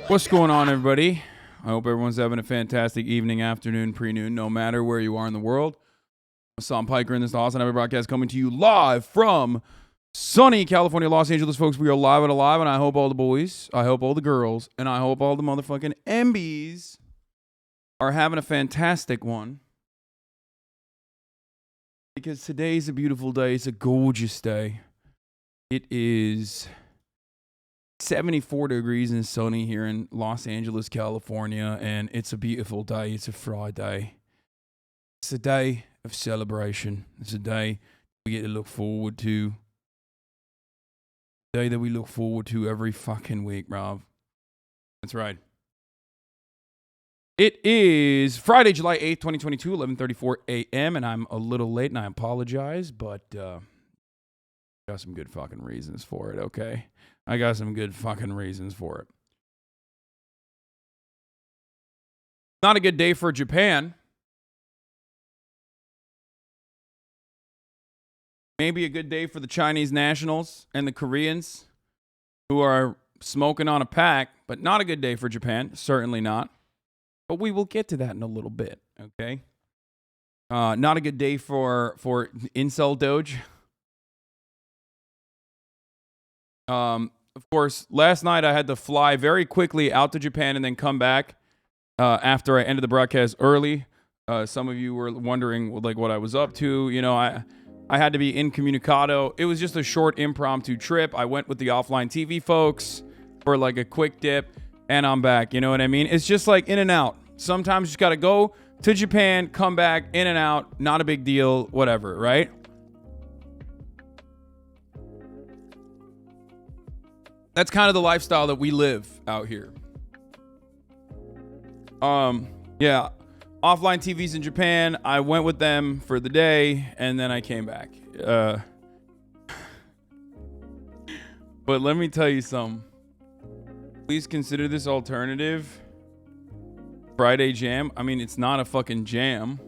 What's going on, everybody? I hope everyone's having a fantastic evening, afternoon, pre-noon, no matter where you are in the world. Hasan Piker in this HasanAbi broadcast coming to you live from sunny California, Los Angeles, folks. We are live and alive, and I hope all the boys, I hope all the girls, and I hope all the motherfucking MBs are having a fantastic one. Because today's a beautiful day. It's a gorgeous day. It is 74 degrees and sunny here in Los Angeles, California, and it's a beautiful day. It's a Friday. It's a day of celebration. It's a day we get to look forward to. A day that we look forward to every fucking week, Rob. That's right. It is Friday, July 8th, 2022, 11:34 a.m., and I'm a little late, and I apologize, but got some good fucking reasons for it, okay? I got some good fucking reasons for it. Not a good day for Japan. Maybe a good day for the Chinese nationals and the Koreans who are smoking on a pack, but not a good day for Japan. Certainly not. But we will get to that in a little bit, okay? Not a good day for Incel Doge. Of course, last night I had to fly very quickly out to Japan and then come back after I ended the broadcast early. Some of you were wondering like what I was up to. You know, I had to be incommunicado. It was just a short impromptu trip. I went with the offline TV folks for like a quick dip, and I'm back. You know what I mean? It's just like in and out. Sometimes you just got to go to Japan, come back, in and out. Not a big deal, whatever, right? That's kind of the lifestyle that we live out here. Yeah. Offline TVs in Japan. I went with them for the day, and then I came back. But let me tell you something. Please consider this alternative Friday jam. I mean, it's not a fucking jam.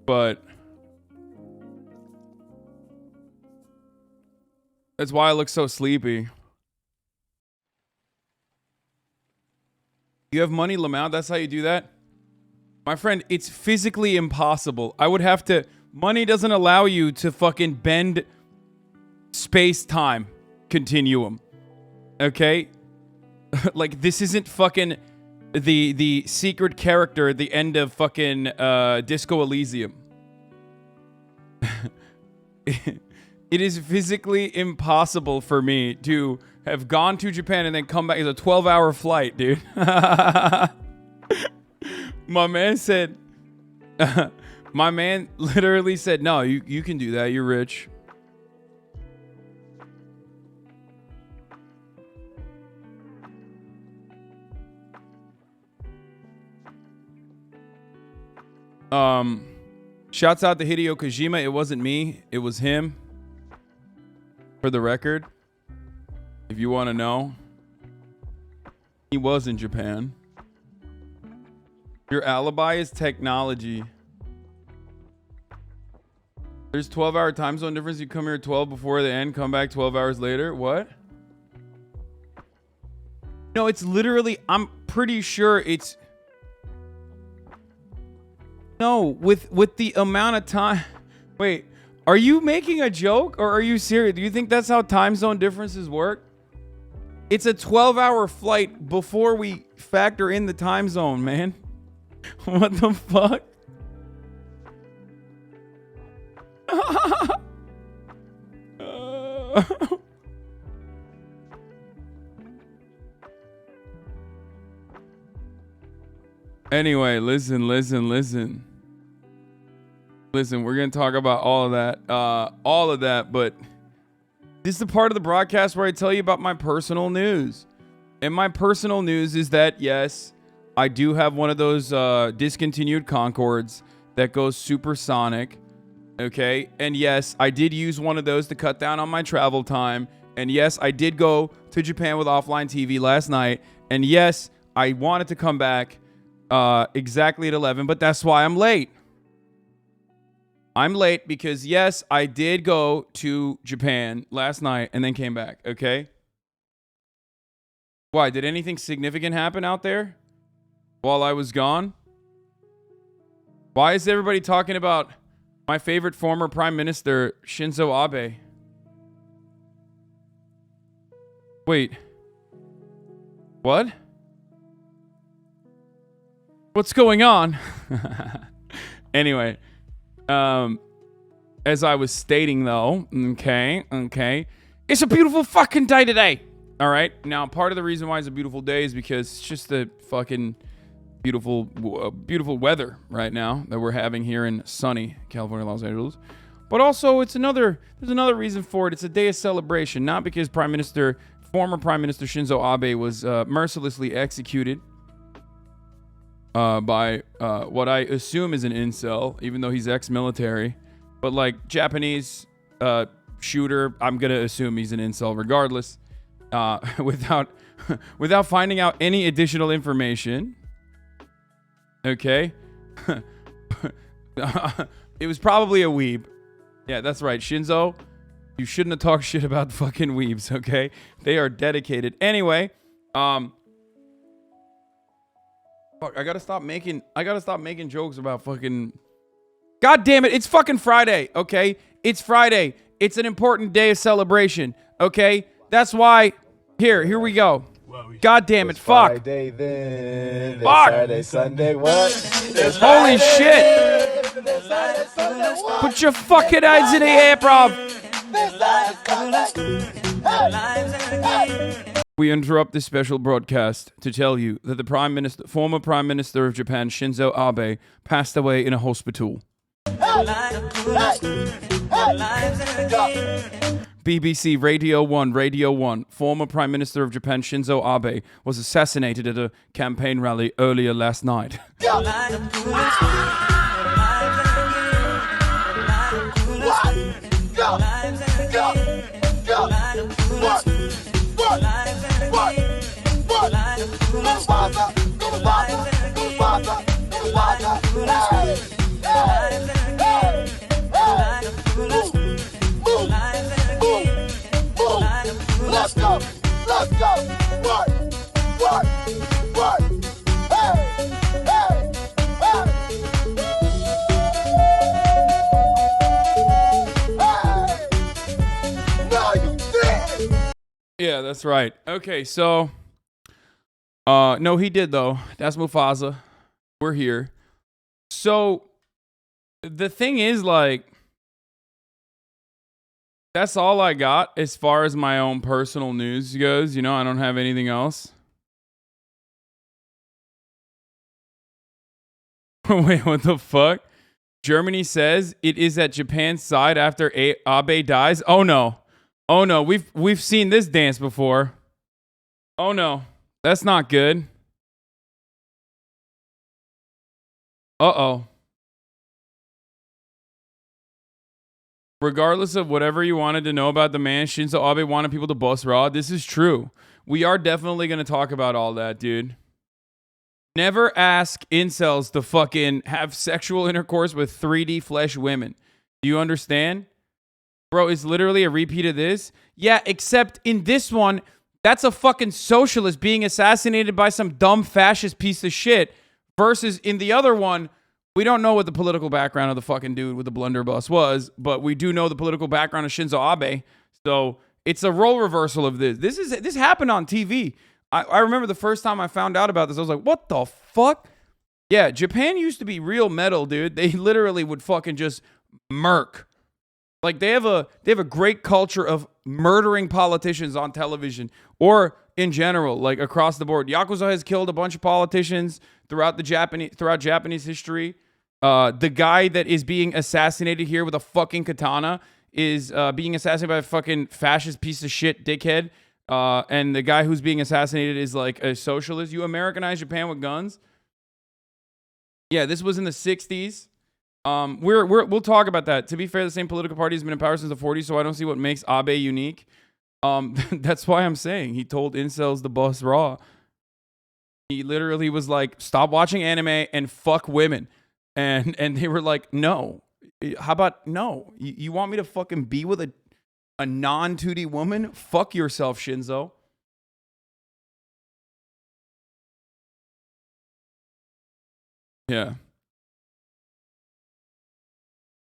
But That's why I look so sleepy. You have money, Lamau? That's how you do that? My friend, it's physically impossible. I would have to... Money doesn't allow you to fucking bend space-time continuum. Okay? Like, this isn't fucking the secret character at the end of fucking Disco Elysium. It is physically impossible for me to have gone to Japan and then come back. It's a 12-hour flight, dude. My man said... my man literally said, no, you can do that. You're rich. Shouts out to Hideo Kojima. It wasn't me. It was him. For the record, if you want to know, he was in Japan. Your alibi is technology. There's 12-hour time zone difference. You come here 12 before the end, come back 12 hours later. What? No, it's literally, I'm pretty sure it's... No, with the amount of time... Wait, are you making a joke or are you serious? Do you think that's how time zone differences work? It's a 12-hour flight before we factor in the time zone, man. What the fuck? Anyway, listen. Listen, we're going to talk about all of that, but this is the part of the broadcast where I tell you about my personal news. And my personal news is that, yes, I do have one of those discontinued Concords that goes supersonic. Okay, and yes, I did use one of those to cut down on my travel time. And yes, I did go to Japan with offline TV last night. And yes, I wanted to come back exactly at 11, but that's why I'm late. I'm late because, yes, I did go to Japan last night and then came back, okay? Why? Did anything significant happen out there while I was gone? Why is everybody talking about my favorite former Prime Minister, Shinzo Abe? Wait. What? What's going on? Anyway, as I was stating though, okay. It's a beautiful fucking day today. All right. Now, part of the reason why it's a beautiful day is because it's just the fucking beautiful weather right now that we're having here in sunny California, Los Angeles. But also, there's another reason for it. It's a day of celebration, not because former Prime Minister Shinzo Abe was mercilessly executed by what I assume is an incel, even though he's ex-military. But like Japanese shooter, I'm gonna assume he's an incel regardless, without finding out any additional information. Okay. It was probably a weeb. Yeah, that's right. Shinzo, you shouldn't have talked shit about fucking weebs, okay? They are dedicated. Anyway, fuck, I gotta stop making jokes about fucking... God damn it, it's fucking Friday, okay? It's Friday. It's an important day of celebration, okay? That's why... Here we go. God damn it, fuck. Friday, then. Fuck. Saturday, Sunday, what? Holy shit. Put your fucking hands in the air, bro. We interrupt this special broadcast to tell you that the former Prime Minister of Japan, Shinzo Abe, passed away in a hospital. BBC Radio 1, former Prime Minister of Japan Shinzo Abe was assassinated at a campaign rally earlier last night. Yeah, that's right. Okay, so no, he did though. That's Mufasa. We're here. So the thing is, like, that's all I got as far as my own personal news goes. You know, I don't have anything else. Wait, what the fuck? Germany says it is at Japan's side after Abe dies. Oh no. Oh no, we've seen this dance before. Oh no. That's not good. Uh-oh. Regardless of whatever you wanted to know about the man, Shinzo Abe wanted people to bust raw. This is true. We are definitely going to talk about all that, dude. Never ask incels to fucking have sexual intercourse with 3D flesh women. Do you understand? Bro, it's literally a repeat of this. Yeah, except in this one, that's a fucking socialist being assassinated by some dumb fascist piece of shit. Versus in the other one, we don't know what the political background of the fucking dude with the blunderbuss was, but we do know the political background of Shinzo Abe. So it's a role reversal of this. This happened on TV. I remember the first time I found out about this, I was like, what the fuck? Yeah, Japan used to be real metal, dude. They literally would fucking just murk. Like they have a great culture of murdering politicians on television or in general, like across the board. Yakuza has killed a bunch of politicians throughout Japanese history. The guy that is being assassinated here with a fucking katana is being assassinated by a fucking fascist piece of shit dickhead. And the guy who's being assassinated is like a socialist. You Americanize Japan with guns. Yeah, this was in the 60s. We'll talk about that. To be fair, the same political party has been in power since the 40s, so I don't see what makes Abe unique. That's why I'm saying he told incels to bust raw. He literally was like, stop watching anime and fuck women. And they were like, no. How about no? You want me to fucking be with a non-2D woman? Fuck yourself, Shinzo. Yeah.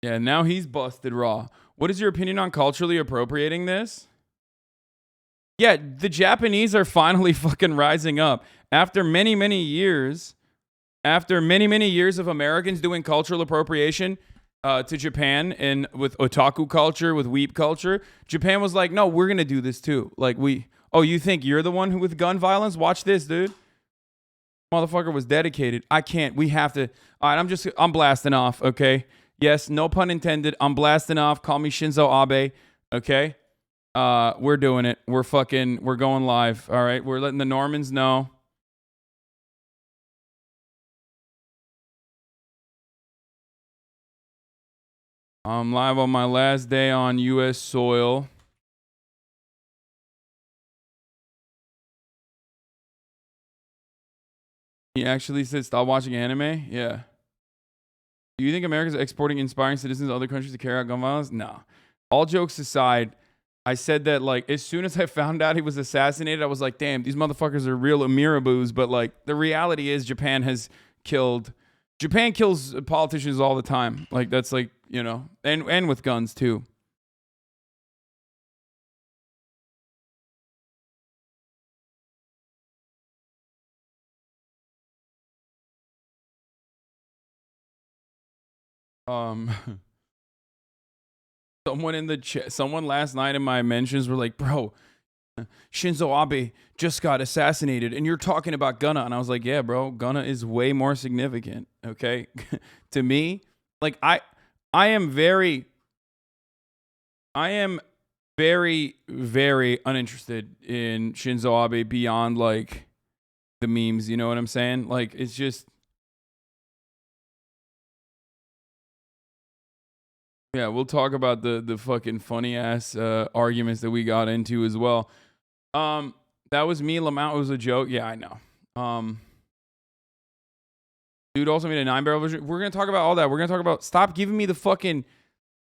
Yeah, now he's busted raw. What is your opinion on culturally appropriating this? Yeah, the Japanese are finally fucking rising up. After many, many years of Americans doing cultural appropriation to Japan and with otaku culture, with weep culture, Japan was like, no, we're going to do this too. Like you think you're the one who with gun violence? Watch this, dude. Motherfucker was dedicated. I can't. We have to. All right, I'm blasting off, okay? Yes, no pun intended. I'm blasting off. Call me Shinzo Abe, okay? We're doing it. We're going live, all right? We're letting the Normans know. I'm live on my last day on U.S. soil. He actually said, stop watching anime? Yeah. Do you think America's exporting inspiring citizens to other countries to carry out gun violence? No. All jokes aside, I said that, like, as soon as I found out he was assassinated, I was like, damn, these motherfuckers are real Amiraboos. But, like, the reality is Japan kills politicians all the time. Like, that's, like, you know, and with guns, too. Someone last night in my mentions were like, bro, Shinzo Abe just got assassinated and you're talking about Gunna. And I was like, yeah, bro, Gunna is way more significant. Okay. To me, like I am very, very uninterested in Shinzo Abe beyond like the memes. You know what I'm saying? Like, it's just, yeah, we'll talk about the fucking funny ass arguments that we got into as well. That was me. Lamont was a joke. Yeah, I know. Dude also made a 9-barrel version. We're gonna talk about all that. We're gonna talk about stop giving me the fucking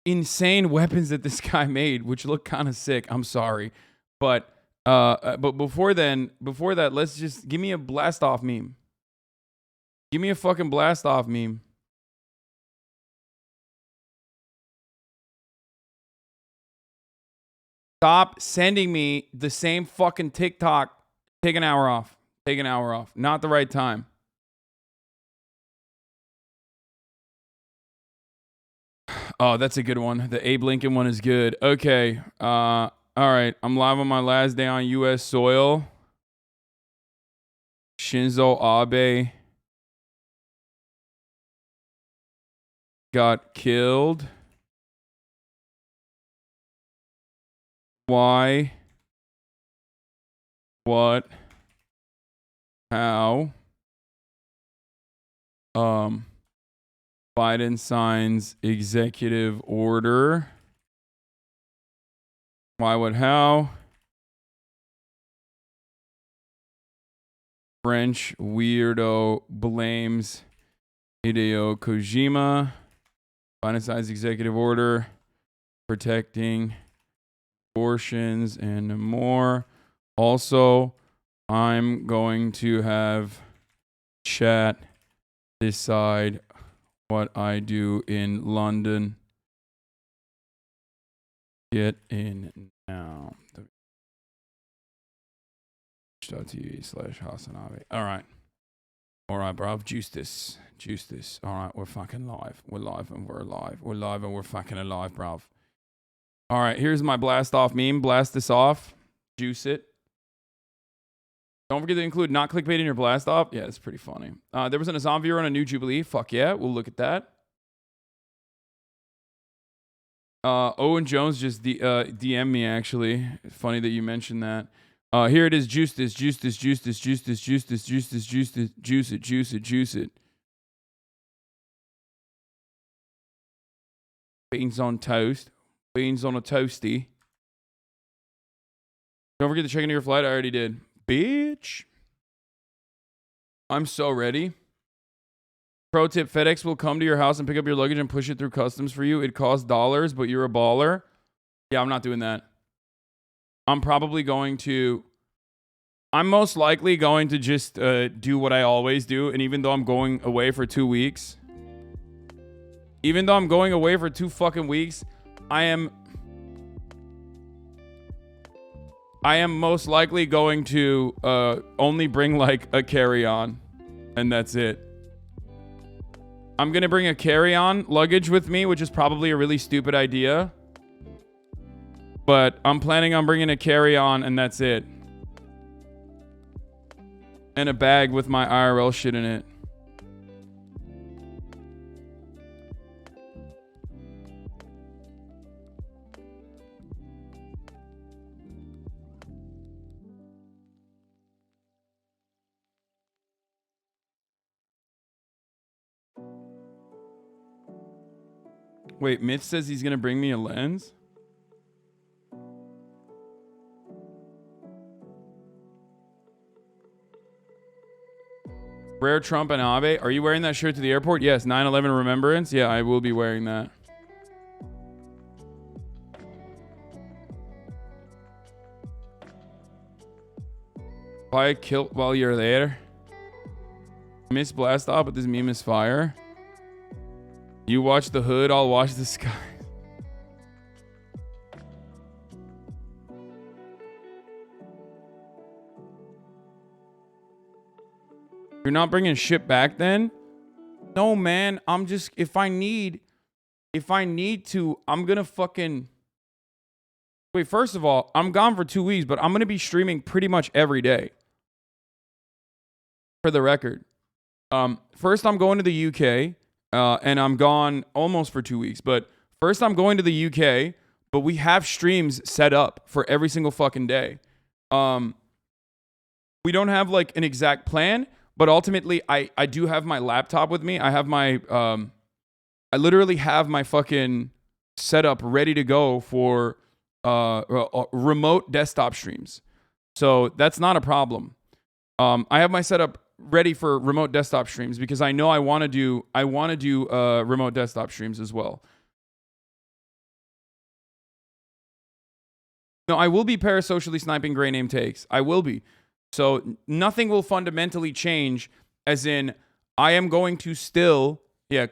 insane weapons that this guy made, which look kind of sick. I'm sorry, but before that, let's just give me a blast off meme. Give me a fucking blast off meme. Stop sending me the same fucking TikTok. Take an hour off. Take an hour off. Not the right time. Oh, that's a good one. The Abe Lincoln one is good. Okay. All right. I'm live on my last day on U.S. soil. Shinzo Abe got killed. Why? What? How? Biden signs executive order. Why, what, how? French weirdo blames Hideo Kojima. Biden signs executive order protecting abortions and more. Also, I'm going to have chat decide what I do in London. Get in now. twitch.tv/HasanAbi. All right. All right, bruv. Juice this. Juice this. All right, we're fucking live. We're live and we're alive. We're live and we're fucking alive, bruv. All right, here's my blast off meme. Blast this off. Juice it. Don't forget to include not clickbait in your blast off. Yeah, it's pretty funny. There was an Hasan viewer on a new Jubilee. Fuck yeah, we'll look at that. Owen Jones just DM me, actually. Funny that you mentioned that. Here it is. Juice this, juice this, juice this, juice this, juice this, juice this, juice this, juice it, juice it, juice it. Beans on toast. Beans on a toasty. Don't forget to check into your flight. I already did. Bitch. I'm so ready. Pro tip, FedEx will come to your house and pick up your luggage and push it through customs for you. It costs dollars, but you're a baller. Yeah, I'm not doing that. I'm most likely going to just do what I always do. And even though I'm going away for 2 weeks, even though I'm going away for 2 fucking weeks, I am most likely going to only bring like a carry-on, and that's it. I'm going to bring a carry-on luggage with me, which is probably a really stupid idea. But I'm planning on bringing a carry-on, and that's it. And a bag with my IRL shit in it. Wait, Myth says he's going to bring me a lens? Rare Trump and Abe. Are you wearing that shirt to the airport? Yes, 9/11 remembrance. Yeah, I will be wearing that. Buy a kilt while you're there. Miss Blast Off, but this meme is fire. You watch the hood, I'll watch the sky. You're not bringing shit back then? No, man. I'm just, if I need to, I'm gonna fucking... Wait, first of all, I'm gone for 2 weeks, but I'm gonna be streaming pretty much every day. For the record. First, I'm going to the UK, and I'm gone almost for 2 weeks. But first, I'm going to the UK, but we have streams set up for every single fucking day. We don't have like an exact plan, but ultimately, I do have my laptop with me. I have my, I literally have my fucking setup ready to go for remote desktop streams. So that's not a problem. I have my setup ready for remote desktop streams because I know I want to do remote desktop streams as well. No, I will be parasocially sniping gray name takes. I will be. So nothing will fundamentally change, as in I am going to still,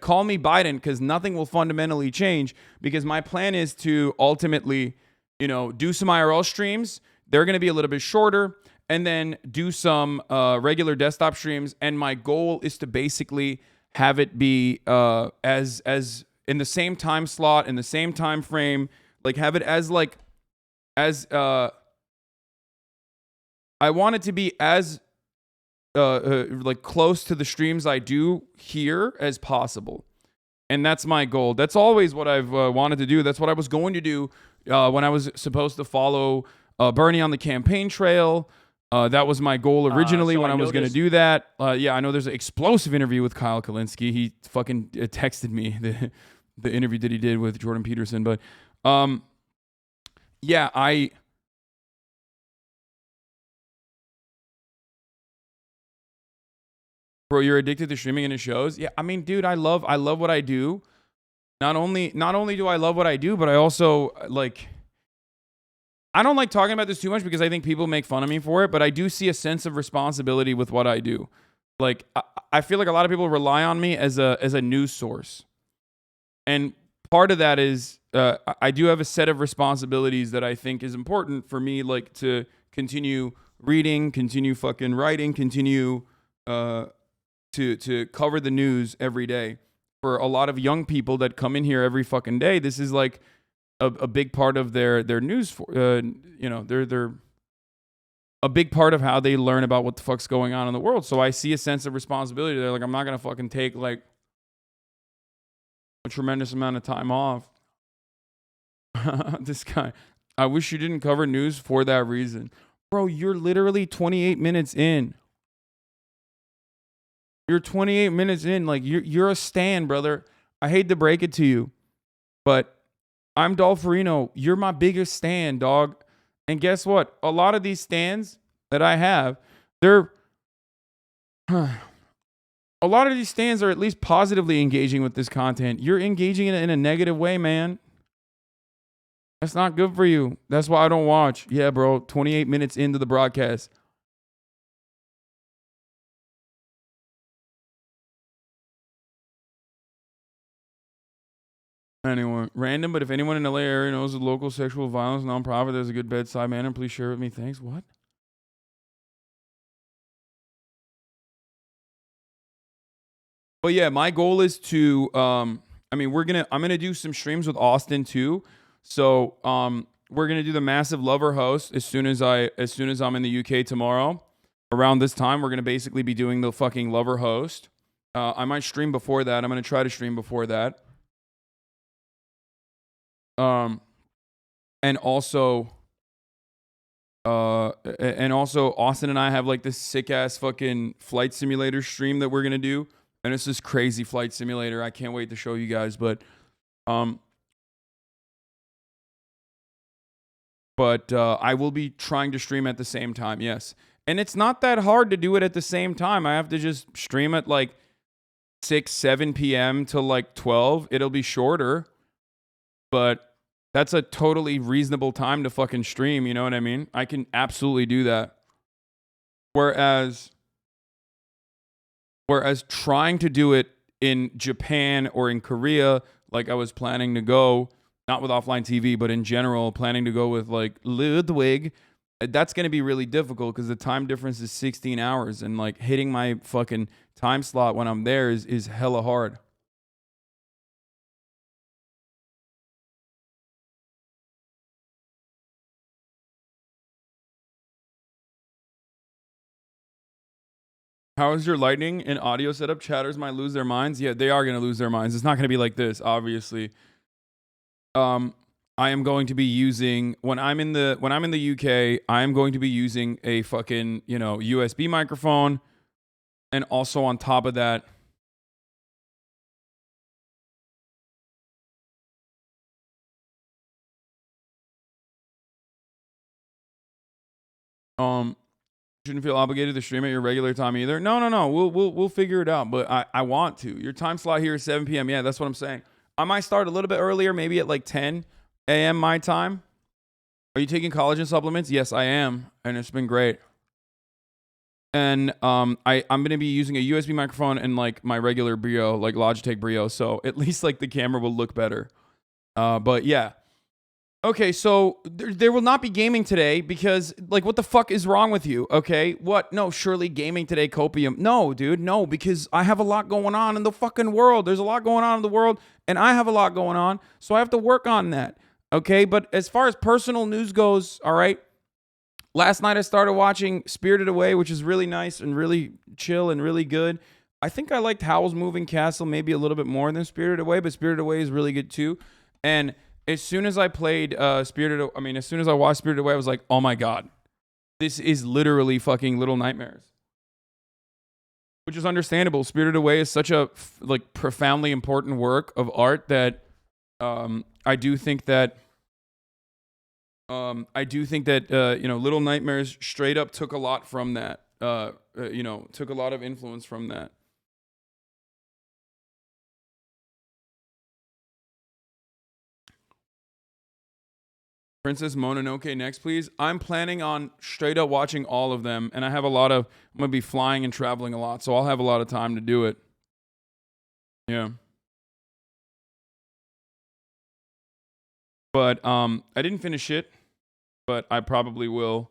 call me Biden, because nothing will fundamentally change, because my plan is to ultimately do some IRL streams. They're going to be a little bit shorter, and then do some regular desktop streams. And my goal is to basically have it be as in the same time slot, in the same time frame, like have it as I want it to be as like close to the streams I do here as possible. And that's my goal. That's always what I've wanted to do. That's what I was going to do when I was supposed to follow Bernie on the campaign trail. That was my goal originally when I was going to do that. Yeah, I know there's an explosive interview with Kyle Kulinski. He fucking texted me the interview that he did with Jordan Peterson. But yeah, Bro, you're addicted to streaming and it shows? Yeah, I mean, dude, I love what I do. Not only do I love what I do, but I also I don't like talking about this too much because I think people make fun of me for it, but I do see a sense of responsibility with what I do. Like, I feel like a lot of people rely on me as a news source. And part of that is I do have a set of responsibilities that I think is important for me, like to continue reading, continue fucking writing, continue to cover the news every day. For a lot of young people that come in here every fucking day, this is like a big part of their news. They're a big part of how they learn about what the fuck's going on in the world. So I see a sense of responsibility. They're like, I'm not gonna fucking take like a tremendous amount of time off. This guy, I wish you didn't cover news for that reason, bro. You're literally 28 minutes in. You're 28 minutes in. Like, you're a stan, brother. I hate to break it to you, but I'm Dolferino. You're my biggest stan, dog. And guess what? A lot of these stans that I have, a lot of these stans are at least positively engaging with this content. You're engaging in a negative way, man. That's not good for you. That's why I don't watch. Yeah, bro. 28 minutes into the broadcast. Anyway, random, but if anyone in the LA area knows a local sexual violence nonprofit there's a good bedside manner, please share with me. Thanks. What? But yeah, my goal is to I'm gonna do some streams with Austin too. So we're gonna do the massive lover host as soon as I'm in the UK tomorrow. Around this time, we're gonna basically be doing the fucking lover host. I might stream before that. I'm gonna try to stream before that. And also Austin and I have like this sick ass fucking flight simulator stream that we're gonna do, and it's this crazy flight simulator. I can't wait to show you guys, but I will be trying to stream at the same time. Yes, and it's not that hard to do it at the same time. I have to just stream at like 6-7 p.m. till like 12. It'll be shorter, but that's a totally reasonable time to fucking stream, you know what I mean? I can absolutely do that. Whereas trying to do it in Japan or in Korea, like I was planning to go, not with offline TV, but in general, planning to go with like Ludwig, that's going to be really difficult because the time difference is 16 hours, and like hitting my fucking time slot when I'm there is hella hard. How is your lighting and audio setup? Chatters might lose their minds. Yeah, they are going to lose their minds. It's not going to be like this, obviously. I am going to be using when I'm in the UK, I am going to be using a fucking, USB microphone, and also on top of that, shouldn't feel obligated to stream at your regular time either. No. We'll figure it out, but I want to. Your time slot here is 7 p.m. Yeah, that's what I'm saying. I might start a little bit earlier, maybe at like 10 a.m. my time. Are you taking collagen supplements? Yes, I am, and it's been great. And I'm gonna be using a USB microphone and like my regular Brio, like Logitech Brio, so at least like the camera will look better. But yeah, Okay, so there will not be gaming today because, like, what the fuck is wrong with you? Okay, what? No, surely gaming today, copium. No, dude, no, because I have a lot going on in the fucking world. There's a lot going on in the world, and I have a lot going on, so I have to work on that. Okay, but as far as personal news goes, all right, last night I started watching Spirited Away, which is really nice and really chill and really good. I think I liked Howl's Moving Castle maybe a little bit more than Spirited Away, but Spirited Away is really good too. And as soon as I played as soon as I watched Spirited Away, I was like, oh my God, this is literally fucking Little Nightmares. Which is understandable. Spirited Away is such a like profoundly important work of art that I do think that Little Nightmares straight up took a lot from that. Took a lot of influence from that. Princess Mononoke next, please. I'm planning on straight up watching all of them, and I'm going to be flying and traveling a lot, so I'll have a lot of time to do it. Yeah. But I didn't finish it, but I probably will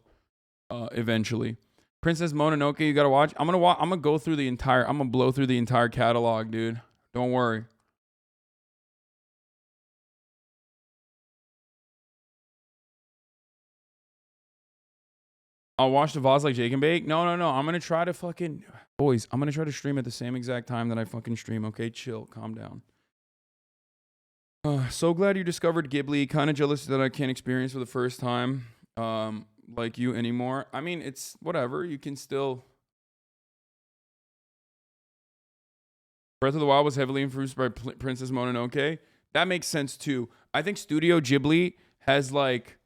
eventually. Princess Mononoke, you got to watch. I'm going to blow through the entire catalog, dude. Don't worry. I'll watch the VODs like Jake and Bake. No. I'm going to try to fucking... Boys, I'm going to try to stream at the same exact time that I fucking stream, okay? Chill. Calm down. So glad you discovered Ghibli. Kind of jealous that I can't experience for the first time like you anymore. I mean, it's whatever. You can still... Breath of the Wild was heavily influenced by Princess Mononoke. That makes sense, too. I think Studio Ghibli has, like...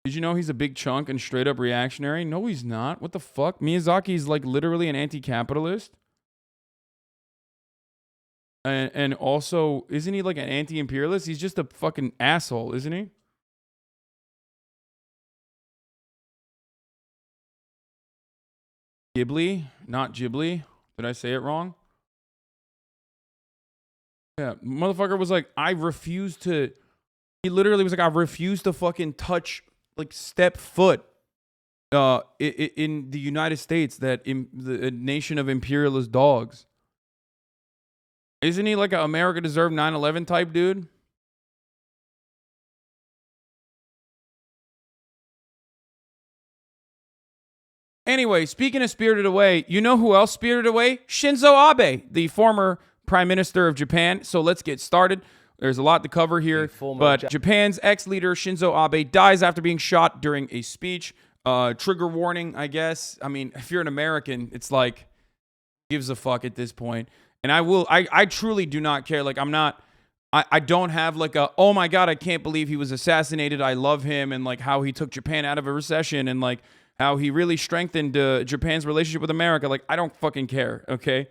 Did you know he's a big chunk and straight up reactionary? No, he's not. What the fuck? Miyazaki's like literally an anti-capitalist. And also, isn't he like an anti-imperialist? He's just a fucking asshole, isn't he? Ghibli, not Ghibli. Did I say it wrong? Yeah, motherfucker was like, he literally was like, I refuse to fucking touch, like, step foot in the United States, that the nation of imperialist dogs. Isn't he like an America deserved 9/11 type dude? Anyway, speaking of Spirited Away, you know who else spirited away? Shinzo Abe, the former Prime Minister of Japan. So let's get started. There's a lot to cover here, but Japan's ex-leader Shinzo Abe dies after being shot during a speech. Trigger warning, I guess. I mean, if you're an American, it's like, gives a fuck at this point. And I truly do not care. Like, I don't have like a, oh my God, I can't believe he was assassinated. I love him, and like how he took Japan out of a recession, and like how he really strengthened Japan's relationship with America. Like, I don't fucking care, okay?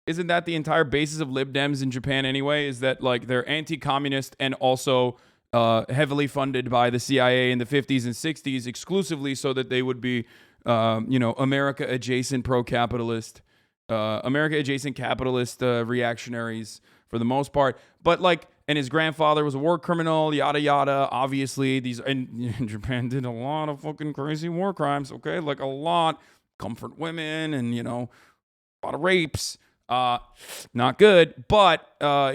Isn't that the entire basis of Lib Dems in Japan anyway? Is that like they're anti-communist and also heavily funded by the CIA in the 50s and 60s exclusively so that they would be, America-adjacent pro-capitalist, America-adjacent capitalist reactionaries for the most part. But like, and his grandfather was a war criminal, yada yada. Obviously, and Japan did a lot of fucking crazy war crimes. Okay, like a lot, comfort women, and a lot of rapes. Not good, but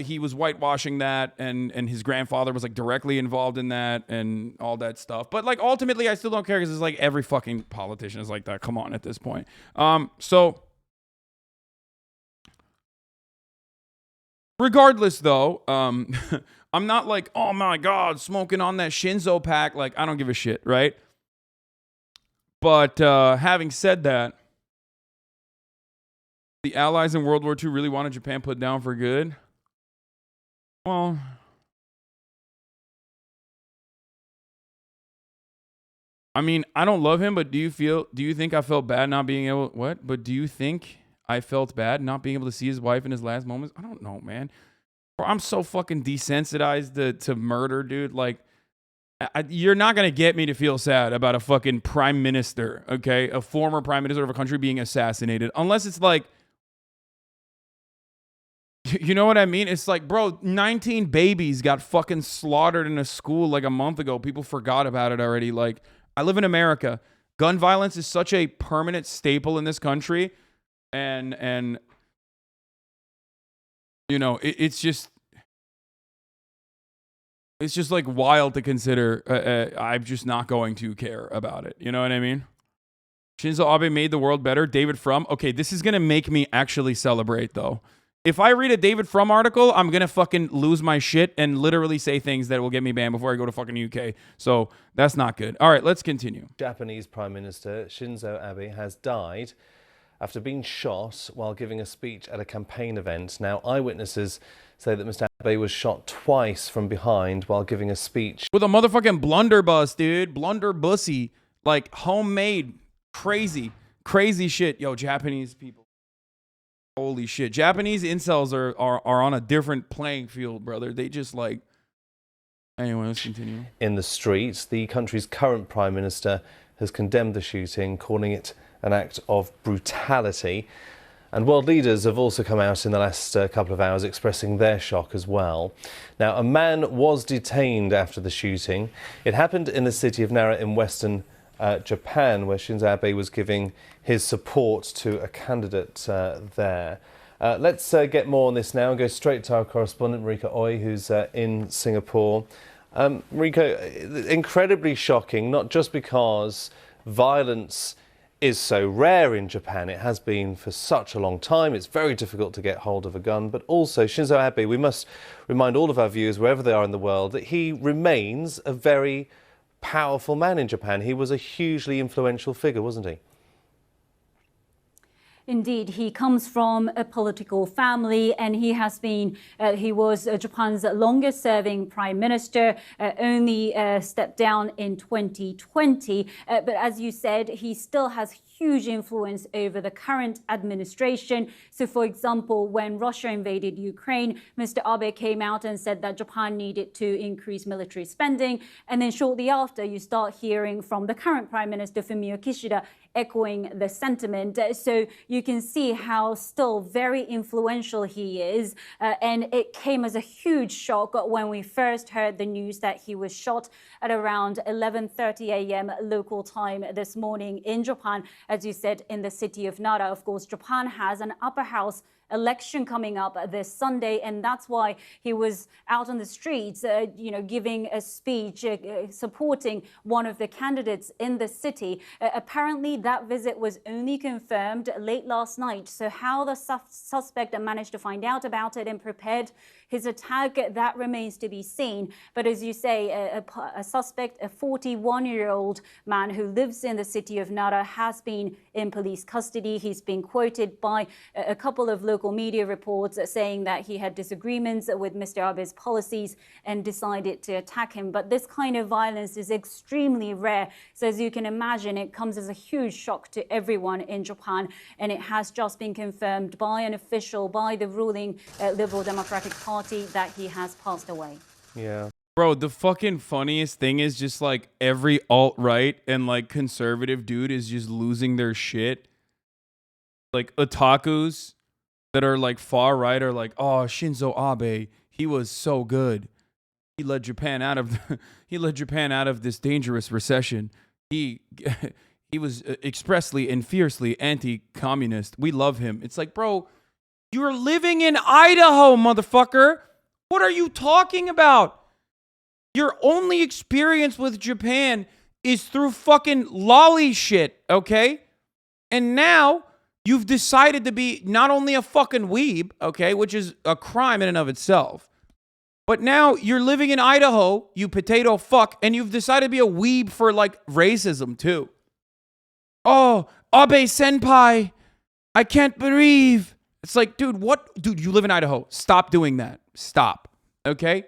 he was whitewashing that, and his grandfather was like directly involved in that and all that stuff. But like ultimately, I still don't care because it's like every fucking politician is like that. Come on, at this point. So regardless, though, I'm not like, oh my God, smoking on that Shinzo pack. Like, I don't give a shit, right? But having said that, the Allies in World War II really wanted Japan put down for good. Well, I mean, I don't love him, but do you think I felt bad not being able, what? But do you think I felt bad not being able to see his wife in his last moments? I don't know, man. Bro, I'm so fucking desensitized to murder, dude. Like, you're not going to get me to feel sad about a fucking prime minister, okay? A former prime minister of a country being assassinated. Unless it's like, You know what I mean? It's like, bro, 19 babies got fucking slaughtered in a school like a month ago. People forgot about it already. Like, I live in America. Gun violence is such a permanent staple in this country. And you know, it's just like wild to consider. I'm just not going to care about it. You know what I mean? Shinzo Abe made the world better. David Frum. Okay, this is going to make me actually celebrate, though. If I read a David Frum article, I'm going to fucking lose my shit and literally say things that will get me banned before I go to fucking UK. So that's not good. All right, let's continue. Japanese Prime Minister Shinzo Abe has died after being shot while giving a speech at a campaign event. Now, eyewitnesses say that Mr. Abe was shot twice from behind while giving a speech. With a motherfucking blunderbuss, dude. Blunderbussy. Like, homemade. Crazy shit. Yo, Japanese people. Holy shit. Japanese incels are on a different playing field, brother. They just like... Anyway, let's continue. In the streets, the country's current Prime Minister has condemned the shooting, calling it an act of brutality. And world leaders have also come out in the last couple of hours expressing their shock as well. Now, a man was detained after the shooting. It happened in the city of Nara in western Japan, where Shinzo Abe was giving his support to a candidate there. Let's get more on this now and go straight to our correspondent, Marika Oy, who's in Singapore. Marika, incredibly shocking, not just because violence is so rare in Japan, it has been for such a long time, it's very difficult to get hold of a gun, but also Shinzo Abe, we must remind all of our viewers, wherever they are in the world, that he remains a very powerful man in Japan. He was a hugely influential figure, wasn't he? Indeed, he comes from a political family and he has been, he was Japan's longest serving prime minister, only stepped down in 2020. But as you said, he still has huge influence over the current administration. So, for example, when Russia invaded Ukraine, Mr. Abe came out and said that Japan needed to increase military spending. And then shortly after, you start hearing from the current Prime Minister, Fumio Kishida, echoing the sentiment. So you can see how still very influential he is. And it came as a huge shock when we first heard the news that he was shot at around 11:30 a.m. local time this morning in Japan, as you said, in the city of Nara. Of course, Japan has an upper house election coming up this Sunday, and that's why he was out on the streets, giving a speech supporting one of the candidates in the city. Apparently, that visit was only confirmed late last night. So how the suspect managed to find out about it and prepared his attack, that remains to be seen. But as you say, a suspect, a 41-year-old man who lives in the city of Nara, has been in police custody. He's been quoted by a couple of local media reports saying that he had disagreements with Mr. Abe's policies and decided to attack him. But this kind of violence is extremely rare. So as you can imagine, it comes as a huge shock to everyone in Japan. And it has just been confirmed by an official, by the ruling Liberal Democratic Party, that he has passed away. Yeah. Bro, the fucking funniest thing is just like every alt-right and like conservative dude is just losing their shit. Like otakus that are like far right are like, oh, Shinzo Abe, he was so good. He led Japan out of this dangerous recession. He was expressly and fiercely anti-communist. We love him. It's like, bro, you're living in Idaho, motherfucker. What are you talking about? Your only experience with Japan is through fucking lolly shit, okay? And now you've decided to be not only a fucking weeb, okay, which is a crime in and of itself, but now you're living in Idaho, you potato fuck, and you've decided to be a weeb for like racism too. Oh, Abe senpai, I can't breathe. It's like, dude, what? Dude, you live in Idaho. Stop doing that. Stop. Okay?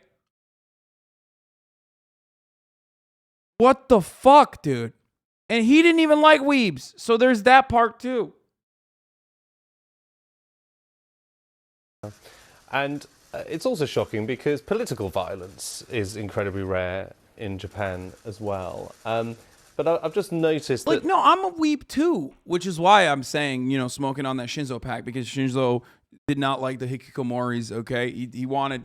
What the fuck, dude? And he didn't even like weebs. So there's that part too. And it's also shocking because political violence is incredibly rare in Japan as well. But I've just noticed like, that... no, I'm a weeb too, which is why I'm saying, smoking on that Shinzo pack, because Shinzo did not like the hikikomoris. Okay, he wanted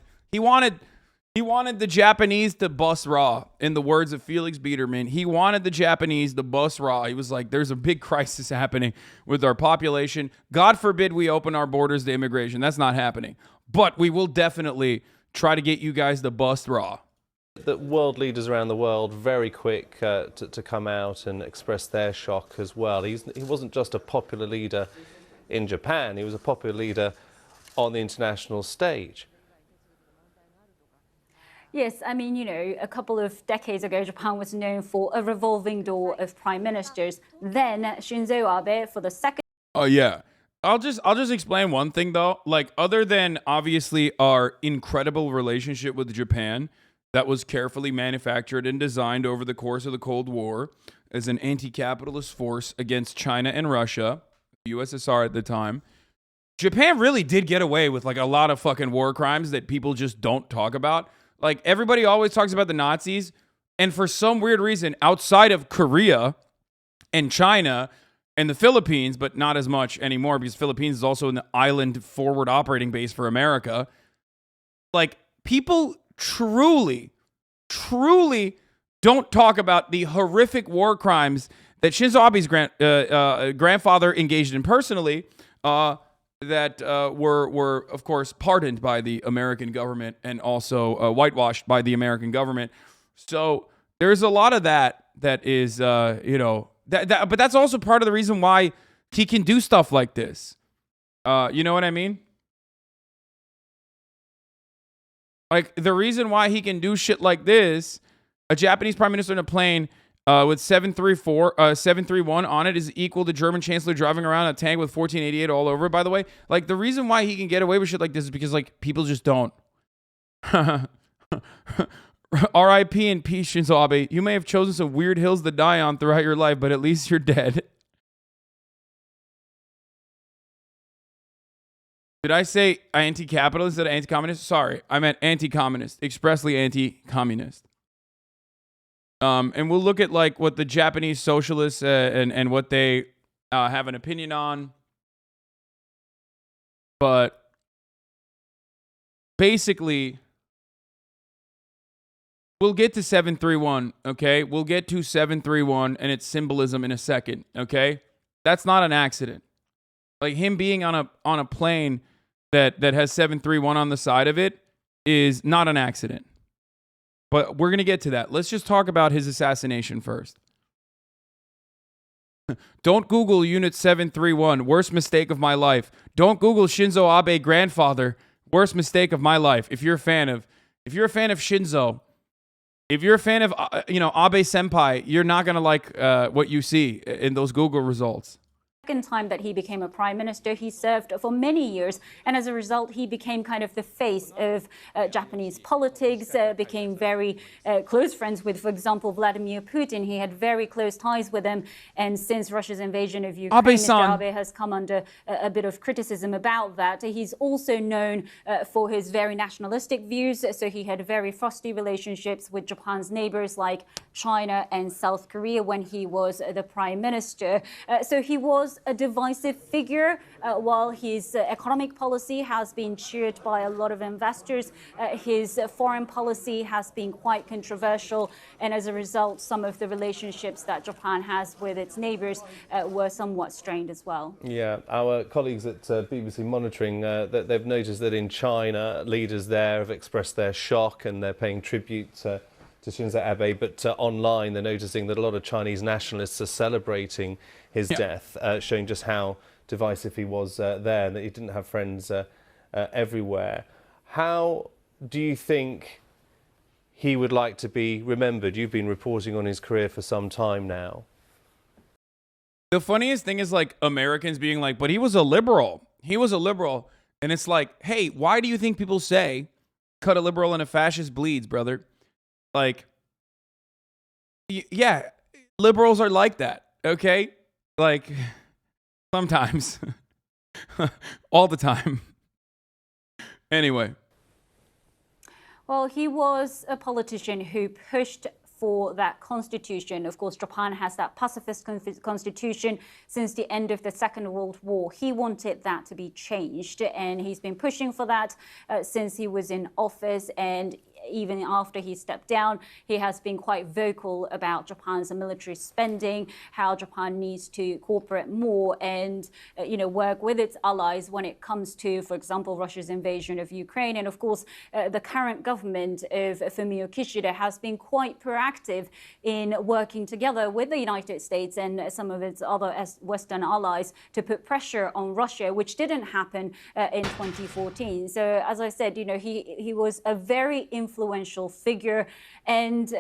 the Japanese to bust raw. In the words of Felix Biederman, he wanted the Japanese to bust raw. He was like, "There's a big crisis happening with our population. God forbid we open our borders to immigration. That's not happening. But we will definitely try to get you guys to bust raw." That world leaders around the world very quick to come out and express their shock as well. He wasn't just a popular leader in Japan, he was a popular leader on the international stage. Yes, I mean, you know, a couple of decades ago, Japan was known for a revolving door of prime ministers. Then Shinzo Abe, for the second. Oh yeah. I'll just explain one thing though. Like, other than obviously our incredible relationship with Japan that was carefully manufactured and designed over the course of the Cold War as an anti-capitalist force against China and Russia, the USSR at the time, Japan really did get away with like a lot of fucking war crimes that people just don't talk about. Like, everybody always talks about the Nazis, and for some weird reason, outside of Korea and China and the Philippines, but not as much anymore because Philippines is also an island forward operating base for America, like, people truly don't talk about the horrific war crimes that Shinzo Abe's grandfather engaged in personally, that were of course pardoned by the American government and also whitewashed by the American government. So there's a lot of that is but that's also part of the reason why he can do stuff like this. You know what I mean? Like, the reason why he can do shit like this, a Japanese prime minister in a plane with 731 on it is equal to German chancellor driving around a tank with 1488 all over it, by the way. Like, the reason why he can get away with shit like this is because, like, people just don't. R.I.P. and peace, Shinzo Abe. You may have chosen some weird hills to die on throughout your life, but at least you're dead. Did I say anti-capitalist instead of anti-communist? Sorry, I meant anti-communist, expressly anti-communist. And we'll look at like what the Japanese socialists and what they have an opinion on. But basically, we'll get to 731, okay? We'll get to 731 and its symbolism in a second, okay? That's not an accident. Like, him being on a plane that has 731 on the side of it is not an accident. But we're going to get to that. Let's just talk about his assassination first. Don't Google Unit 731, worst mistake of my life. Don't Google Shinzo Abe grandfather, worst mistake of my life. If you're a fan of Shinzo, if you're a fan of Abe senpai, you're not going to like what you see in those Google results. Second time that he became a prime minister, he served for many years, and as a result, he became kind of the face of Japanese politics, became very close friends with, for example, Vladimir Putin. He had very close ties with him, and since Russia's invasion of Ukraine, Mr. Abe has come under a bit of criticism about that. He's also known for his very nationalistic views, so he had very frosty relationships with Japan's neighbors like China and South Korea when he was the prime minister. So he was a divisive figure. While his economic policy has been cheered by a lot of investors, his foreign policy has been quite controversial, and as a result, some of the relationships that Japan has with its neighbors were somewhat strained as well. Yeah, our colleagues at BBC Monitoring, that they've noticed that in China, leaders there have expressed their shock and they're paying tribute to Shinzo Abe, but online they're noticing that a lot of Chinese nationalists are celebrating his death, showing just how divisive he was there and that he didn't have friends everywhere. How do you think he would like to be remembered? You've been reporting on his career for some time now. The funniest thing is, like, Americans being like, but he was a liberal. He was a liberal. And it's like, hey, why do you think people say cut a liberal and a fascist bleeds, brother? Like, yeah, liberals are like that, okay? Like, sometimes. All the time. Anyway. Well, he was a politician who pushed for that constitution. Of course, Japan has that pacifist constitution since the end of the Second World War. He wanted that to be changed, and he's been pushing for that since he was in office. And even after he stepped down, he has been quite vocal about Japan's military spending, how Japan needs to cooperate more and work with its allies when it comes to, for example, Russia's invasion of Ukraine. And of course, the current government of Fumio Kishida has been quite proactive in working together with the United States and some of its other Western allies to put pressure on Russia, which didn't happen in 2014. So as I said, he was a very influential figure, and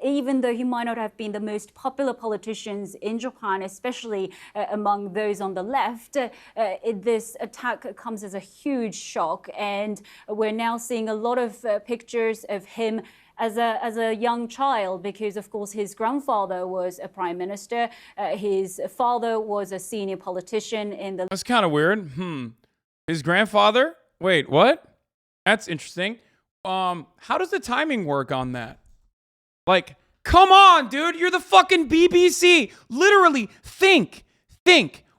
even though he might not have been the most popular politicians in Japan, especially among those on the left, this attack comes as a huge shock, and we're now seeing a lot of pictures of him as a young child, because of course his grandfather was a prime minister, his father was a senior politician in the... That's kind of weird. His grandfather? Wait, what? That's interesting. How does the timing work on that? Like, come on, dude, you're the fucking BBC. Literally, think.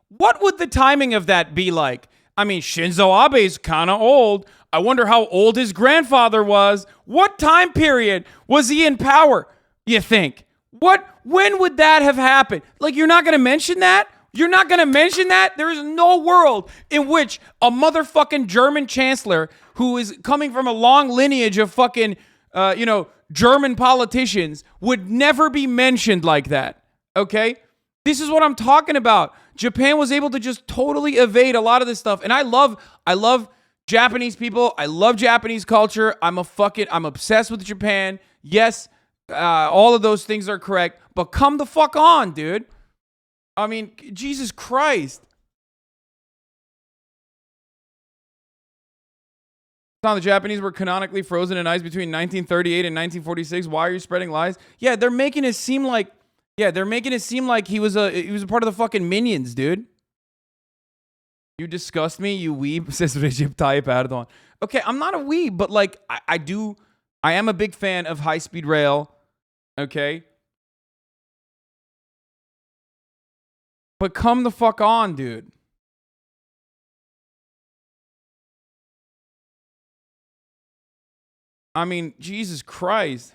What would the timing of that be like? I mean, Shinzo Abe's kind of old. I wonder how old his grandfather was. What time period was he in power, you think? When would that have happened? Like, you're not going to mention that? You're not going to mention that? There is no world in which a motherfucking German chancellor who is coming from a long lineage of fucking, German politicians would never be mentioned like that. Okay? This is what I'm talking about. Japan was able to just totally evade a lot of this stuff. And I love Japanese people. I love Japanese culture. I'm obsessed with Japan. Yes, all of those things are correct. But come the fuck on, dude. I mean, Jesus Christ. The Japanese were canonically frozen in ice between 1938 and 1946. Why are you spreading lies? Yeah, they're making it seem like he was a part of the fucking minions, dude. You disgust me, you weeb, says Recep Tayyip Erdogan. Okay, I'm not a weeb, but like I am a big fan of high-speed rail. Okay? But come the fuck on, dude. I mean, Jesus Christ.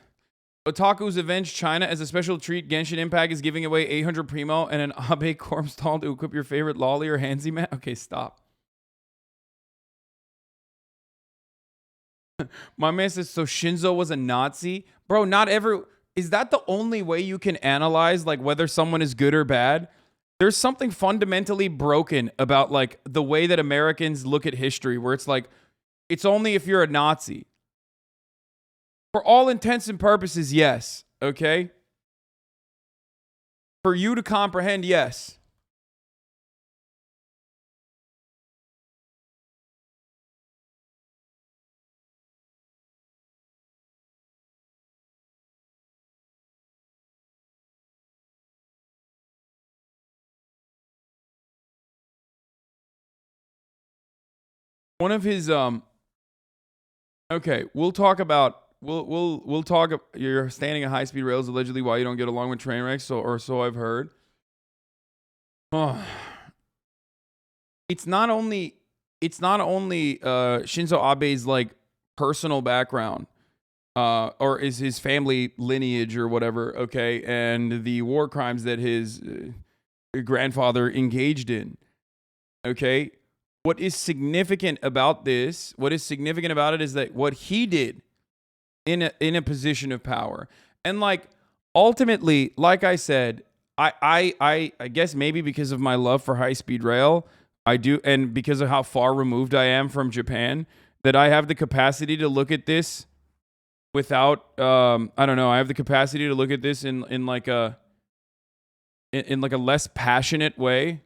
Otaku's avenged China as a special treat. Genshin Impact is giving away 800 Primo and an Abe corpse doll to equip your favorite lolly or handsy man. Okay, stop. My man says, so Shinzo was a Nazi? Bro, is that the only way you can analyze like whether someone is good or bad? There's something fundamentally broken about like the way that Americans look at history, where it's like, it's only if you're a Nazi. For all intents and purposes, yes. Okay? For you to comprehend, yes. One of his okay, we'll talk. You're standing at high-speed rails allegedly why you don't get along with train wrecks, or so I've heard. Oh. It's not only Shinzo Abe's like personal background, or is his family lineage or whatever, okay, and the war crimes that his grandfather engaged in, okay. What is significant about it is that what he did in a position of power, and like ultimately, like I said, I guess maybe because of my love for high-speed rail, I do, and because of how far removed I am from Japan, that I have the capacity to look at this without I don't know, I have the capacity to look at this in like a less passionate way.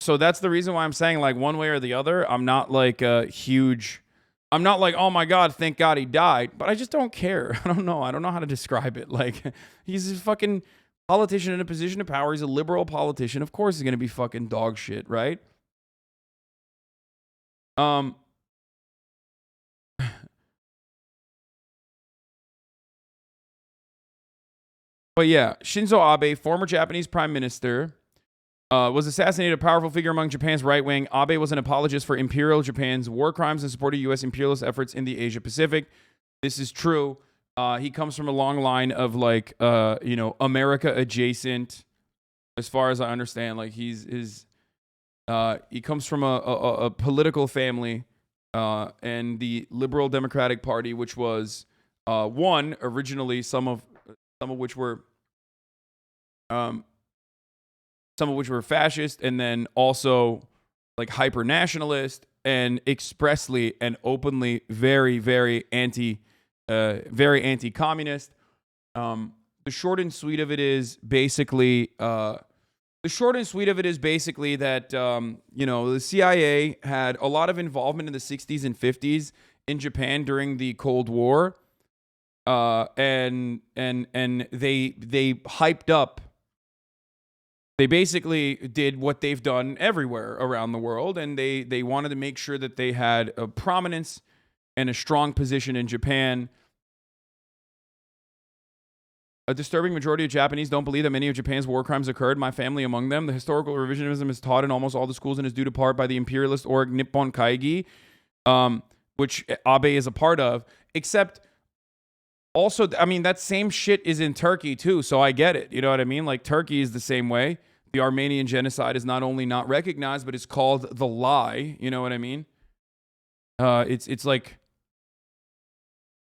So that's the reason why I'm saying, like, one way or the other, I'm not like a huge, I'm not like, oh my God, thank God he died, but I just don't care. I don't know how to describe it. Like, he's a fucking politician in a position of power. He's a liberal politician. Of course he's going to be fucking dog shit, right? But yeah, Shinzo Abe, former Japanese prime minister, was assassinated, a powerful figure among Japan's right wing. Abe was an apologist for Imperial Japan's war crimes and supported U.S. imperialist efforts in the Asia Pacific. This is true. He comes from a long line of like, America adjacent, as far as I understand. Like he comes from a political family, and the Liberal Democratic Party, which was originally some of which were fascist, and then also like hyper nationalist and expressly and openly very anti-communist. The short and sweet of it is basically that the CIA had a lot of involvement in the 60s and 50s in Japan during the Cold War, and they hyped up. They basically did what they've done everywhere around the world, and they wanted to make sure that they had a prominence and a strong position in Japan. A disturbing majority of Japanese don't believe that many of Japan's war crimes occurred, my family among them. The historical revisionism is taught in almost all the schools and is due to part by the imperialist org Nippon Kaigi, which Abe is a part of, except also, I mean, that same shit is in Turkey too, so I get it. You know what I mean? Like, Turkey is the same way. The Armenian genocide is not only not recognized, but it's called the lie. You know what I mean? It's like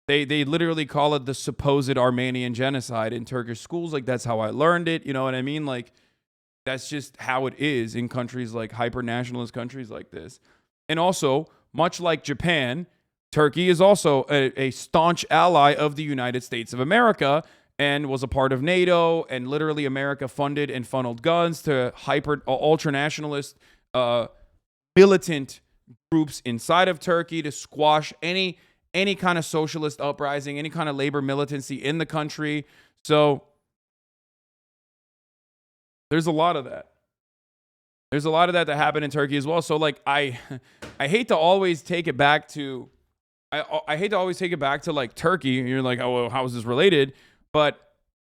they literally call it the supposed Armenian genocide in Turkish schools. Like, that's how I learned it. You know what I mean? Like, that's just how it is in countries like hyper-nationalist countries like this. And also, much like Japan, Turkey is also a staunch ally of the United States of America and was a part of NATO, and literally America funded and funneled guns to ultra-nationalist militant groups inside of Turkey to squash any kind of socialist uprising, any kind of labor militancy in the country. So there's a lot of that. There's a lot of that happened in Turkey as well. So like I hate to always take it back to I hate to always take it back to like Turkey, and you're like, oh, well, how is this related? But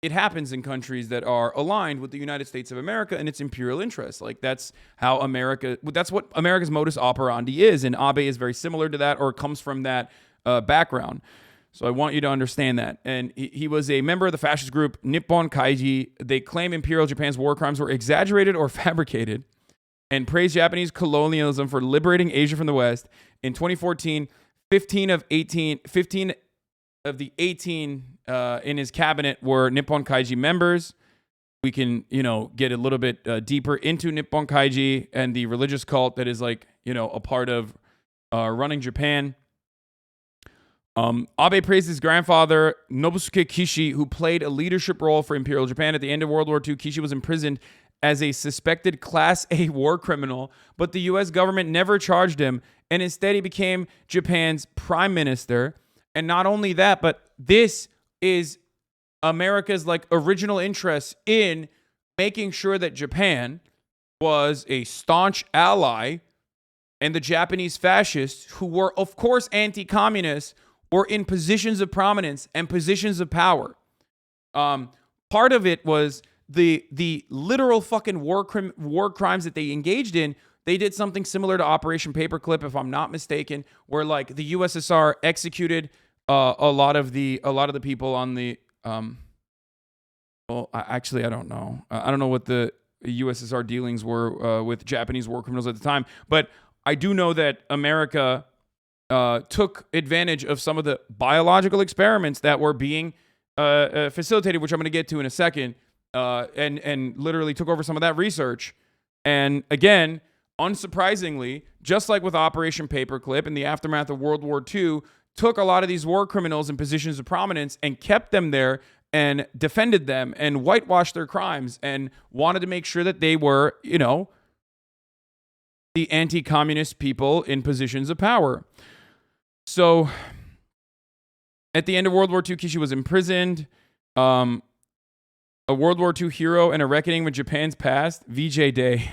it happens in countries that are aligned with the United States of America and its imperial interests. Like, that's how that's what America's modus operandi is. And Abe is very similar to that, or comes from that background. So I want you to understand that. And he was a member of the fascist group Nippon Kaigi. They claim Imperial Japan's war crimes were exaggerated or fabricated, and praised Japanese colonialism for liberating Asia from the West. In 2014, 15 of the 18 in his cabinet were Nippon Kaigi members. We can, get a little bit deeper into Nippon Kaigi and the religious cult that is like, a part of running Japan. Abe praised his grandfather, Nobusuke Kishi, who played a leadership role for Imperial Japan. At the end of World War II, Kishi was imprisoned as a suspected Class A war criminal, but the U.S. government never charged him, and instead he became Japan's prime minister. And not only that, but this is America's like original interest in making sure that Japan was a staunch ally, and the Japanese fascists, who were of course anti-communist, were in positions of prominence and positions of power. Part of it was the literal fucking war crimes that they engaged in. They did something similar to Operation Paperclip, if I'm not mistaken, where like the USSR executed a lot of the people on the I don't know. I don't know what the USSR dealings were with Japanese war criminals at the time, but I do know that America took advantage of some of the biological experiments that were being facilitated, which I'm going to get to in a second, and literally took over some of that research. And again, unsurprisingly, just like with Operation Paperclip in the aftermath of World War II, took a lot of these war criminals in positions of prominence and kept them there and defended them and whitewashed their crimes and wanted to make sure that they were, the anti-communist people in positions of power. So at the end of World War II, Kishi was imprisoned. A World War II hero and a reckoning with Japan's past, VJ Day.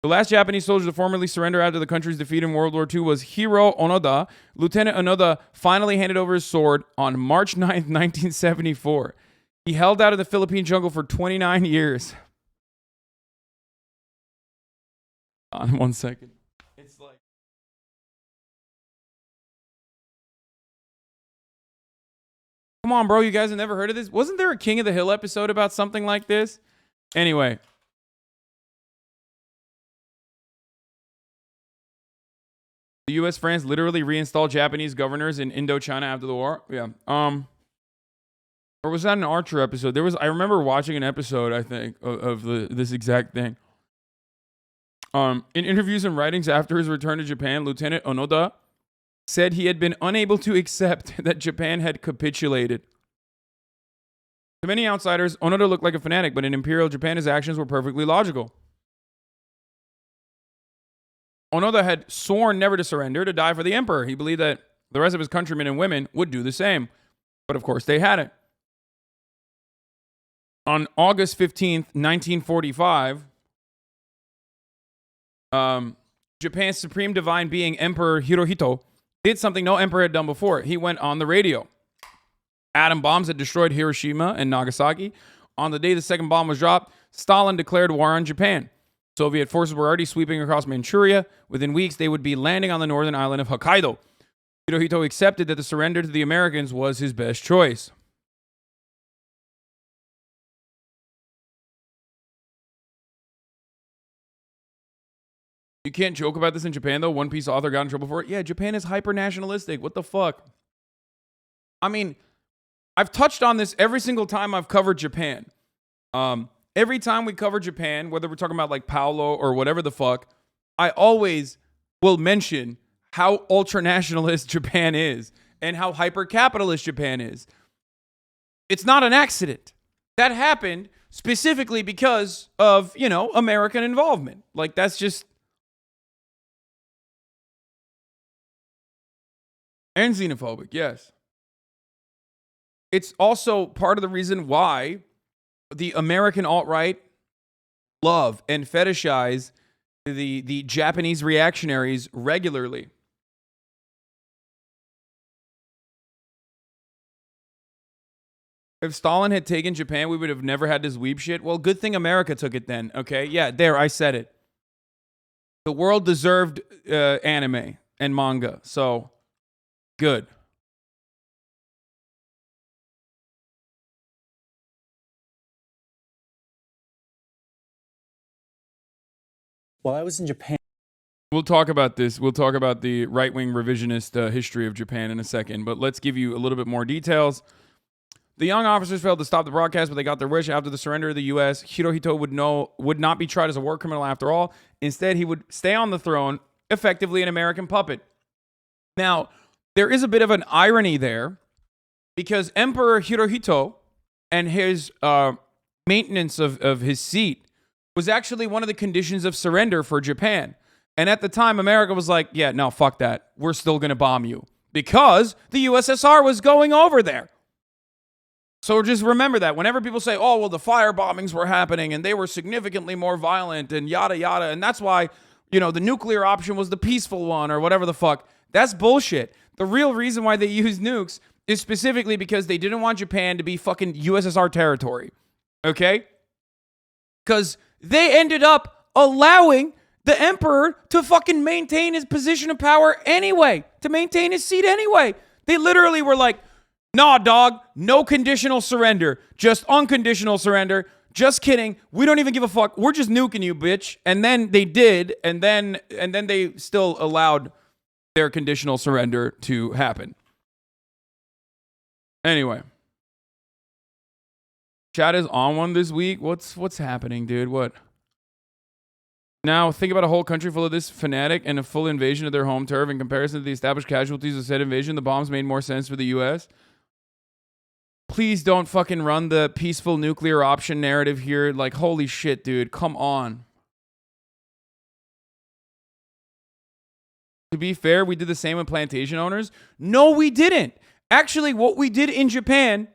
The last Japanese soldier to formally surrender after the country's defeat in World War II was Hiro Onoda. Lieutenant Onoda finally handed over his sword on March 9th, 1974. He held out of the Philippine jungle for 29 years. On 1 second. It's like... Come on, bro. You guys have never heard of this? Wasn't there a King of the Hill episode about something like this? Anyway. The U.S. France literally reinstalled Japanese governors in Indochina after the war. Yeah. Or was that an Archer episode? I remember watching an episode, I think, of this exact thing. In interviews and writings after his return to Japan, Lieutenant Onoda said he had been unable to accept that Japan had capitulated. To many outsiders, Onoda looked like a fanatic, but in Imperial Japan, his actions were perfectly logical. Onoda had sworn never to surrender, to die for the emperor. He believed that the rest of his countrymen and women would do the same. But of course, they hadn't. On August 15th, 1945, Japan's supreme divine being, Emperor Hirohito, did something no emperor had done before. He went on the radio. Atom bombs had destroyed Hiroshima and Nagasaki. On the day the second bomb was dropped, Stalin declared war on Japan. Soviet forces were already sweeping across Manchuria. Within weeks, they would be landing on the northern island of Hokkaido. Hirohito accepted that the surrender to the Americans was his best choice. You can't joke about this in Japan, though. One Piece author got in trouble for it. Yeah, Japan is hyper-nationalistic. What the fuck? I mean, I've touched on this every single time I've covered Japan. Every time we cover Japan, whether we're talking about like Paolo or whatever the fuck, I always will mention how ultra-nationalist Japan is and how hyper-capitalist Japan is. It's not an accident. That happened specifically because of, you know, American involvement. Like, that's just... And xenophobic, yes. It's also part of the reason why the American alt-right love and fetishize the Japanese reactionaries regularly. If Stalin had taken Japan, we would have never had this weeb shit. Well, good thing America took it then, okay? Yeah, there, I said it. The world deserved anime and manga, so good. While I was in Japan... We'll talk about this. We'll talk about the right-wing revisionist history of Japan in a second, but let's give you a little bit more details. The young officers failed to stop the broadcast, but they got their wish. After the surrender of the U.S., Hirohito would not be tried as a war criminal after all. Instead, he would stay on the throne, effectively an American puppet. Now, there is a bit of an irony there, because Emperor Hirohito and his maintenance of his seat was actually one of the conditions of surrender for Japan. And at the time, America was like, yeah, no, fuck that. We're still going to bomb you. Because the USSR was going over there. So just remember that. Whenever people say, oh, well, the fire bombings were happening and they were significantly more violent and yada, yada. And that's why, you know, the nuclear option was the peaceful one or whatever the fuck. That's bullshit. The real reason why they used nukes is specifically because they didn't want Japan to be fucking USSR territory. Okay? Because they ended up allowing the emperor to fucking maintain his position of power anyway, to maintain his seat anyway. They literally were like, nah, dog, no conditional surrender, just unconditional surrender. Just kidding. We don't even give a fuck. We're just nuking you, bitch. And then they did, and then they still allowed their conditional surrender to happen. Anyway. Chat is on one this week. What's happening, dude? What? Now, think about a whole country full of this fanatic and a full invasion of their home turf. In comparison to the established casualties of said invasion, the bombs made more sense for the U.S. Please don't fucking run the peaceful nuclear option narrative here. Like, holy shit, dude. Come on. To be fair, we did the same with plantation owners. No, we didn't. Actually, what we did in Japan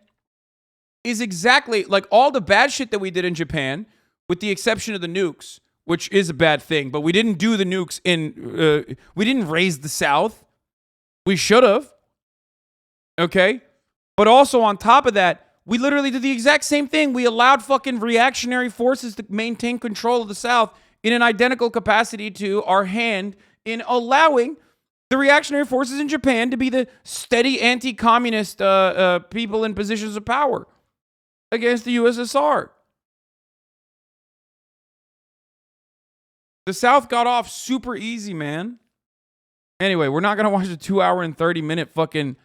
is exactly like all the bad shit that we did in Japan, with the exception of the nukes, which is a bad thing, but we didn't do the nukes we didn't raise the South. We should have. Okay? But also on top of that, We literally did the exact same thing. We allowed fucking reactionary forces to maintain control of the South in an identical capacity to our hand in allowing the reactionary forces in Japan to be the steady anti-communist people in positions of power against the USSR. The South got off super easy, man. Anyway, we're not going to watch a 2 hour and 30-minute fucking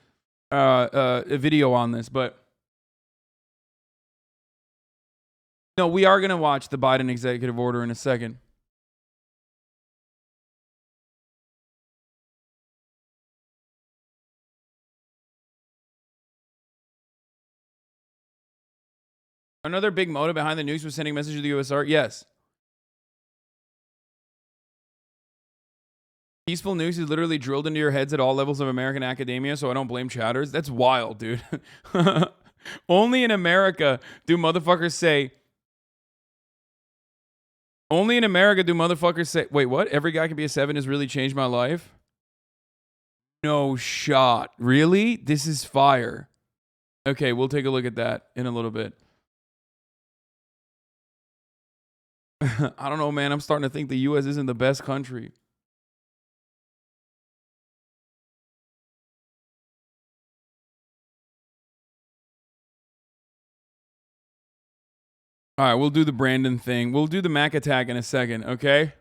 video on this, but no, we are going to watch the Biden executive order in a second. Another big motive behind the nukes was sending a message to the USSR. Yes. Peaceful nukes is literally drilled into your heads at all levels of American academia, so I don't blame chatters. That's wild, dude. Only in America do motherfuckers say... Only in America do motherfuckers say... Wait, what? Every guy can be a 7 has really changed my life? No shot. Really? This is fire. Okay, we'll take a look at that in a little bit. I don't know, man. I'm starting to think the U.S. isn't the best country. All right, we'll do the Brandon thing. We'll do the Mac attack in a second, okay?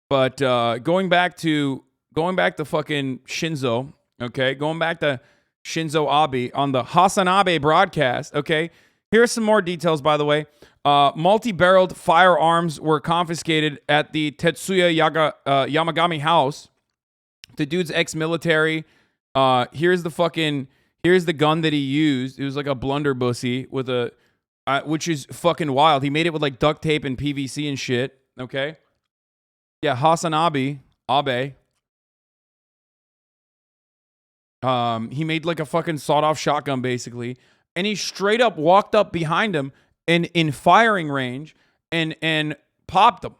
But going back to fucking Shinzo, okay? Going back to Shinzo Abe on the HasanAbi broadcast, okay? Here are some more details, by the way. Multi-barreled firearms were confiscated at the Tetsuya Yamagami house. The dude's ex-military. Here's the gun that he used. It was like a blunderbussy with a... which is fucking wild. He made it with like duct tape and PVC and shit. Okay. Yeah, HasanAbi, Abe. He made like a fucking sawed-off shotgun basically, and he straight up walked up behind him and in firing range and popped him,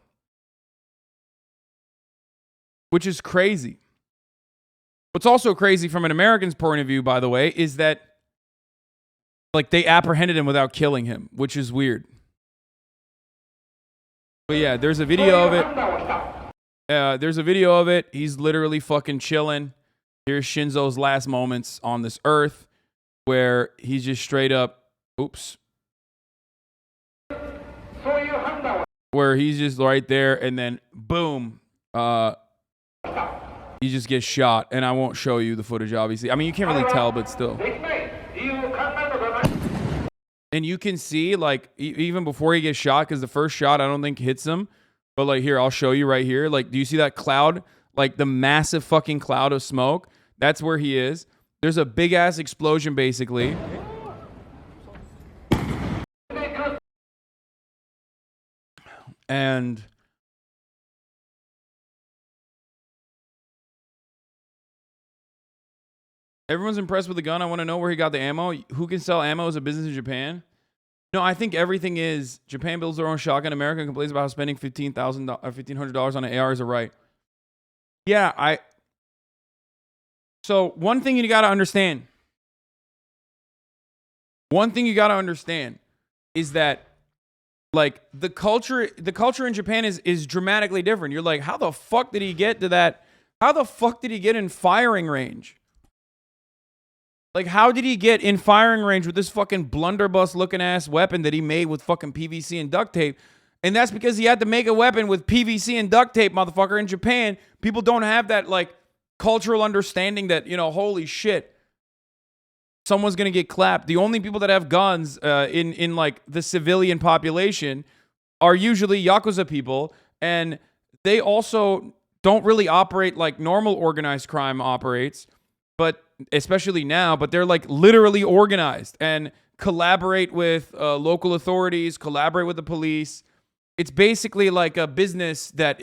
which is crazy. What's also crazy from an American's point of view, by the way, is that like they apprehended him without killing him, which is weird. But yeah, there's a video of it. He's literally fucking chilling. Here's Shinzo's last moments on this earth, where he's just straight up, where he's just right there, and then boom, he just gets shot. And I won't show you the footage, obviously. I mean, you can't really tell, but still. And you can see, like, even before he gets shot, because the first shot I don't think hits him. But, like, here, I'll show you right here. Like, do you see that cloud? Like, the massive fucking cloud of smoke? That's where he is. There's a big-ass explosion, basically. And... everyone's impressed with the gun. I want to know where he got the ammo. Who can sell ammo as a business in Japan? No, I think everything is... Japan builds their own shotgun. America complains about how spending $1,500 on an AR is a right. Yeah, So, one thing you got to understand. One thing you got to understand is that, like, the culture in Japan is dramatically different. You're like, how the fuck did he get to that? How the fuck did he get in firing range? Like, how did he get in firing range with this fucking blunderbuss looking ass weapon that he made with fucking PVC and duct tape? And that's because he had to make a weapon with PVC and duct tape, motherfucker. In Japan, people don't have that, like, cultural understanding that, you know, holy shit, someone's gonna get clapped. The only people that have guns in like the civilian population are usually Yakuza people, and they also don't really operate like normal organized crime operates, but especially now, but they're like literally organized and collaborate with local authorities, collaborate with the police. It's basically like a business that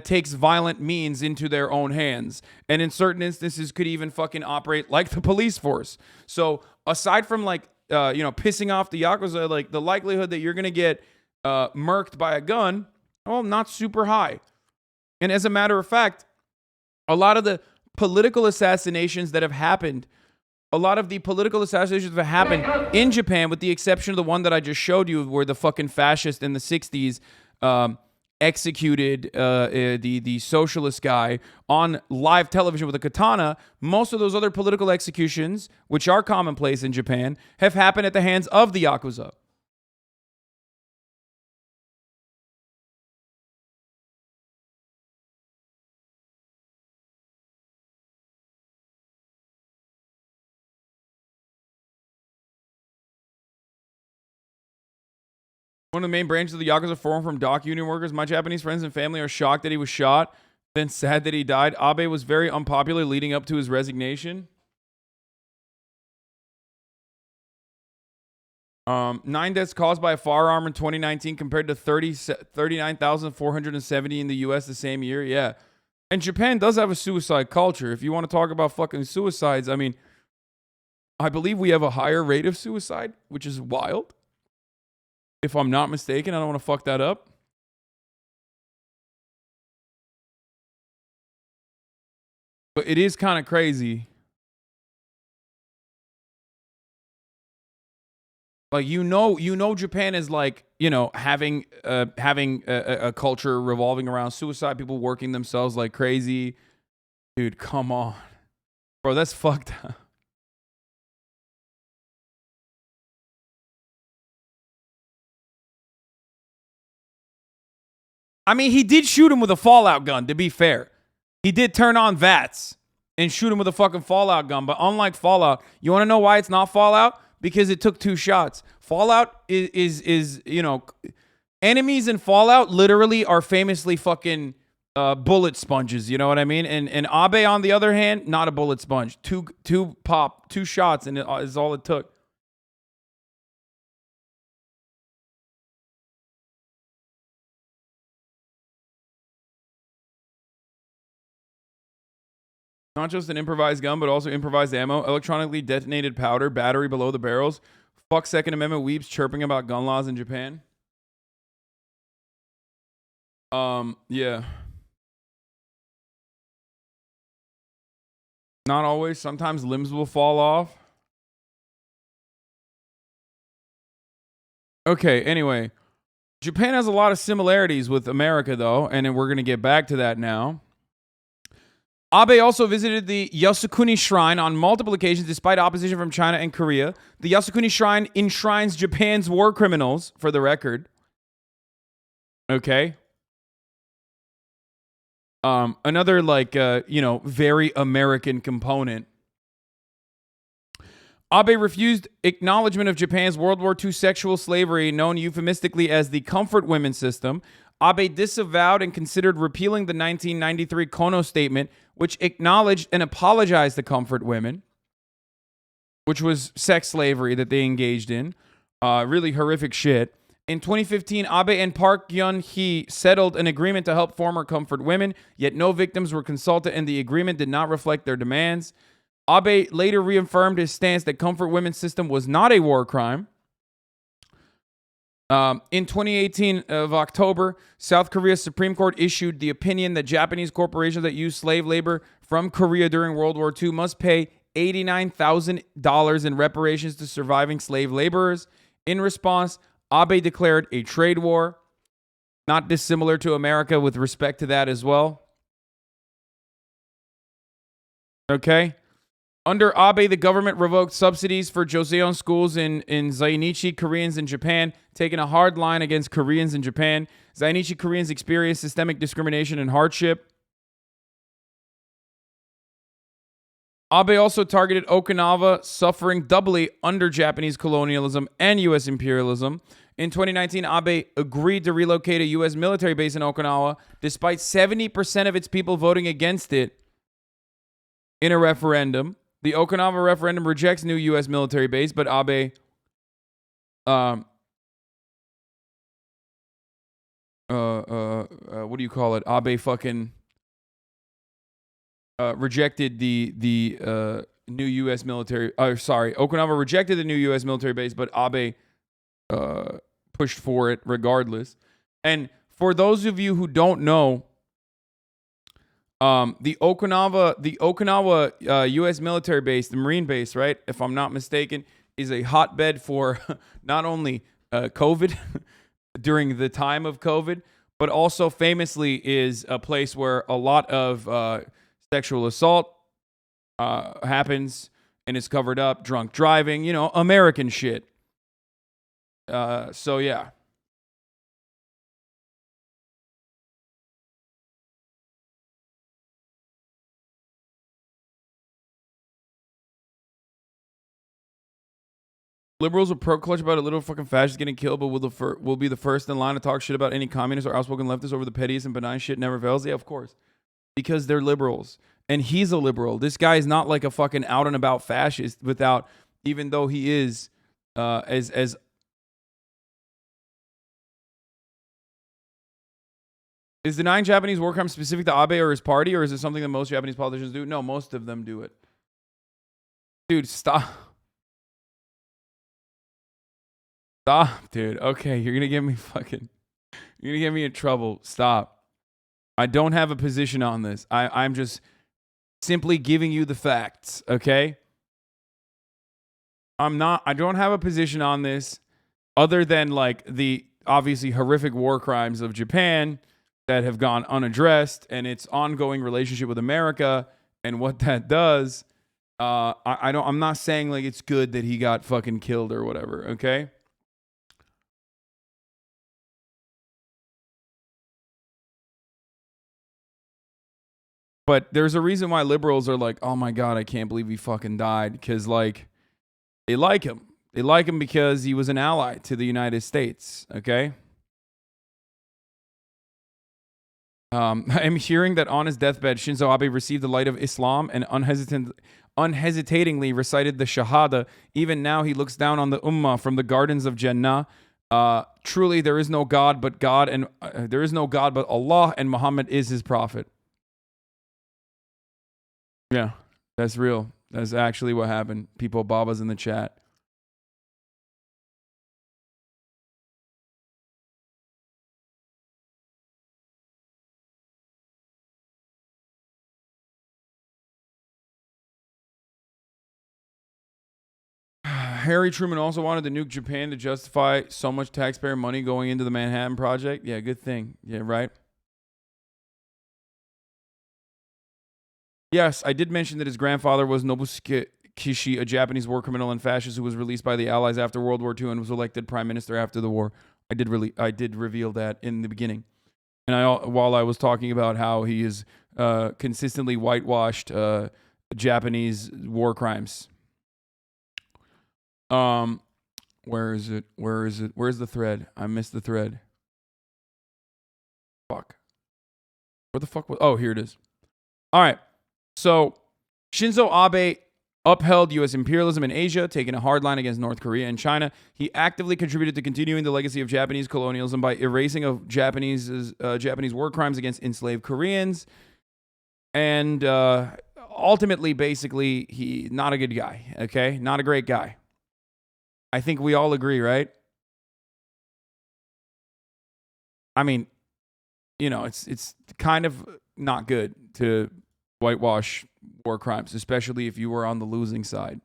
takes violent means into their own hands, and in certain instances could even fucking operate like the police force. So aside from like pissing off the Yakuza, like the likelihood that you're gonna get murked by a gun, well, not super high. And as a matter of fact, a lot of the political assassinations that have happened a lot of the political assassinations that happened in Japan, with the exception of the one that I just showed you, where the fucking fascist in the 60s executed the socialist guy on live television with a katana. Most of those other political executions, which are commonplace in Japan, have happened at the hands of the Yakuza. One of the main branches of the Yakuza formed from dock union workers. My Japanese friends and family are shocked that he was shot, then sad that he died. Abe was very unpopular leading up to his resignation. 9 deaths caused by a firearm in 2019 compared to 39,470 in the U.S. the same year. Yeah. And Japan does have a suicide culture. If you want to talk about fucking suicides, I mean, I believe we have a higher rate of suicide, which is wild. If I'm not mistaken, I don't want to fuck that up. But it is kind of crazy. Like, you know, Japan is like, you know, having a culture revolving around suicide, people working themselves like crazy. Dude, come on. Bro, that's fucked up. I mean, he did shoot him with a fallout gun, to be fair. He did turn on VATS and shoot him with a fucking fallout gun. But unlike Fallout, you want to know why it's not Fallout? Because it took 2 shots. Fallout is you know, enemies in Fallout literally are famously fucking bullet sponges. You know what I mean? And Abe, on the other hand, not a bullet sponge. Two shots, and it is all it took. Not just an improvised gun, but also improvised ammo, electronically detonated powder, battery below the barrels. Fuck Second Amendment weeps chirping about gun laws in Japan. Yeah. Not always. Sometimes limbs will fall off. Okay, anyway. Japan has a lot of similarities with America, though, and then we're going to get back to that now. Abe also visited the Yasukuni Shrine on multiple occasions despite opposition from China and Korea. The Yasukuni Shrine enshrines Japan's war criminals, for the record. Okay. Another, like, you know, very American component. Abe refused acknowledgement of Japan's World War II sexual slavery, known euphemistically as the comfort women system. Abe disavowed and considered repealing the 1993 Kono Statement, which acknowledged and apologized to comfort women, which was sex slavery that they engaged in. Really horrific shit. In 2015, Abe and Park Geun-hye settled an agreement to help former comfort women, yet no victims were consulted and the agreement did not reflect their demands. Abe later reaffirmed his stance that comfort women's system was not a war crime. In 2018 of October, South Korea's Supreme Court issued the opinion that Japanese corporations that use slave labor from Korea during World War II must pay $89,000 in reparations to surviving slave laborers. In response, Abe declared a trade war, not dissimilar to America with respect to that as well. Okay. Under Abe, the government revoked subsidies for Joseon schools in Zainichi Koreans in Japan, taking a hard line against Koreans in Japan. Zainichi Koreans experienced systemic discrimination and hardship. Abe also targeted Okinawa, suffering doubly under Japanese colonialism and U.S. imperialism. In 2019, Abe agreed to relocate a U.S. military base in Okinawa, despite 70% of its people voting against it in a referendum. The Okinawa referendum rejects new U.S. military base, but Abe what do you call it? Abe fucking rejected the new U.S. military. Okinawa rejected the new U.S. military base, but Abe pushed for it regardless. And for those of you who don't know, The Okinawa U.S. military base, the Marine base, right? If I'm not mistaken, is a hotbed for not only COVID during the time of COVID, but also famously is a place where a lot of sexual assault happens and is covered up, drunk driving, you know, American shit. So yeah. Liberals will pro-clutch about a little fucking fascist getting killed, but will be the first in line to talk shit about any communist or outspoken leftist over the pettiest and benign shit never fails. Yeah, of course. Because they're liberals. And he's a liberal. This guy is not like a fucking out and about fascist without, even though he is as is denying Japanese war crimes specific to Abe or his party, or is it something that most Japanese politicians do? No, most of them do it. Dude, stop. Stop, dude. Okay, you're gonna get me in trouble. Stop. I don't have a position on this. I'm just simply giving you the facts, okay? I don't have a position on this other than like the obviously horrific war crimes of Japan that have gone unaddressed and its ongoing relationship with America and what that does. I'm not saying like it's good that he got fucking killed or whatever, okay? But there's a reason why liberals are like, oh my God, I can't believe he fucking died. Because, like, they like him. They like him because he was an ally to the United States, okay? I'm hearing that on his deathbed, Shinzo Abe received the light of Islam and unhesitatingly recited the Shahada. Even now, he looks down on the Ummah from the gardens of Jannah. Truly, there is no God but God, and there is no God but Allah, and Muhammad is his prophet. Yeah, that's real. That's actually what happened. People, Baba's in the chat. Harry Truman also wanted to nuke Japan to justify so much taxpayer money going into the Manhattan Project. Yeah, good thing. Yeah, right. Yes, I did mention that his grandfather was Nobusuke Kishi, a Japanese war criminal and fascist who was released by the Allies after World War II and was elected prime minister after the war. I did reveal that in the beginning. And while I was talking about how he is consistently whitewashed Japanese war crimes. Where is it? Where's the thread? I missed the thread. Fuck. Where the fuck was... Oh, here it is. All right. So, Shinzo Abe upheld U.S. imperialism in Asia, taking a hard line against North Korea and China. He actively contributed to continuing the legacy of Japanese colonialism by erasing of Japanese war crimes against enslaved Koreans. And ultimately, basically, he not a good guy, okay? Not a great guy. I think we all agree, right? I mean, you know, it's kind of not good to whitewash war crimes, especially if you were on the losing side.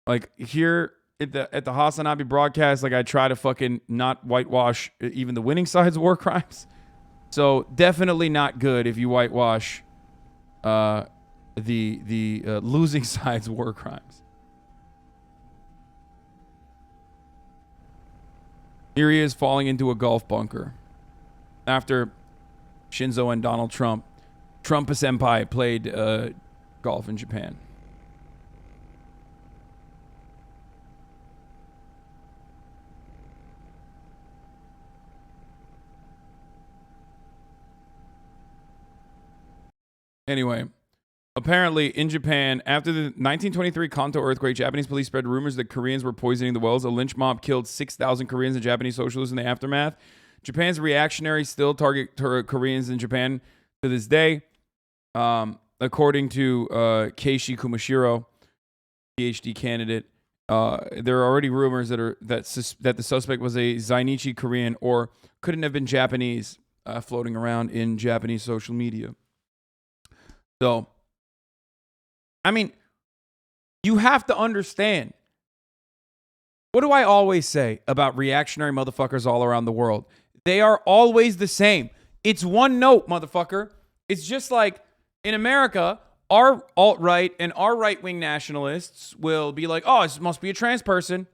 Like here at the HasanAbi broadcast, like I try to fucking not whitewash even the winning side's war crimes. So definitely not good if you whitewash the losing side's war crimes. Here he is falling into a golf bunker after Shinzo and Donald Trump senpai played golf in Japan. Anyway, apparently in Japan, after the 1923 Kanto earthquake, Japanese police spread rumors that Koreans were poisoning the wells. A lynch mob killed 6,000 Koreans and Japanese socialists in the aftermath. Japan's reactionaries still target Koreans in Japan to this day. According to Keishi Kumashiro, PhD candidate, there are already rumors that the suspect was a Zainichi Korean or couldn't have been Japanese. floating around in Japanese social media. So, I mean, you have to understand. What do I always say about reactionary motherfuckers all around the world? They are always the same. It's one note, motherfucker. It's just like in America, our alt-right and our right-wing nationalists will be like, oh, it must be a trans person.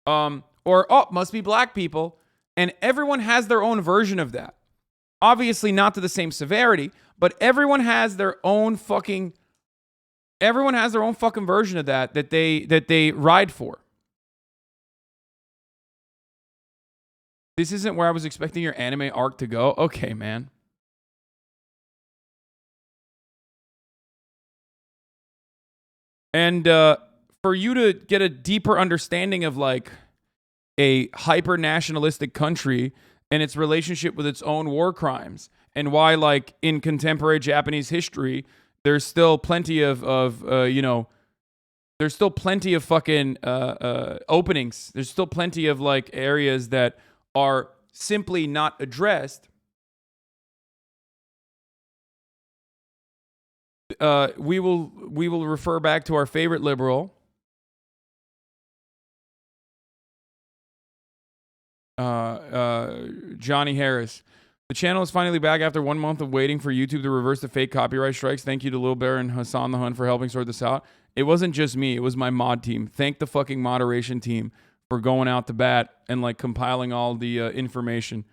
Or, oh, must be black people. And everyone has their own version of that. Obviously not to the same severity, but everyone has their own fucking version of that they ride for. This isn't where I was expecting your anime arc to go. Okay, man. And for you to get a deeper understanding of like a hyper-nationalistic country and its relationship with its own war crimes, and why like in contemporary Japanese history, there's still plenty of there's still plenty of fucking openings. There's still plenty of like areas that are simply not addressed. We will refer back to our favorite liberal, Johnny Harris. The channel is finally back after 1 month of waiting for YouTube to reverse the fake copyright strikes. Thank you to Lil Bear and Hasan the Hun for helping sort this out. It wasn't just me. It was my mod team. Thank the fucking moderation team for going out to bat and like compiling all the information.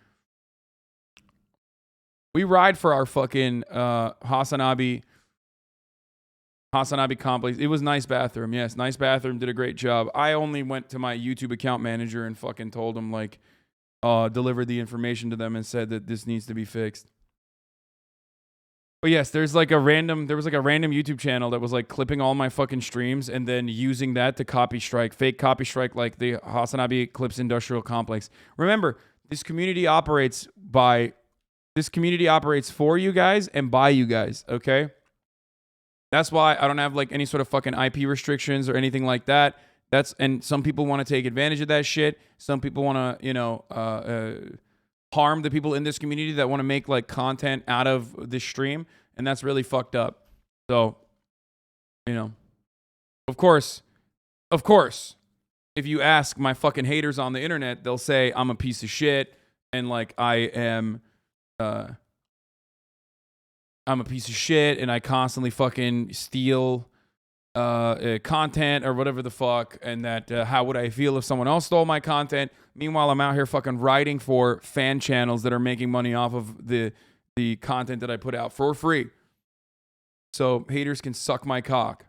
We ride for our fucking HasanAbi complex. It was nice bathroom. Yes, nice bathroom. Did a great job. I only went to my YouTube account manager and fucking told him like, delivered the information to them and said that this needs to be fixed. But yes, there was like a random YouTube channel that was like clipping all my fucking streams and then using that to fake copy strike like the HasanAbi Clips Industrial Complex. Remember, this community operates for you guys and by you guys, okay? That's why I don't have like any sort of fucking IP restrictions or anything like that. And some people want to take advantage of that shit. Some people want to, harm the people in this community that want to make like content out of this stream. And that's really fucked up. So, of course, if you ask my fucking haters on the internet, they'll say I'm a piece of shit. And like, I'm a piece of shit and I constantly fucking steal content or whatever the fuck, and that how would I feel if someone else stole my content? Meanwhile, I'm out here fucking writing for fan channels that are making money off of the content that I put out for free. So haters can suck my cock.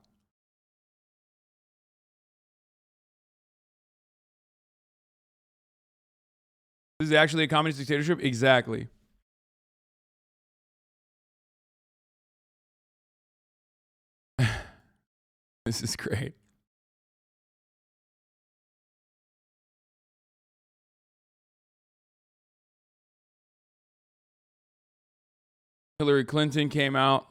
This is actually a communist dictatorship? Exactly. This is great. Hillary Clinton came out.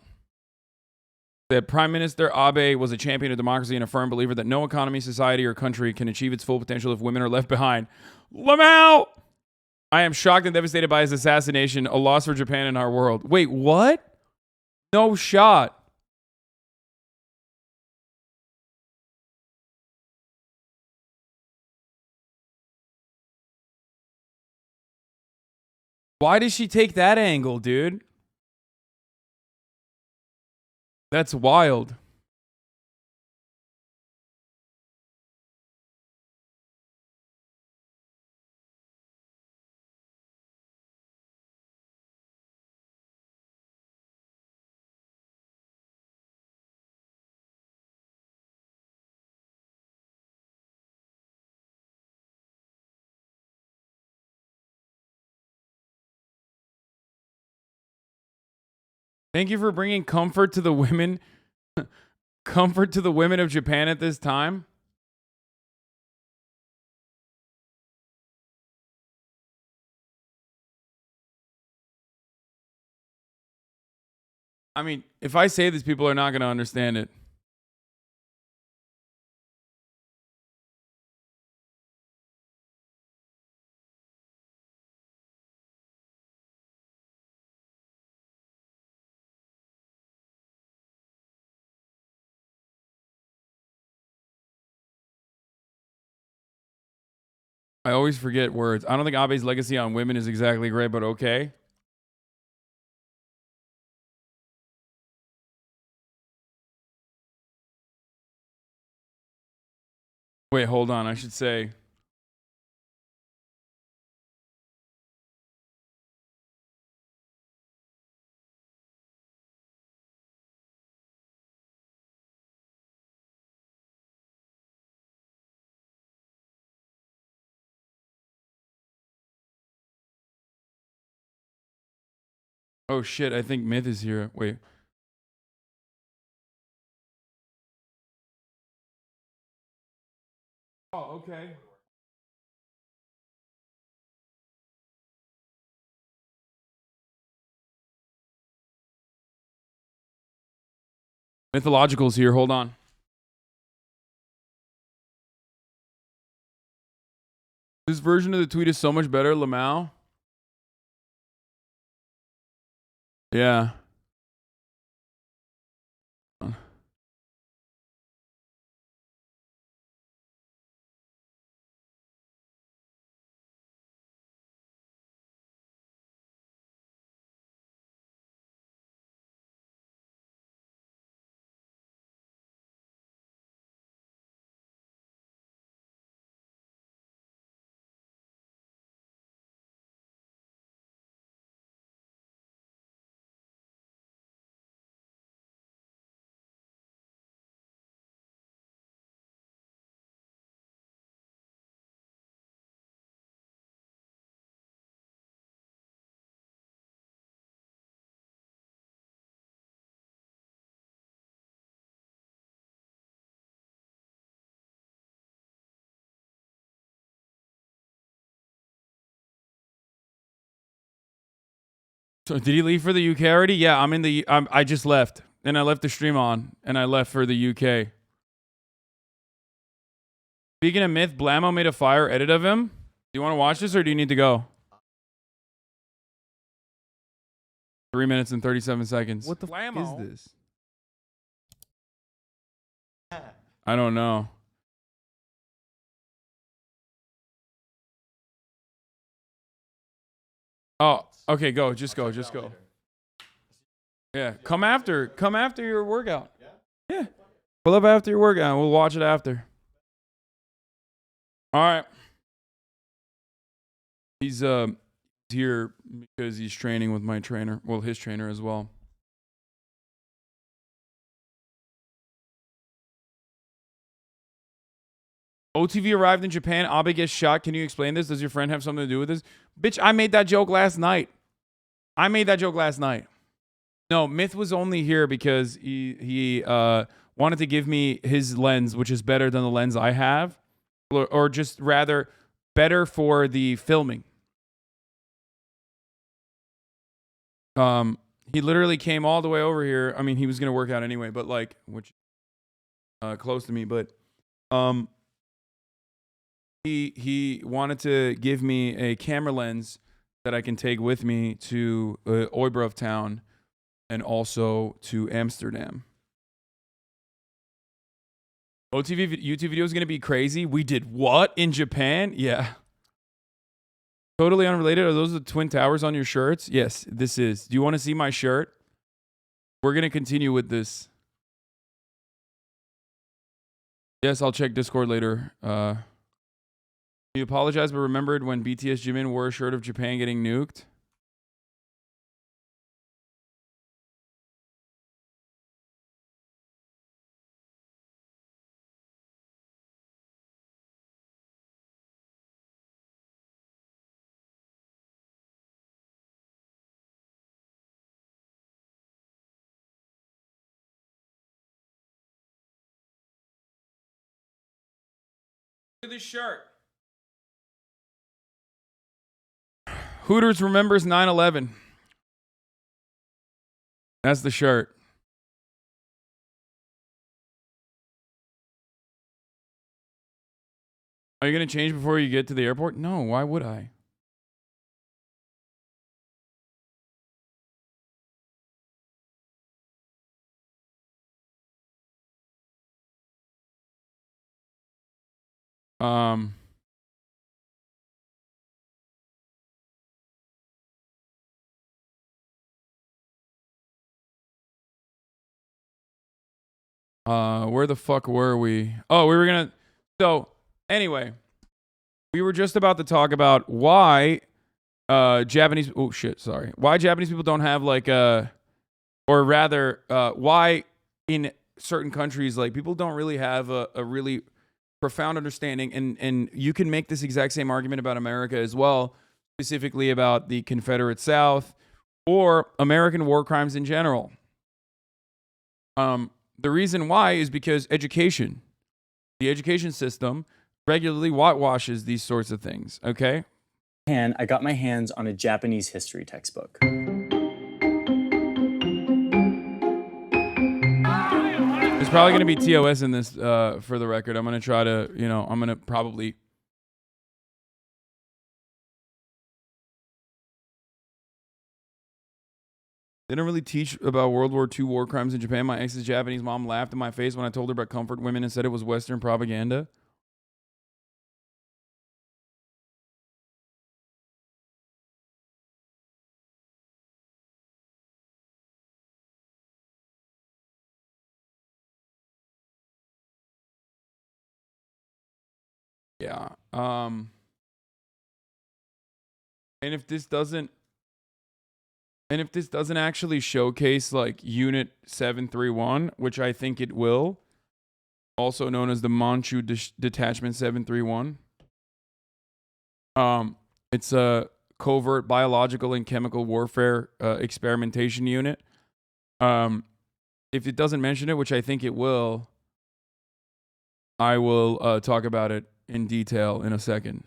That Prime Minister Abe was a champion of democracy and a firm believer that no economy, society, or country can achieve its full potential if women are left behind. Blammo! I am shocked and devastated by his assassination, a loss for Japan and our world. Wait, what? No shot. Why did she take that angle, dude? That's wild. Thank you for bringing comfort to the women. Comfort to the women of Japan at this time. I mean, if I say this, people are not going to understand it. I always forget words. I don't think Abe's legacy on women is exactly great, but okay. Wait, hold on. I should say. Oh shit, I think Myth is here. Wait. Oh, okay. Mythological's here. Hold on. This version of the tweet is so much better, Lamau. Yeah. So did he leave for the UK already? Yeah, I'm in the. I just left, and I left the stream on, and I left for the UK. Speaking of Myth, Blammo made a fire edit of him. Do you want to watch this, or do you need to go? 3 minutes and 37 seconds. What the f is this? I don't know. Oh, okay, go. Just go. Just go. Yeah, come after your workout. Yeah, pull up after your workout. We'll watch it after. All right. He's here because he's training with my trainer. Well, his trainer as well. OTV arrived in Japan. Abe gets shot. Can you explain this? Does your friend have something to do with this? Bitch, I made that joke last night. No, Myth was only here because he wanted to give me his lens, which is better than the lens I have, or just rather better for the filming. He literally came all the way over here. I mean, he was gonna work out anyway, but like, which close to me, but he wanted to give me a camera lens that I can take with me to Oibrov town and also to Amsterdam. OTV YouTube video is going to be crazy. We did what in Japan? Yeah. Totally unrelated. Are those the Twin Towers on your shirts? Yes, this is. Do you want to see my shirt? We're going to continue with this. Yes, I'll check Discord later. He apologized but remembered when BTS Jimin wore a shirt of Japan getting nuked. Look at this shirt. Hooters remembers 9/11. That's the shirt. Are you going to change before you get to the airport? No, why would I? Where the fuck were we? Oh, we were gonna. So anyway, we were just about to talk about why Japanese. Oh shit, sorry. Why Japanese people don't have like or rather, why in certain countries like people don't really have a really profound understanding, and you can make this exact same argument about America as well, specifically about the Confederate South or American war crimes in general. The reason why is because education, the education system regularly whitewashes these sorts of things, okay? And I got my hands on a Japanese history textbook. There's probably going to be TOS in this, for the record. I'm going to try to, I'm going to probably... They didn't really teach about World War II war crimes in Japan. My ex's Japanese mom laughed in my face when I told her about comfort women and said it was Western propaganda. Yeah. And if this doesn't actually showcase like Unit 731, which I think it will, also known as the Manchu Detachment 731. It's a covert biological and chemical warfare experimentation unit. If it doesn't mention it, which I think it will, I will talk about it in detail in a second.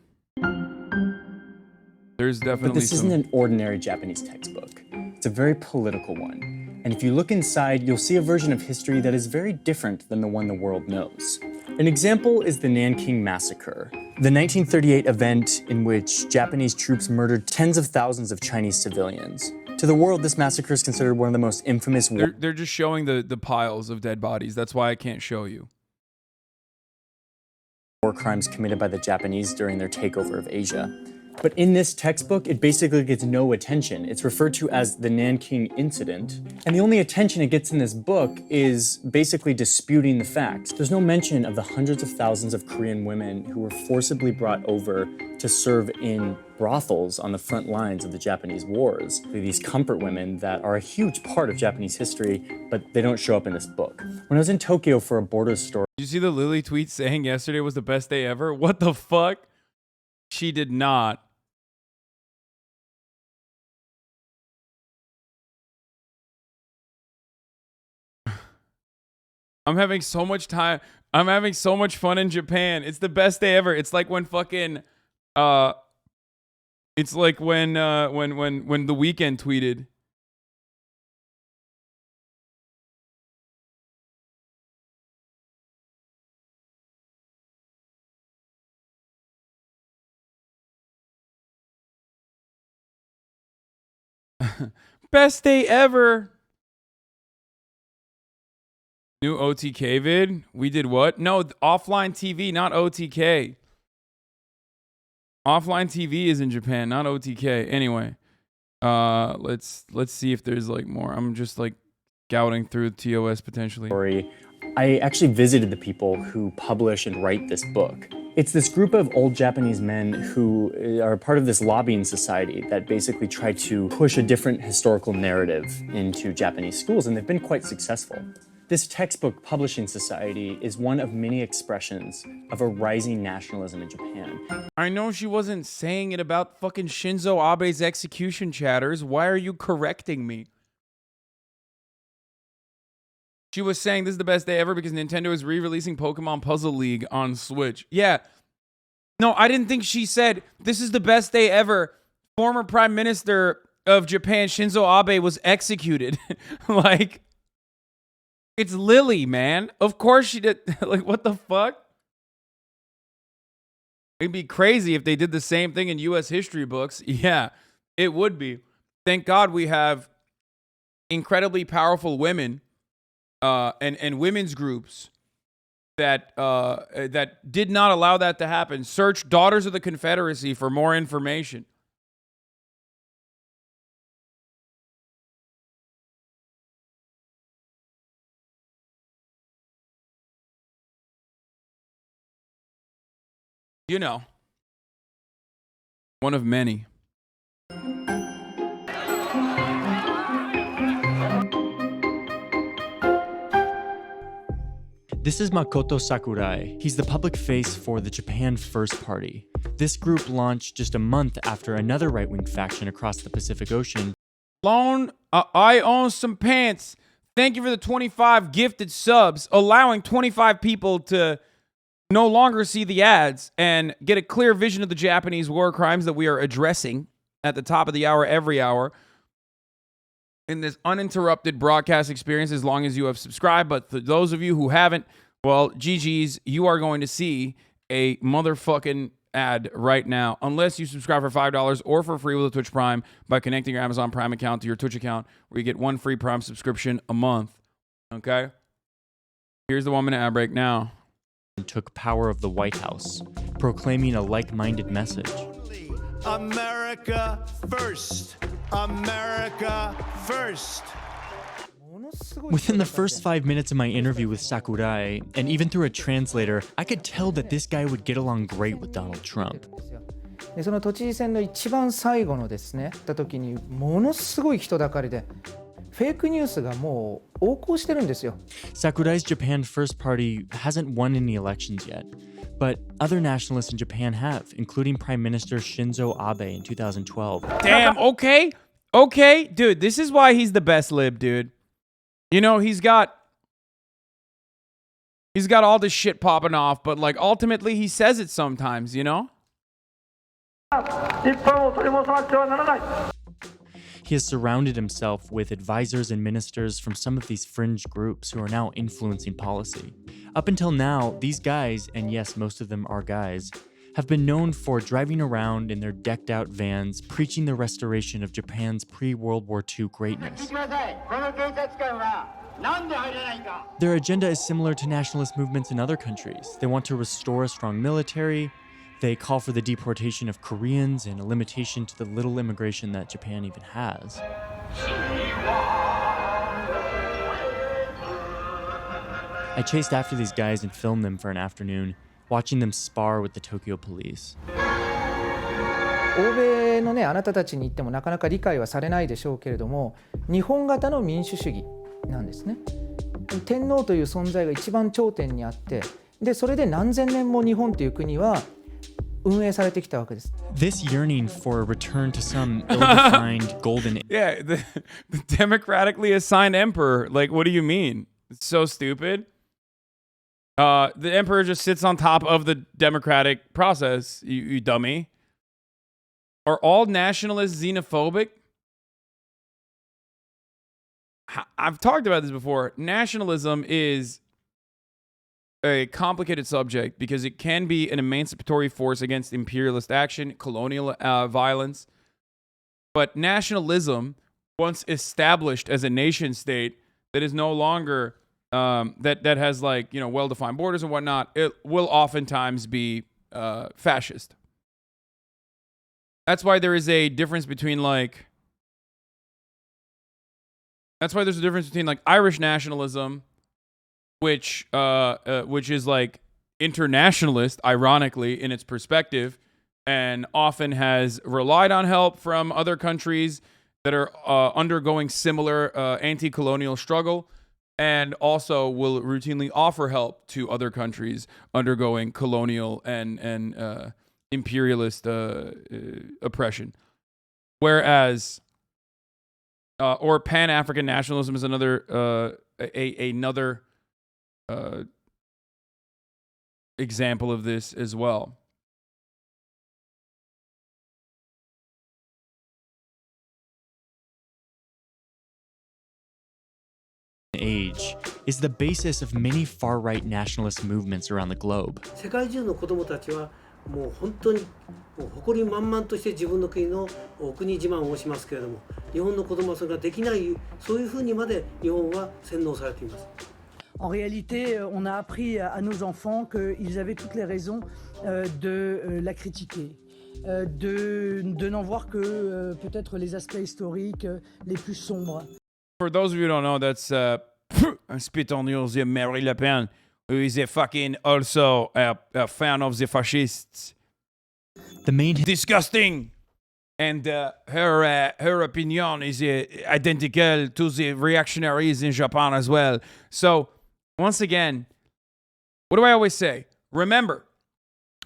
There's definitely But this isn't an ordinary Japanese textbook. It's a very political one. And if you look inside, you'll see a version of history that is very different than the one the world knows. An example is the Nanking Massacre, the 1938 event in which Japanese troops murdered tens of thousands of Chinese civilians. To the world, this massacre is considered one of the most infamous They're just showing the piles of dead bodies. That's why I can't show you. war crimes committed by the Japanese during their takeover of Asia. But in this textbook, it basically gets no attention. It's referred to as the Nanking Incident. And the only attention it gets in this book is basically disputing the facts. There's no mention of the hundreds of thousands of Korean women who were forcibly brought over to serve in brothels on the front lines of the Japanese wars. These comfort women that are a huge part of Japanese history, but they don't show up in this book. When I was in Tokyo for a border store, Did you see the Lily tweet saying yesterday was the best day ever? What the fuck? She did not. I'm having so much time. I'm having so much fun in Japan. It's the best day ever. It's like when fucking it's like when The Weeknd tweeted. Best day ever. New OTK vid? We did what? No, offline TV, not OTK. Offline TV is in Japan, not OTK. Anyway, let's see if there's like more. I'm just like scouting through TOS potentially. I actually visited the people who publish and write this book. It's this group of old Japanese men who are part of this lobbying society that basically try to push a different historical narrative into Japanese schools, and they've been quite successful. This textbook publishing society is one of many expressions of a rising nationalism in Japan. I know she wasn't saying it about fucking Shinzo Abe's execution chatters. Why are you correcting me? She was saying this is the best day ever because Nintendo is re-releasing Pokemon Puzzle League on Switch. Yeah. No, I didn't think she said this is the best day ever. Former Prime Minister of Japan, Shinzo Abe, was executed. Like, it's Lily, man. Of course she did. Like, what the fuck? It'd be crazy if they did the same thing in U.S. history books. Yeah, it would be. Thank God we have incredibly powerful women and women's groups that did not allow that to happen. Search Daughters of the Confederacy for more information. You know, one of many. This is Makoto Sakurai. He's the public face for the Japan First Party. This group launched just a month after another right-wing faction across the Pacific Ocean. I own some pants. Thank you for the 25 gifted subs, allowing 25 people to no longer see the ads and get a clear vision of the Japanese war crimes that we are addressing at the top of the hour, every hour, in this uninterrupted broadcast experience, as long as you have subscribed. But for those of you who haven't, well, GG's, you are going to see a motherfucking ad right now, unless you subscribe for $5 or for free with a Twitch Prime by connecting your Amazon Prime account to your Twitch account, where you get one free Prime subscription a month. Okay? Here's the 1 minute ad break now. Took power of the White House, proclaiming a like-minded message. America first. America first. Within the first 5 minutes of my interview with Sakurai, and even through a translator, I could tell that this guy would get along great with Donald Trump. でその都知事選の一番最後のですね、った時にものすごい人だかりで、フェイクニュースがもう横行してるんですよ。Sakurai's Japan First Party hasn't won any elections yet, but other nationalists in Japan have, including Prime Minister Shinzo Abe in 2012. Damn, okay. Okay, dude, this is why he's the best lib, dude. You know, he's got all this shit popping off, but like ultimately he says it sometimes, you know? He has surrounded himself with advisors and ministers from some of these fringe groups who are now influencing policy. Up until now, these guys, and yes, most of them are guys, have been known for driving around in their decked-out vans, preaching the restoration of Japan's pre-World War II greatness. Their agenda is similar to nationalist movements in other countries. They want to restore a strong military. They call for the deportation of Koreans and a limitation to the little immigration that Japan even has. I chased after these guys and filmed them for an afternoon, watching them spar with the Tokyo police. 欧米のね、あなたたちに言ってもなかなか理解はされないでしょうけれども、日本型の民主主義なんですね。天皇という存在が一番頂点にあって、でそれで何千年も日本という国は運営されてきたわけです。This yearning for a return to some ill-defined golden... Yeah, the democratically assigned emperor. Like, what do you mean? It's so stupid. The emperor just sits on top of the democratic process, you dummy. Are all nationalists xenophobic? I've talked about this before. Nationalism is a complicated subject because it can be an emancipatory force against imperialist action, colonial violence. But nationalism, once established as a nation state that is no longer... that has like, you know, well-defined borders and whatnot, it will oftentimes be fascist. That's why there is a difference between like... That's why there's a difference between like Irish nationalism, which is like internationalist, ironically, in its perspective, and often has relied on help from other countries that are undergoing similar anti-colonial struggle, and also will routinely offer help to other countries undergoing colonial and imperialist oppression. Whereas, or Pan-African nationalism is another another example of this as well. Age is the basis of many far-right nationalist movements around the globe. 世界中の子供たちはもう本当にもう誇り満々として自分の国の国自慢をしますけれども、日本の子供はそれができない、そういうふうにまで日本は洗脳されています。En réalité, on a appris à nos enfants qu'ils avaient toutes les raisons de la critiquer, de n'en voir que peut-être les aspects historiques les plus sombres. For those of you who don't know, that's spit on yours, Marie Le Pen. who is a fucking also a fan of the fascists. The main Disgusting. And her opinion is identical to the reactionaries in Japan as well. So, once again, what do I always say? Remember,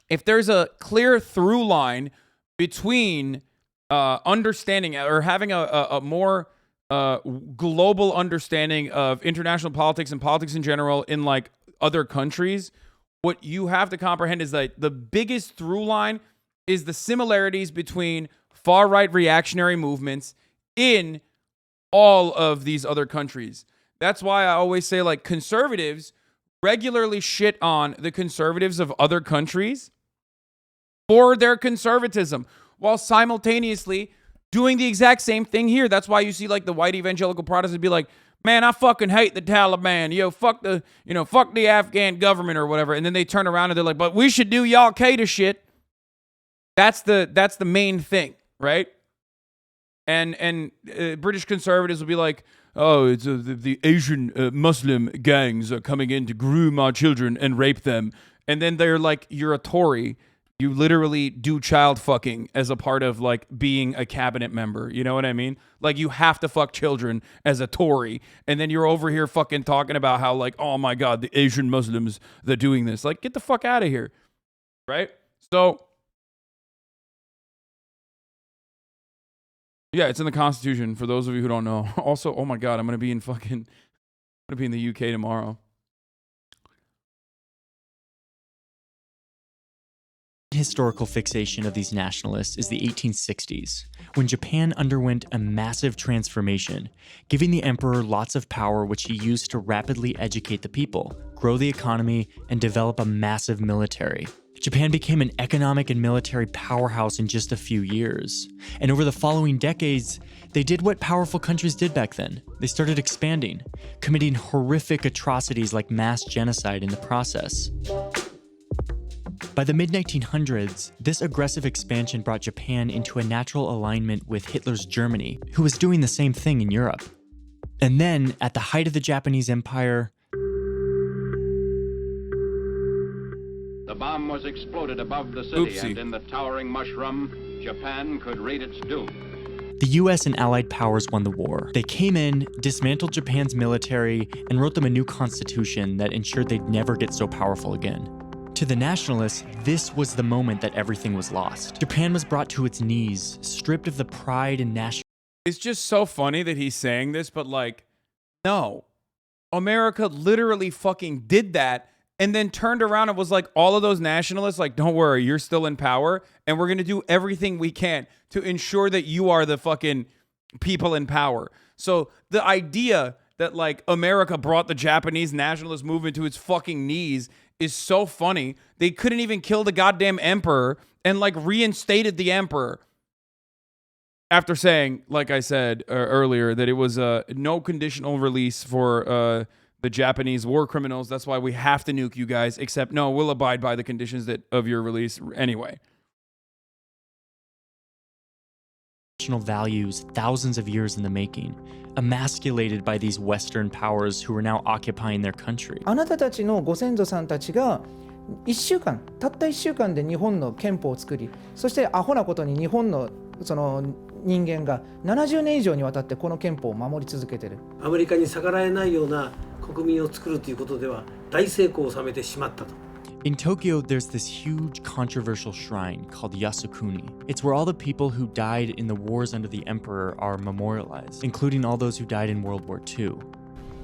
if there's a clear through line between understanding or having a more global understanding of international politics and politics in general in like other countries, what you have to comprehend is that the biggest through line is the similarities between far-right reactionary movements in all of these other countries. That's why I always say, like, conservatives regularly shit on the conservatives of other countries for their conservatism, while simultaneously doing the exact same thing here. That's why you see, like, the white evangelical Protestants be like, man, I fucking hate the Taliban. Fuck the Afghan government or whatever. And then they turn around and they're like, but we should do Al-Qaeda shit. That's the main thing. Right? And British conservatives will be like, oh, it's the Asian Muslim gangs are coming in to groom our children and rape them. And then they're like, you're a Tory. You literally do child fucking as a part of like being a cabinet member. You know what I mean? Like you have to fuck children as a Tory. And then you're over here fucking talking about how like, oh my God, the Asian Muslims, they're doing this. Like, get the fuck out of here. Right? So, yeah, it's in the Constitution for those of you who don't know. Also, oh my God, I'm going to be in the UK tomorrow. historical fixation of these nationalists is the 1860s, when Japan underwent a massive transformation, giving the emperor lots of power which he used to rapidly educate the people, grow the economy, and develop a massive military. Japan became an economic and military powerhouse in just a few years. And over the following decades, they did what powerful countries did back then. They started expanding, committing horrific atrocities like mass genocide in the process. By the mid-1900s, this aggressive expansion brought Japan into a natural alignment with Hitler's Germany, who was doing the same thing in Europe. And then, at the height of the Japanese Empire, the bomb was exploded above the city, Oopsie. and in the towering mushroom, Japan could read its doom. the US and Allied powers won the war. They came in, dismantled Japan's military, and wrote them a new constitution that ensured they'd never get so powerful again. To the nationalists, this was the moment that everything was lost. Japan was brought to its knees, stripped of the pride and national. It's just so funny that he's saying this, but like, no. America literally fucking did that and then turned around and was like, all of those nationalists, like, don't worry, you're still in power, and we're going to do everything we can to ensure that you are the fucking people in power. So the idea that, like, America brought the Japanese nationalist movement to its fucking knees is so funny. They couldn't even kill the goddamn emperor and, like, reinstated the emperor after saying, like I said earlier, that it was no conditional release for the Japanese war criminals. That's why we have to nuke you guys, except no, we'll abide by the conditions of your release anyway. National values thousands of years in the making, emasculated by these Western powers who were now occupying their country. あなたたちのご先祖さんたちが1週間たった1週間で日本の憲法を作り、そしてアホなことに日本のその人間が70年以上にわたってこの憲法を守り続けている。アメリカに逆らえないような国民を作るということでは大成功を収めてしまったと。 In Tokyo, there's this huge controversial shrine called Yasukuni. It's where all the people who died in the wars under the emperor are memorialized, including all those who died in World War II.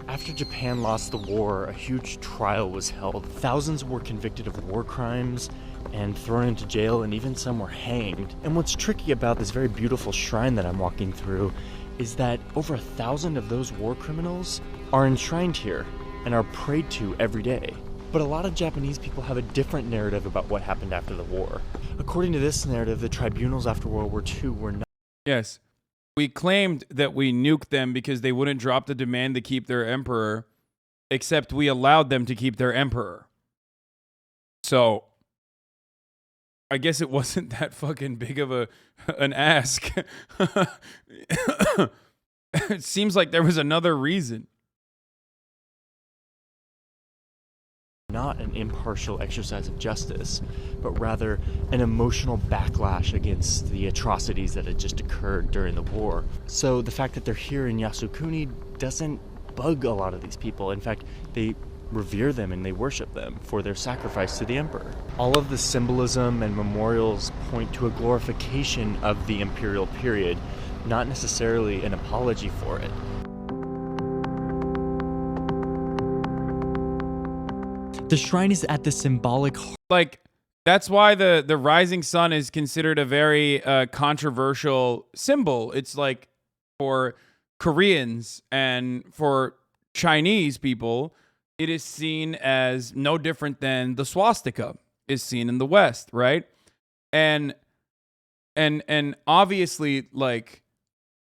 After Japan lost the war, a huge trial was held. Thousands were convicted of war crimes and thrown into jail, and even some were hanged. And what's tricky about this very beautiful shrine that I'm walking through is that over 1,000 of those war criminals are enshrined here and are prayed to every day. But a lot of Japanese people have a different narrative about what happened after the war. According to this narrative, the tribunals after World War II were not. Yes. We claimed that we nuked them because they wouldn't drop the demand to keep their emperor, except we allowed them to keep their emperor. So, I guess it wasn't that fucking big of an ask. It seems like there was another reason. not an impartial exercise of justice, but rather an emotional backlash against the atrocities that had just occurred during the war. So the fact that they're here in Yasukuni doesn't bug a lot of these people. In fact, they revere them and they worship them for their sacrifice to the emperor. All of the symbolism and memorials point to a glorification of the imperial period, not necessarily an apology for it. The shrine is at the symbolic Like, that's why the rising sun is considered a very controversial symbol. It's like for Koreans and for Chinese people, it is seen as no different than the swastika is seen in the West, right? And obviously, like,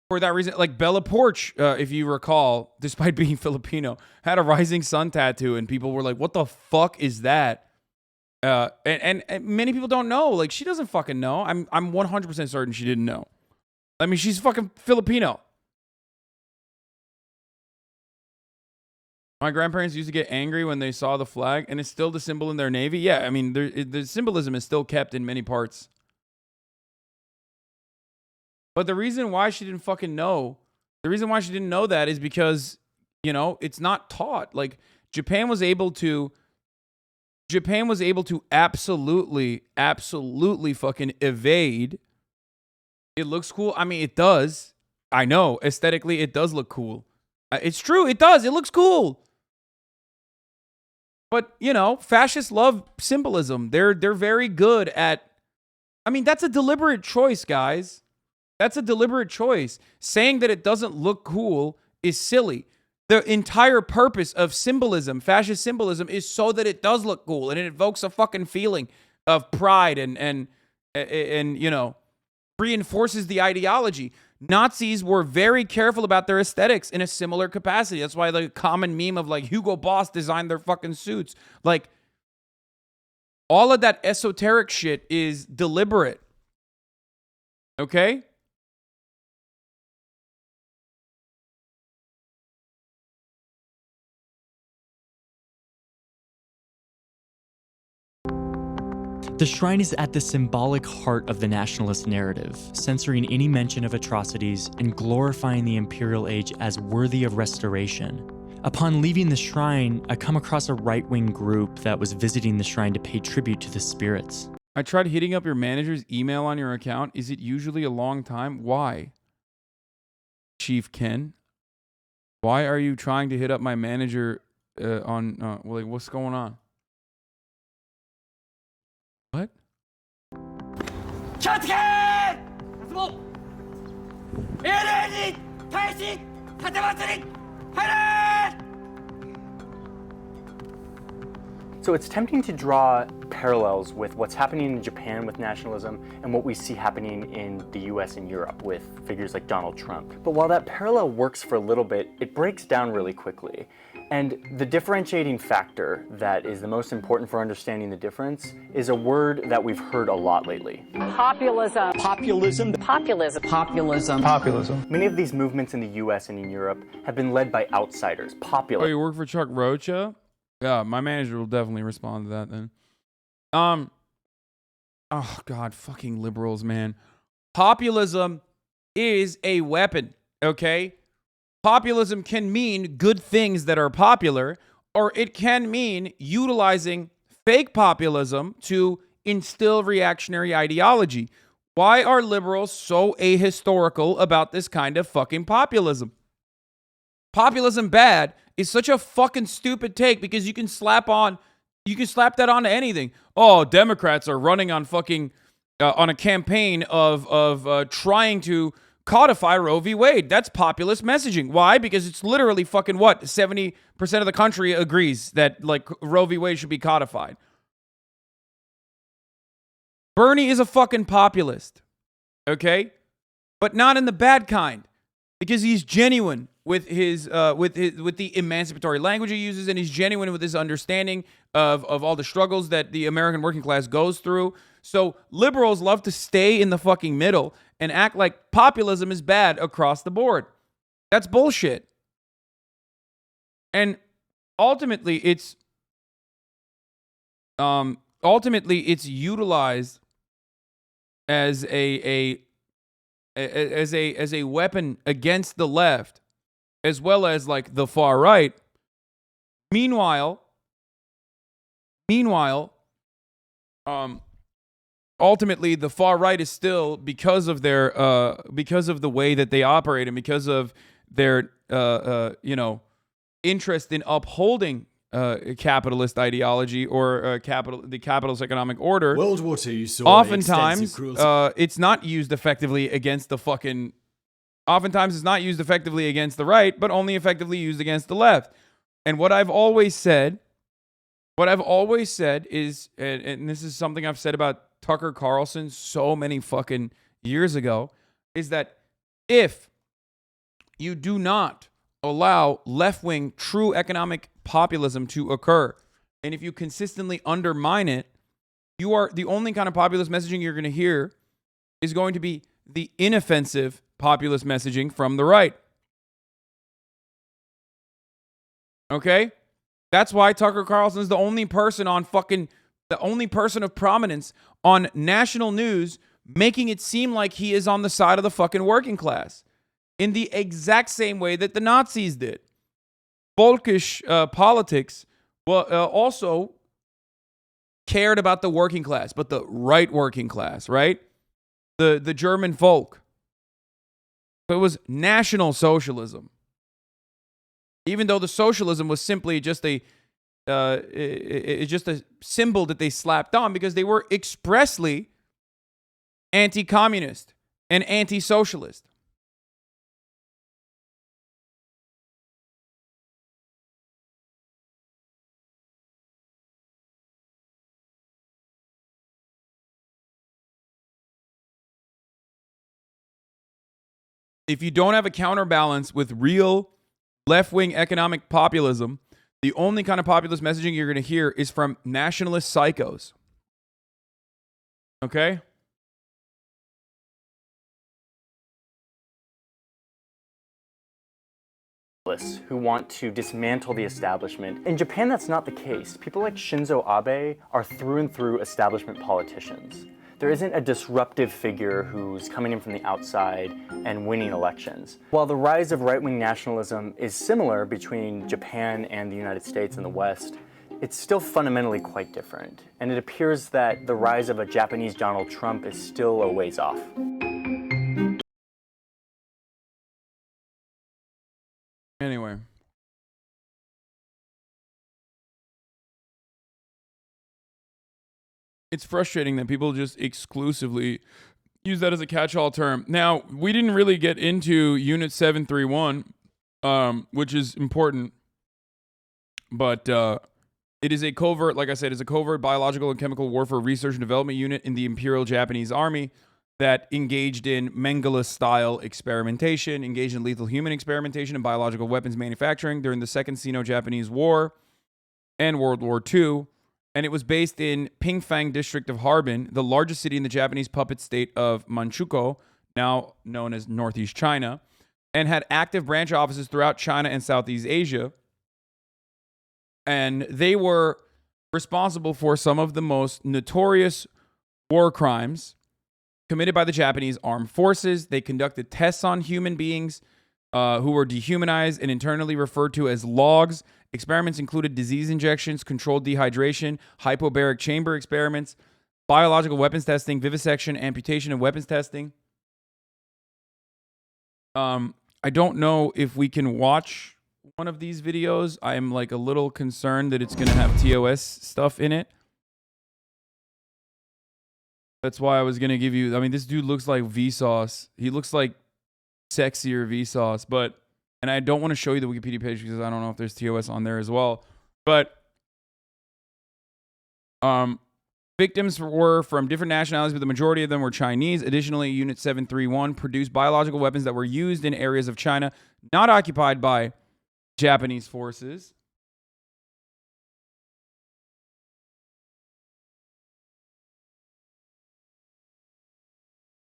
for that reason, like Bella Porch, if you recall, despite being Filipino, had a rising sun tattoo, and people were like, "What the fuck is that?" And many people don't know. Like, she doesn't fucking know. I'm 100% certain she didn't know. I mean, she's fucking Filipino. My grandparents used to get angry when they saw the flag, and it's still the symbol in their navy. Yeah, I mean, the symbolism is still kept in many parts. But the reason why she didn't fucking know, the reason why she didn't know that is because, you know, it's not taught. Like, Japan was able to absolutely fucking evade. It looks cool. I mean, it does. I know. Aesthetically, it does look cool. It's true. It does. It looks cool. But, you know, fascists love symbolism. They're very good at, I mean, that's a deliberate choice, guys. That's a deliberate choice. Saying that it doesn't look cool is silly. The entire purpose of symbolism, fascist symbolism, is so that it does look cool and it evokes a fucking feeling of pride and you know, reinforces the ideology. Nazis were very careful about their aesthetics in a similar capacity. That's why the common meme of like Hugo Boss designed their fucking suits. Like, all of that esoteric shit is deliberate. Okay? The shrine is at the symbolic heart of the nationalist narrative, censoring any mention of atrocities and glorifying the imperial age as worthy of restoration. Upon leaving the shrine, I come across a right-wing group that was visiting the shrine to pay tribute to the spirits. I tried hitting up your manager's email on your account. Is it usually a long time? Why? Chief Ken? Why are you trying to hit up my manager like, what's going on? What? So it's tempting to draw parallels with what's happening in Japan with nationalism and what we see happening in the US and Europe with figures like Donald Trump. But while that parallel works for a little bit, it breaks down really quickly. And the differentiating factor that is the most important for understanding the difference is a word that we've heard a lot lately. Populism. Populism. Populism. Populism. Populism. Many of these movements in the US and in Europe have been led by outsiders, Oh, you work for Chuck Rocha? Yeah, my manager will definitely respond to that then. Oh God, fucking liberals, man. Populism is a weapon, okay? Populism can mean good things that are popular, or it can mean utilizing fake populism to instill reactionary ideology. Why are liberals so ahistorical about this kind of fucking populism? Populism bad is such a fucking stupid take because you can slap that onto anything. Oh, Democrats are running on fucking on a campaign of trying to codify Roe v. Wade. That's populist messaging. Why? Because it's literally fucking what? 70% of the country agrees that like Roe v. Wade should be codified. Bernie is a fucking populist. Okay? But not in the bad kind. Because he's genuine with his with the emancipatory language he uses, and he's genuine with his understanding of all the struggles that the American working class goes through. So liberals love to stay in the fucking middle and act like populism is bad across the board. That's bullshit. And ultimately, it's ultimately it's utilized as a weapon against the left, as well as like the far right. Meanwhile, ultimately the far right is still, because of their because of the way that they operate and because of their interest in upholding capitalist ideology or the capitalist economic order. World War II saw Oftentimes, extensive cruelty. it's not used effectively against the fucking. Oftentimes, it's not used effectively against the right, but only effectively used against the left. And what I've always said is, and this is something I've said about Tucker Carlson so many fucking years ago, is that if you do not allow left-wing true economic populism to occur, and if you consistently undermine it, you are the only kind of populist messaging you're going to hear is going to be the inoffensive populist messaging from the right. Okay? That's why Tucker Carlson is the only person of prominence on national news making it seem like he is on the side of the fucking working class, in the exact same way that the Nazis did. Folkish politics also cared about the working class, but the right working class, right? The German folk. So it was National Socialism. Even though the socialism was simply just a symbol that they slapped on, because they were expressly anti-communist and anti-socialist. If you don't have a counterbalance with real left-wing economic populism, the only kind of populist messaging you're going to hear is from nationalist psychos. Okay? Who want to dismantle the establishment. In Japan, that's not the case. People like Shinzo Abe are through and through establishment politicians. There isn't a disruptive figure who's coming in from the outside and winning elections. While the rise of right-wing nationalism is similar between Japan and the United States and the West, it's still fundamentally quite different. And it appears that the rise of a Japanese Donald Trump is still a ways off. Anyway. It's frustrating that people just exclusively use that as a catch-all term. Now, we didn't really get into Unit 731, which is important, but it is a covert, like I said, it's a covert biological and chemical warfare research and development unit in the Imperial Japanese Army that engaged in Mengele-style experimentation, engaged in lethal human experimentation and biological weapons manufacturing during the Second Sino-Japanese War and World War II. And it was based in Pingfang district of Harbin, the largest city in the Japanese puppet state of Manchukuo, now known as Northeast China, and had active branch offices throughout China and Southeast Asia. And they were responsible for some of the most notorious war crimes committed by the Japanese armed forces. They conducted tests on human beings who were dehumanized and internally referred to as logs. Experiments included disease injections, controlled dehydration, hypobaric chamber experiments, biological weapons testing, vivisection, amputation, and weapons testing. I don't know if we can watch one of these videos. I'm like a little concerned that it's going to have TOS stuff in it. That's why I was going to give you... I mean, this dude looks like Vsauce. He looks like sexier Vsauce, but... And I don't want to show you the Wikipedia page because I don't know if there's TOS on there as well. But victims were from different nationalities, but the majority of them were Chinese. Additionally, Unit 731 produced biological weapons that were used in areas of China not occupied by Japanese forces.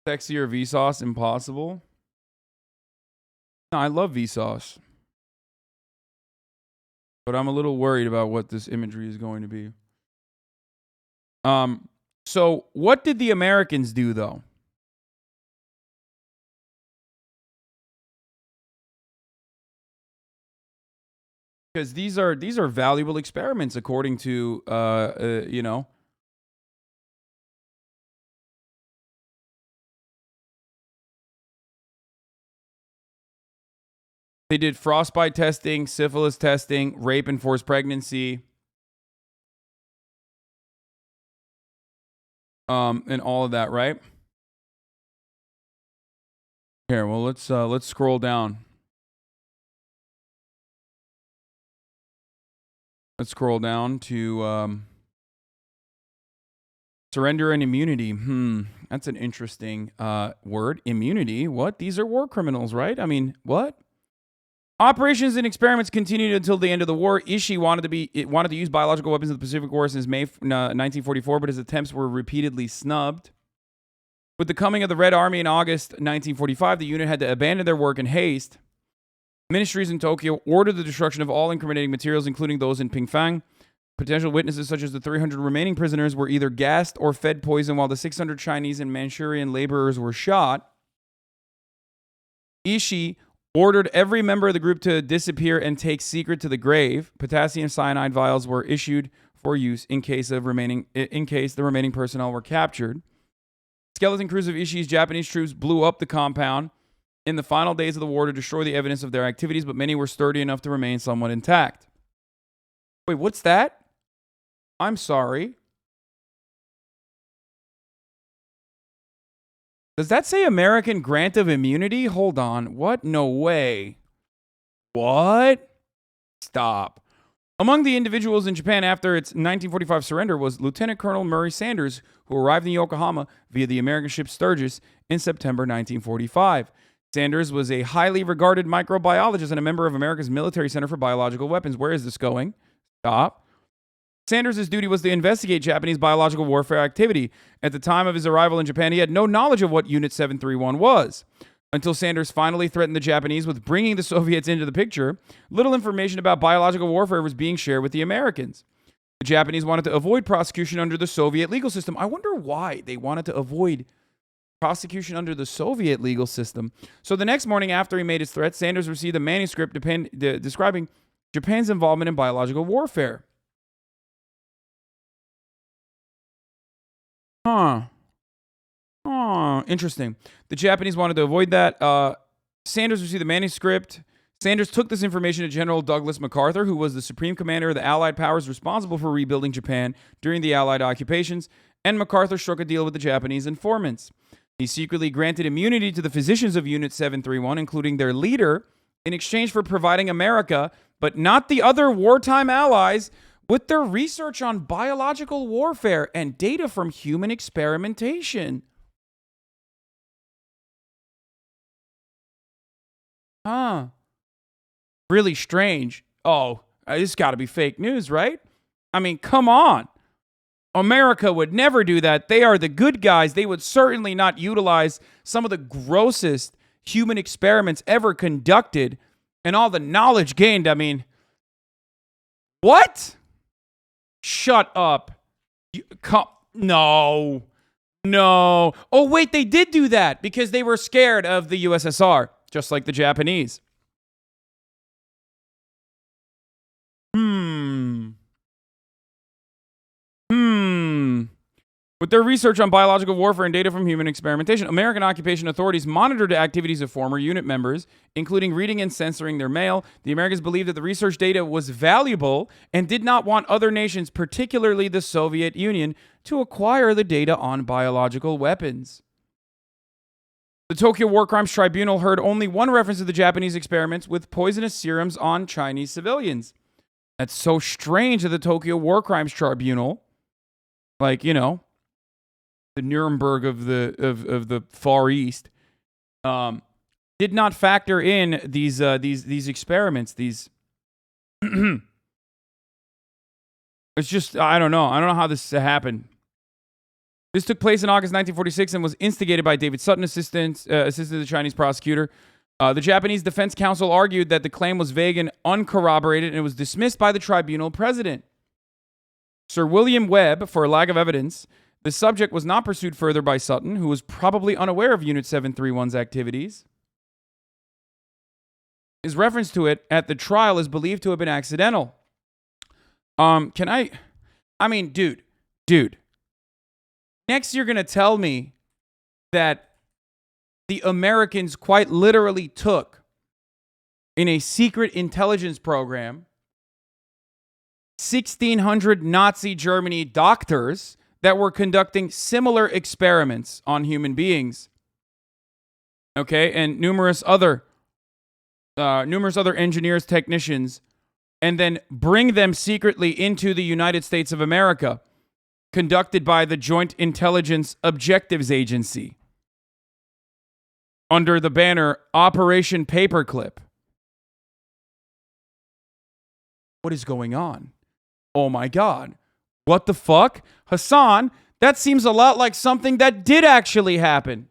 Sexier Vsauce, impossible. No, I love Vsauce. But I'm a little worried about what this imagery is going to be. So what did the Americans do, though? Because these are valuable experiments, according to you know. They did frostbite testing, syphilis testing, rape and forced pregnancy, and all of that, right? Here, well, let's scroll down. Let's scroll down to surrender and immunity. That's an interesting word. Immunity. What? These are war criminals, right? I mean, what? Operations and experiments continued until the end of the war. Ishii wanted to use biological weapons in the Pacific War since May 1944, but his attempts were repeatedly snubbed. With the coming of the Red Army in August 1945, the unit had to abandon their work in haste. Ministries in Tokyo ordered the destruction of all incriminating materials, including those in Pingfang. Potential witnesses, such as the 300 remaining prisoners, were either gassed or fed poison, while the 600 Chinese and Manchurian laborers were shot. Ishii ordered every member of the group to disappear and take secret to the grave. Potassium cyanide vials were issued for use in case the remaining personnel were captured. Skeleton crews of Ishii's Japanese troops blew up the compound in the final days of the war to destroy the evidence of their activities, but many were sturdy enough to remain somewhat intact. Wait, what's that? I'm sorry. Does that say American grant of immunity? Hold on. What? No way. What? Stop. Among the individuals in Japan after its 1945 surrender was Lieutenant Colonel Murray Sanders, who arrived in Yokohama via the American ship Sturgis in September 1945. Sanders was a highly regarded microbiologist and a member of America's Military Center for Biological Weapons. Where is this going? Stop. Sanders' duty was to investigate Japanese biological warfare activity. At the time of his arrival in Japan, he had no knowledge of what Unit 731 was. Until Sanders finally threatened the Japanese with bringing the Soviets into the picture, little information about biological warfare was being shared with the Americans. The Japanese wanted to avoid prosecution under the Soviet legal system. I wonder why they wanted to avoid prosecution under the Soviet legal system. So the next morning after he made his threat, Sanders received a manuscript describing Japan's involvement in biological warfare. Interesting. The Japanese wanted to avoid that. Sanders received the manuscript. Sanders took this information to General Douglas MacArthur, who was the supreme commander of the Allied powers responsible for rebuilding Japan during the Allied occupations, and MacArthur struck a deal with the Japanese informants. He secretly granted immunity to the physicians of Unit 731, including their leader, in exchange for providing America, but not the other wartime allies, with their research on biological warfare and data from human experimentation. Really strange. Oh, this got to be fake news, right? I mean, come on. America would never do that. They are the good guys. They would certainly not utilize some of the grossest human experiments ever conducted and all the knowledge gained. I mean, what? Shut up. No. Oh, wait, they did do that because they were scared of the USSR, just like the Japanese. With their research on biological warfare and data from human experimentation, American occupation authorities monitored activities of former unit members, including reading and censoring their mail. The Americans believed that the research data was valuable and did not want other nations, particularly the Soviet Union, to acquire the data on biological weapons. The Tokyo War Crimes Tribunal heard only one reference to the Japanese experiments with poisonous serums on Chinese civilians. That's so strange that the Tokyo War Crimes Tribunal, like, you know, the Nuremberg of the Far East, did not factor in these experiments. It's just, I don't know how this happened. This took place in August 1946 and was instigated by David Sutton, assistant to the Chinese prosecutor. The Japanese Defense Council argued that the claim was vague and uncorroborated, and it was dismissed by the tribunal president. Sir William Webb, for lack of evidence, the subject was not pursued further by Sutton, who was probably unaware of Unit 731's activities. His reference to it at the trial is believed to have been accidental. Dude. Next, you're going to tell me that the Americans quite literally took, in a secret intelligence program, 1,600 Nazi Germany doctors that were conducting similar experiments on human beings. Okay, and numerous other engineers, technicians, and then bring them secretly into the United States of America, conducted by the Joint Intelligence Objectives Agency, under the banner Operation Paperclip. What is going on? Oh my God. What the fuck? Hasan, that seems a lot like something that did actually happen.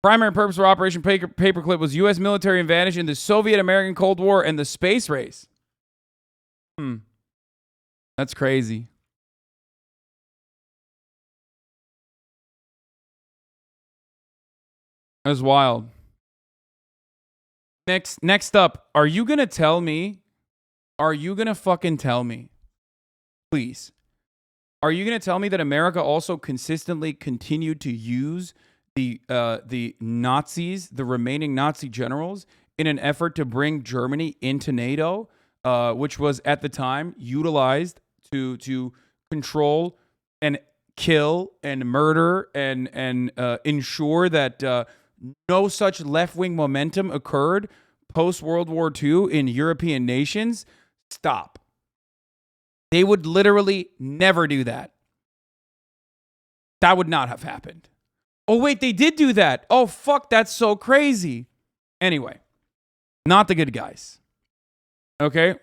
Primary purpose for Operation Paperclip was U.S. military advantage in the Soviet-American Cold War and the space race. That's crazy. That's wild. Next up, are you going to tell me? Are you going to fucking tell me? Please. Are you going to tell me that America also consistently continued to use the Nazis, the remaining Nazi generals, in an effort to bring Germany into NATO, which was at the time utilized to control and kill and murder and ensure that no such left-wing momentum occurred post-World War II in European nations? Stop. They would literally never do that. That would not have happened. Oh, wait, they did do that. Oh, fuck, that's so crazy. Anyway, not the good guys. Okay?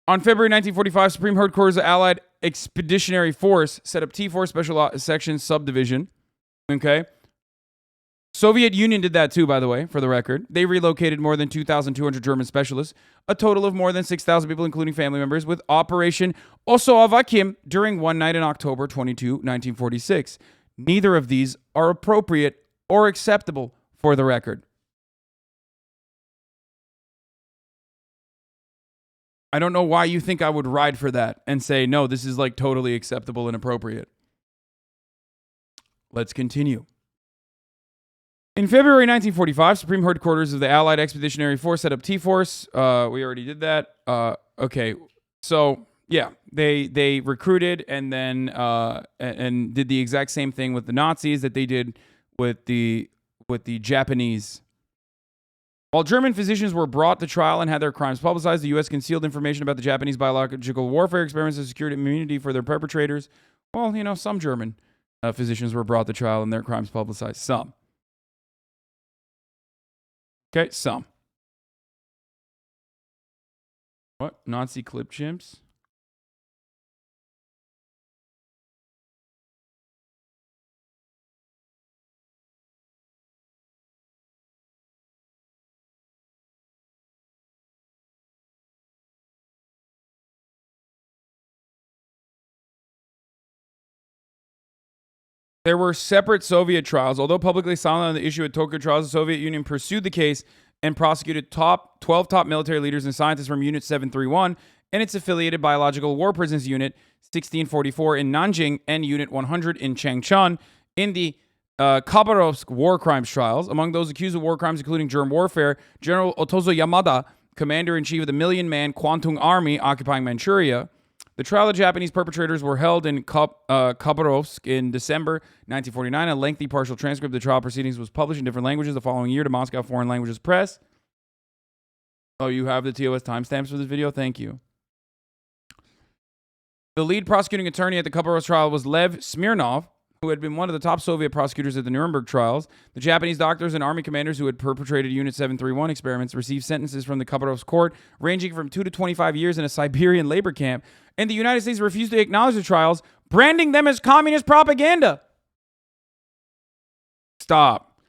On February 1945, Supreme Headquarters of Allied Expeditionary Force set up T4 Special Section Subdivision. Okay? Soviet Union did that too, by the way, for the record. They relocated more than 2,200 German specialists, a total of more than 6,000 people, including family members, with Operation Osoavakim during one night in October 22, 1946. Neither of these are appropriate or acceptable for the record. I don't know why you think I would ride for that and say, no, this is like totally acceptable and appropriate. Let's continue. In February 1945, Supreme Headquarters of the Allied Expeditionary Force set up T-Force. We already did that. Okay, so yeah, they recruited and then and did the exact same thing with the Nazis that they did with the Japanese. While German physicians were brought to trial and had their crimes publicized, the U.S. concealed information about the Japanese biological warfare experiments and secured immunity for their perpetrators. Well, you know, some German physicians were brought to trial and their crimes publicized. Some. Okay, some. What? Nazi clip chimps? There were separate Soviet trials. Although publicly silent on the issue at Tokyo trials, the Soviet Union pursued the case and prosecuted 12 top military leaders and scientists from Unit 731 and its affiliated Biological War Prisoners Unit 1644 in Nanjing and Unit 100 in Changchun in the Khabarovsk war crimes trials. Among those accused of war crimes, including germ warfare, General Otozo Yamada, commander-in-chief of the million-man Kwantung Army occupying Manchuria. The trial of Japanese perpetrators were held in Khabarovsk in December 1949. A lengthy partial transcript of the trial proceedings was published in different languages the following year to Moscow Foreign Languages Press. Oh, you have the TOS timestamps for this video? Thank you. The lead prosecuting attorney at the Khabarovsk trial was Lev Smirnov, who had been one of the top Soviet prosecutors at the Nuremberg trials. The Japanese doctors and army commanders who had perpetrated Unit 731 experiments received sentences from the Khabarovsk court ranging from 2 to 25 years in a Siberian labor camp, and the United States refused to acknowledge the trials, branding them as communist propaganda. Stop.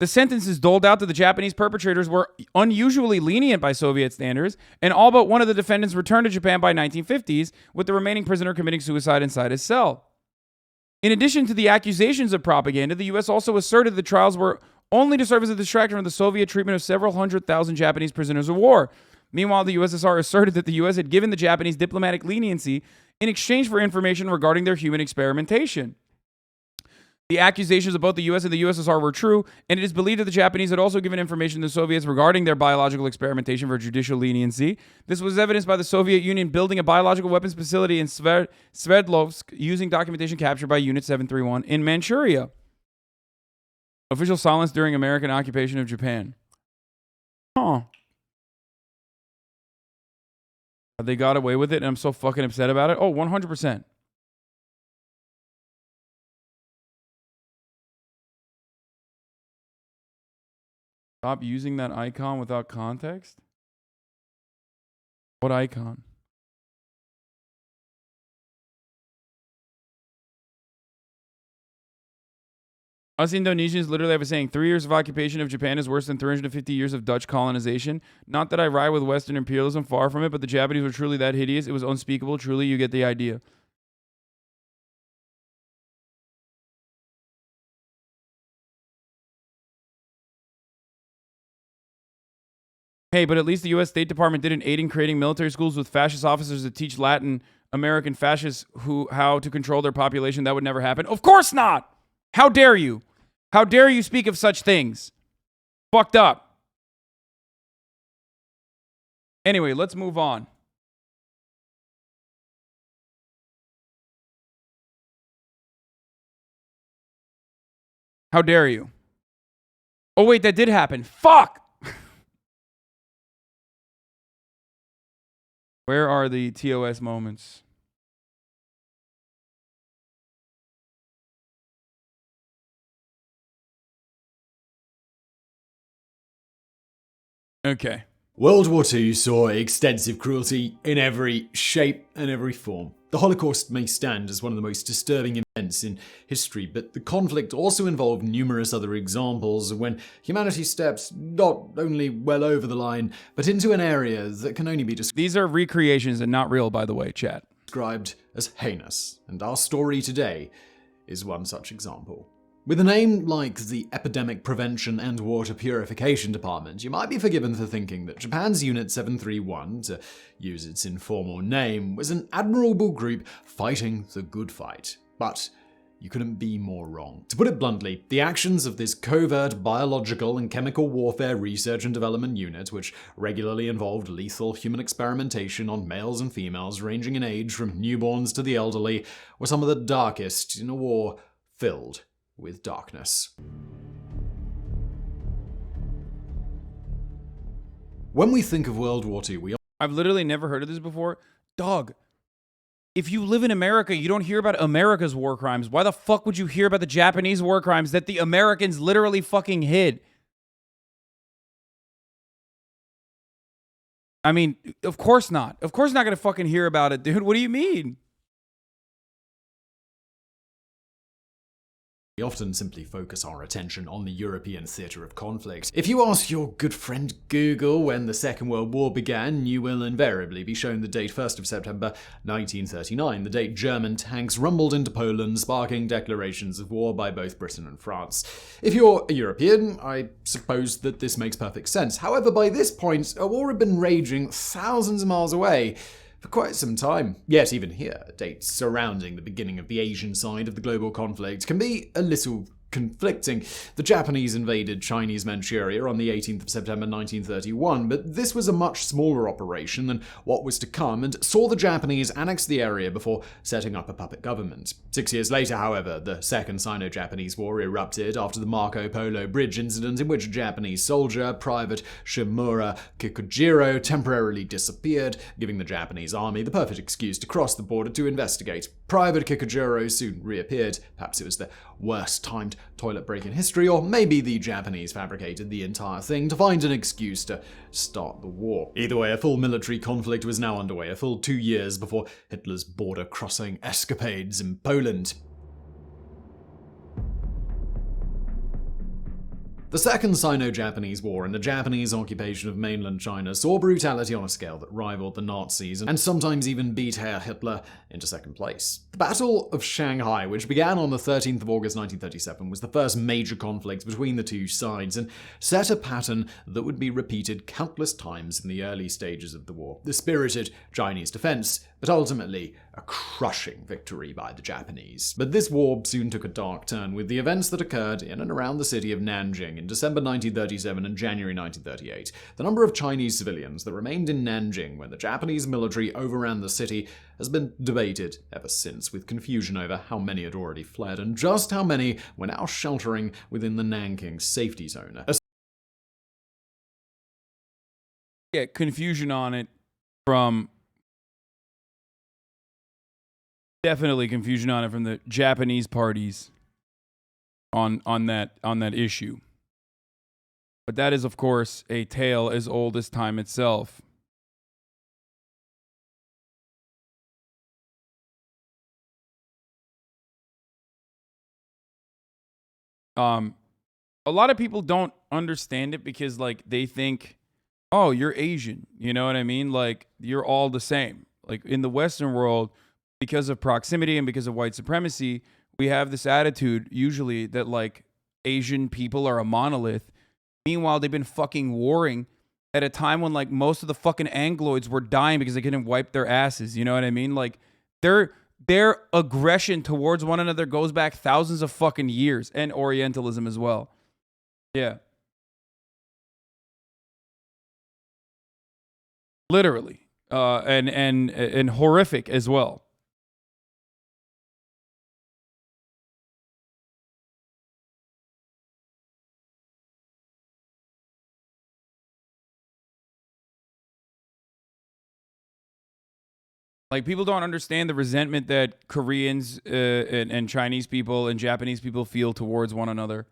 The sentences doled out to the Japanese perpetrators were unusually lenient by Soviet standards, and all but one of the defendants returned to Japan by 1950s, with the remaining prisoner committing suicide inside his cell. In addition to the accusations of propaganda, the U.S. also asserted the trials were only to serve as a distraction from the Soviet treatment of several 100,000 Japanese prisoners of war. Meanwhile, the USSR asserted that the U.S. had given the Japanese diplomatic leniency in exchange for information regarding their human experimentation. The accusations of both the U.S. and the USSR were true, and it is believed that the Japanese had also given information to the Soviets regarding their biological experimentation for judicial leniency. This was evidenced by the Soviet Union building a biological weapons facility in Sverdlovsk using documentation captured by Unit 731 in Manchuria. Official silence during American occupation of Japan. Huh. They got away with it, and I'm so fucking upset about it. Oh, 100%. Stop using that icon without context? What icon? Us Indonesians literally have a saying, 3 years of occupation of Japan is worse than 350 years of Dutch colonization. Not that I ride with Western imperialism, far from it, but the Japanese were truly that hideous. It was unspeakable. Truly, you get the idea. Hey, but at least the U.S. State Department didn't aid in creating military schools with fascist officers that teach Latin American fascists how to control their population. That would never happen. Of course not! How dare you? How dare you speak of such things? Fucked up. Anyway, let's move on. How dare you? Oh, wait, that did happen. Fuck! Where are the TOS moments? Okay. World War II saw extensive cruelty in every shape and every form. The Holocaust may stand as one of the most disturbing events in history, but the conflict also involved numerous other examples when humanity steps not only well over the line, but into an area that can only be described. These are recreations and not real, by the way, chat. Described as heinous, and our story today is one such example. With a name like the Epidemic Prevention and Water Purification Department, you might be forgiven for thinking that Japan's Unit 731, to use its informal name, was an admirable group fighting the good fight. But you couldn't be more wrong. To put it bluntly, the actions of this covert biological and chemical warfare research and development unit, which regularly involved lethal human experimentation on males and females ranging in age from newborns to the elderly, were some of the darkest in a war filled with darkness. When we think of World War II, I've literally never heard of this before. Dog, if you live in America, you don't hear about America's war crimes. Why the fuck would you hear about the Japanese war crimes that the Americans literally fucking hid? I mean, of course not. Of course not gonna fucking hear about it, dude. What do you mean? We often simply focus our attention on the European theatre of conflict. If you ask your good friend Google when the Second World War began, you will invariably be shown the date 1st of September 1939, the date German tanks rumbled into Poland, sparking declarations of war by both Britain and France. If you're a European, I suppose that this makes perfect sense. However, by this point, a war had been raging thousands of miles away for quite some time. Yet even here, dates surrounding the beginning of the Asian side of the global conflict can be a little conflicting. The Japanese invaded Chinese Manchuria on the 18th of September 1931, but this was a much smaller operation than what was to come and saw the Japanese annex the area before setting up a puppet government. 6 years later, however, the Second Sino-Japanese War erupted after the Marco Polo Bridge incident, in which a Japanese soldier, Private Shimura Kikujiro, temporarily disappeared, giving the Japanese army the perfect excuse to cross the border to investigate. Private Kikujiro soon reappeared. Perhaps it was the worst timed toilet break in history, or maybe the Japanese fabricated the entire thing to find an excuse to start the war. Either way, a full military conflict was now underway, a full 2 years before Hitler's border-crossing escapades in Poland. The Second Sino-Japanese War and the Japanese occupation of mainland China saw brutality on a scale that rivaled the Nazis and sometimes even beat Herr Hitler into second place. The Battle of Shanghai, which began on the 13th of August 1937, was the first major conflict between the two sides and set a pattern that would be repeated countless times in the early stages of the war. The spirited Chinese defense, but ultimately a crushing victory by the Japanese. But this war soon took a dark turn with the events that occurred in and around the city of Nanjing in December 1937 and January 1938. The number of Chinese civilians that remained in Nanjing when the Japanese military overran the city has been debated ever since, with confusion over how many had already fled and just how many were now sheltering within the Nanking safety zone. Yeah, confusion on it from... Definitely confusion on it from the Japanese parties on that issue. But that is, of course, a tale as old as time itself. A lot of people don't understand it because, like, they think, oh, you're Asian. You know what I mean? Like, you're all the same. Like, in the Western world, because of proximity and because of white supremacy, we have this attitude usually that, like, Asian people are a monolith. Meanwhile, they've been fucking warring at a time when, like, most of the fucking Angloids were dying because they couldn't wipe their asses. You know what I mean? Like, their aggression towards one another goes back thousands of fucking years, and Orientalism as well. Yeah. Literally. And horrific as well. Like, people don't understand the resentment that Koreans and Chinese people and Japanese people feel towards one another.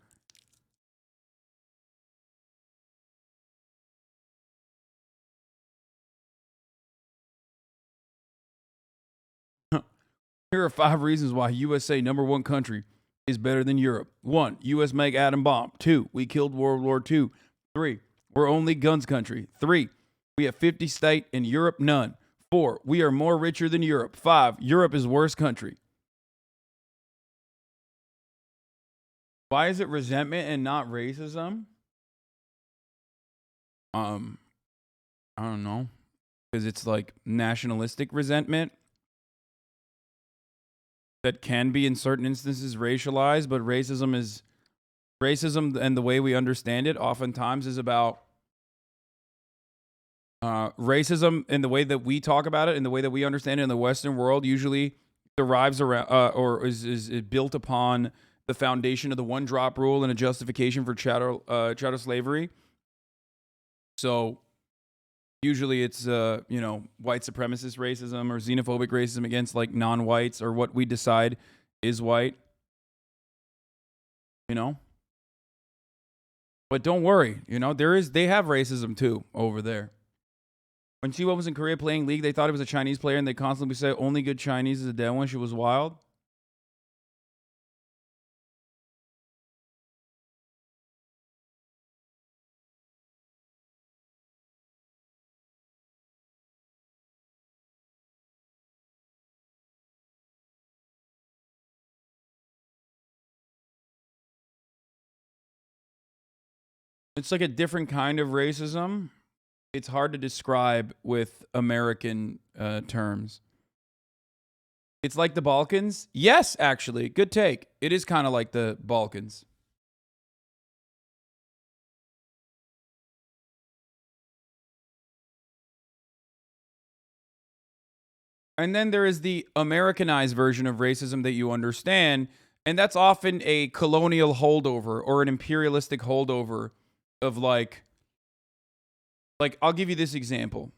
Here are 5 reasons why USA, #1 country, is better than Europe. 1, US make atom bomb. 2, we killed World War II. 3, we're only guns country. 3, we have 50 state and Europe none. 4, we are more richer than Europe. 5, Europe is worse country. Why is it resentment and not racism? I don't know. Because it's like nationalistic resentment that can be in certain instances racialized, but racism and the way we understand it oftentimes is about racism in the way that we talk about it and the way that we understand it in the Western world usually derives around or is built upon the foundation of the one drop rule and a justification for chattel slavery. So usually it's white supremacist racism or xenophobic racism against, like, non-whites or what we decide is white. You know? But don't worry, they have racism too over there. When Chiwa was in Korea playing League, they thought it was a Chinese player, and they constantly say, only good Chinese is a dead one. She was wild. It's like a different kind of racism. It's hard to describe with American terms. It's like the Balkans. Yes, actually. Good take. It is kind of like the Balkans. And then there is the Americanized version of racism that you understand, and that's often a colonial holdover or an imperialistic holdover of like I'll give you this example.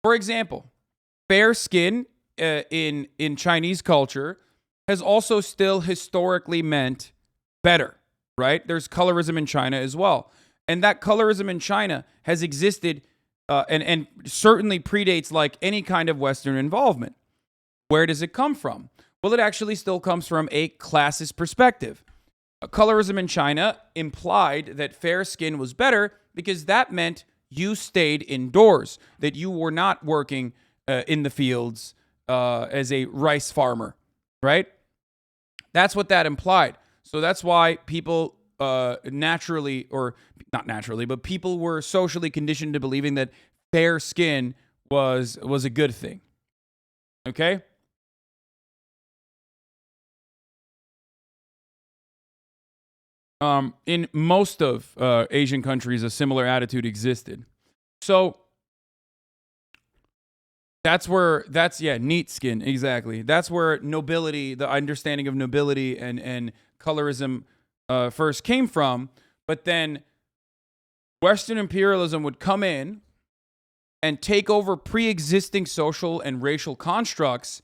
For example, fair skin in Chinese culture has also still historically meant better, right? There's colorism in China as well. And that colorism in China has existed and certainly predates like any kind of Western involvement. Where does it come from? Well, it actually still comes from a classist perspective. colorism in China implied that fair skin was better because that meant you stayed indoors, that you were not working in the fields as a rice farmer, right? That's what that implied. So that's why people naturally, or not naturally, but people were socially conditioned to believing that fair skin was a good thing. Okay? In most of Asian countries, a similar attitude existed. So neat skin, exactly. That's where nobility, the understanding of nobility and colorism first came from. But then Western imperialism would come in and take over pre-existing social and racial constructs,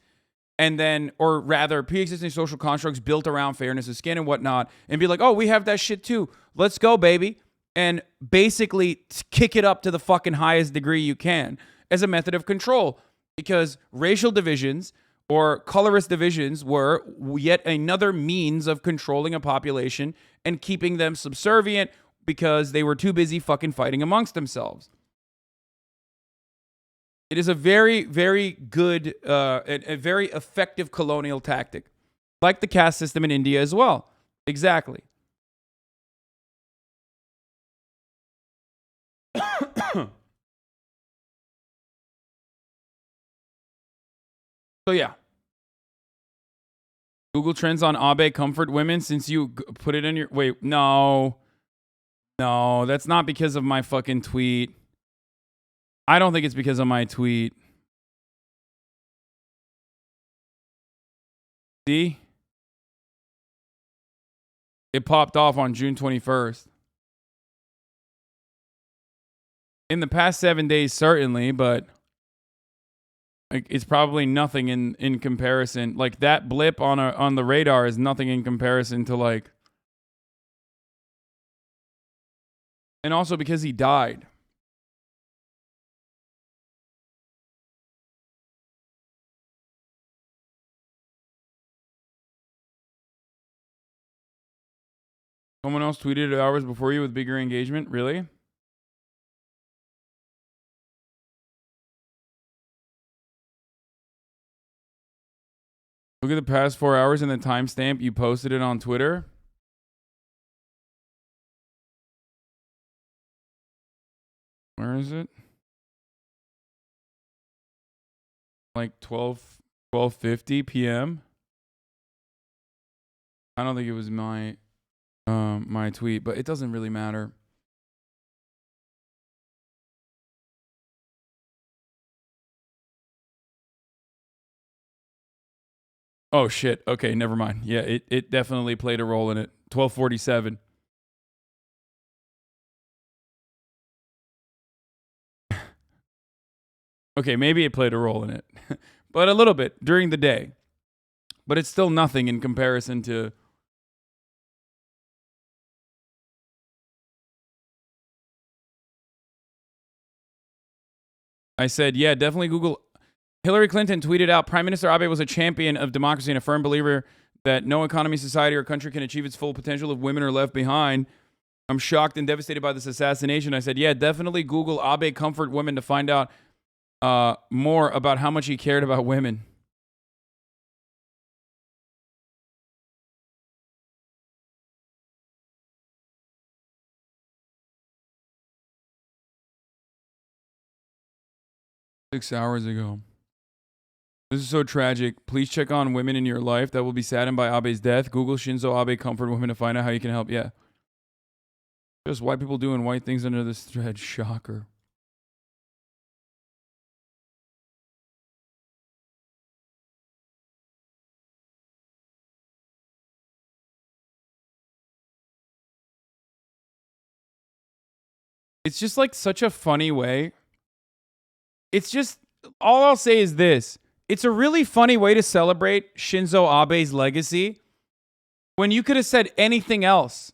and then, or rather, pre-existing social constructs built around fairness of skin and whatnot, and be like, oh, we have that shit too. Let's go, baby. And basically kick it up to the fucking highest degree you can as a method of control. Because racial divisions or colorist divisions were yet another means of controlling a population and keeping them subservient because they were too busy fucking fighting amongst themselves. It is a very, very good, a very effective colonial tactic. Like the caste system in India as well. Exactly. So yeah. Google Trends on Abe comfort women since you put it in your... Wait, no. No, that's not because of my fucking tweet. I don't think it's because of my tweet. See? It popped off on June 21st. In the past 7 days, certainly, but it's probably nothing in comparison. Like that blip on the radar is nothing in comparison to like... And also because he died. Someone else tweeted hours before you with bigger engagement? Really? Look at the past 4 hours and the timestamp. You posted it on Twitter. Where is it? Like 12:50 p.m. I don't think it was my tweet, but it doesn't really matter. Oh shit. Okay, never mind. Yeah, it definitely played a role in it. 12:47. Okay, maybe it played a role in it. But a little bit during the day. But it's still nothing in comparison to... I said, yeah, definitely Google. Hillary Clinton tweeted out, Prime Minister Abe was a champion of democracy and a firm believer that no economy, society, or country can achieve its full potential if women are left behind. I'm shocked and devastated by this assassination. I said, yeah, definitely Google Abe comfort women to find out more about how much he cared about women. Six hours ago. This is so tragic. Please check on women in your life that will be saddened by Abe's death. Google Shinzo Abe comfort women to find out how you can help. Yeah. Just white people doing white things under this thread. Shocker. It's just like such a funny way. It's just, all I'll say is this. It's a really funny way to celebrate Shinzo Abe's legacy when you could have said anything else.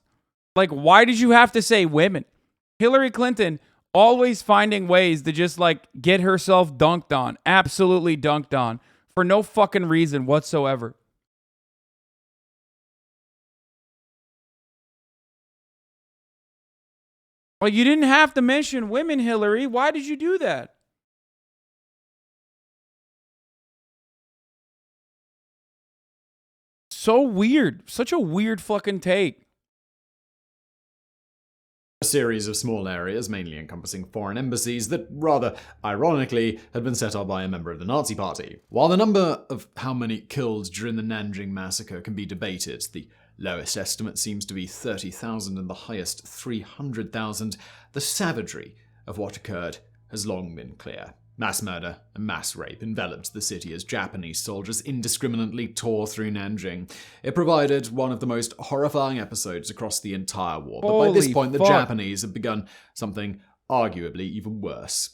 Like, why did you have to say women? Hillary Clinton always finding ways to just like get herself dunked on, absolutely dunked on for no fucking reason whatsoever. Like, you didn't have to mention women, Hillary. Why did you do that? So weird. Such a weird fucking take. A series of small areas, mainly encompassing foreign embassies, that rather ironically had been set up by a member of the Nazi Party. While the number of how many killed during the Nanjing massacre can be debated, the lowest estimate seems to be 30,000 and the highest 300,000, the savagery of what occurred has long been clear. Mass murder and mass rape enveloped the city as Japanese soldiers indiscriminately tore through Nanjing. It provided one of the most horrifying episodes across the entire war, but by this point the Japanese had begun something arguably even worse.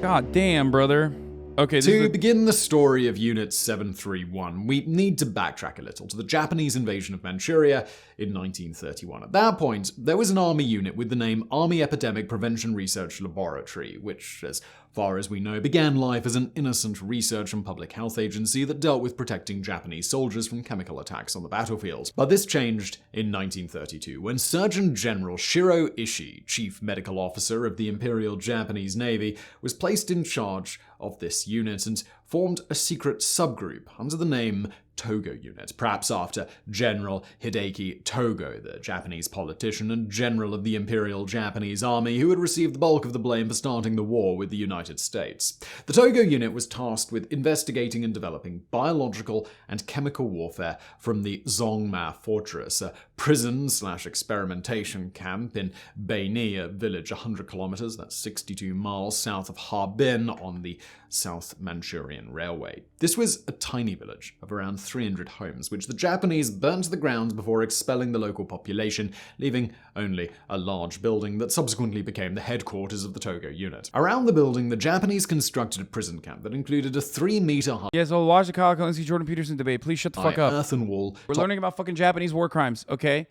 God damn, brother. Okay, to begin the story of Unit 731, we need to backtrack a little to the Japanese invasion of Manchuria in 1931. At that point, there was an army unit with the name Army Epidemic Prevention Research Laboratory, which, as far as we know, began life as an innocent research and public health agency that dealt with protecting Japanese soldiers from chemical attacks on the battlefield. But this changed in 1932, when Surgeon General Shiro Ishii, Chief Medical Officer of the Imperial Japanese Navy, was placed in charge of this unit and formed a secret subgroup under the name Togo Unit, perhaps after General Hideki Togo, the Japanese politician and general of the Imperial Japanese Army, who had received the bulk of the blame for starting the war with the United States. The Togo Unit was tasked with investigating and developing biological and chemical warfare from the Zongma Fortress, a prison/experimentation camp in Beini, a village 100 kilometers, that's 62 miles south of Harbin on the South Manchurian Railway. This was a tiny village of around 300 homes, which the Japanese burned to the ground before expelling the local population, leaving only a large building that subsequently became the headquarters of the Togo Unit. Around the building, the Japanese constructed a prison camp that included a 3-meter high watch the Kyle Kulinski Jordan Peterson debate. Please shut the fuck up. earthen wall. We're learning about fucking Japanese war crimes, okay?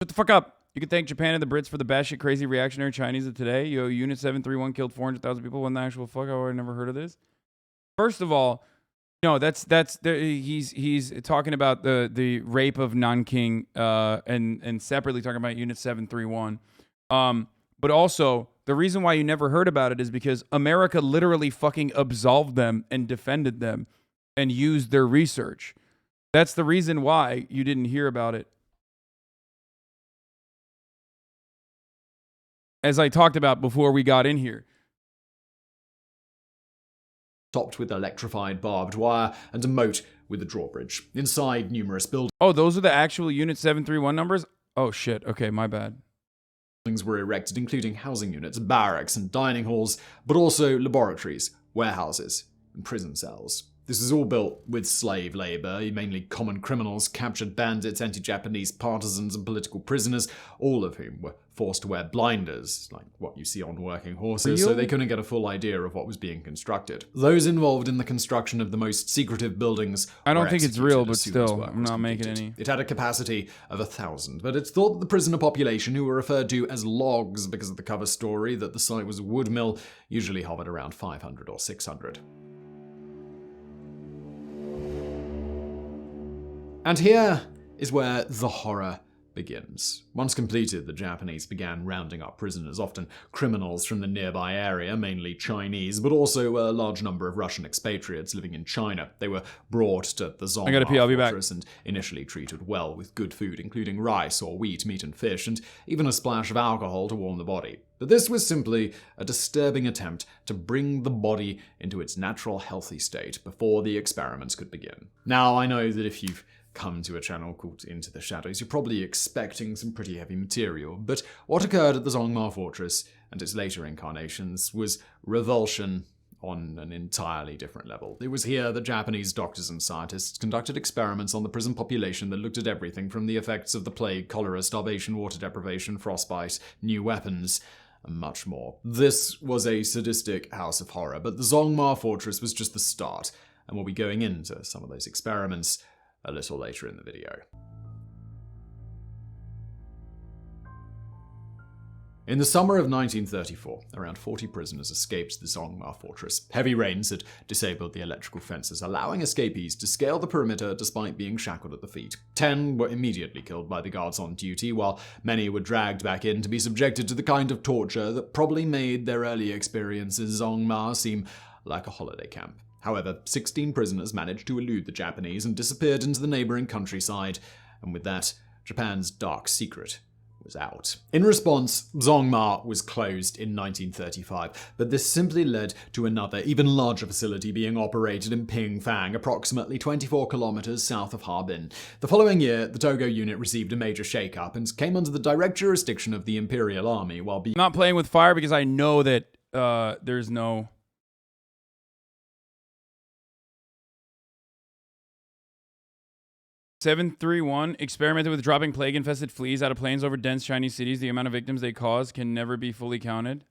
Shut the fuck up. You can thank Japan and the Brits for the batshit crazy reactionary Chinese of today. Yo, Unit 731 killed 400,000 people. What the actual fuck? I never heard of this. First of all, no, he's talking about the rape of Nanking and separately talking about Unit 731. But also, the reason why you never heard about it is because America literally fucking absolved them and defended them and used their research. That's the reason why you didn't hear about it. As I talked about before we got in here. Topped with electrified barbed wire and a moat with a drawbridge. Inside, numerous buildings. Oh, those are the actual Unit 731 numbers? Oh, shit. Okay, my bad. Buildings were erected, including housing units, barracks, and dining halls, but also laboratories, warehouses, and prison cells. This was all built with slave labor, mainly common criminals, captured bandits, anti-Japanese partisans, and political prisoners, all of whom were forced to wear blinders, like what you see on working horses, so they couldn't get a full idea of what was being constructed. Those involved in the construction of the most secretive buildings I don't think it's real, but still, I'm not making any. It had a capacity of 1,000, but it's thought that the prisoner population, who were referred to as logs because of the cover story that the site was a wood mill, usually hovered around 500 or 600. And here is where the horror begins. Once completed, the Japanese began rounding up prisoners, often criminals from the nearby area, mainly Chinese, but also a large number of Russian expatriates living in China. They were brought to the Zongma Fortress and initially treated well with good food, including rice or wheat, meat and fish, and even a splash of alcohol to warm the body. But this was simply a disturbing attempt to bring the body into its natural healthy state before the experiments could begin. Now, I know that if you've come to a channel called Into the Shadows, you're probably expecting some pretty heavy material, but what occurred at the Zongma Fortress and its later incarnations was revulsion on an entirely different level. It was here that Japanese doctors and scientists conducted experiments on the prison population that looked at everything from the effects of the plague, cholera, starvation, water deprivation, frostbite, new weapons, and much more. This was a sadistic house of horror, but the Zongma Fortress was just the start, and we'll be going into some of those experiments a little later in the video. In the summer of 1934, around 40 prisoners escaped the Zongma fortress. Heavy rains had disabled the electrical fences, allowing escapees to scale the perimeter despite being shackled at the feet. 10 were immediately killed by the guards on duty, while many were dragged back in to be subjected to the kind of torture that probably made their early experience in Zongma seem like a holiday camp. However, 16 prisoners managed to elude the Japanese and disappeared into the neighboring countryside, and with that, Japan's dark secret was out. In response, Zongma was closed in 1935, but this simply led to another, even larger facility being operated in Pingfang, approximately 24 kilometers south of Harbin. The following year, the Togo unit received a major shake-up and came under the direct jurisdiction of the Imperial Army while being... I'm not playing with fire because I know that there's no... (731) experimented with dropping plague-infested fleas out of planes over dense Chinese cities. The amount of victims they cause can never be fully counted.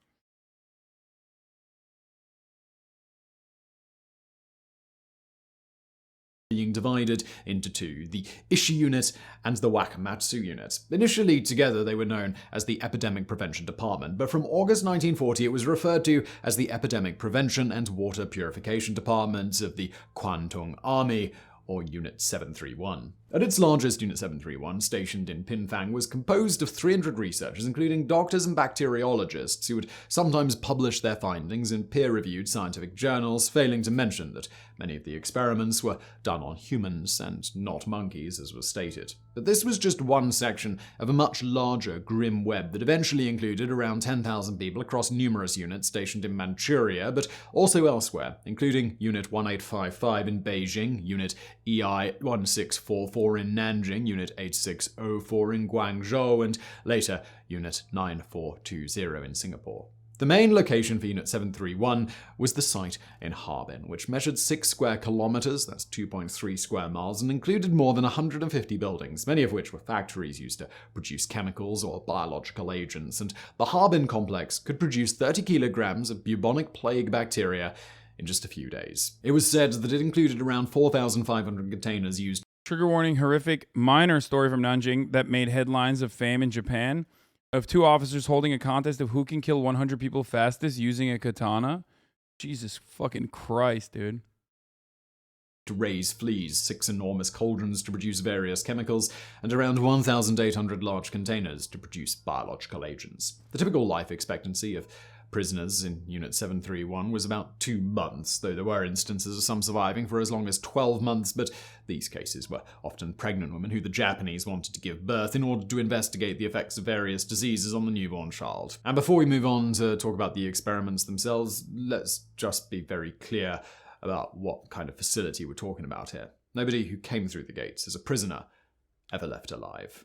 Being divided into two, the Ishi unit and the Wakamatsu unit. Initially together they were known as the Epidemic Prevention Department, but from August 1940 it was referred to as the Epidemic Prevention and Water Purification Department of the Kwantung Army, or Unit 731. At its largest, Unit 731, stationed in Pingfang, was composed of 300 researchers, including doctors and bacteriologists, who would sometimes publish their findings in peer-reviewed scientific journals, failing to mention that many of the experiments were done on humans and not monkeys, as was stated. But this was just one section of a much larger, grim web that eventually included around 10,000 people across numerous units stationed in Manchuria, but also elsewhere, including Unit 1855 in Beijing, Unit EI 1644 in Nanjing, Unit 8604 in Guangzhou, and later Unit 9420 in Singapore. The main location for Unit 731 was the site in Harbin, which measured 6 square kilometers, that's 2.3 square miles, and included more than 150 buildings, many of which were factories used to produce chemicals or biological agents, and the Harbin complex could produce 30 kilograms of bubonic plague bacteria in just a few days. It was said that it included around 4,500 containers used. Trigger warning, horrific minor story from Nanjing that made headlines of fame in Japan, of 2 officers holding a contest of who can kill 100 people fastest using a katana. Jesus fucking Christ, dude. To raise fleas, 6 enormous cauldrons to produce various chemicals, and around 1,800 large containers to produce biological agents. The typical life expectancy of prisoners in Unit 731 was about 2 months, though there were instances of some surviving for as long as 12 months, but these cases were often pregnant women who the Japanese wanted to give birth in order to investigate the effects of various diseases on the newborn child. And before we move on to talk about the experiments themselves, let's just be very clear about what kind of facility we're talking about here. Nobody who came through the gates as a prisoner ever left alive.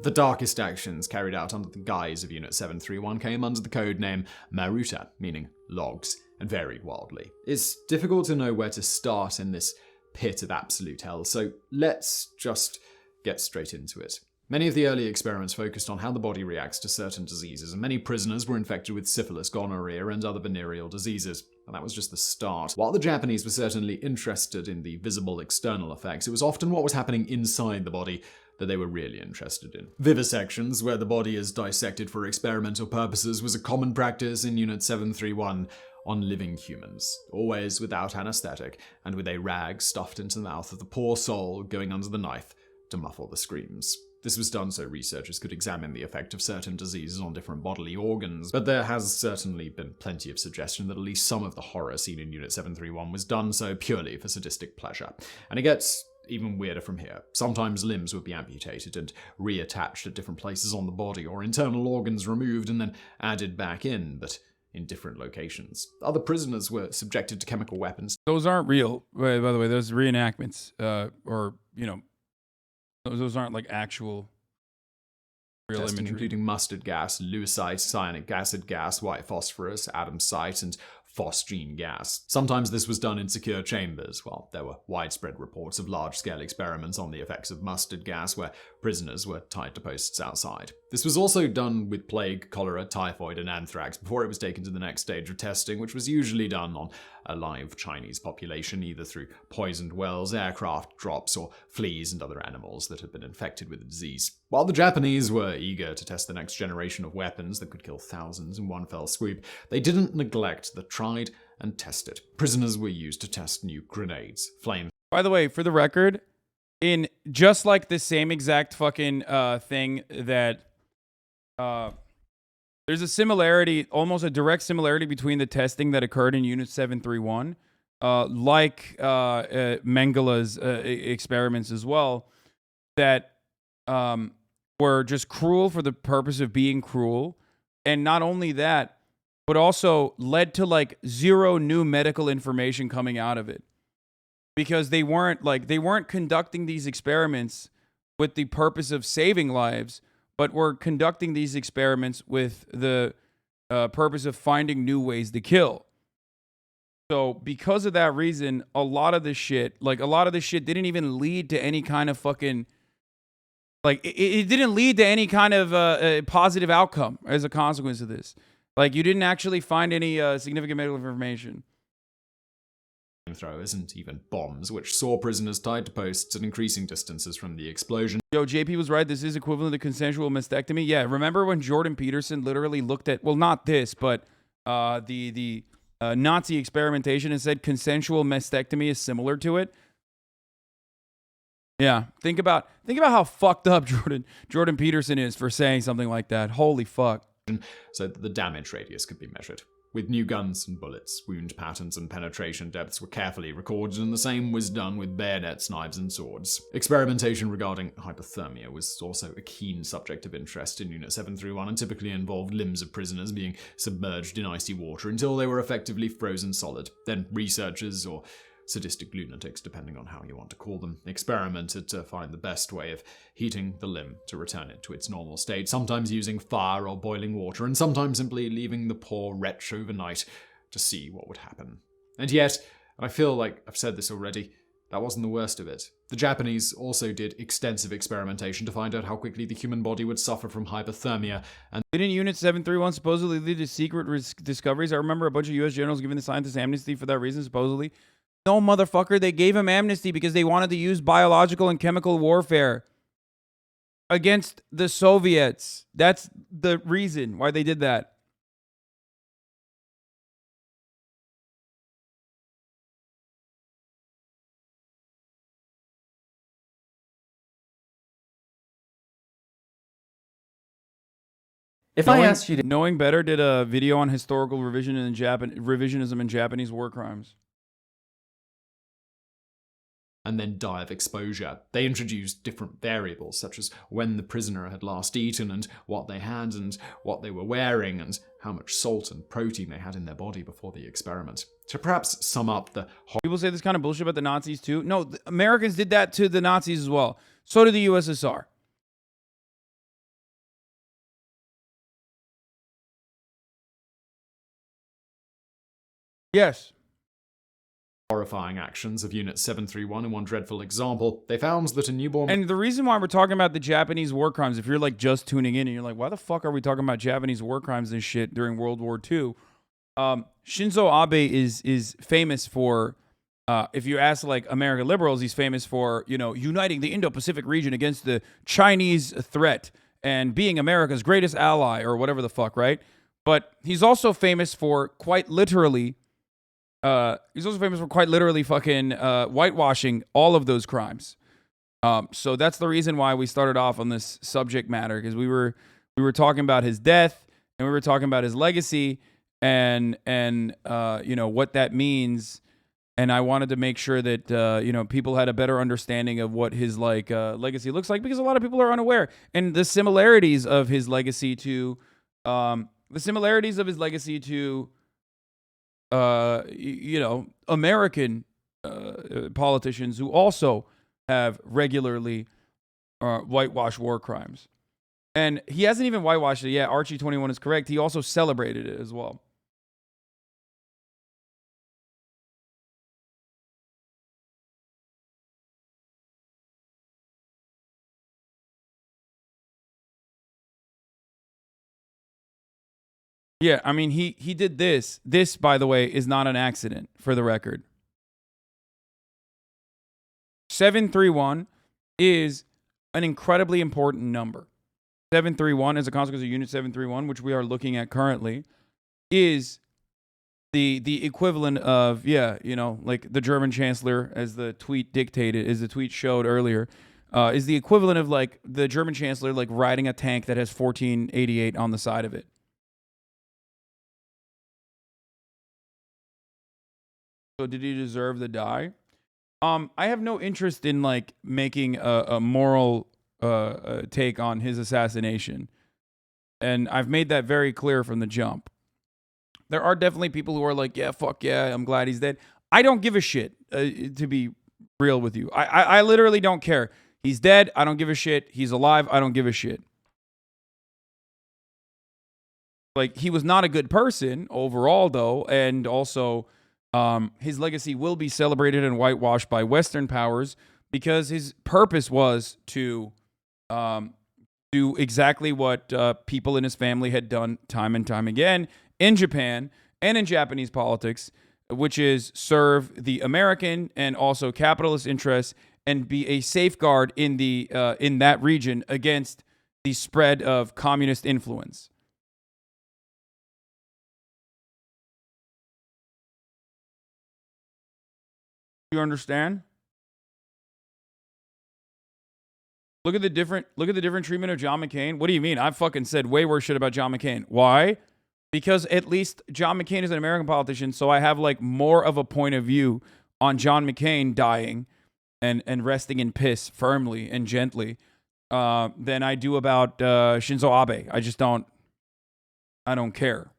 The darkest actions carried out under the guise of Unit 731 came under the code name Maruta, meaning logs, and varied wildly. It's difficult to know where to start in this pit of absolute hell, so let's just get straight into it. Many of the early experiments focused on how the body reacts to certain diseases, and many prisoners were infected with syphilis, gonorrhea, and other venereal diseases. And that was just the start. While the Japanese were certainly interested in the visible external effects, it was often what was happening inside the body that they were really interested in. Vivisections, where the body is dissected for experimental purposes, was a common practice in Unit 731 on living humans, always without anesthetic, and with a rag stuffed into the mouth of the poor soul going under the knife to muffle the screams. This was done so researchers could examine the effect of certain diseases on different bodily organs, but there has certainly been plenty of suggestion that at least some of the horror seen in Unit 731 was done so purely for sadistic pleasure. And it gets even weirder from here. Sometimes limbs would be amputated and reattached at different places on the body, or internal organs removed and then added back in, but in different locations. Other prisoners were subjected to chemical weapons. Those aren't real, by the way. Those reenactments, or, you know, those aren't like actual real testing, imagery. Including mustard gas, leucite, cyanic acid gas, white phosphorus, adamsite, and phosgene gas. Sometimes this was done in secure chambers, while there were widespread reports of large-scale experiments on the effects of mustard gas where prisoners were tied to posts outside. This was also done with plague, cholera, typhoid, and anthrax before it was taken to the next stage of testing, which was usually done on a live Chinese population, either through poisoned wells, aircraft drops, or fleas and other animals that had been infected with the disease. While the Japanese were eager to test the next generation of weapons that could kill thousands in one fell swoop, they didn't neglect the tried and tested. Prisoners were used to test new grenades, flame. By the way, for the record, in just like the same exact fucking thing that there's a similarity, almost a direct similarity between the testing that occurred in Unit 731, like Mengele's experiments as well, that were just cruel for the purpose of being cruel. And not only that, but also led to like zero new medical information coming out of it. Because they weren't conducting these experiments with the purpose of saving lives, but were conducting these experiments with the purpose of finding new ways to kill. So because of that reason, a lot of this shit didn't even lead to any kind of fucking, like, it didn't lead to any kind of positive outcome as a consequence of this. Like, you didn't actually find any significant medical information. Throwers and even bombs, which saw prisoners tied to posts at increasing distances from the explosion. Yo, JP was right. This is equivalent to consensual mastectomy. Yeah, remember when Jordan Peterson literally looked at, well, not this, but the Nazi experimentation and said consensual mastectomy is similar to it? Yeah, think about how fucked up Jordan Peterson is for saying something like that. Holy fuck. So that the damage radius could be measured. With new guns and bullets, wound patterns and penetration depths were carefully recorded, and the same was done with bayonets, knives, and swords. Experimentation regarding hypothermia was also a keen subject of interest in Unit 731 and typically involved limbs of prisoners being submerged in icy water until they were effectively frozen solid. Then researchers, or sadistic lunatics, depending on how you want to call them, experimented to find the best way of heating the limb to return it to its normal state, sometimes using fire or boiling water, and sometimes simply leaving the poor wretch overnight to see what would happen. And yet, and I feel like I've said this already, that wasn't the worst of it. The Japanese also did extensive experimentation to find out how quickly the human body would suffer from hypothermia. And didn't Unit 731 supposedly lead to secret discoveries? I remember a bunch of U.S. generals giving the scientists amnesty for that reason, supposedly. No, motherfucker, they gave him amnesty because they wanted to use biological and chemical warfare against the Soviets. That's the reason why they did that. Knowing Better did a video on historical revisionism in Japanese war crimes. And then die of exposure. They introduced different variables, such as when the prisoner had last eaten, and what they had, and what they were wearing, and how much salt and protein they had in their body before the experiment. To perhaps sum up the... People say this kind of bullshit about the Nazis too. No, the Americans did that to the Nazis as well. So did the USSR. Yes. Horrifying actions of Unit 731 in one dreadful example, they found that a newborn... And the reason why we're talking about the Japanese war crimes, if you're like just tuning in and you're like, why the fuck are we talking about Japanese war crimes and shit during World War II? Shinzo Abe is famous for, if you ask like American liberals, he's famous for, you know, uniting the Indo-Pacific region against the Chinese threat and being America's greatest ally or whatever the fuck, right? But he's also famous for quite literally fucking whitewashing all of those crimes. So that's the reason why we started off on this subject matter, because we were talking about his death and we were talking about his legacy and you know what that means. And I wanted to make sure that you know, people had a better understanding of what his legacy looks like, because a lot of people are unaware, and the similarities of his legacy to you know, American politicians who also have regularly whitewashed war crimes. And he hasn't even whitewashed it. Yeah, Archie21 is correct. He also celebrated it as well. Yeah, I mean, he did this. This, by the way, is not an accident, for the record. 731 is an incredibly important number. 731, as a consequence of Unit 731, which we are looking at currently, is the equivalent of, like the German Chancellor, as the tweet dictated, as the tweet showed earlier, is the equivalent of like the German Chancellor like riding a tank that has 1488 on the side of it. So did he deserve the die? I have no interest in like making a moral take on his assassination. And I've made that very clear from the jump. There are definitely people who are like, yeah, fuck yeah, I'm glad he's dead. I don't give a shit, to be real with you. I literally don't care. He's dead, I don't give a shit. He's alive, I don't give a shit. Like, he was not a good person overall, though, and also his legacy will be celebrated and whitewashed by Western powers because his purpose was to do exactly what people in his family had done time and time again in Japan and in Japanese politics, which is serve the American and also capitalist interests and be a safeguard in the in that region against the spread of communist influence. You understand? Look at the different treatment of John McCain. What do you mean? I've fucking said way worse shit about John McCain. Why? Because at least John McCain is an American politician, so I have like more of a point of view on John McCain dying and resting in piss firmly and gently than I do about Shinzo Abe. I don't care.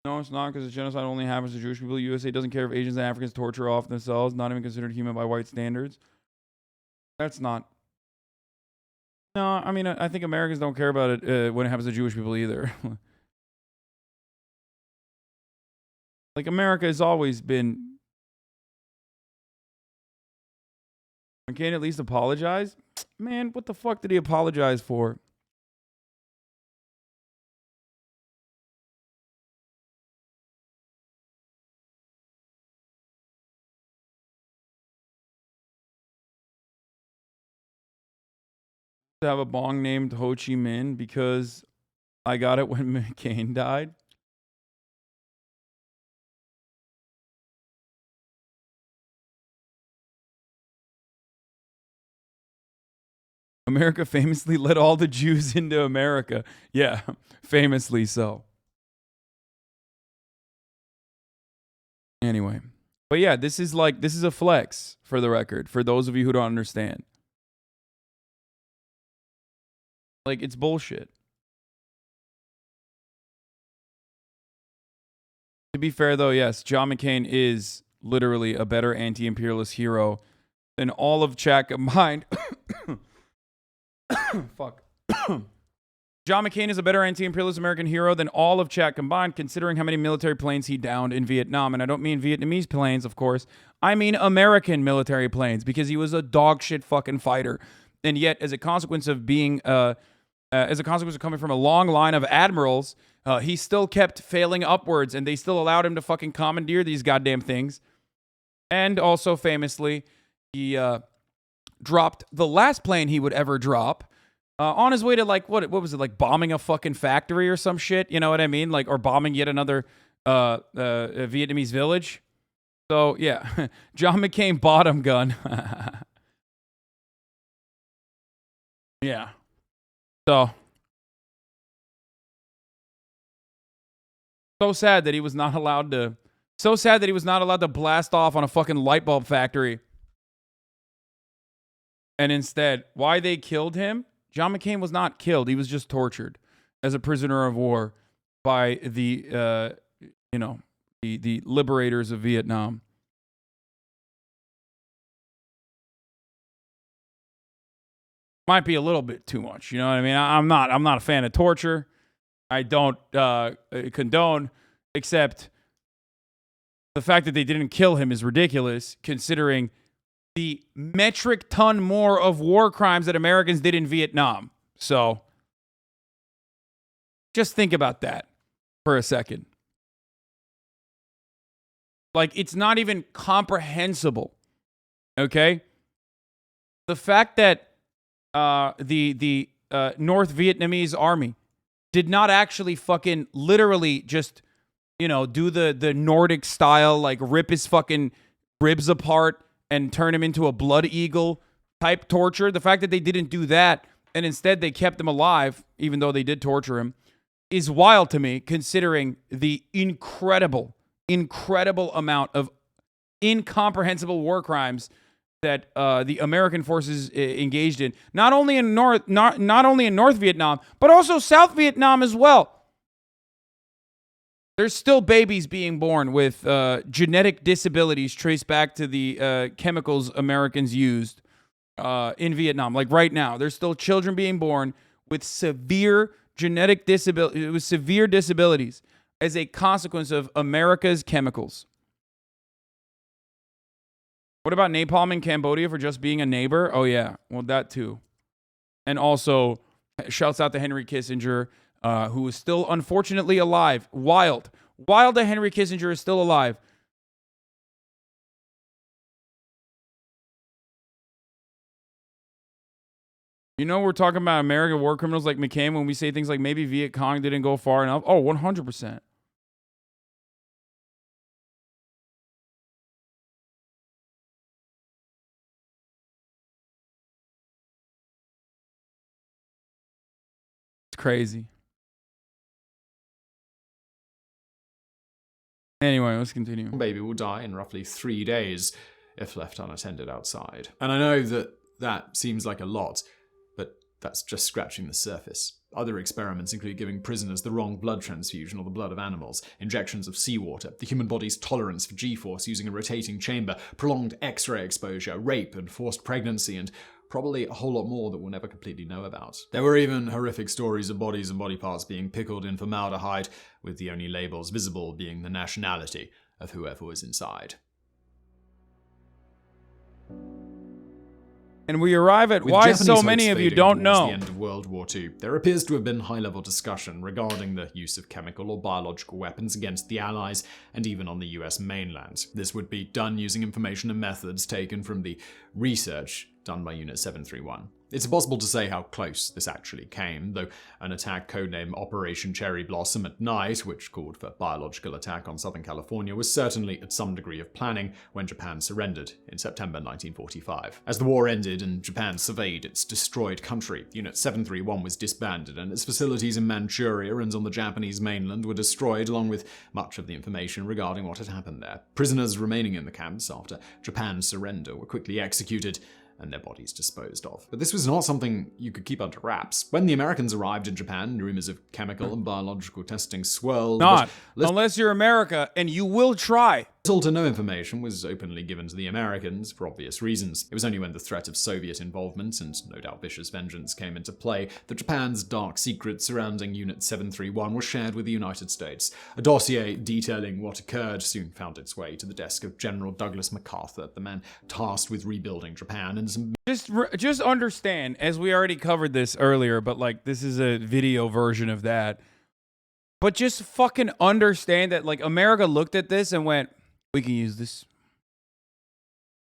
No, it's not, because the genocide only happens to Jewish people. The USA doesn't care if Asians and Africans torture off themselves, not even considered human by white standards. That's not. No, I mean, I think Americans don't care about it when it happens to Jewish people either. Like, America has always been. McCain at least apologize? Man, what the fuck did he apologize for? To have a bong named Ho Chi Minh because I got it when McCain died. America famously let all the Jews into America. Yeah, famously so. Anyway. But yeah, this is a flex, for the record, for those of you who don't understand. Like, it's bullshit. To be fair, though, yes, John McCain is literally a better anti-imperialist hero than all of chat combined. Fuck. John McCain is a better anti-imperialist American hero than all of chat combined, considering how many military planes he downed in Vietnam. And I don't mean Vietnamese planes, of course. I mean American military planes, because he was a dog shit fucking fighter. And yet, as a consequence of being... as a consequence of coming from a long line of admirals, he still kept failing upwards, and they still allowed him to fucking commandeer these goddamn things. And also, famously, he dropped the last plane he would ever drop on his way to, like, what was it, like bombing a fucking factory or some shit? You know what I mean? Like, or bombing yet another Vietnamese village. So, yeah, John McCain bottom gun. Yeah. So sad that he was not allowed to. So sad that he was not allowed to blast off on a fucking light bulb factory. And instead, why they killed him? John McCain was not killed. He was just tortured as a prisoner of war by the the liberators of Vietnam. Might be a little bit too much, you know what I mean? I'm not a fan of torture. I don't condone, except the fact that they didn't kill him is ridiculous, considering the metric ton more of war crimes that Americans did in Vietnam. So, Just think about that for a second. Like, it's not even comprehensible, okay? The fact that the North Vietnamese army did not actually fucking literally just, you know, do the Nordic style, like rip his fucking ribs apart and turn him into a blood eagle type torture. The fact that they didn't do that and instead they kept him alive, even though they did torture him, is wild to me, considering the incredible amount of incomprehensible war crimes that the American forces engaged in, not only in North Vietnam, but also South Vietnam as well. There's still babies being born with genetic disabilities traced back to the chemicals Americans used in Vietnam. Like right now, there's still children being born with severe genetic disabilities as a consequence of America's chemicals. What about napalm in Cambodia for just being a neighbor? Oh, yeah. Well, that too. And also, shouts out to Henry Kissinger, who is still unfortunately alive. Wild that Henry Kissinger is still alive. You know, we're talking about American war criminals like McCain when we say things like maybe Viet Cong didn't go far enough. Oh, 100%. It's crazy. Anyway, let's continue. Baby will die in roughly 3 days if left unattended outside. And I know that seems like a lot, but that's just scratching the surface. Other experiments include giving prisoners the wrong blood transfusion or the blood of animals, injections of seawater, the human body's tolerance for G-force using a rotating chamber, prolonged X-ray exposure, rape and forced pregnancy, and probably a whole lot more that we'll never completely know about. There were even horrific stories of bodies and body parts being pickled in formaldehyde, with the only labels visible being the nationality of whoever was inside. And we arrive at why so many of you don't know. At the end of World War II, there appears to have been high-level discussion regarding the use of chemical or biological weapons against the Allies and even on the US mainland. This would be done using information and methods taken from the research done by Unit 731. It's impossible to say how close this actually came, though an attack codenamed Operation Cherry Blossom at night, which called for biological attack on Southern California, was certainly at some degree of planning when Japan surrendered in September 1945. As the war ended and Japan surveyed its destroyed country, Unit 731 was disbanded and its facilities in Manchuria and on the Japanese mainland were destroyed, along with much of the information regarding what had happened there. Prisoners remaining in the camps after Japan's surrender were quickly executed and their bodies disposed of. But this was not something you could keep under wraps. When the Americans arrived in Japan, rumors of chemical and biological testing swirled. Not unless you're America, and you will try. Little to no information was openly given to the Americans for obvious reasons. It was only when the threat of Soviet involvement, and no doubt vicious vengeance, came into play that Japan's dark secrets surrounding Unit 731 were shared with the United States. A dossier detailing what occurred soon found its way to the desk of General Douglas MacArthur, the man tasked with rebuilding Japan, and some... Just understand, as we already covered this earlier, but like this is a video version of that. But just fucking understand that like America looked at this and went, we can use this.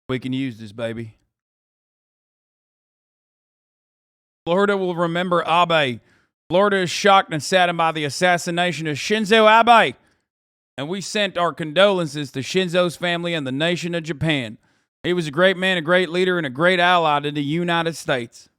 We can use this, baby. Florida will remember Abe. Florida is shocked and saddened by the assassination of Shinzo Abe. And we sent our condolences to Shinzo's family and the nation of Japan. He was a great man, a great leader, and a great ally to the United States.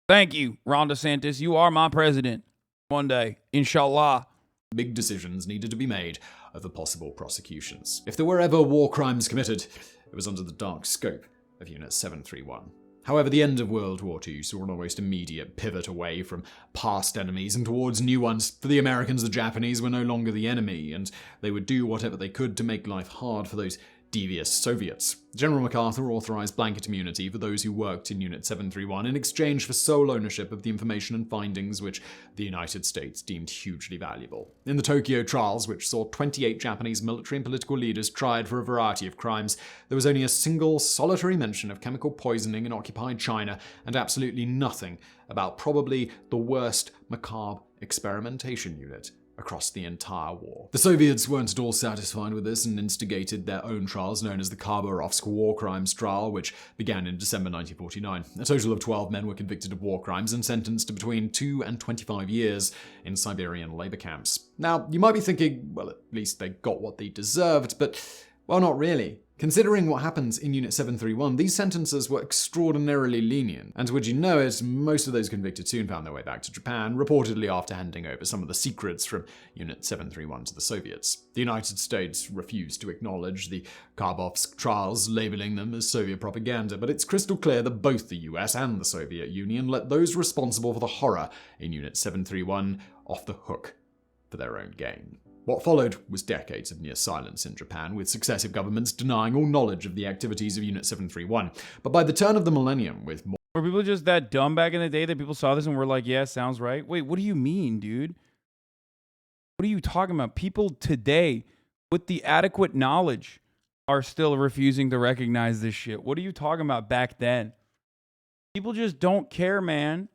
Thank you, Ron DeSantis. You are my president. One day, inshallah. Big decisions needed to be made over possible prosecutions. If there were ever war crimes committed, it was under the dark scope of Unit 731. However, the end of World War II saw an almost immediate pivot away from past enemies and towards new ones. For the Americans, the Japanese were no longer the enemy, and they would do whatever they could to make life hard for those devious Soviets. General MacArthur authorized blanket immunity for those who worked in Unit 731 in exchange for sole ownership of the information and findings which the United States deemed hugely valuable. In the Tokyo trials, which saw 28 Japanese military and political leaders tried for a variety of crimes, there was only a single solitary mention of chemical poisoning in occupied China and absolutely nothing about probably the worst macabre experimentation unit across the entire war. The Soviets weren't at all satisfied with this and instigated their own trials known as the Khabarovsk War Crimes Trial, which began in December 1949. A total of 12 men were convicted of war crimes and sentenced to between 2 and 25 years in Siberian labor camps. Now, you might be thinking, well, at least they got what they deserved, but, well, not really. Considering what happens in Unit 731, these sentences were extraordinarily lenient, and would you know it, most of those convicted soon found their way back to Japan, reportedly after handing over some of the secrets from Unit 731 to the Soviets. The United States refused to acknowledge the Khabarovsk trials, labeling them as Soviet propaganda, but it's crystal clear that both the US and the Soviet Union let those responsible for the horror in Unit 731 off the hook for their own gain. What followed was decades of near silence in Japan, with successive governments denying all knowledge of the activities of Unit 731. But by the turn of the millennium, with more... Were people just that dumb back in the day that people saw this and were like, yeah, sounds right? Wait, what do you mean, dude? What are you talking about? People today, with the adequate knowledge, are still refusing to recognize this shit. What are you talking about back then? People just don't care, man.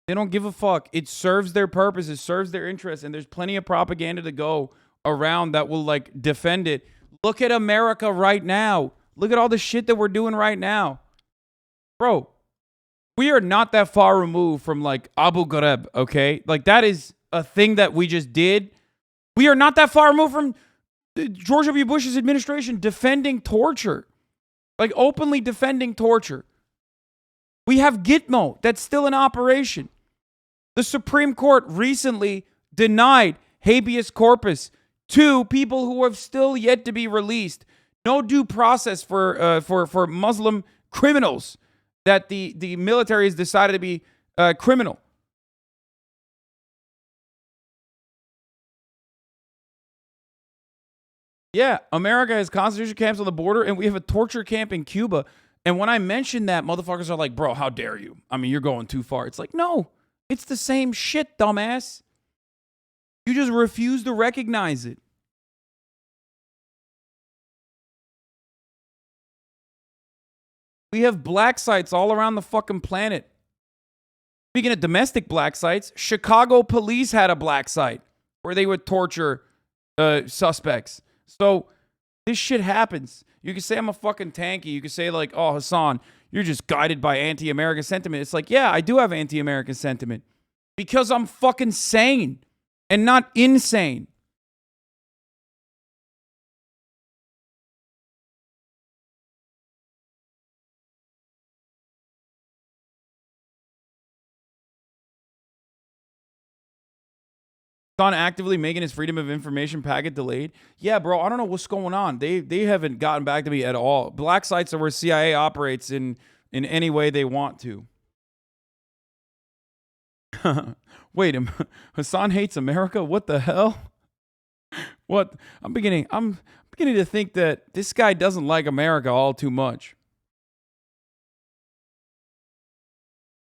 They don't give a fuck. It serves their purpose. It serves their interest. And there's plenty of propaganda to go around that will, like, defend it. Look at America right now. Look at all the shit that we're doing right now. Bro, we are not that far removed from, like, Abu Ghraib, okay? Like, that is a thing that we just did. We are not that far removed from George W. Bush's administration defending torture. Like, openly defending torture. We have Gitmo that's still in operation. The Supreme Court recently denied habeas corpus to people who have still yet to be released. No due process for Muslim criminals that the military has decided to be criminal. Yeah, America has concentration camps on the border, and we have a torture camp in Cuba. And when I mention that, motherfuckers are like, bro, how dare you? I mean, you're going too far. It's like, no, it's the same shit, dumbass. You just refuse to recognize it. We have black sites all around the fucking planet. Speaking of domestic black sites, Chicago police had a black site where they would torture suspects. So this shit happens. You can say I'm a fucking tanky. You can say like, oh, Hasan, you're just guided by anti-American sentiment. It's like, yeah, I do have anti-American sentiment because I'm fucking sane and not insane. Hasan actively making his freedom of information packet delayed. Yeah, bro, I don't know what's going on. They haven't gotten back to me at all. Black sites are where CIA operates in any way they want to. Wait, Hasan hates America? What the hell? What? I'm beginning to think that this guy doesn't like America all too much.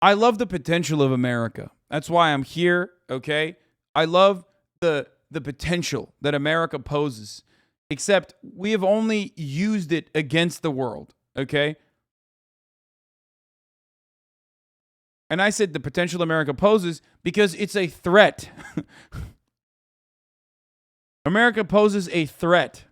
I love the potential of America. That's why I'm here, okay? I love the potential that America poses, except we have only used it against the world, okay? And I said the potential America poses because it's a threat. America poses a threat.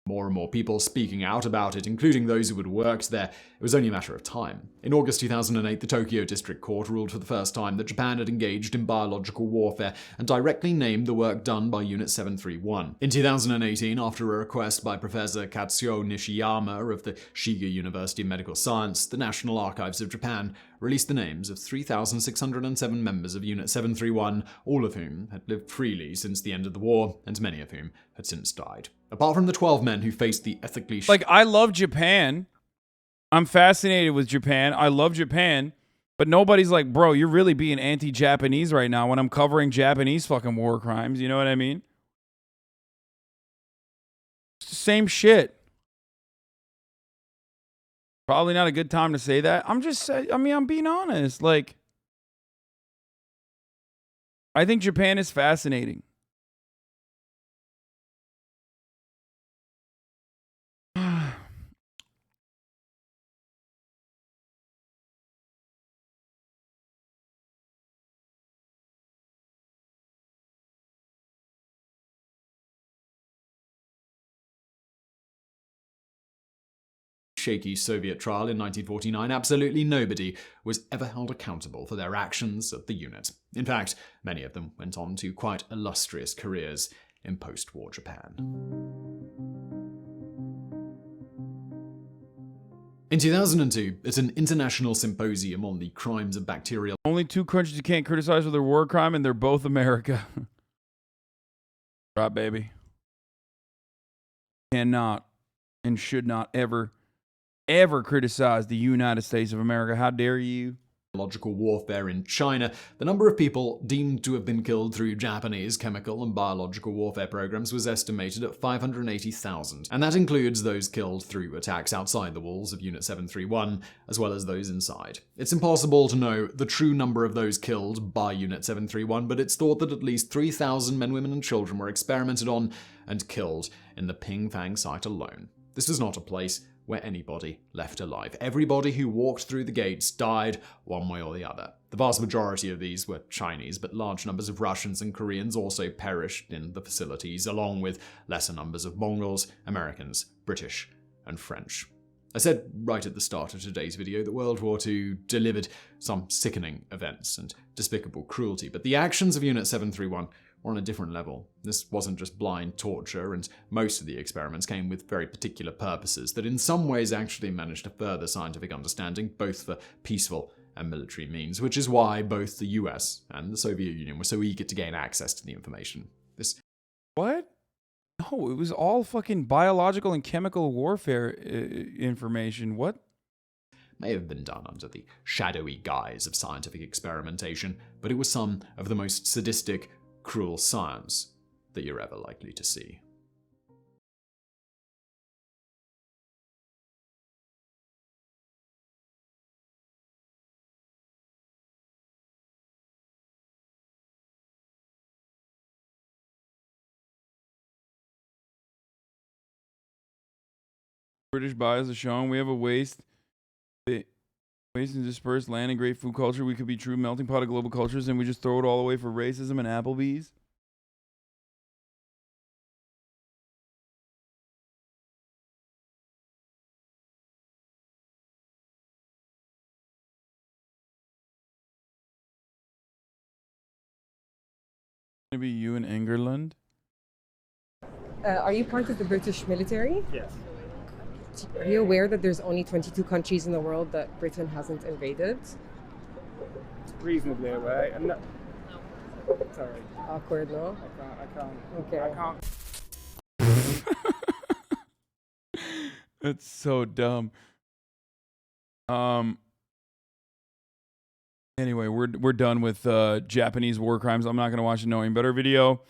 More and more people speaking out about it, including those who had worked there. It was only a matter of time. In August 2008, the Tokyo District Court ruled for the first time that Japan had engaged in biological warfare and directly named the work done by Unit 731. In 2018, after a request by Professor Katsuo Nishiyama of the Shiga University of Medical Science, the National Archives of Japan released the names of 3,607 members of Unit 731, all of whom had lived freely since the end of the war, and many of whom had since died. Apart from the 12 men who faced the ethically... Like, I love Japan, I'm fascinated with Japan. I love Japan. But nobody's like, bro, you're really being anti-Japanese right now when I'm covering Japanese fucking war crimes. You know what I mean? It's the same shit. Probably not a good time to say that. I'm just saying, I'm being honest. Like, I think Japan is fascinating. Shaky Soviet trial in 1949, absolutely nobody was ever held accountable for their actions at the unit. In fact, many of them went on to quite illustrious careers in post-war Japan. In 2002, at an international symposium on the crimes of bacterial... Only two countries you can't criticize for their war crime, and they're both America. Right, baby. Cannot and should not ever criticize the United States of America. How dare you? Biological warfare in China, the number of people deemed to have been killed through Japanese chemical and biological warfare programs was estimated at 580,000, and that includes those killed through attacks outside the walls of Unit 731, as well as those inside. It's impossible to know the true number of those killed by Unit 731, but it's thought that at least 3,000 men, women, and children were experimented on and killed in the Pingfang site alone. This was not a place where anybody left alive. Everybody who walked through the gates died one way or the other. The vast majority of these were Chinese, but large numbers of Russians and Koreans also perished in the facilities, along with lesser numbers of Mongols, Americans, British, and French. I said right at the start of today's video that World War II delivered some sickening events and despicable cruelty, but the actions of Unit 731 were on a different level. This wasn't just blind torture, and most of the experiments came with very particular purposes that in some ways actually managed to further scientific understanding, both for peaceful and military means, which is why both the US and the Soviet Union were so eager to gain access to the information. What? No, it was all fucking biological and chemical warfare information. What? May have been done under the shadowy guise of scientific experimentation, but it was some of the most sadistic, cruel science that you're ever likely to see. British bias is showing we have a waste and dispersed land and great food culture. We could be true melting pot of global cultures, and we just throw it all away for racism and Applebee's. Gonna be you in England. Are you part of the British military? Yes. Are you aware that there's only 22 countries in the world that Britain hasn't invaded? Reasonably aware. I'm not... Sorry. Awkward, no? I can't. Okay. I can't. That's so dumb. Anyway, we're done with Japanese war crimes. I'm not gonna watch a Knowing Better video.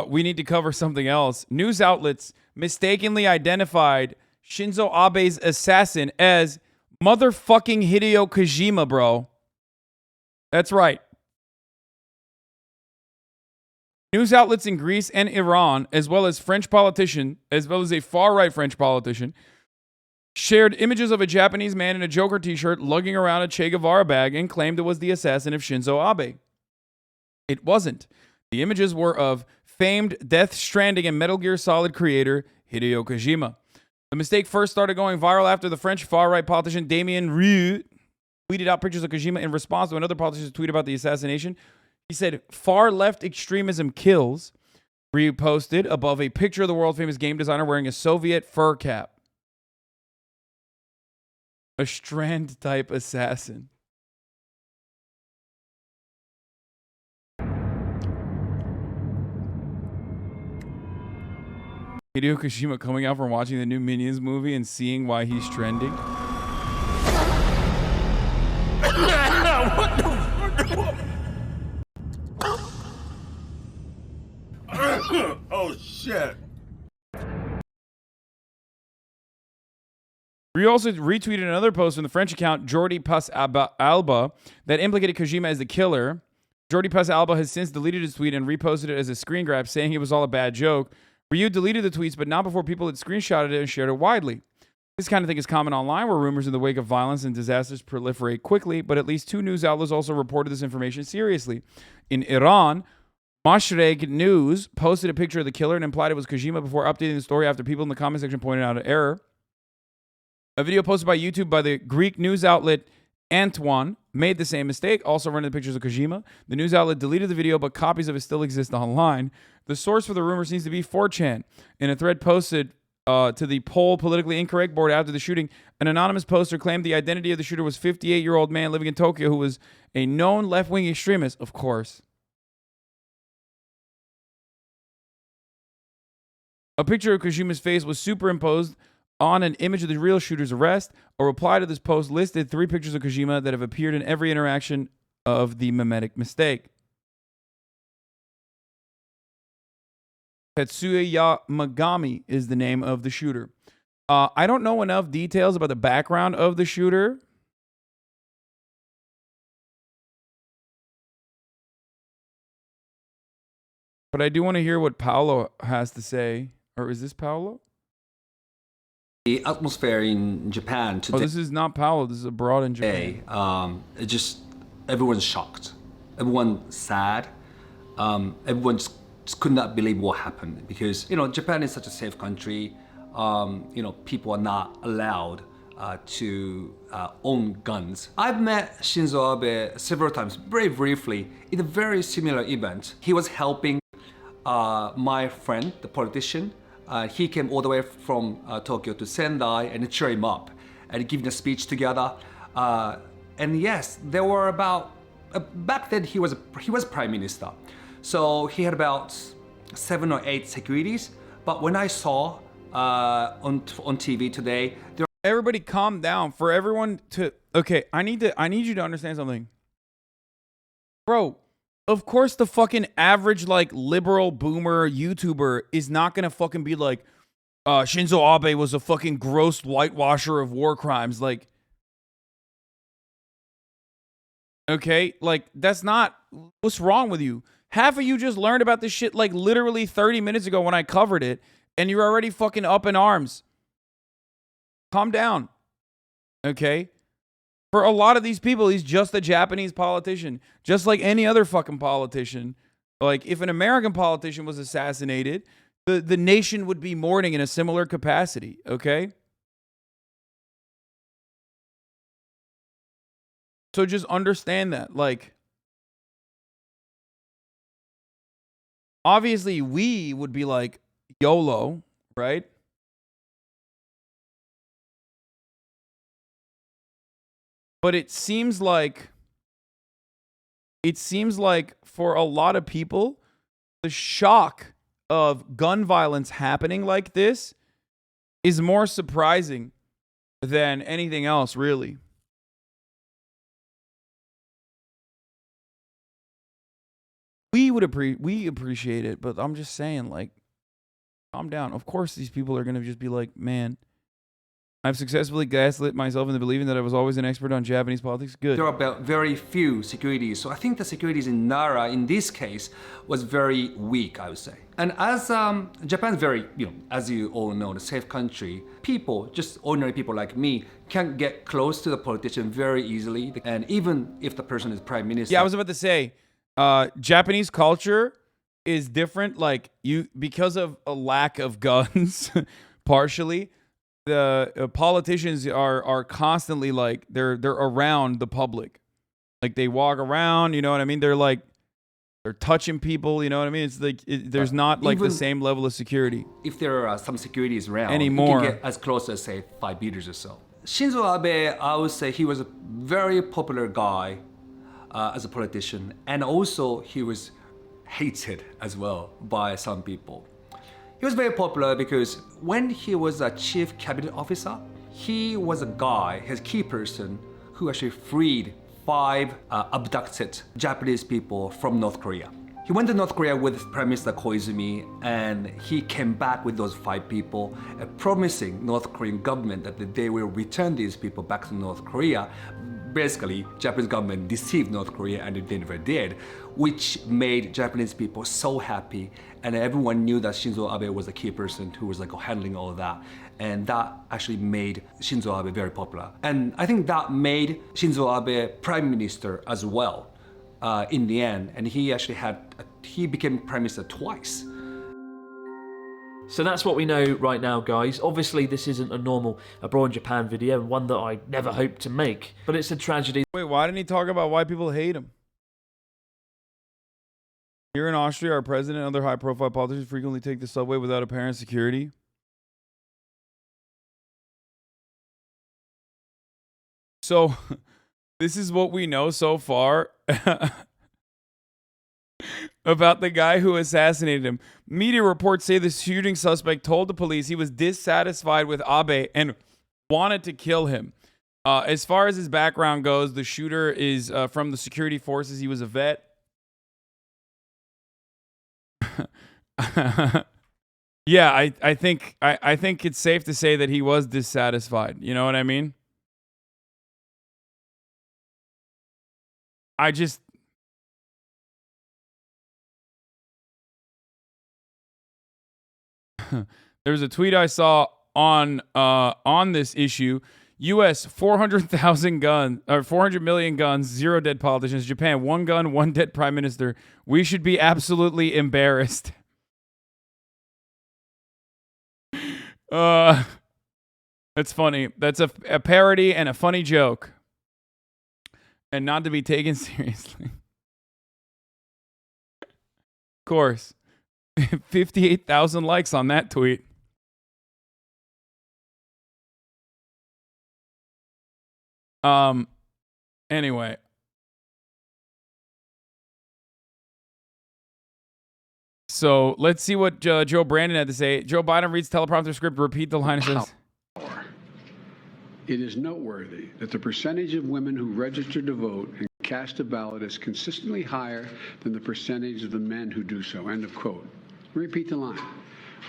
We need to cover something else. News outlets mistakenly identified Shinzo Abe's assassin as motherfucking Hideo Kojima, bro. That's right. News outlets in Greece and Iran, as well as a far-right French politician, shared images of a Japanese man in a Joker t-shirt lugging around a Che Guevara bag and claimed it was the assassin of Shinzo Abe. It wasn't. The images were of famed Death Stranding and Metal Gear Solid creator Hideo Kojima. The mistake first started going viral after the French far-right politician Damien Rieu tweeted out pictures of Kojima in response to another politician's tweet about the assassination. He said, "Far-left extremism kills," Rieu posted above a picture of the world-famous game designer wearing a Soviet fur cap. A Strand-type assassin. Hideo Kojima coming out from watching the new Minions movie and seeing why he's trending. Oh shit. We also retweeted another post from the French account Jordi Alba that implicated Kojima as the killer. Jordi Alba has since deleted his tweet and reposted it as a screen grab, saying it was all a bad joke. Ryu deleted the tweets, but not before people had screenshotted it and shared it widely. This kind of thing is common online, where rumors in the wake of violence and disasters proliferate quickly, but at least 2 news outlets also reported this information seriously. In Iran, Mashreg News posted a picture of the killer and implied it was Kojima before updating the story after people in the comment section pointed out an error. A video posted by YouTube by the Greek news outlet Antoine made the same mistake, also running the pictures of Kojima. The news outlet deleted the video, but copies of it still exist online. The source for the rumor seems to be 4chan. In a thread posted to the Poll Politically Incorrect board after the shooting, an anonymous poster claimed the identity of the shooter was a 58-year-old man living in Tokyo who was a known left-wing extremist, of course. A picture of Kojima's face was superimposed on an image of the real shooter's arrest. A reply to this post listed 3 pictures of Kojima that have appeared in every interaction of the mimetic mistake. Tetsuya Megami is the name of the shooter. I don't know enough details about the background of the shooter. But I do want to hear what Paolo has to say. Or is this Paolo? The atmosphere in Japan today. Oh, this is not Paolo. This is abroad in Japan. It just everyone's shocked. Everyone's sad. Everyone just could not believe what happened because Japan is such a safe country. People are not allowed to own guns. I've met Shinzo Abe several times, very briefly, in a very similar event. He was helping my friend, the politician. He came all the way from Tokyo to Sendai and cheer him up and giving a speech together. And yes, there were about back then he was prime minister, so he had about 7 or 8 securities. But when I saw on TV today, everybody calm down. For everyone to I need you to understand something, bro. Of course, the fucking average, liberal boomer YouTuber is not gonna fucking be like, Shinzo Abe was a fucking gross whitewasher of war crimes. That's not, what's wrong with you? Half of you just learned about this shit, literally 30 minutes ago when I covered it, and you're already fucking up in arms. Calm down. Okay? For a lot of these people, he's just a Japanese politician, just like any other fucking politician. If an American politician was assassinated, the nation would be mourning in a similar capacity, okay? So just understand that. Obviously, we would be like, YOLO, right? But it seems like for a lot of people, the shock of gun violence happening like this is more surprising than anything else, really. We appreciate it, but I'm just saying, calm down. Of course, these people are gonna just be like, man, I've successfully gaslit myself into believing that I was always an expert on Japanese politics. Good. There are about very few securities, so I think the securities in Nara, in this case, was very weak, I would say. And as Japan's very, as you all know, a safe country, people, just ordinary people like me, can get close to the politician very easily. And even if the person is prime minister. Yeah, I was about to say, Japanese culture is different. Because of a lack of guns, partially. The politicians are constantly they're around the public, they walk around, you know what I mean? They're touching people, you know what I mean? It's there's not the same level of security. If there are some securities around anymore, you can get as close as say 5 meters or so. Shinzo Abe, I would say he was a very popular guy as a politician, and also he was hated as well by some people. He was very popular because when he was a chief cabinet officer, he was a guy, his key person, who actually freed 5 abducted Japanese people from North Korea. He went to North Korea with Prime Minister Koizumi, and he came back with those 5 people, promising North Korean government that they will return these people back to North Korea. Basically, Japanese government deceived North Korea, and they never did, which made Japanese people so happy, and everyone knew that Shinzo Abe was the key person who was like handling all of that. And that actually made Shinzo Abe very popular. And I think that made Shinzo Abe prime minister as well. In the end, and he became prime minister twice. So that's what we know right now, guys. Obviously, this isn't a normal Abroad in Japan video, and one that I never hoped to make, but it's a tragedy. Wait, why didn't he talk about why people hate him? Here in Austria, our president and other high-profile politicians frequently take the subway without apparent security. So, this is what we know so far about the guy who assassinated him. Media reports say the shooting suspect told the police he was dissatisfied with Abe and wanted to kill him. As far as his background goes, the shooter is from the security forces. He was a vet. Yeah, I think it's safe to say that he was dissatisfied. You know what I mean? There's a tweet I saw on this issue. U.S. 400,000 guns, or 400 million guns, 0 dead politicians. Japan, 1 gun, 1 dead prime minister. We should be absolutely embarrassed. That's funny. That's a parody and a funny joke. And not to be taken seriously. Of course. 58,000 likes on that tweet. Anyway. So let's see what Joe Brandon had to say. Joe Biden reads teleprompter script, repeat the line. It says, it is noteworthy that the percentage of women who register to vote and cast a ballot is consistently higher than the percentage of the men who do so. End of quote. Repeat the line.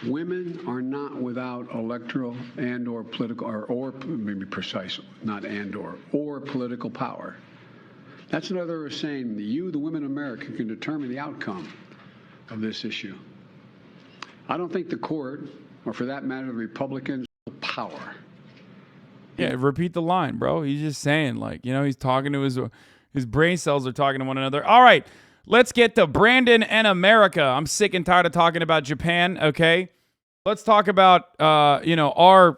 Women are not without electoral and or political, or maybe precise, not and or political power. That's another way of saying that you, the women of America, can determine the outcome of this issue. I don't think the court, or for that matter, the Republicans, have power. yeah, repeat the line, bro. He's just saying, like, you know, he's talking to his brain cells are talking to one another. All right, let's get to Brandon and America. I'm sick and tired of talking about Japan, okay? Let's talk about, our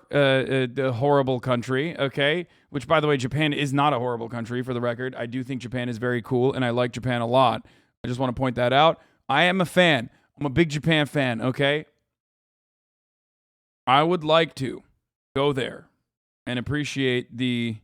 horrible country, okay? Which, by the way, Japan is not a horrible country, for the record. I do think Japan is very cool, and I like Japan a lot. I just want to point that out. I am a fan. I'm a big Japan fan, okay? I would like to go there and appreciate the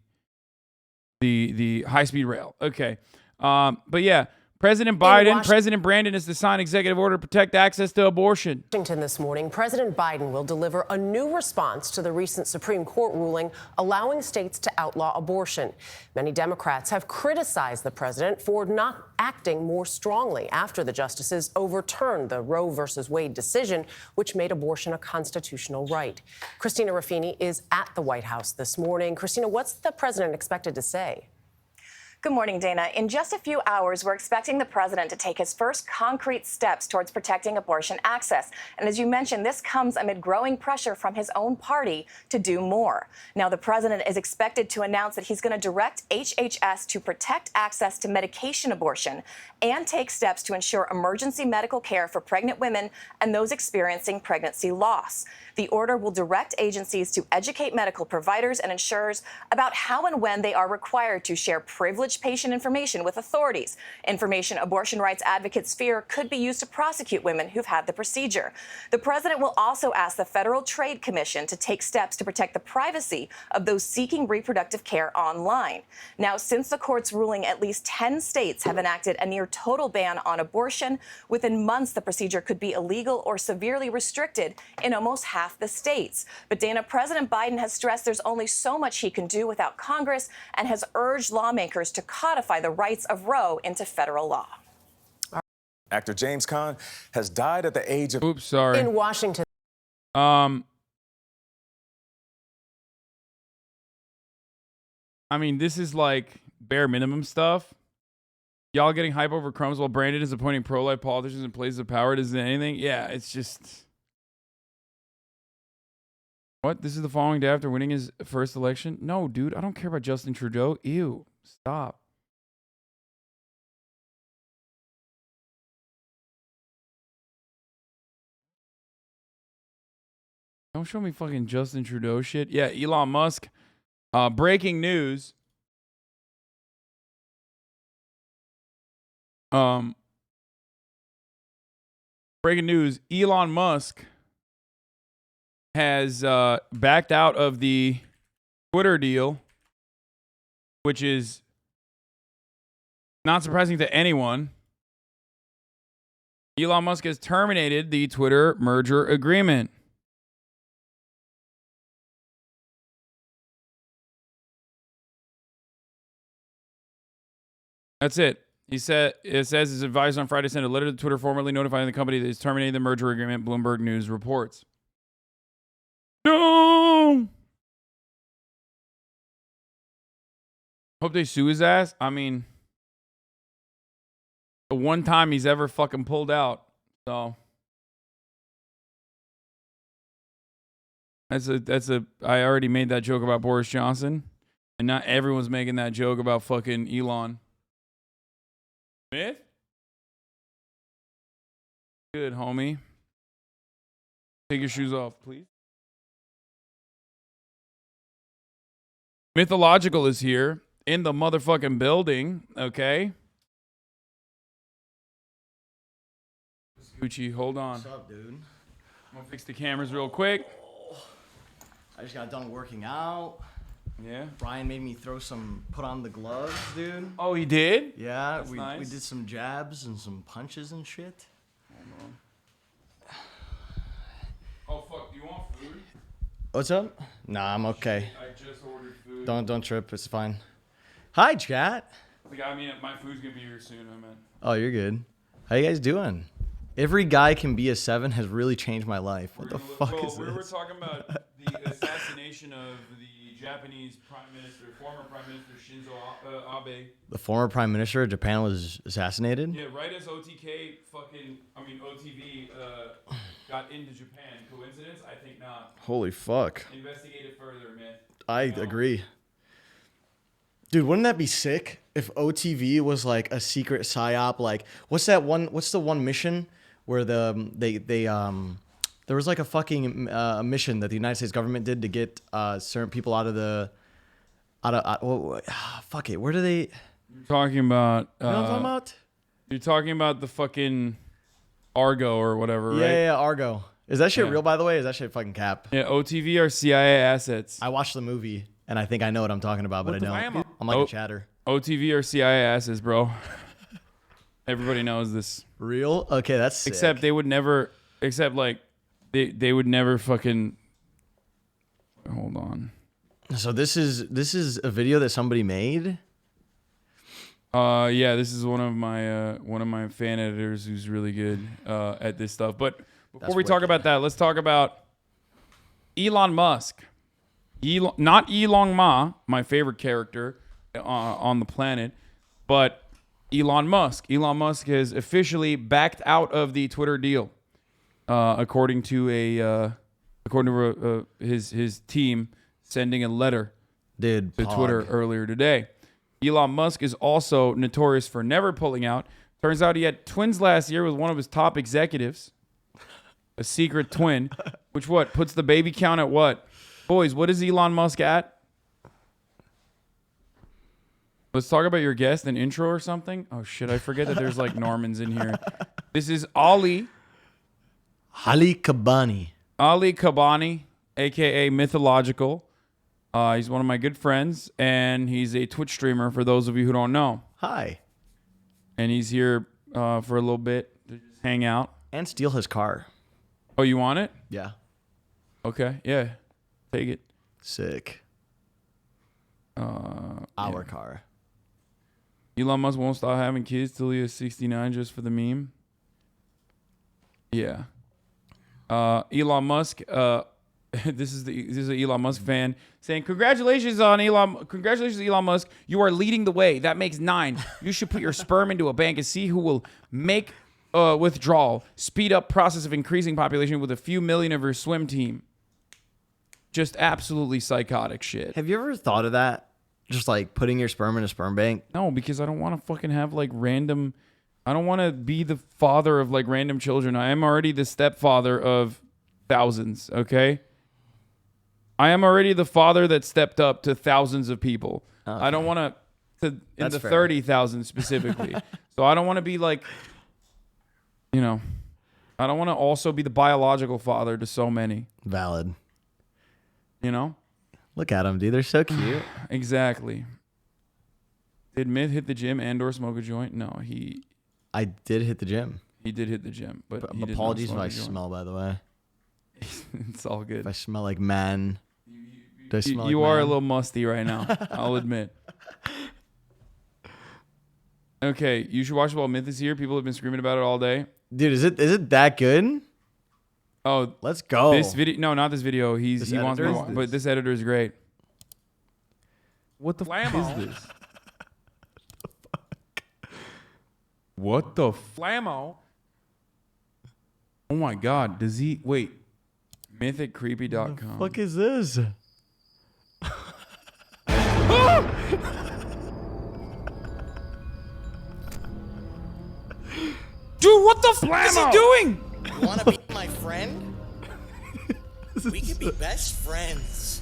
high-speed rail. Okay. But yeah, President Biden, President Brandon is to sign executive order to protect access to abortion. Washington this morning, President Biden will deliver a new response to the recent Supreme Court ruling allowing states to outlaw abortion. Many Democrats have criticized the president for not acting more strongly after the justices overturned the Roe versus Wade decision, which made abortion a constitutional right. Christina Ruffini is at the White House this morning. Christina, what's the president expected to say? Good morning, Dana. In just a few hours, we're expecting the president to take his first concrete steps towards protecting abortion access. And as you mentioned, this comes amid growing pressure from his own party to do more. Now, the president is expected to announce that he's going to direct HHS to protect access to medication abortion and take steps to ensure emergency medical care for pregnant women and those experiencing pregnancy loss. The order will direct agencies to educate medical providers and insurers about how and when they are required to share privileged patient information with authorities, information abortion rights advocates fear could be used to prosecute women who've had the procedure. The president will also ask the Federal Trade Commission to take steps to protect the privacy of those seeking reproductive care online. Now, since the court's ruling, at least 10 states have enacted a near total ban on abortion. Within months, the procedure could be illegal or severely restricted in almost half the states. But Dana, President Biden has stressed there's only so much he can do without Congress and has urged lawmakers to codify the rights of Roe into federal law. Actor James Caan has died at the age of... Oops, sorry. In Washington. I mean, this is like bare minimum stuff. Y'all getting hype over crumbs while Brandon is appointing pro-life politicians in places of power. Does anything? Yeah, it's just... What? This is the following day after winning his first election? No, dude, I don't care about Justin Trudeau. Ew. Stop. Don't show me fucking Justin Trudeau shit. Yeah, Elon Musk. Breaking news. Breaking news. Elon Musk has backed out of the Twitter deal, which is not surprising to anyone. Elon Musk has terminated the Twitter merger agreement. That's it. It says his advisor on Friday sent a letter to Twitter formally notifying the company that he's terminating the merger agreement, Bloomberg News reports. No! Hope they sue his ass. I mean, the one time he's ever fucking pulled out. So I already made that joke about Boris Johnson, and not everyone's making that joke about fucking Elon. Myth? Good, homie. Take your shoes off, please. Mythological is here in the motherfucking building, okay? Gucci, hold on. What's up, dude? I'm gonna fix the cameras real quick. I just got done working out. Yeah. Brian made me put on the gloves, dude. Oh, he did? Yeah, That's we nice. did some jabs and some punches and shit. Oh fuck, do you want food? What's up? Nah, I'm okay. I just ordered food. Don't trip, it's fine. Hi, chat. Like, I mean, my food's gonna be here soon, I meant. Oh, you're good. How you guys doing? Every guy can be a 7 has really changed my life. What the fuck is We this? were talking about the assassination of the Japanese Prime Minister, former Prime Minister Shinzo Abe. The former prime minister of Japan was assassinated? Yeah, right as OTV got into Japan. Coincidence? I think not. Holy fuck. Investigate it further, man. I agree. Dude, wouldn't that be sick if OTV was like a secret psyop? Like, what's the one mission where there was like a fucking mission that the United States government did to get certain people out of fuck it. Where do they? You're talking about. You know what I'm talking about? You're talking about the fucking Argo or whatever, right? Yeah, Argo. Is that shit real, by the way? Is that shit fucking cap? Yeah, OTV are CIA assets. I watched the movie and I think I know what I'm talking about, but I don't. I'm like a chatter. OTV are CIA assets, bro. Everybody knows this. Real? Okay, that's sick. Except they would never. Except like, they would never fucking. Hold on. So this is a video that somebody made. Yeah, this is one of my fan editors who's really good at this stuff. But before we talk about that, let's talk about Elon Musk. Not Elon Ma, my favorite character on the planet, but Elon Musk. Elon Musk has officially backed out of the Twitter deal, according to his team sending a letter to Twitter earlier today. Elon Musk is also notorious for never pulling out. Turns out he had twins last year with one of his top executives, a secret twin, which puts the baby count at what? Boys, what is Elon Musk at? Let's talk about your guest, an intro or something. Oh shit, I forget that there's like Normans in here. This is Ali Kabani. Ali Kabani, aka Mythological. He's one of my good friends, and he's a Twitch streamer for those of you who don't know. Hi. And he's here for a little bit to just hang out. And steal his car. Oh, you want it? Yeah. Okay, yeah. Take it. Sick. Our car. Elon Musk won't stop having kids till he is 69 just for the meme. Yeah. Elon Musk. This is an Elon Musk fan saying, Congratulations, Elon Musk. You are leading the way. That makes 9. You should put your sperm into a bank and see who will make withdrawal. Speed up process of increasing population with a few million of your swim team. Just absolutely psychotic shit. Have you ever thought of that? Just like putting your sperm in a sperm bank? No, because I don't want to fucking have like random. I don't want to be the father of like random children. I am already the stepfather of thousands, okay? I am already the father that stepped up to thousands of people. Okay. I don't want to in That's the fair. 30,000 specifically. So I don't want to be like, you know, I don't want to also be the biological father to so many. Valid. You know? Look at them, dude. They're so cute. Exactly. Did Myth hit the gym and or smoke a joint? No, I did hit the gym. He did hit the gym, but he did not apologies if smoke I a joint. smell, by the way. It's all good. If I smell like man. Do I smell You like are a man? little musty right now. I'll admit. Okay, you should watch while Myth is here. People have been screaming about it all day. Dude, is it that good? Oh, let's go. This video, no, not this video. He This wants me, editor? but this editor is great. What the fuck is this? What the Blammo? Oh my god, does he wait? Mythiccreepy.com. What the fuck is this? Dude, what the fuck is he doing? You wanna be my friend? We could be best friends.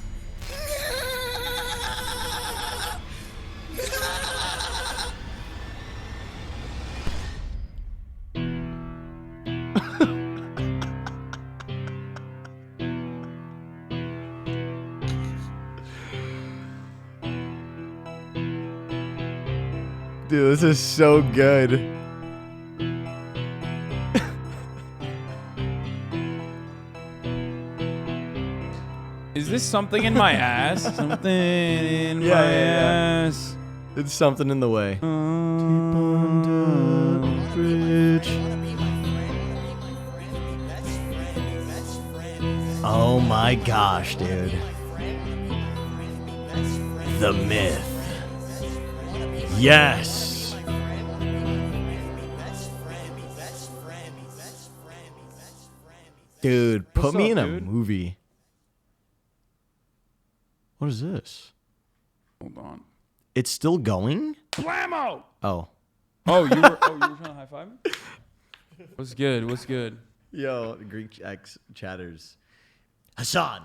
Dude, this is so good. Is this something in my ass? Something in my ass. It's something in the way. Oh my gosh, dude. The myth. Yes. Dude, put What's me up, in a dude? movie. What is this? Hold on. It's still going? Blammo! Oh. Oh, you were trying to high five me? What's good? What's good? Yo, Greek X chatters. Hasan,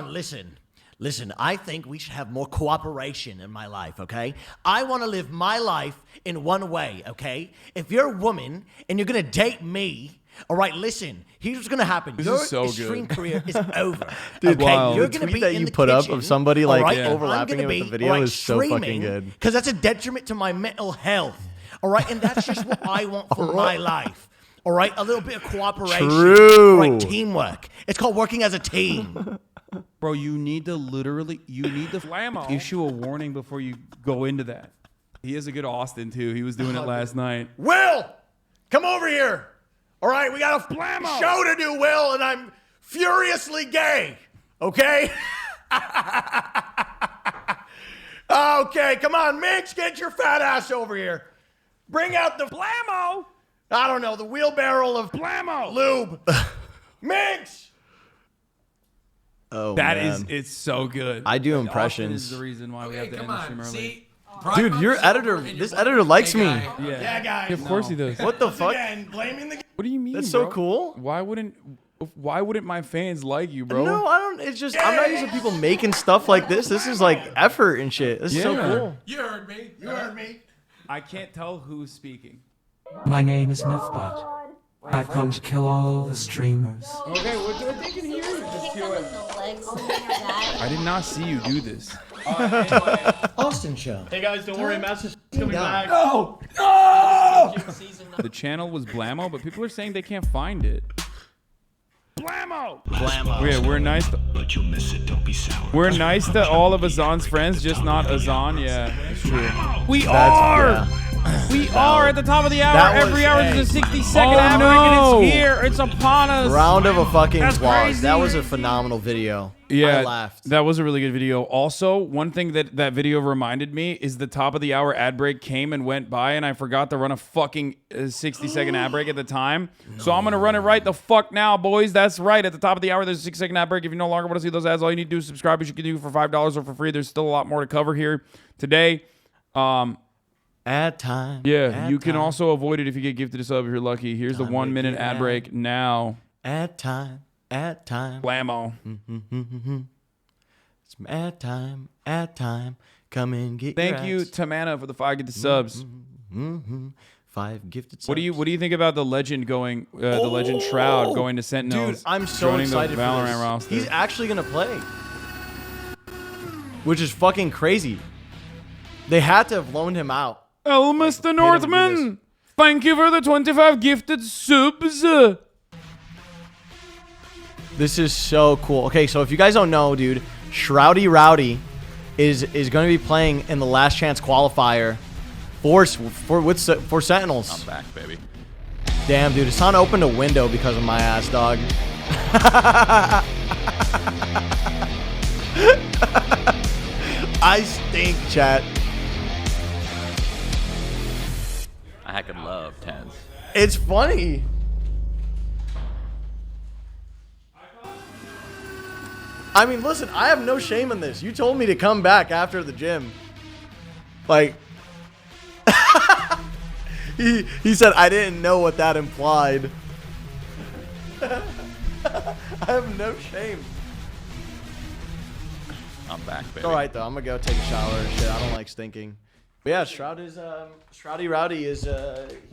listen. Listen, I think we should have more cooperation in my life, okay? I want to live my life in one way, okay? If you're a woman and you're going to date me, all right, listen, here's what's going to happen. This Your is so extreme good. career is over. Dude, okay? wow. You're The going to tweet be that in you the put kitchen, up of somebody like all right? overlapping it with the video is so fucking good. Because that's a detriment to my mental health, all right? And that's just what I want for my life. All right, a little bit of cooperation. True. All right, teamwork. It's called working as a team. Bro, you need to issue a warning before you go into that. He is a good Austin too. He was doing it last night. Will, come over here. All right, we got a show to do, Will, and I'm furiously gay. Okay? Okay, come on, Minx, get your fat ass over here. Bring out the Blammo. I don't know, the wheelbarrow of Blammo lube. Minx. Oh, It's so good. I do Austin impressions. is the reason why we have to end the stream early. Dude, your editor, this editor likes me. Yeah, guys. of course he does. What the fuck? What do you mean? That's so bro? cool. Why wouldn't my fans like you, bro? No, I don't. It's just I'm not used to people making stuff like this. This is like effort and shit. This is so Yeah. cool. You heard me. You heard me. I can't tell who's speaking. My name is Mythbot. I've come to kill all the streamers. Okay, what they can hear you. Just do it. I did not see you do this. Austin show. Hey guys, don't worry, Master's coming back. No! No! The channel was Blammo, but people are saying they can't find it. Blammo. Blammo. Yeah, we're nice. But you'll miss it. Don't be sour. We're nice to all of Hasan's friends, just not Hasan. Yeah, it's true. We That's- are. yeah. We are at the top of the hour. That was- Every hour hey. is a 60-second ad break, and it's here. It's upon us. Round of a fucking That's applause. crazy. That was a phenomenal video. Yeah, I laughed. that was a really good video. Also, one thing that video reminded me is the top of the hour ad break came and went by, and I forgot to run a fucking 60-second ad break at the time. So I'm gonna run it right the fuck now, boys. That's right. At the top of the hour, there's a 6-second ad break. If you no longer want to see those ads, all you need to do is subscribe, which you can do for $5 or for free. There's still a lot more to cover here today. Ad time. Yeah, ad you can time. also avoid it if you get gifted a sub if you're lucky. Here's the 1 minute ad break now. Ad time. Ad time. Blammo. It's ad time. Ad time. Come and get your Thank you, ads. Tamana, for the 5 gifted subs. 5 gifted subs. What do you think about the legend going, the legend Shroud going to Sentinels? Dude, I'm so joining excited the Valorant for this. roster. He's actually gonna play, which is fucking crazy. They had to have loaned him out. Oh, Mr. Northman, thank you for the 25 gifted subs. This is so cool. Okay, so if you guys don't know, dude, Shroudy Rowdy is going to be playing in the Last Chance qualifier for Sentinels. I'm back, baby. Damn, dude, Hasan opened a window because of my ass, dog. I stink, chat. I could love tens. It's funny. I mean, listen, I have no shame in this. You told me to come back after the gym. Like, he said, I didn't know what that implied. I have no shame. I'm back, baby. It's all right, though. I'm going to go take a shower and shit. I don't like stinking. But yeah, Shroud is, Shroudy Rowdy is,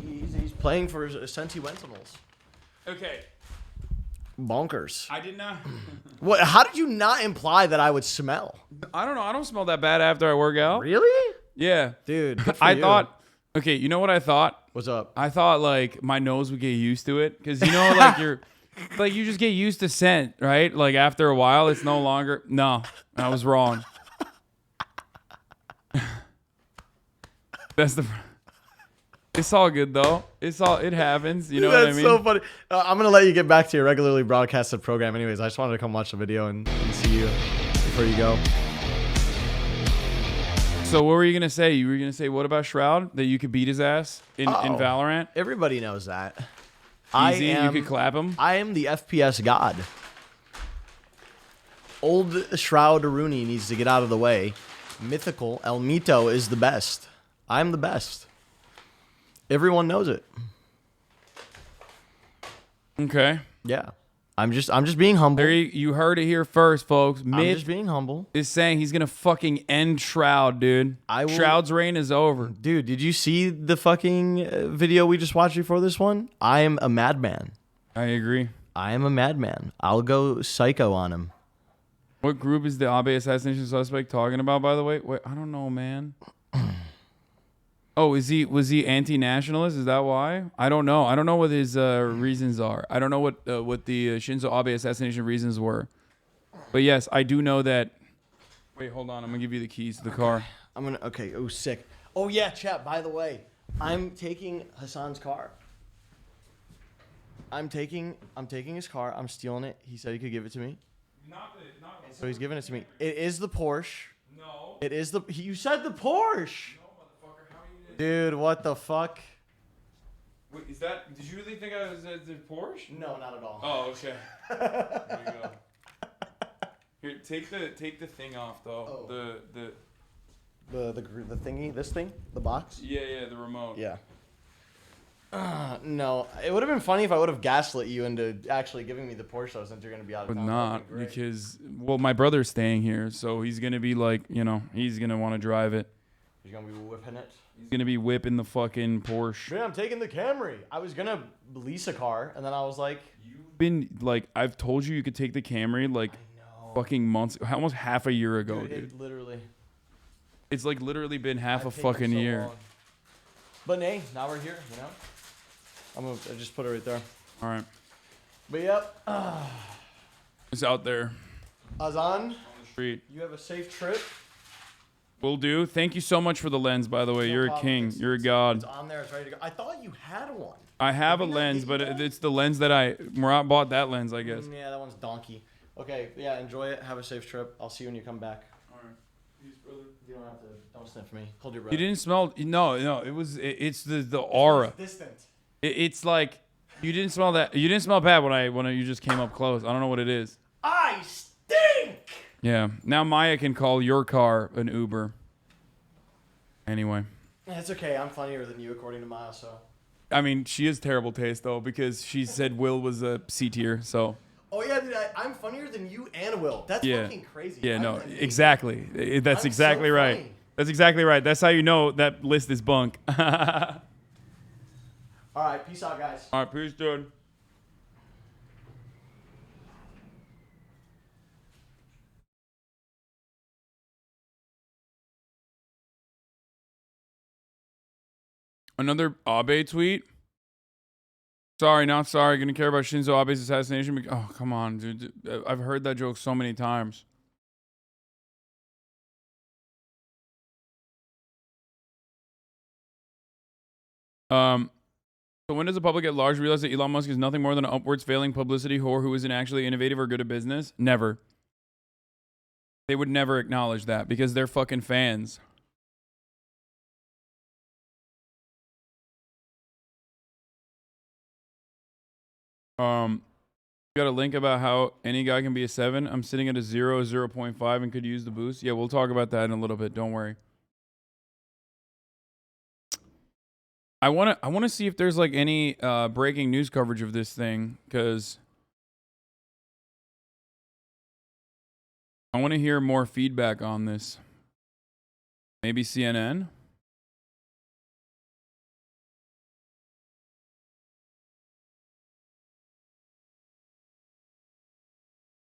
he's playing for Senti Sentinels. Okay. Bonkers. I did not. What? How did you not imply that I would smell? I don't know. I don't smell that bad after I work out. Really? Yeah. Dude, good for I you. thought, okay, you know what I thought? What's up? I thought like my nose would get used to it. Because, you know, like like you just get used to scent, right? Like after a while, it's no longer. No, I was wrong. That's the. It's all good though. It happens. You know what I mean? That's so funny. I'm gonna let you get back to your regularly broadcasted program. Anyways, I just wanted to come watch the video and see you before you go. So what were you gonna say? You were gonna say what about Shroud? That you could beat his ass in Valorant? Everybody knows that. Easy, you could clap him. I am the FPS god. Old Shroud Rooney needs to get out of the way. Mythical El Mito is the best. I'm the best. Everyone knows it. Okay. Yeah. I'm just being humble. There you heard it here first, folks. I'm just being humble. Is saying he's gonna fucking end Shroud, dude. Shroud's reign is over. Dude, did you see the fucking video we just watched before this one? I am a madman. I agree. I am a madman. I'll go psycho on him. What group is the Abe assassination suspect talking about, by the way? Wait, I don't know, man. Oh, was he anti-nationalist? Is that why? I don't know. I don't know what his reasons are. I don't know what the Shinzo Abe assassination reasons were. But yes, I do know that. Wait, hold on. I'm gonna give you the keys to the car. Okay. Oh, sick. Oh yeah, chat. By the way, I'm taking Hasan's car. I'm taking his car. I'm stealing it. He said he could give it to me. So he's giving it to me. It is the Porsche. No. It is the. You said the Porsche. Dude, what the fuck? Wait, is that? Did you really think I was at the Porsche? No, not at all. Oh, okay. There you go. Here, take the thing off though. Oh. The thingy, this thing, the box. Yeah, the remote. Yeah. No, it would have been funny if I would have gaslit you into actually giving me the Porsche though, since you're gonna be out of But town. not because my brother's staying here, so he's gonna be like, he's gonna want to drive it. He's gonna be whipping it. He's gonna be whipping the fucking Porsche. Man, I'm taking the Camry. I was gonna lease a car, and then I was like, I've told you could take the Camry fucking months, almost half a year ago, dude. Literally. It's like literally been half a I've taken fucking so year. long. But nay, now we're here. I just put it right there. All right. But yep. It's out there. Hasan, Street. you have a safe trip. Will do. Thank you so much for the lens, by the way. You're a king. You're a god. It's on there. It's ready to go. I thought you had one. I have a lens, but it's the lens that Murat bought that lens, I guess. Yeah, that one's donkey. Okay, yeah, enjoy it. Have a safe trip. I'll see you when you come back. All right. Peace, brother. You don't have to. Don't sniff me. Hold your breath. You didn't smell. No. It's the aura. It's distant. It's like you didn't smell that. You didn't smell bad when you just came up close. I don't know what it is. I stink. Yeah. Now Maya can call your car an Uber. Anyway. It's okay. I'm funnier than you, according to Maya. So. I mean, she has terrible taste though because she said Will was a C tier. So. Oh yeah, dude, I'm funnier than you and Will. That's fucking crazy. Yeah. No. Exactly. That's exactly right. Funny. That's exactly right. That's how you know that list is bunk. All right. Peace out, guys. All right. Peace, dude. Another Abe tweet. Sorry, not sorry. Gonna care about Shinzo Abe's assassination. Oh, come on, dude. I've heard that joke so many times. So when does the public at large realize that Elon Musk is nothing more than an upwards failing publicity whore who isn't actually innovative or good at business? Never. They would never acknowledge that because they're fucking fans. Got a link about how any guy can be a 7. I'm sitting at a 0, 0.5 and could use the boost. Yeah, we'll talk about that in a little bit. Don't worry. I want to see if there's like any breaking news coverage of this thing because I want to hear more feedback on this. Maybe CNN?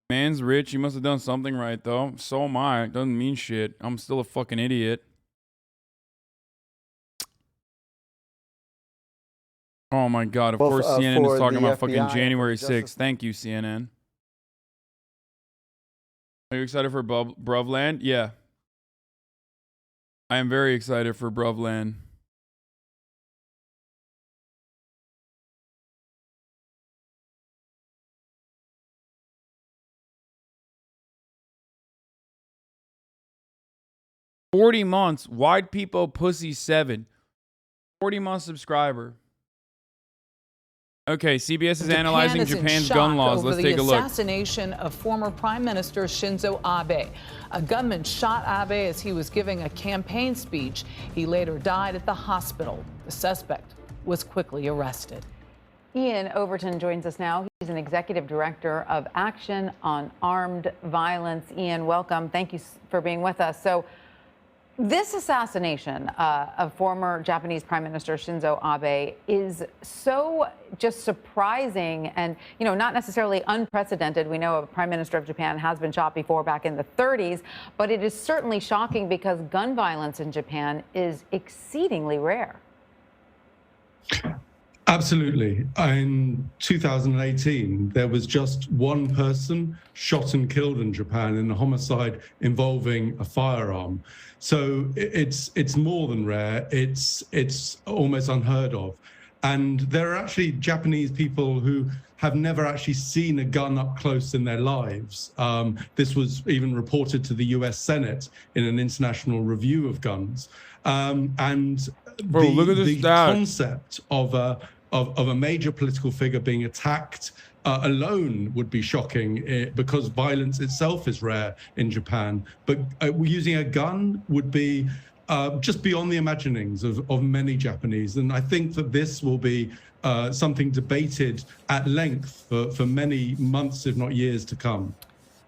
Man's rich. He must have done something right, though. So am I. It doesn't mean shit. I'm still a fucking idiot. Oh, my God. Of course, CNN is talking about fucking January 6th. Thank you, CNN. Are you excited for Bruvland? Yeah. I am very excited for Bruvland. $40 months. Wide People Pussy 7. 40-month subscriber. Okay, CBS is analyzing Japan's gun laws. Let's take a look. The assassination of former Prime Minister Shinzo Abe. A gunman shot Abe as he was giving a campaign speech. He later died at the hospital. The suspect was quickly arrested. Ian Overton joins us now. He's an executive director of Action on Armed Violence. Ian, welcome. Thank you for being with us. So, this assassination of former Japanese Prime Minister Shinzo Abe is so just surprising and, you know, not necessarily unprecedented. We know a Prime Minister of Japan has been shot before back in the 30s, but it is certainly shocking because gun violence in Japan is exceedingly rare. Absolutely. In 2018, there was just one person shot and killed in Japan in a homicide involving a firearm. So it's more than rare. It's almost unheard of. And there are actually Japanese people who have never actually seen a gun up close in their lives. This was even reported to the US Senate in an international review of guns. And Bro, look at this concept of a major political figure being attacked alone would be shocking because violence itself is rare in Japan. But using a gun would be just beyond the imaginings of many Japanese. And I think that this will be something debated at length for many months, if not years to come.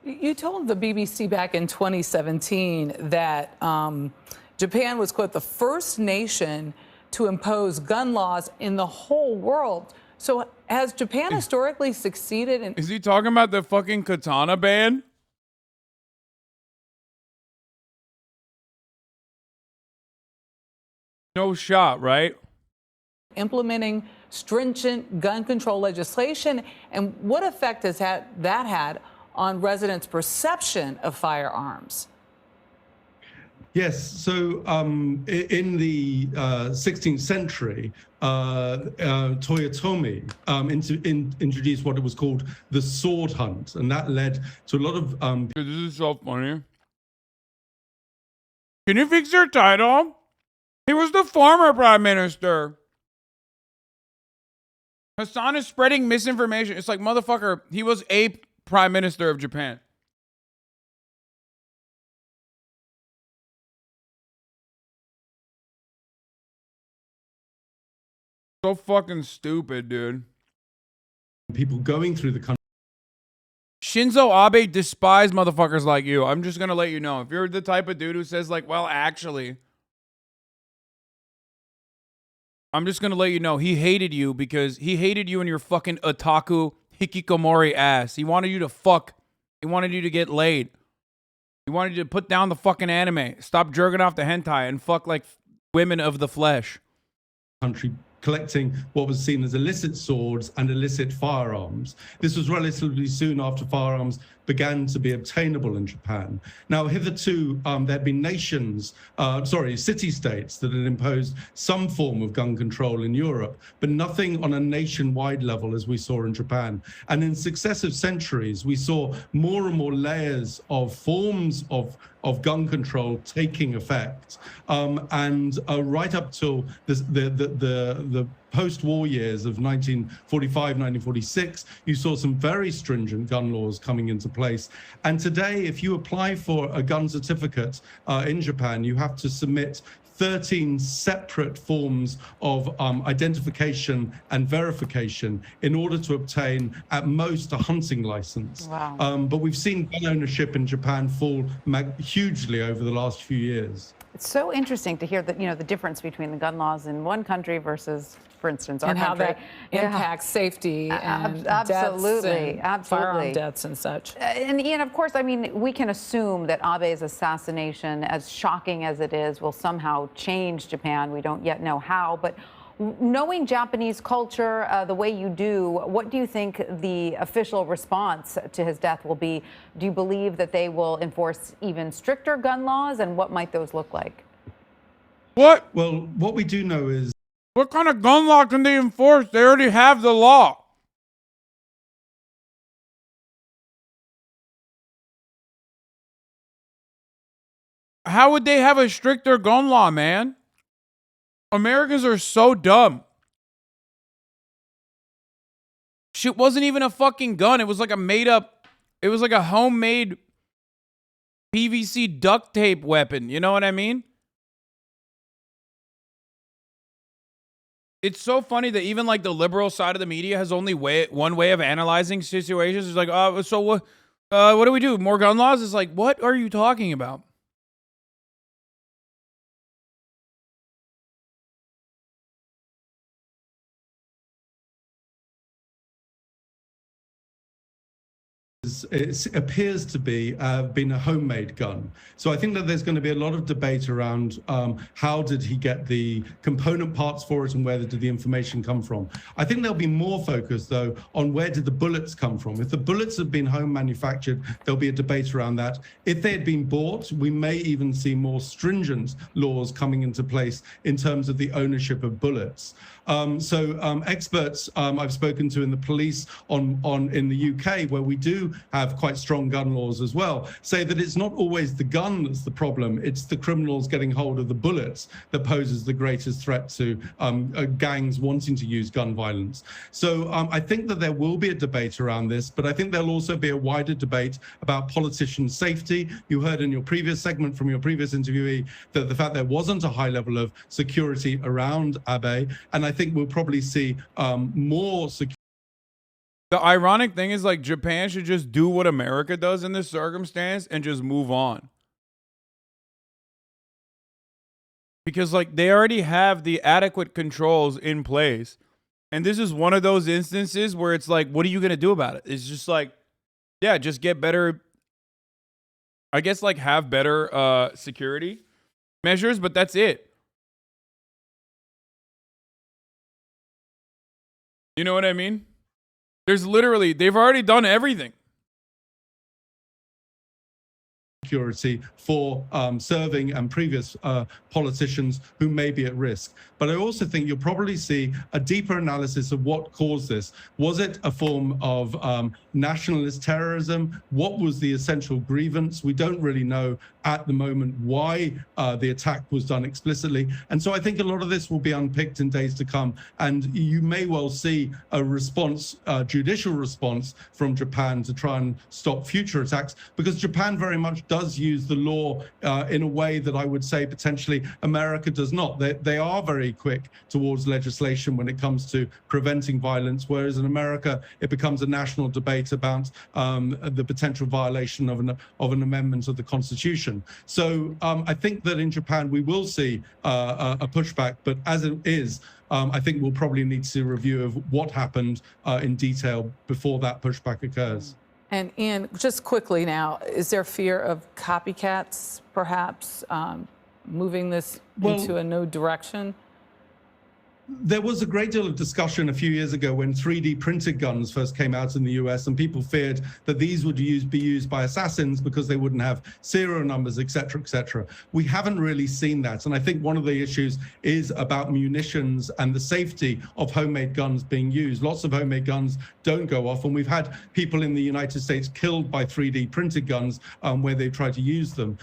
You told the BBC back in 2017 that Japan was, quote, the first nation to impose gun laws in the whole world. So has Japan historically succeeded in... Is he talking about the fucking katana ban? No shot, right? implementing stringent gun control legislation, and what effect has that had on residents' perception of firearms? Yes, so in the 16th century, Toyotomi introduced what it was called the sword hunt, and that led to a lot of... Dude, this is so funny. Can you fix your title? He was the former prime minister. Hasan is spreading misinformation. It's like, motherfucker, he was a prime minister of Japan. So fucking stupid, dude. People going through the country. Shinzo Abe despised motherfuckers like you. I'm just gonna let you know. If you're the type of dude who says like, well, actually, I'm just gonna let you know he hated you because he hated you and your fucking otaku hikikomori ass. He wanted you to fuck. He wanted you to get laid. He wanted you to put down the fucking anime. Stop jerking off the hentai and fuck like women of the flesh. Country collecting what was seen as illicit swords and illicit firearms. This was relatively soon after firearms began to be obtainable in Japan. Now, hitherto, there had been city-states that had imposed some form of gun control in Europe, but nothing on a nationwide level as we saw in Japan. And in successive centuries, we saw more and more layers of forms of gun control taking effect. Right up till the post-war years of 1945, 1946, you saw some very stringent gun laws coming into place. And today, if you apply for a gun certificate in Japan, you have to submit 13 separate forms of identification and verification in order to obtain, at most, a hunting license. Wow. But we've seen gun ownership in Japan fall hugely over the last few years. It's so interesting to hear that, the difference between the gun laws in one country versus, for instance, our and how country. that impacts safety and absolutely, deaths and firearm deaths and such. And Ian, of course, I mean, we can assume that Abe's assassination, as shocking as it is, will somehow change Japan. We don't yet know how, but knowing Japanese culture the way you do, what do you think the official response to his death will be? Do you believe that they will enforce even stricter gun laws, and what might those look like? What? Well, what we do know is... What kind of gun law can they enforce? They already have the law. How would they have a stricter gun law, man? Americans are so dumb. Shit wasn't even a fucking gun. It was like a it was like a homemade PVC duct tape weapon. You know what I mean? It's so funny that even like the liberal side of the media has only one way of analyzing situations. It's like, so what do we do? More gun laws? It's like, what are you talking about? It appears to be been a homemade gun. So I think that there's going to be a lot of debate around how did he get the component parts for it and where did the information come from. I think there'll be more focus, though, on where did the bullets come from. If the bullets have been home manufactured, there'll be a debate around that. If they had been bought, we may even see more stringent laws coming into place in terms of the ownership of bullets. Experts I've spoken to in the police in the UK, where we do have quite strong gun laws as well, say that it's not always the gun that's the problem, it's the criminals getting hold of the bullets that poses the greatest threat to gangs wanting to use gun violence. So I think that there will be a debate around this, but I think there'll also be a wider debate about politician safety. You heard in your previous segment from your previous interviewee that the fact there wasn't a high level of security around Abe, and I think we'll probably see more security. The ironic thing is, like, Japan should just do what America does in this circumstance and just move on. Because, like, they already have the adequate controls in place. And this is one of those instances where it's like, what are you going to do about it? It's just like, yeah, just get better, I guess, like, have better security measures, but that's it. You know what I mean? There's literally, they've already done everything. Security for serving and previous politicians who may be at risk. But I also think you'll probably see a deeper analysis of what caused this. Was it a form of nationalist terrorism? What was the essential grievance? We don't really know at the moment why the attack was done explicitly. And so I think a lot of this will be unpicked in days to come. And you may well see a response, judicial response from Japan to try and stop future attacks, because Japan very much does use the law in a way that I would say potentially America does not. They are very quick towards legislation when it comes to preventing violence, whereas in America it becomes a national debate about the potential violation of an amendment of the Constitution. So I think that in Japan we will see a pushback, but as it is, I think we'll probably need to see a review of what happened in detail before that pushback occurs. And Ian, just quickly now, is there fear of copycats perhaps moving this into a new direction? There was a great deal of discussion a few years ago when 3D printed guns first came out in the US, and people feared that these would be used by assassins because they wouldn't have serial numbers, et cetera, et cetera. We haven't really seen that. And I think one of the issues is about munitions and the safety of homemade guns being used. Lots of homemade guns don't go off. And we've had people in the United States killed by 3D printed guns where they try to use them.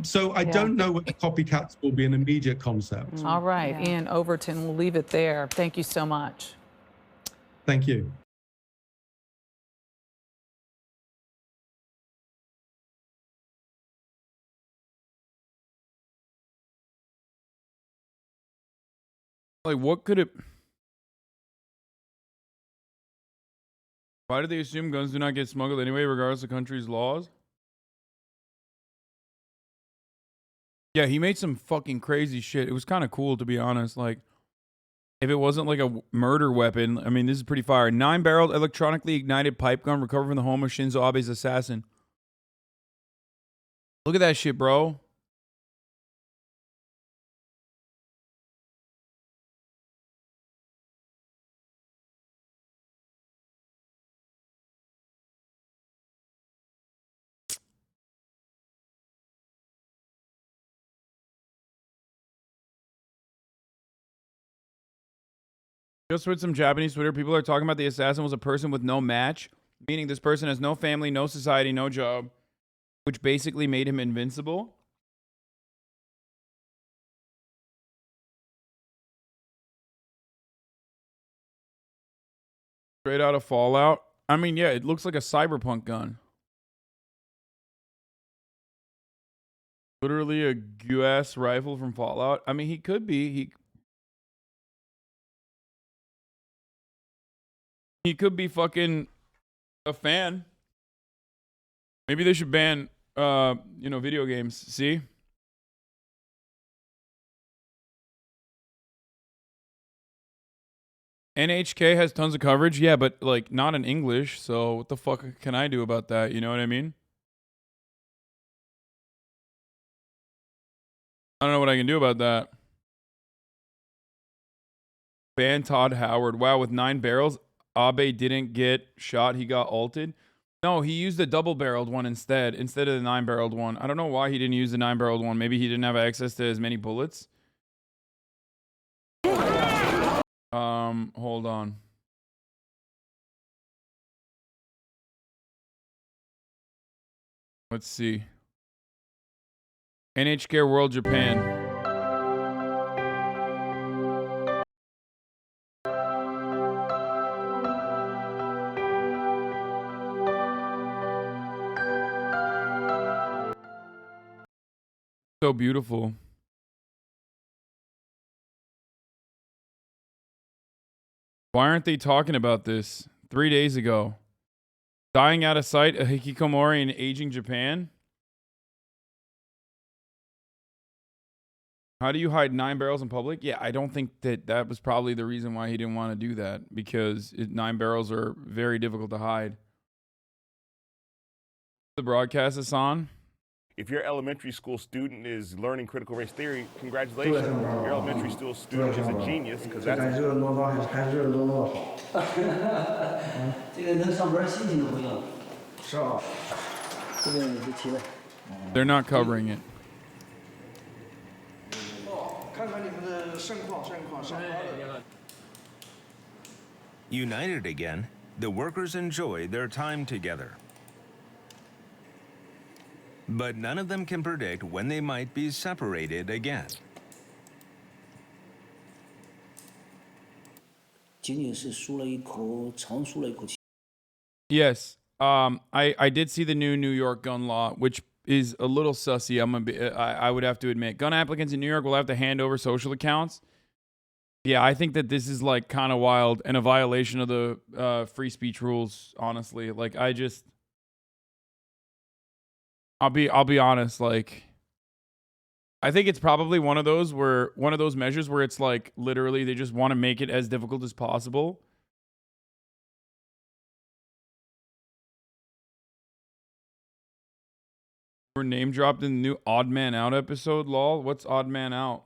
So I don't know whether copycats will be an immediate concept. All right, Ian Overton, we'll leave it there. Thank you so much. Thank you. Like, what could it... Why do they assume guns do not get smuggled anyway, regardless of country's laws? Yeah, he made some fucking crazy shit. It was kind of cool, to be honest. Like, if it wasn't like a murder weapon, I mean, this is pretty fire. 9-barreled electronically ignited pipe gun recovered from the home of Shinzo Abe's assassin. Look at that shit, bro. Just with some Japanese Twitter, people are talking about the assassin was a person with no match, meaning this person has no family, no society, no job, which basically made him invincible. Straight out of Fallout. I mean, yeah, it looks like a cyberpunk gun. Literally a US rifle from Fallout. I mean, he could be. He could be fucking a fan. Maybe they should ban, video games. See? NHK has tons of coverage. Yeah, but, like, not in English. So what the fuck can I do about that? You know what I mean? I don't know what I can do about that. Ban Todd Howard. Wow, with 9 barrels. Abe didn't get shot. He got ulted. No, he used the double-barreled one instead of the 9-barreled one. I don't know why he didn't use the 9-barreled one. Maybe he didn't have access to as many bullets. Hold on. Let's see. NHK World Japan. So beautiful. Why aren't they talking about this 3 days ago? Dying out of sight, a hikikomori in aging Japan? How do you hide 9 barrels in public? Yeah, I don't think that was probably the reason why he didn't want to do that, because 9 barrels are very difficult to hide. The broadcast is on. If your elementary school student is learning critical race theory, congratulations. Your elementary school student is a genius because that's. 热闹闹还是热闹闹好。这个能上班心情都不一样。是啊。这边是题位。They're not covering it. 看看你们的盛况，上班了。 United again, the workers enjoy their time together. But none of them can predict when they might be separated again. 仅仅是舒了一口，长舒了一口气。 Yes. I did see the new New York gun law, which is a little sussy. I would have to admit. Gun applicants in New York will have to hand over social accounts. Yeah, I think that this is like kind of wild and a violation of the free speech rules, honestly. Like I'll be honest, like I think it's probably one of those measures where it's like literally they just want to make it as difficult as possible. We're name dropped in the new Odd Man Out episode, lol. What's Odd Man Out?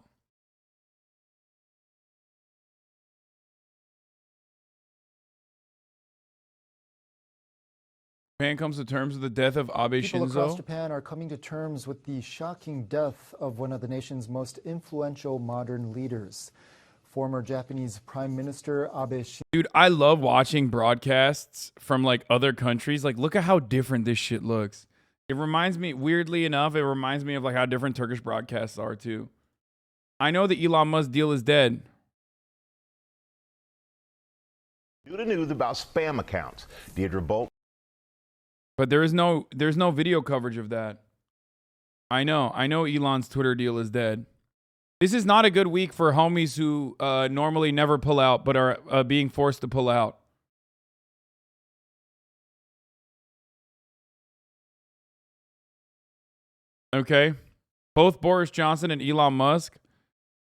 Japan comes to terms with the death of Abe People across Shinzo. Japan are coming to terms with the shocking death of one of the nation's most influential modern leaders. Former Japanese Prime Minister Abe Shinzo. Dude, I love watching broadcasts from like other countries. Like, look at how different this shit looks. It reminds me, weirdly enough, it reminds me of like how different Turkish broadcasts are too. I know the Elon Musk deal is dead. Due to news about spam accounts, Deirdre Bolt. But there's no video coverage of that. I know Elon's Twitter deal is dead. This is not a good week for homies who normally never pull out but are being forced to pull out. Okay? Both Boris Johnson and Elon Musk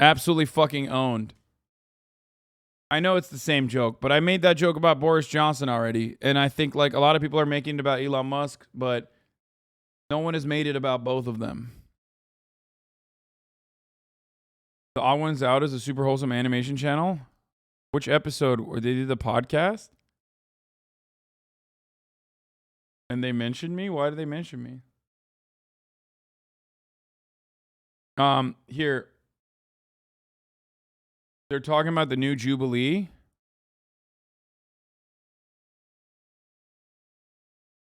absolutely fucking owned. I know it's the same joke, but I made that joke about Boris Johnson already. And I think like a lot of people are making it about Elon Musk, but no one has made it about both of them. The Odd Ones Out is a super wholesome animation channel. Which episode? Where they did the podcast? And they mentioned me? Why did they mention me? Here. They're talking about the new Jubilee.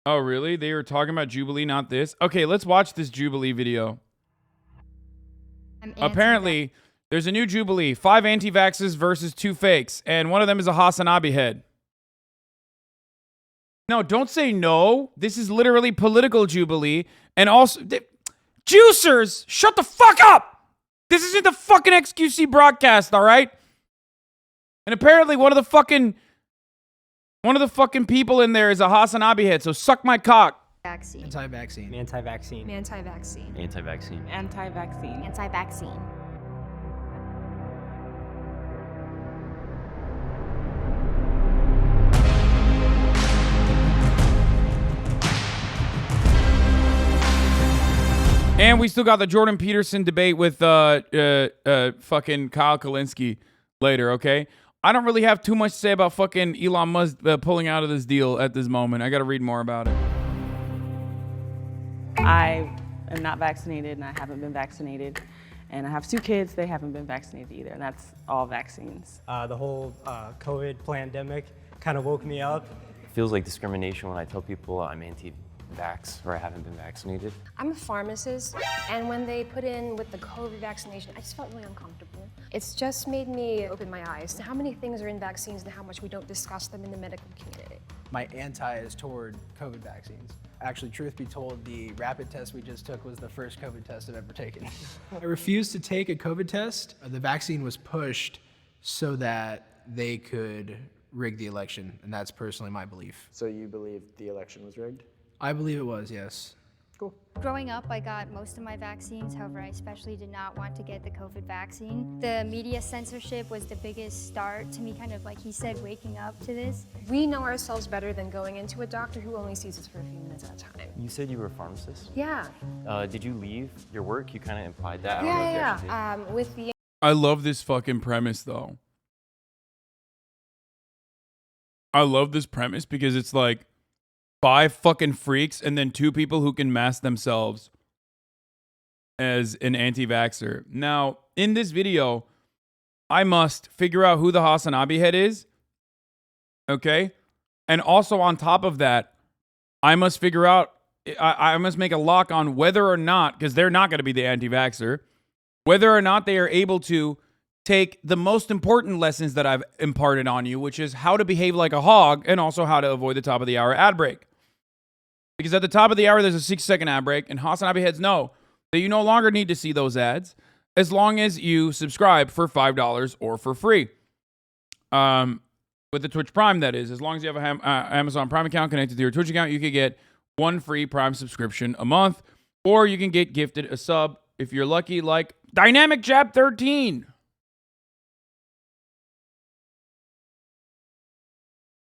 Oh, really? They were talking about Jubilee, not this? Okay, let's watch this Jubilee video. Apparently, there's a new Jubilee. 5 anti-vaxxers versus 2 fakes. And one of them is a HasanAbi head. No, don't say no. This is literally political Jubilee. And also... Juicers! Shut the fuck up! This isn't the fucking XQC broadcast, all right? And apparently one of the fucking people in there is a HasanAbi head, so suck my cock. Vaccine. Anti-vaccine. Anti-vaccine. Anti-vaccine. Anti-vaccine. Anti-vaccine. Anti-vaccine. And we still got the Jordan Peterson debate with fucking Kyle Kulinski later, okay? I don't really have too much to say about fucking Elon Musk pulling out of this deal at this moment. I got to read more about it. I am not vaccinated, and I haven't been vaccinated. And I have 2 kids, they haven't been vaccinated either, and that's all vaccines. The whole COVID pandemic kind of woke me up. It feels like discrimination when I tell people I'm anti-vax or I haven't been vaccinated. I'm a pharmacist, and when they put in with the COVID vaccination, I just felt really uncomfortable. It's just made me open my eyes to how many things are in vaccines and how much we don't discuss them in the medical community. My anti is toward COVID vaccines. Actually, truth be told, the rapid test we just took was the first COVID test I've ever taken. I refused to take a COVID test. The vaccine was pushed so that they could rig the election, and that's personally my belief. So you believe the election was rigged? I believe it was, yes. Growing up, I got most of my vaccines. However, I especially did not want to get the COVID vaccine. The media censorship was the biggest start to me kind of, like he said, waking up to this. We know ourselves better than going into a doctor who only sees us for a few minutes at a time. You said you were a pharmacist? Yeah. Did you leave your work? You kind of implied that. I don't know if you actually did. With the I love this fucking premise though. I love this premise because it's like 5 fucking freaks and then 2 people who can mask themselves as an anti-vaxxer. Now, in this video, I must figure out who the HasanAbi head is. Okay? And also on top of that, I must figure out, I must make a lock on whether or not, because they're not going to be the anti-vaxxer, whether or not they are able to take the most important lessons that I've imparted on you, which is how to behave like a hog and also how to avoid the top of the hour ad break. Because at the top of the hour, there's a 6-second ad break, and HasanAbi heads know that you no longer need to see those ads as long as you subscribe for $5 or for free. With the Twitch Prime, that is. As long as you have an Amazon Prime account connected to your Twitch account, you can get 1 free Prime subscription a month, or you can get gifted a sub if you're lucky, like Dynamic Jab 13.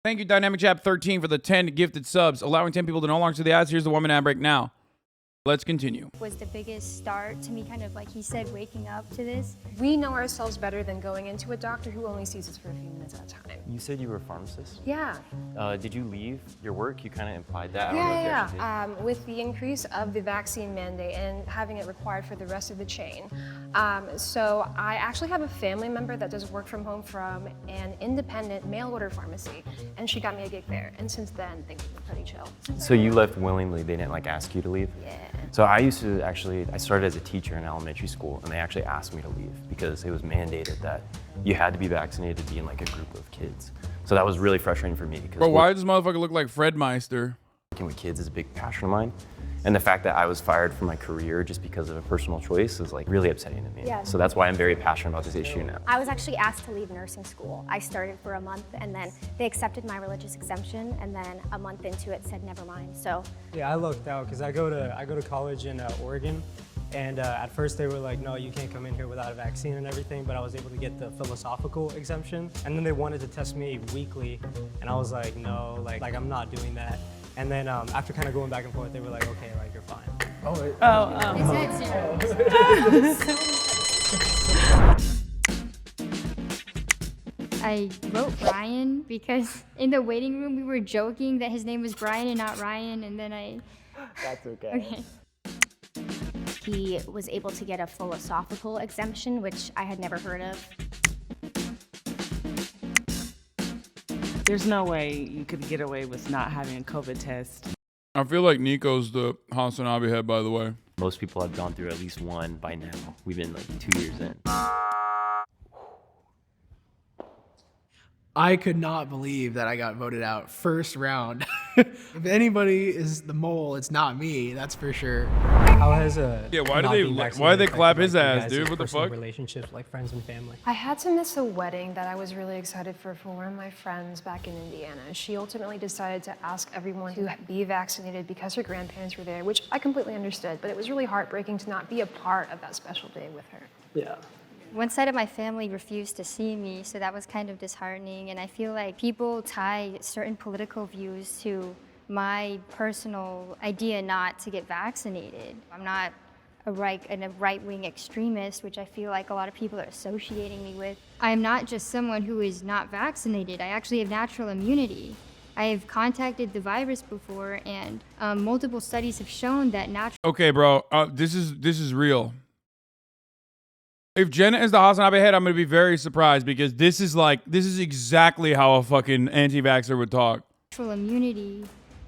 Thank you, Dynamic Jab 13, for the 10 gifted subs, allowing 10 people to no longer see the ads. Here's the 1-minute ad break now. Let's continue. Was the biggest start to me kind of, like he said, waking up to this. We know ourselves better than going into a doctor who only sees us for a few minutes at a time. You said you were a pharmacist? Yeah. Did you leave your work? You kind of implied that. I don't know if you actually did. With the increase of the vaccine mandate and having it required for the rest of the chain. So I actually have a family member that does work from home from an independent mail order pharmacy, and she got me a gig there. And since then, things have been pretty chill. So you left willingly? They didn't like ask you to leave? Yeah. So I used to actually, I started as a teacher in elementary school, and they actually asked me to leave because it was mandated that you had to be vaccinated to be in like a group of kids. So that was really frustrating for me. Because Bro, why does this motherfucker look like Fred Meister? Working with kids is a big passion of mine. And the fact that I was fired from my career just because of a personal choice is like really upsetting to me. Yeah. So that's why I'm very passionate about this issue now. I was actually asked to leave nursing school. I started for a month and then they accepted my religious exemption, and then a month into it said never mind. So yeah, I lucked out because I go to college in Oregon, and at first they were like, no, you can't come in here without a vaccine and everything, but I was able to get the philosophical exemption, and then they wanted to test me weekly, and I was like, no, like I'm not doing that. And then after kind of going back and forth, they were like, okay, like you're fine. I wrote Brian because in the waiting room we were joking that his name was Brian and not Ryan, and then That's okay. He was able to get a philosophical exemption, which I had never heard of. There's no way you could get away with not having a COVID test. I feel like Nico's the HasanAbi head, by the way. Most people have gone through at least one by now. We've been like 2 years in. I could not believe that I got voted out first round. If anybody is the mole, it's not me, that's for sure. How has why did they clap his ass, dude? What the fuck? Relationships like friends and family. I had to miss a wedding that I was really excited for one of my friends back in Indiana. She ultimately decided to ask everyone to be vaccinated because her grandparents were there, which I completely understood, but it was really heartbreaking to not be a part of that special day with her. Yeah. One side of my family refused to see me, so that was kind of disheartening. And I feel like people tie certain political views to my personal idea not to get vaccinated. I'm not a right-wing extremist, which I feel like a lot of people are associating me with. I am not just someone who is not vaccinated. I actually have natural immunity. I have contacted the virus before, and multiple studies have shown that natural... Okay, bro, this is real. If Jenna is the HasanAbi head, I'm going to be very surprised because this is exactly how a fucking anti-vaxxer would talk. Natural immunity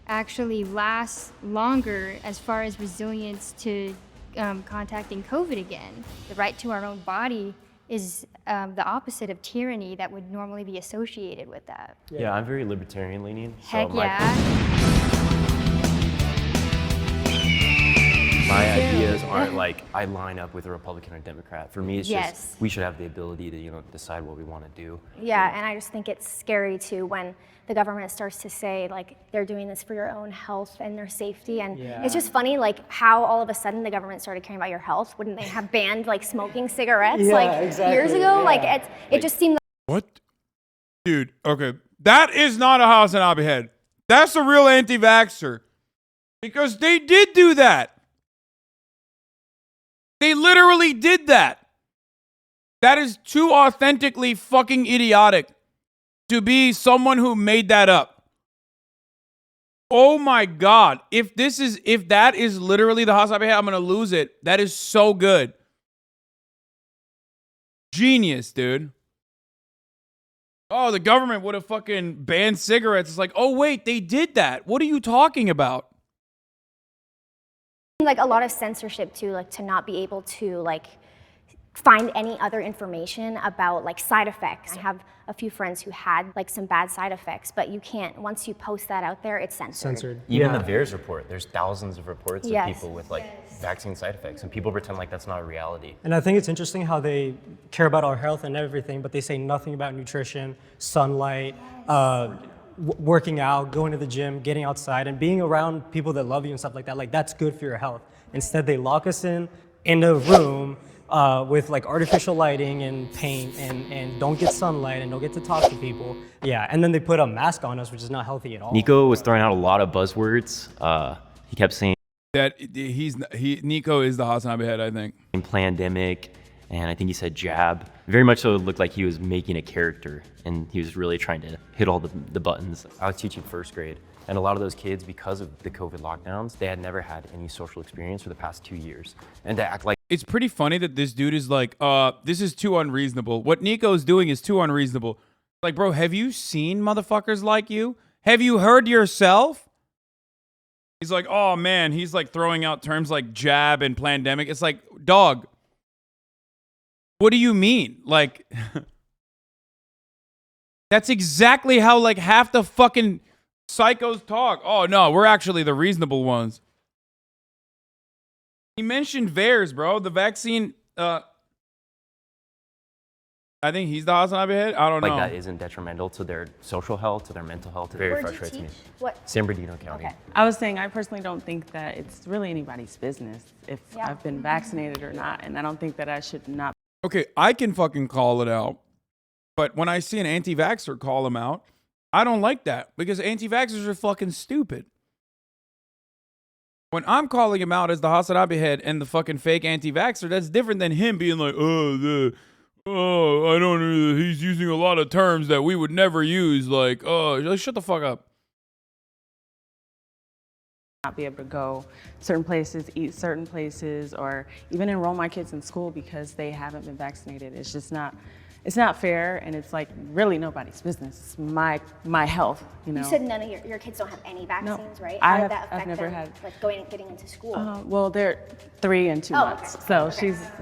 actually lasts longer as far as resilience to contacting COVID again. The right to our own body is the opposite of tyranny that would normally be associated with that. Yeah, I'm very libertarian leaning. Heck so yeah. My ideas aren't like I line up with a Republican or Democrat. For me, it's Yes. just we should have the ability to, you know, decide what we want to do. Yeah, and I just think it's scary too when the government starts to say like they're doing this for your own health and their safety, and it's just funny like how all of a sudden the government started caring about your health. Wouldn't they have banned like smoking cigarettes years ago? Like it just seemed. What? Dude, okay. That is not a HasanAbi head. That's a real anti-vaxxer. Because they did do that. They literally did that. That is too authentically fucking idiotic to be someone who made that up. Oh my God. If that is literally the HasanAbi head, I'm going to lose it. That is so good. Genius, dude. Oh, the government would have fucking banned cigarettes. It's like, oh wait, they did that. What are you talking about? Like a lot of censorship too, like to not be able to like find any other information about like side effects. I have a few friends who had like some bad side effects, but you can't, once you post that out there, it's censored. Even the VAERS report, there's thousands of reports of Yes. people with like vaccine side effects, and people pretend like that's not a reality. And I think it's interesting how they care about our health and everything, but they say nothing about nutrition, sunlight, working out, going to the gym, getting outside, and being around people that love you and stuff like that. Like that's good for your health. Instead, they lock us in a room with like artificial lighting and paint and don't get sunlight and don't get to talk to people. Yeah, and then they put a mask on us, which is not healthy at all. Nico was throwing out a lot of buzzwords. He kept saying that Nico is the HasanAbi head, I think. Pandemic, and I think he said jab. Very much so it looked like he was making a character, and he was really trying to hit all the buttons. I was teaching first grade, and a lot of those kids, because of the COVID lockdowns, they had never had any social experience for the past 2 years. And to act like it's pretty funny that this dude is like, this is too unreasonable. What Nico's doing is too unreasonable. Like, bro, have you seen motherfuckers like you? Have you heard yourself? He's like, oh man, he's like throwing out terms like jab and pandemic. It's like, dog, what do you mean? Like, that's exactly how like half the fucking psychos talk. Oh no, we're actually the reasonable ones. He mentioned VAERS, bro. The vaccine, I think he's the HasanAbi head. I don't know. that isn't detrimental to their social health, to their mental health. It very frustrates me. What? San Bernardino County. Okay. I was saying I personally don't think that it's really anybody's business if I've been vaccinated or not, and I don't think that I should not. Okay, I can fucking call it out. But when I see an anti-vaxxer call him out, I don't like that because anti-vaxxers are fucking stupid. When I'm calling him out as the HasanAbi head and the fucking fake anti-vaxxer, that's different than him being like, I don't know, he's using a lot of terms that we would never use. Like, shut the fuck up. Not be able to go certain places, eat certain places, or even enroll my kids in school because they haven't been vaccinated. It's just not, it's not fair, and it's like really nobody's business. It's my health, you know. You said none of your kids don't have any vaccines, right? I've How did that affect never them, had. like getting into school? Well, they're 3 and 2 months, so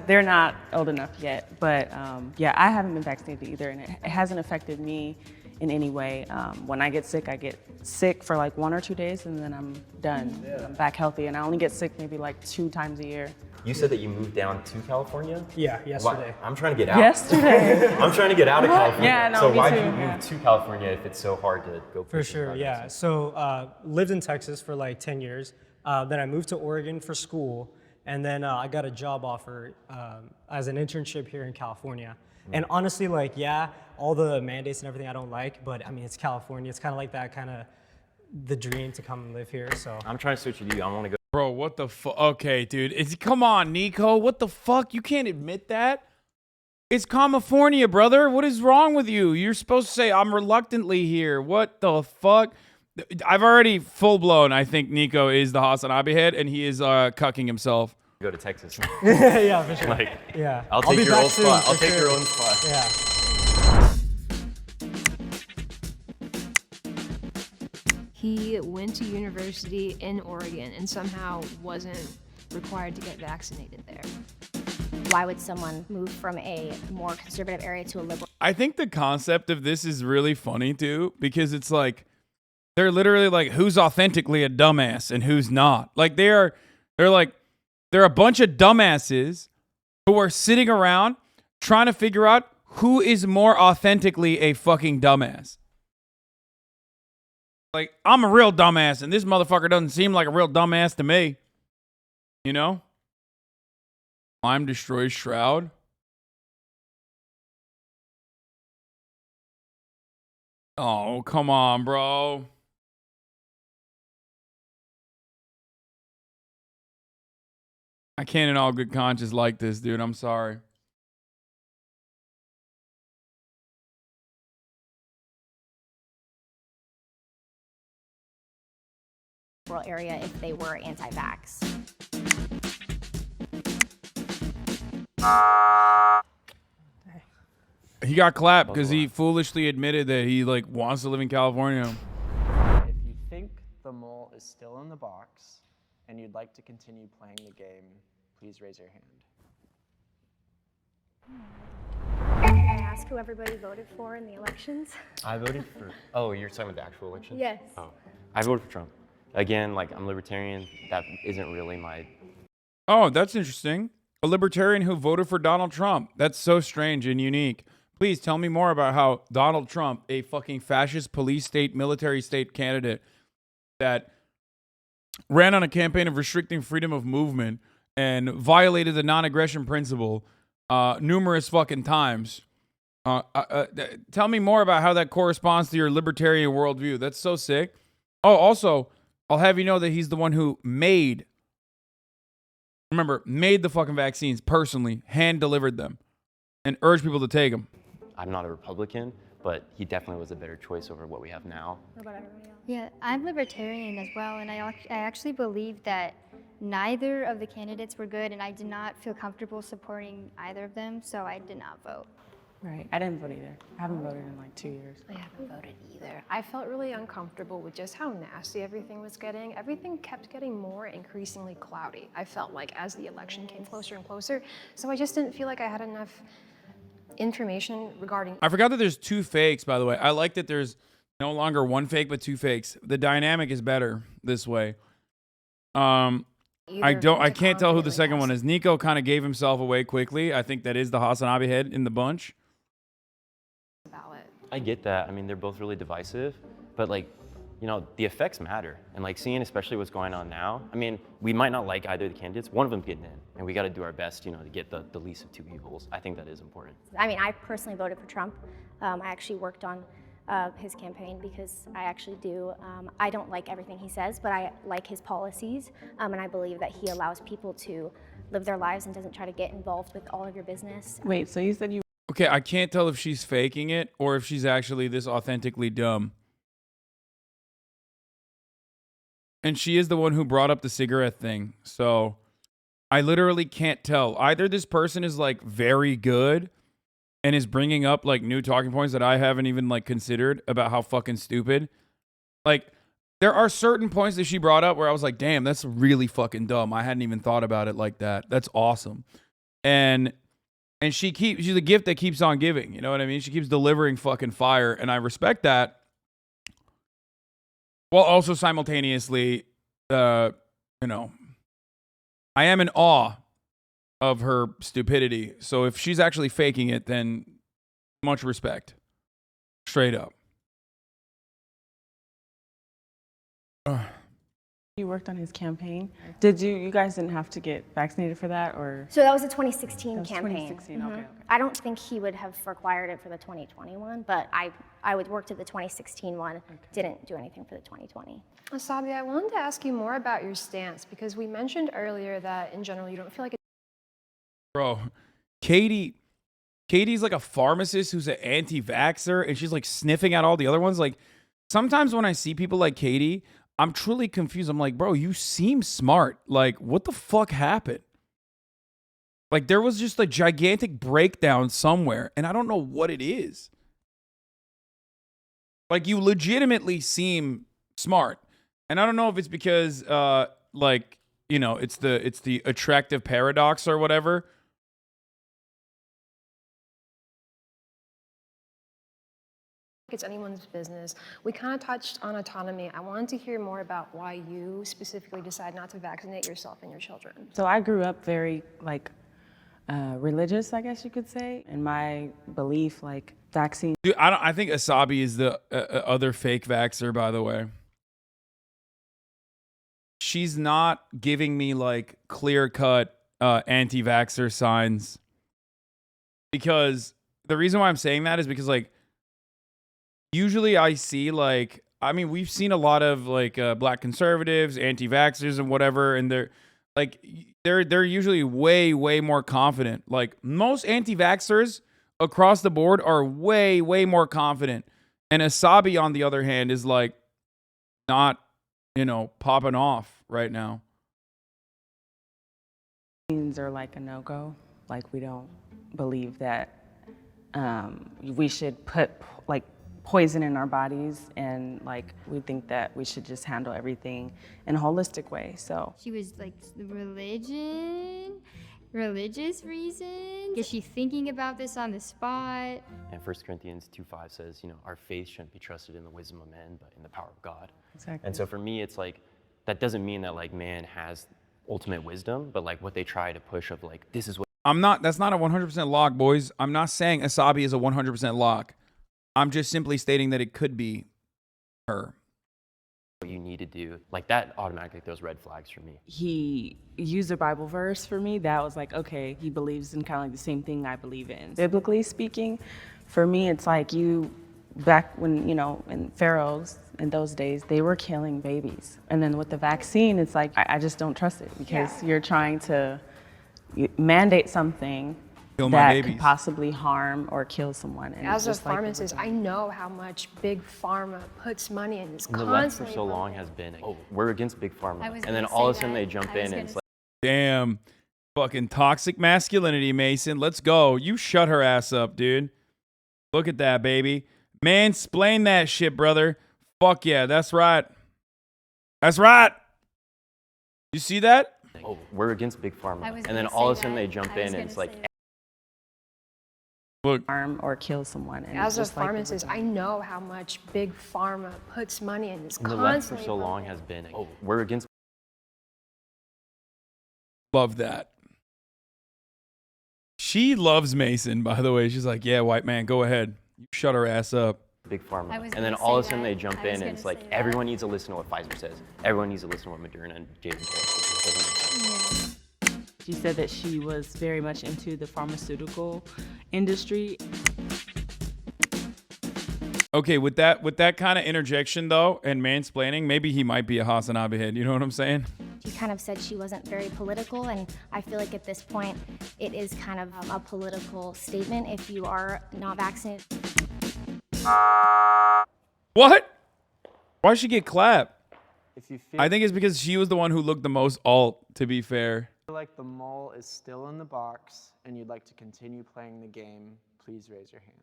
they're not old enough yet. But yeah, I haven't been vaccinated either, and it hasn't affected me in any way. When I get sick for like 1 or 2 days, and then I'm done. I'm back healthy, and I only get sick maybe like 2 times a year. You said that you moved down to California? Yeah, yesterday. I'm trying to get out. Yesterday. I'm trying to get out of California. Yeah, no, so me why too, did you move to California if it's so hard to go For sure, yeah. So lived in Texas for like 10 years. Then I moved to Oregon for school. And then I got a job offer as an internship here in California. And honestly, like, yeah, all the mandates and everything I don't like, but I mean, it's California. It's kind of like that kind of the dream to come and live here, so. I'm trying to switch with you. I want to go. Bro, what the fuck? Okay, dude. Come on, Nico. What the fuck? You can't admit that. It's California, brother. What is wrong with you? You're supposed to say, I'm reluctantly here. What the fuck? I've already full-blown, I think Nico is the HasanAbi head, and he is cucking himself. Go to Texas. Yeah, for sure. Like, yeah. I'll take your old spot. I'll take your own spot. Yeah. He went to university in Oregon and somehow wasn't required to get vaccinated there. Why would someone move from a more conservative area to a liberal? I think the concept of this is really funny, too, because it's like, they're literally like, who's authentically a dumbass and who's not? Like, they're like, They're a bunch of dumbasses who are sitting around trying to figure out who is more authentically a fucking dumbass. Like, I'm a real dumbass, and this motherfucker doesn't seem like a real dumbass to me. You know? Climb destroys Shroud. Oh, come on, bro. I can't in all good conscience like this, dude. I'm sorry. Area if they were anti-vax. He got clapped because he foolishly admitted that he like wants to live in California. If you think the mole is still in the box and you'd like to continue playing the game, please raise your hand. Can I ask who everybody voted for in the elections? I voted for. Oh, you're talking about the actual election? Yes. Oh, I voted for Trump. Again, like I'm libertarian. That isn't really my. Oh, that's interesting. A libertarian who voted for Donald Trump. That's so strange and unique. Please tell me more about how Donald Trump, a fucking fascist police state, military state candidate that ran on a campaign of restricting freedom of movement and violated the non-aggression principle numerous fucking times. Tell me more about how that corresponds to your libertarian worldview. That's so sick. Oh, also, I'll have you know that he's the one who made the fucking vaccines personally, hand-delivered them, and urged people to take them. I'm not a Republican, but he definitely was a better choice over what we have now. What about everybody else? Yeah, I'm libertarian as well, and I actually believe that neither of the candidates were good, and I did not feel comfortable supporting either of them, so I did not vote. Right, I didn't vote either. I haven't voted in like 2 years. I haven't voted either. I felt really uncomfortable with just how nasty everything was getting. Everything kept getting more increasingly cloudy, I felt like, as the election came closer and closer. So I just didn't feel like I had enough information regarding... I forgot that there's two fakes, by the way. I like that there's no longer one fake, but two fakes. The dynamic is better this way. I can't tell who the second one is. Nico kind of gave himself away quickly. I think that is the HasanAbi head in the bunch. I get that. I mean, they're both really divisive, but like, you know, the effects matter. And like seeing especially what's going on now, I mean, we might not like either of the candidates. One of them's getting in, and we got to do our best, you know, to get the least of two evils. I think that is important. I mean, I personally voted for Trump. I actually worked on his campaign because I actually do. I don't like everything he says, but I like his policies, and I believe that he allows people to live their lives and doesn't try to get involved with all of your business. Wait, so you said you... Okay, I can't tell if she's faking it or if she's actually this authentically dumb. And she is the one who brought up the cigarette thing. So I literally can't tell. Either this person is like very good and is bringing up like new talking points that I haven't even like considered about how fucking stupid. Like there are certain points that she brought up where I was like, damn, that's really fucking dumb. I hadn't even thought about it like that. That's awesome. And she's a gift that keeps on giving. You know what I mean? She keeps delivering fucking fire. And I respect that. While also simultaneously, you know, I am in awe of her stupidity. So if she's actually faking it, then much respect. Straight up. You worked on his campaign. Did you guys didn't have to get vaccinated for that, or? So that was a 2016 That was campaign. 2016, okay. I don't think he would have required it for the 2021, but I would work to the 2016 one, didn't do anything for the 2020. Asabi, I wanted to ask you more about your stance, because we mentioned earlier that in general you don't feel like Bro, Katie's like a pharmacist who's an anti-vaxxer, and she's like sniffing at all the other ones. Like sometimes when I see people like Katie, I'm truly confused. I'm like, bro, you seem smart. Like, what the fuck happened? Like, there was just a gigantic breakdown somewhere, and I don't know what it is. Like, you legitimately seem smart. And I don't know if it's because, like, you know, it's the attractive paradox or whatever. It's anyone's business. We kind of touched on autonomy. I wanted to hear more about why you specifically decide not to vaccinate yourself and your children. So I grew up very religious, I guess you could say. In my belief, like vaccine. Dude, I think ASSANABI is the other fake vaxxer, by the way. She's not giving me like clear-cut anti-vaxxer signs. Because the reason why I'm saying that is because like usually I see like, I mean, we've seen a lot of like black conservatives, anti-vaxxers and whatever, and they're usually way more confident. Like most anti-vaxxers across the board are way more confident. And ASSANABI, on the other hand, is like not, you know, popping off right now. Vaccines are like a no-go. Like we don't believe that we should put like poison in our bodies, and like we think that we should just handle everything in a holistic way. So she was like religious reason. Is she thinking about this on the spot? And 1 Corinthians 2:5 says, you know, our faith shouldn't be trusted in the wisdom of men, but in the power of God. Exactly. And so for me, it's like that doesn't mean that like man has ultimate wisdom, but like what they try to push of like this is what. That's not a 100% lock, boys. I'm not saying ASSANABI is a 100% lock. I'm just simply stating that it could be her. What you need to do, like that automatically throws red flags for me. He used a Bible verse for me that was like, okay, he believes in kind of like the same thing I believe in. Biblically speaking, for me, it's like back when, you know, in pharaohs in those days, they were killing babies. And then with the vaccine, it's like, I just don't trust it because you're trying to mandate something that could possibly harm or kill someone. And as a pharmacist, I know how much Big Pharma puts money in this constantly. The left for so long has been, oh, we're against Big Pharma. And then all of a sudden they jump in and it's like, damn, fucking toxic masculinity, Mason. Let's go. You shut her ass up, dude. Look at that, baby. Mansplain that shit, brother. Fuck yeah, that's right. That's right. You see that? oh, we're against Big Pharma. And then all of a sudden they jump in and it's like, harm or kill someone. And as a pharmacist, I know how much Big Pharma puts money in this the left for so long has been, oh, we're against. Love that. She loves Mason, by the way. She's like, yeah, white man, go ahead. You shut her ass up. Big Pharma. And then all of a sudden they jump in and it's like, everyone needs to listen to what Pfizer says. Everyone needs to listen to what Moderna and J&J says. She said that she was very much into the pharmaceutical industry. Okay, with that kind of interjection though, and mansplaining, maybe he might be a HasanAbi head. You know what I'm saying? She kind of said she wasn't very political, and I feel like at this point, it is kind of a political statement if you are not vaccinated. What? Why'd she get clapped? If you feel I think it's because she was the one who looked the most alt, to be fair. like the mole is still in the box and you'd like to continue playing the game, please raise your hand.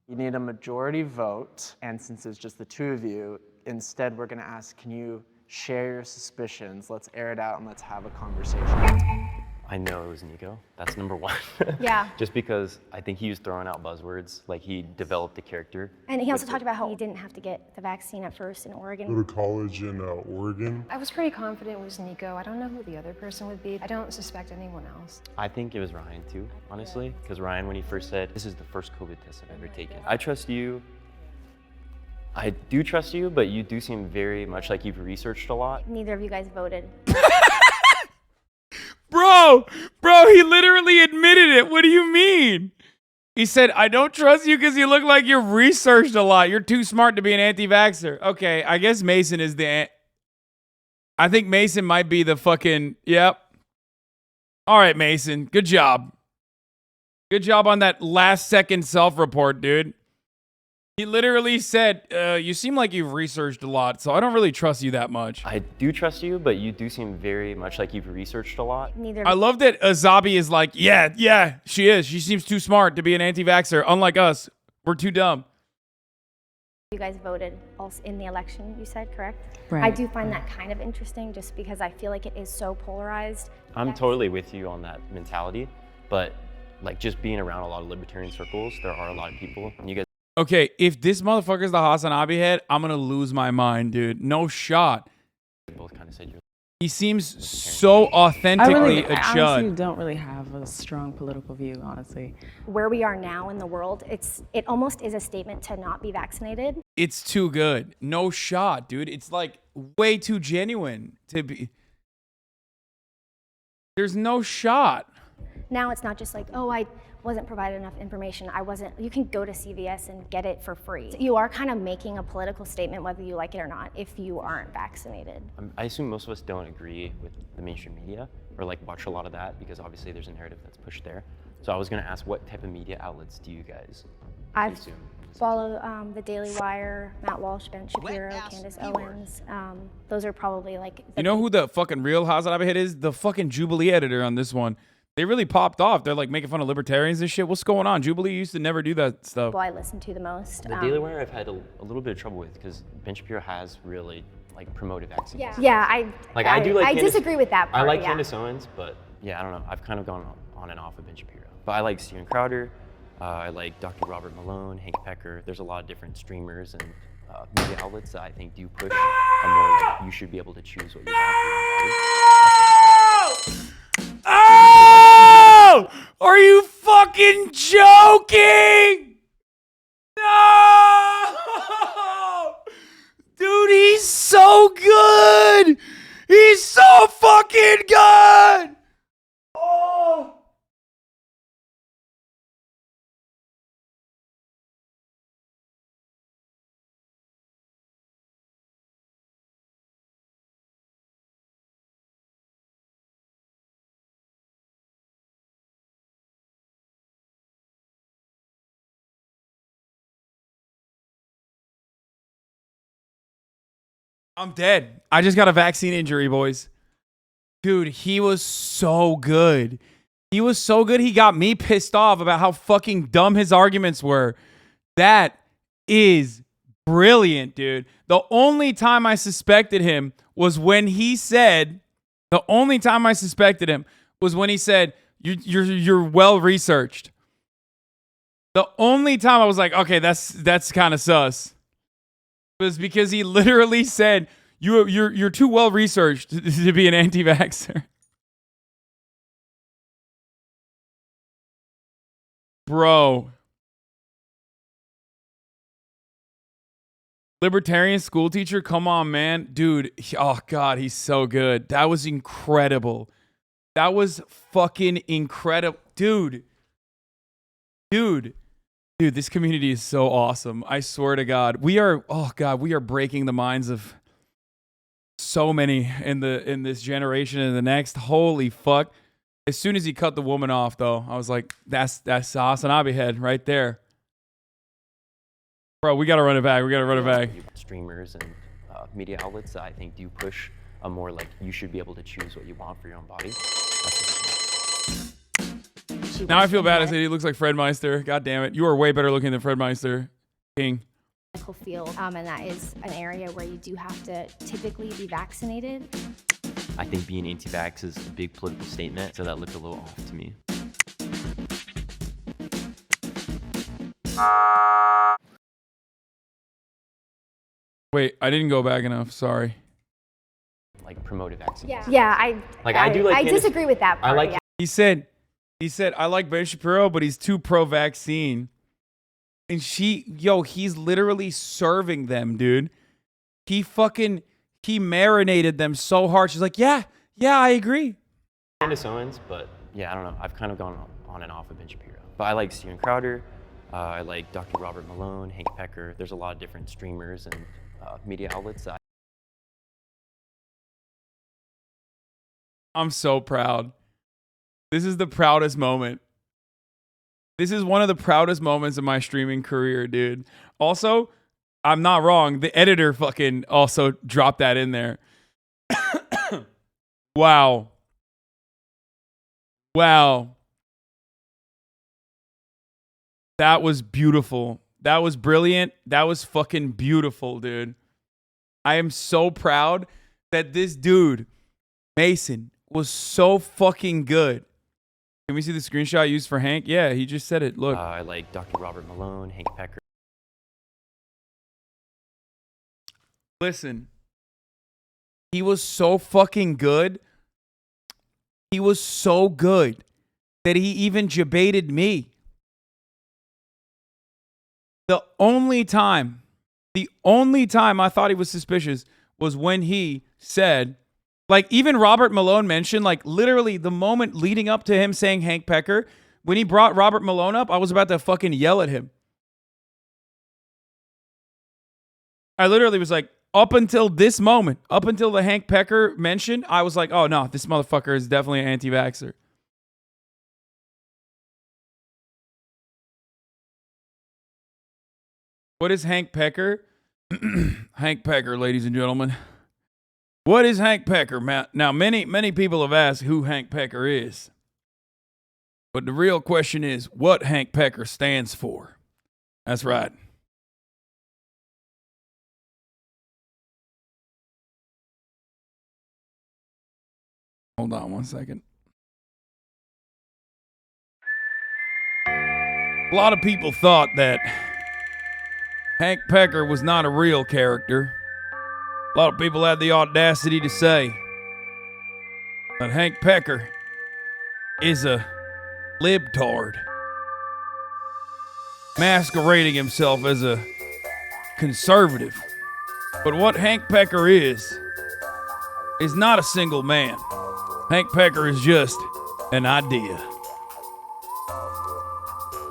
You need a majority vote, and since it's just the two of you, instead we're going to ask, can you share your suspicions? Let's air it out and let's have a conversation. I know it was Nico. That's number one. Yeah. Just because I think he was throwing out buzzwords, like he developed a character. And he also talked about how he didn't have to get the vaccine at first in Oregon. Go to college in Oregon. I was pretty confident it was Nico. I don't know who the other person would be. I don't suspect anyone else. I think it was Ryan too, honestly, because Ryan, when he first said, this is the first COVID test I've ever taken. I trust you. I do trust you, but you do seem very much like you've researched a lot. Neither of you guys voted. Bro, he literally admitted it. What do you mean? He said, I don't trust you because you look like you've researched a lot. You're too smart to be an anti-vaxxer. Okay, I guess Mason is I think Mason might be the fucking, yep. All right, Mason, good job. Good job on that last second self-report, dude. He literally said, you seem like you've researched a lot, so I don't really trust you that much. I do trust you, but you do seem very much like you've researched a lot. I love that ASSANABI is like, yeah, she is. She seems too smart to be an anti-vaxxer. Unlike us, we're too dumb. You guys voted also in the election, you said, correct? Right. I do find that kind of interesting just because I feel like it is so polarized. I'm totally with you on that mentality, but like just being around a lot of libertarian circles, there are a lot of people. And you guys. Okay, if this motherfucker's the HasanAbi head, I'm gonna lose my mind, dude. No shot. Both kind of said you're. He seems so authentically a I chud. honestly don't really have a strong political view, honestly. Where we are now in the world, it almost is a statement to not be vaccinated. It's too good. No shot, dude. It's like way too genuine to be. There's no shot. Now it's not just like, oh, I wasn't provided enough information. You can go to CVS and get it for free. So you are kind of making a political statement whether you like it or not if you aren't vaccinated. I assume most of us don't agree with the mainstream media or like watch a lot of that because obviously there's a narrative that's pushed there. So I was gonna ask, what type of media outlets do you guys consume? Follow the Daily Wire, Matt Walsh, Ben Shapiro, Candace Owens. Those are probably like. You know who the fucking real HasanAbi head is? The fucking Jubilee editor on this one. They really popped off. They're like making fun of libertarians and shit. What's going on? Jubilee used to never do that stuff. People I listen to the most. The Daily Wire I've had a little bit of trouble with because Ben Shapiro has really like promoted vaccines. Yeah, I Candace, disagree with that part. I like Candace Owens, but yeah, I don't know. I've kind of gone on and off with Ben Shapiro. But I like Steven Crowder. I like Dr. Robert Malone, Hank Pecker. There's a lot of different streamers and media outlets that I think do push a more like you should be able to choose what you want for your body. Oh! Are you fucking joking? No! Dude, he's so good! He's so fucking good! Oh! I'm dead. I just got a vaccine injury, boys. Dude, he was so good. He was so good, he got me pissed off about how fucking dumb his arguments were. That is brilliant, dude. The only time I suspected him was when he said, you're well researched. The only time I was like, okay, that's kind of sus. Was because he literally said, you're too well researched to be an anti-vaxxer. Bro. Libertarian school teacher, come on, man. Dude, oh God, he's so good. That was incredible. That was fucking incredible. Dude, this community is so awesome. I swear to God. We are breaking the minds of so many in this generation and the next. Holy fuck. As soon as he cut the woman off, though, I was like, that's HasanAbi head right there. Bro, we got to run it back. Streamers and media outlets that I think do push a more like you should be able to choose what you want for your own body. Now I feel bad. I said he looks like Fred Meister. God damn it. You are way better looking than Fred Meister. King. Medical field, and that is an area where you do have to typically be vaccinated. I think being anti-vax is a big political statement, so that looked a little off to me. Wait, I didn't go back enough. Sorry. Like promoted vaccines. Yeah, I disagree with that part. I like. Yeah. He said, I like Ben Shapiro, but he's too pro-vaccine. And he's literally serving them, dude. He marinated them so hard. She's like, yeah, I agree. Candace Owens, but yeah, I don't know. I've kind of gone on and off with Ben Shapiro. But I like Steven Crowder. I like Dr. Robert Malone, Hank Pecker. There's a lot of different streamers and media outlets that I'm so proud. This is the proudest moment. This is one of the proudest moments of my streaming career, dude. Also, I'm not wrong. The editor fucking also dropped that in there. Wow. That was beautiful. That was brilliant. That was fucking beautiful, dude. I am so proud that this dude, Mason, was so fucking good. Can we see the screenshot used for Hank? Yeah, he just said it. Look. I like Dr. Robert Malone, Hank Pecker. Listen. He was so fucking good. He was so good that he even debated me. The only time I thought he was suspicious was when he said, like, even Robert Malone mentioned, like, literally the moment leading up to him saying Hank Pecker, when he brought Robert Malone up, I was about to fucking yell at him. I literally was like, up until this moment, up until the Hank Pecker mention, I was like, oh no, this motherfucker is definitely an anti-vaxxer. What is Hank Pecker? Hank Pecker, ladies and gentlemen. What is Hank Pecker, Matt? Now, many people have asked who Hank Pecker is. But the real question is what Hank Pecker stands for. That's right. Hold on one second. A lot of people thought that Hank Pecker was not a real character. A lot of people had the audacity to say that Hank Pecker is a libtard, masquerading himself as a conservative. But what Hank Pecker is not a single man. Hank Pecker is just an idea.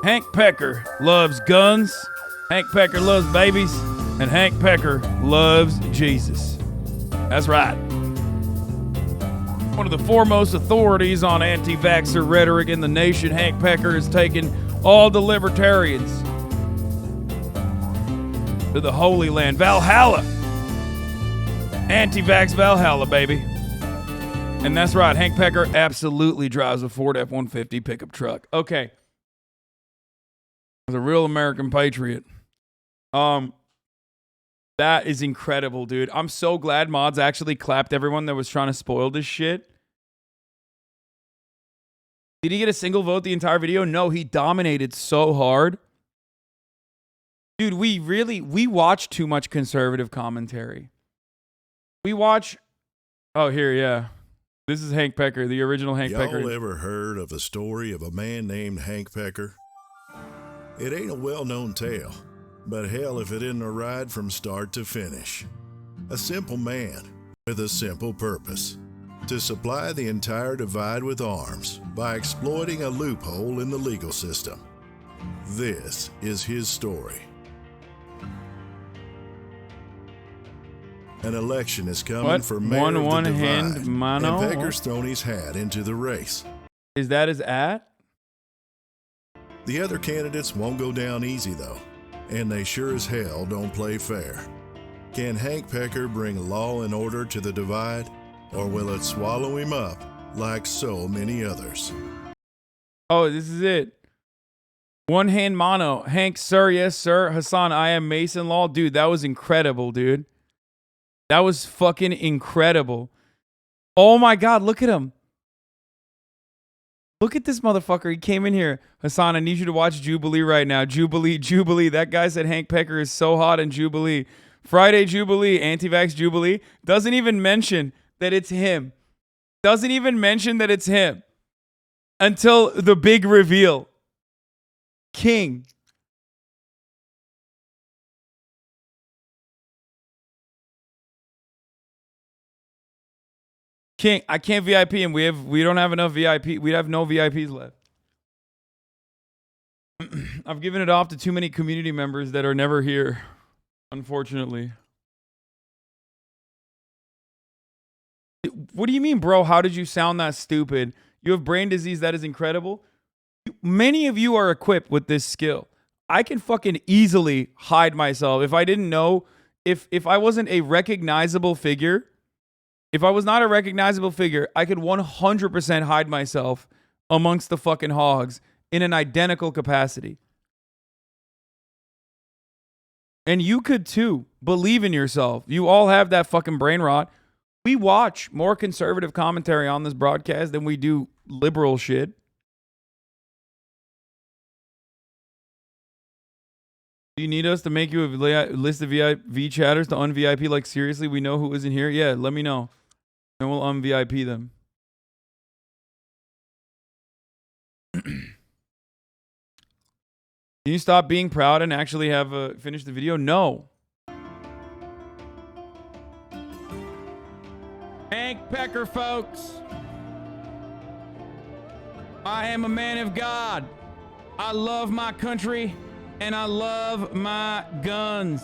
Hank Pecker loves guns, Hank Pecker loves babies, and Hank Pecker loves Jesus. That's right. One of the foremost authorities on anti-vaxxer rhetoric in the nation, Hank Pecker has taken all the libertarians to the Holy Land, Valhalla. Anti-vax Valhalla, baby. And that's right, Hank Pecker absolutely drives a Ford F-150 pickup truck. Okay. As a real American patriot. That is incredible, dude. I'm so glad Mods actually clapped everyone that was trying to spoil this shit. Did he get a single vote the entire video? No, he dominated so hard. Dude, we watch too much conservative commentary. We watch... Oh, here, yeah. This is Hank Pecker, the original Hank Pecker. Y'all ever heard of the story of a man named Hank Pecker? It ain't a well-known tale, but hell if it isn't a ride from start to finish. A simple man with a simple purpose: to supply the entire divide with arms by exploiting a loophole in the legal system. This is his story. An election is coming for mayor of the divide, and Pecker's thrown his hat into the race. Is that his ad? The other candidates won't go down easy, though, and they sure as hell don't play fair. Can Hank Pecker bring law and order to the divide, or will it swallow him up like so many others? Oh, this is it. One hand mono. Hank, sir, yes, sir. Hasan, I am Mason Law. Dude, that was incredible, dude. That was fucking incredible. Oh my God, look at him. Look at this motherfucker. He came in here. Hasan, I need you to watch Jubilee right now. Jubilee. That guy said Hank Pecker is so hot in Jubilee. Friday Jubilee, Anti-Vax Jubilee. Doesn't even mention that it's him. Doesn't even mention that it's him. Until the big reveal. King. King, I can't VIP him. We don't have enough VIP. We have no VIPs left. I've given it off to too many community members that are never here, unfortunately. What do you mean, bro? How did you sound that stupid? You have brain disease. That is incredible. Many of you are equipped with this skill. I can fucking easily hide myself. If I didn't know, if I wasn't a recognizable figure, if I was not a recognizable figure, I could 100% hide myself amongst the fucking hogs in an identical capacity. And you could too. Believe in yourself. You all have that fucking brain rot. We watch more conservative commentary on this broadcast than we do liberal shit. Do you need us to make you a list of VIP chatters to un-VIP? Like, seriously, we know who isn't here? Yeah, let me know. And we'll un-VIP them. Can you stop being proud and actually have finish the video? No. Hank Pecker, folks. I am a man of God. I love my country and I love my guns.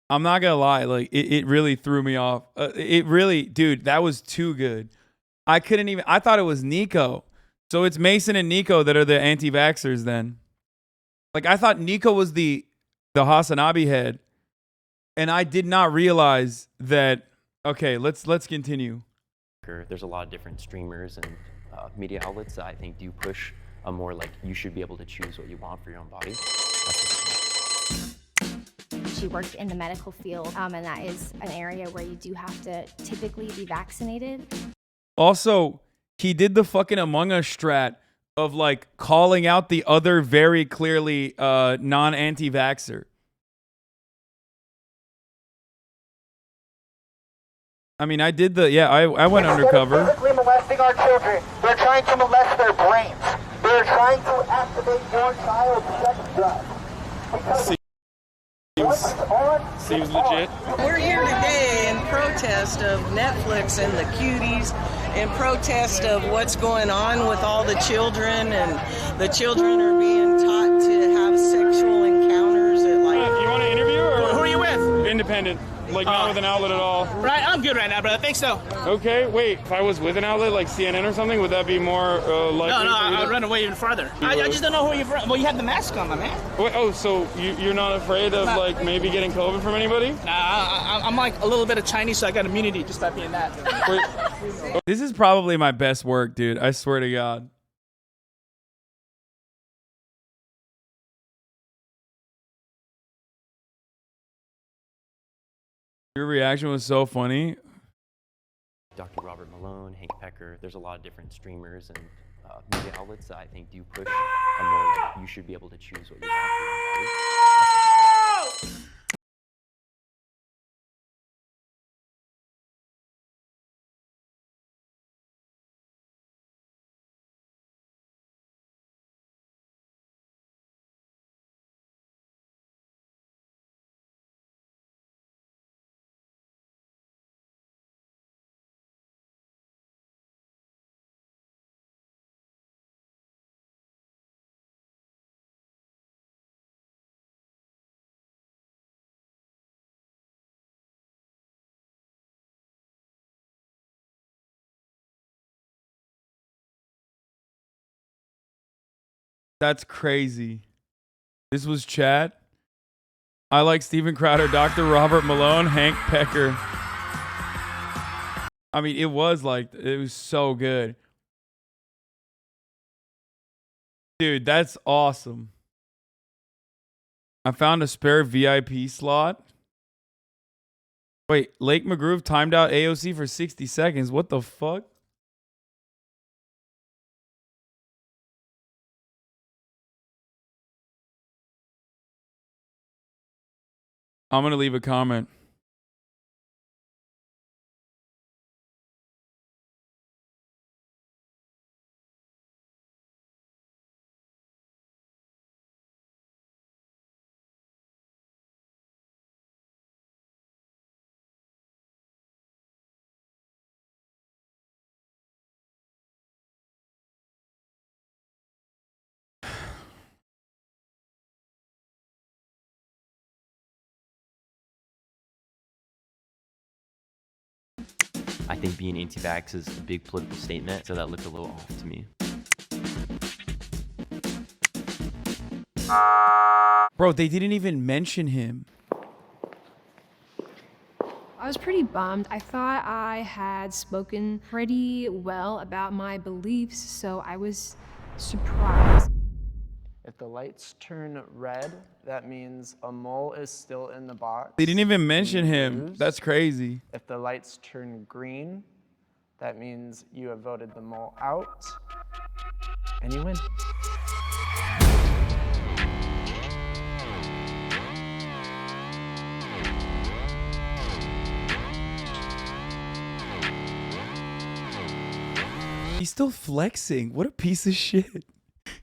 I'm not gonna lie, like it really threw me off. It really, dude, that was too good. I thought it was Nico. So it's Mason and Nico that are the anti-vaxxers then. Like I thought Nico was the HasanAbi head. And I did not realize that. Okay, let's continue. There's a lot of different streamers and media outlets that I think do push a more like you should be able to choose what you want for your own body. She worked in the medical field, and that is an area where you do have to typically be vaccinated. Also, he did the fucking Among Us strat of like calling out the other very clearly non-anti-vaxxer. I mean, I did the, yeah, I went undercover. Physically molesting our children. They're trying to molest their brains. They're trying to activate your child's sex drive. Seems legit. We're here today in protest of Netflix and the cuties, in protest of what's going on with all the children, and the children are being taught to have sexual encounters at like... You want to interview or? Who are you with? Independent. Like not with an outlet at all. Right, I'm good right now, brother. Thanks, so. Okay, wait. If I was with an outlet like CNN or something, would that be more likely? No, I'd run away even farther. I just don't know who you're from. Well, you have the mask on, my man. Wait, oh, so you're not afraid of like maybe getting COVID from anybody? Nah, I'm like a little bit of Chinese, so I got immunity just by being that. This is probably my best work, dude. I swear to God. Your reaction was so funny. Dr. Robert Malone, Hank Pecker, there's a lot of different streamers and media outlets that I think do push a more like you should be able to choose what you want for your own body. That's crazy. This was chat. I like Steven Crowder, Dr. Robert Malone, Hank Pecker. I mean, it was so good. Dude, that's awesome. I found a spare VIP slot. Wait, Lake McGroove timed out AOC for 60 seconds. What the fuck? I'm going to leave a comment. I think being anti-vax is a big political statement, so that looked a little off to me. Bro, they didn't even mention him. I was pretty bummed. I thought I had spoken pretty well about my beliefs, so I was surprised. If the lights turn red, that means a mole is still in the box. They didn't even mention him. That's crazy. If the lights turn green, that means you have voted the mole out, and you win. he's still flexing. What a piece of shit.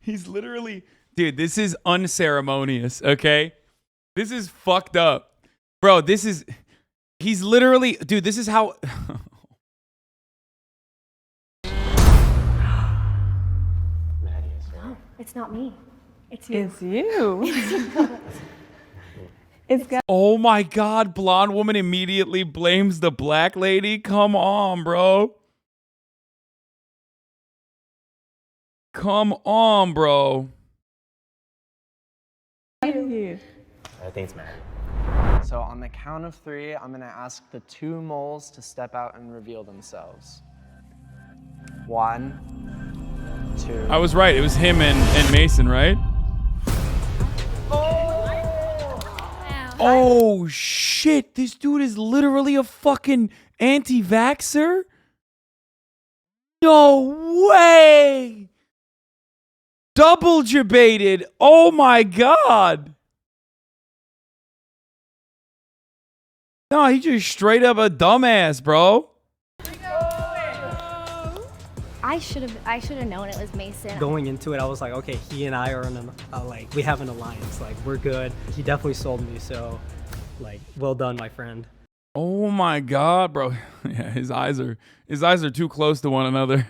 He's literally, dude, this is unceremonious, okay? This is fucked up. Bro, he's literally, dude, this is how. No, it's not me. It's you. It's you. Oh my God, blonde woman immediately blames the black lady. Come on, bro. Come on, bro. Thanks, Matt. So on the count of 3, I'm gonna ask the 2 moles to step out and reveal themselves. 1, 2. I was right. It was him and Mason, right? Oh shit, this dude is literally a fucking anti-vaxxer? No way! Double debated. Oh my God. No, he just straight up a dumbass, bro. I should have known it was Mason. Going into it, I was like, okay, he and I are in we have an alliance. Like, we're good. He definitely sold me, so, like, well done, my friend. Oh my God, bro. Yeah, his eyes are too close to one another.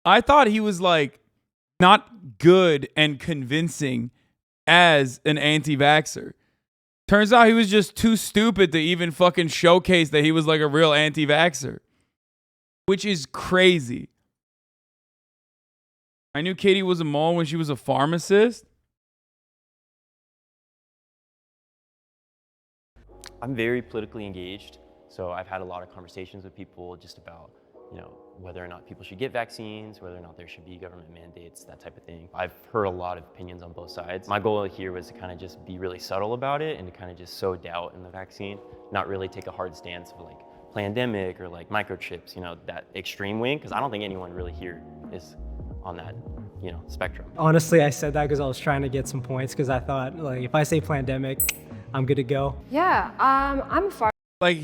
I thought he was like not good and convincing as an anti-vaxxer. Turns out he was just too stupid to even fucking showcase that he was like a real anti-vaxxer. Which is crazy. I knew Katie was a mole when she was a pharmacist. I'm very politically engaged, so I've had a lot of conversations with people just about, whether or not people should get vaccines, whether or not there should be government mandates, that type of thing. I've heard a lot of opinions on both sides. My goal here was to kind of just be really subtle about it and to kind of just sow doubt in the vaccine, not really take a hard stance of like pandemic or like microchips, that extreme wing, because I don't think anyone really here is on that, spectrum. Honestly, I said that because I was trying to get some points because I thought, like, if I say pandemic, I'm good to go. Yeah, I'm far. Like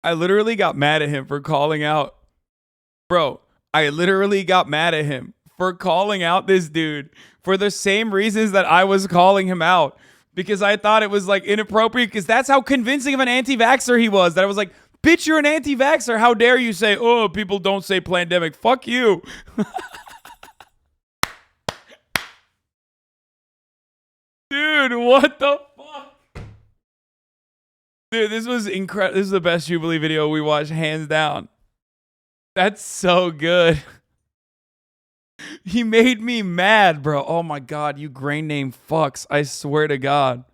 I literally got mad at him for calling out. Bro, I literally got mad at him for calling out this dude for the same reasons that I was calling him out. Because I thought it was like inappropriate because that's how convincing of an anti-vaxxer he was. That I was like, bitch, you're an anti-vaxxer. How dare you say, oh, people don't say pandemic. Fuck you. Dude, what the fuck? Dude, this was incredible. This is the best Jubilee video we watched, hands down. That's so good. He made me mad, bro. Oh my God, you grain name fucks. I swear to God.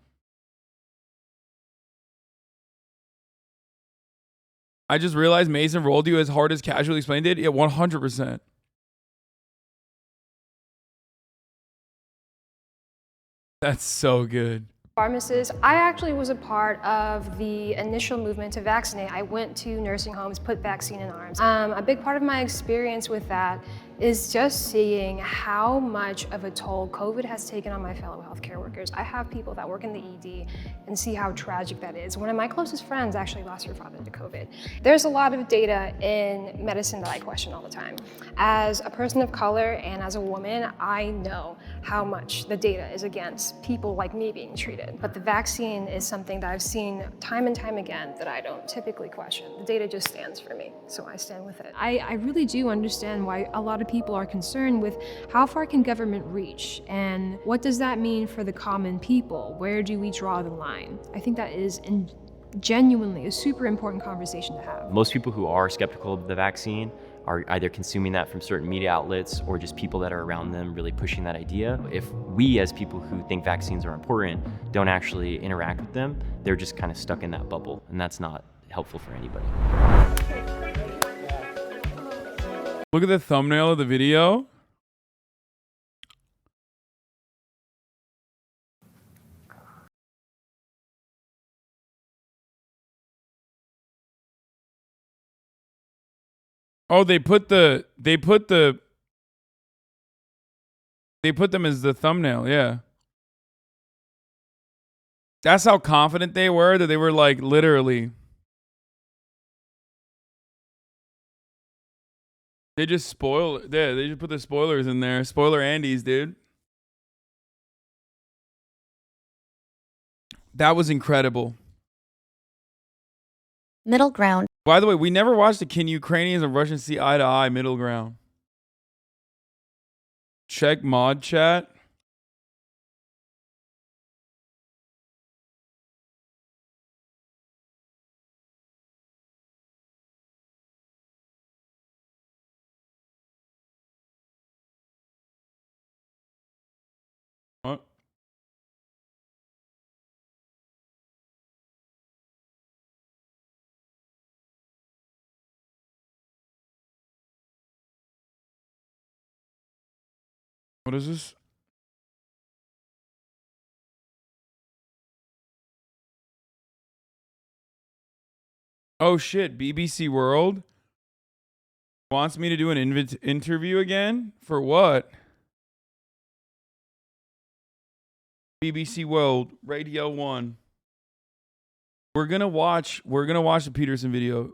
I just realized Mason rolled you as hard as casually explained it. Yeah, 100%. That's so good. Pharmacist. I actually was a part of the initial movement to vaccinate. I went to nursing homes, put vaccine in arms. A big part of my experience with that is just seeing how much of a toll COVID has taken on my fellow healthcare workers. I have people that work in the ED and see how tragic that is. One of my closest friends actually lost her father to COVID. There's a lot of data in medicine that I question all the time. As a person of color and as a woman, I know how much the data is against people like me being treated. But the vaccine is something that I've seen time and time again that I don't typically question. The data just stands for me, so I stand with it. I really do understand why a lot of people are concerned with how far can government reach and what does that mean for the common people? Where do we draw the line? I think that is genuinely a super important conversation to have. Most people who are skeptical of the vaccine are either consuming that from certain media outlets or just people that are around them really pushing that idea. If we as people who think vaccines are important don't actually interact with them, they're just kind of stuck in that bubble, and that's not helpful for anybody. Look at the thumbnail of the video. Oh, they put them as the thumbnail, yeah. That's how confident they were, that they were like literally They just spoil. Yeah, they just put the spoilers in there. Spoiler Andes, dude. That was incredible. Middle ground. By the way, we never watched the Can Ukrainians and Russians See Eye to Eye middle ground. Check mod chat. What? What is this? Oh shit, BBC World wants me to do an interview again? For what? BBC World, Radio 1. We're gonna watch the Peterson video.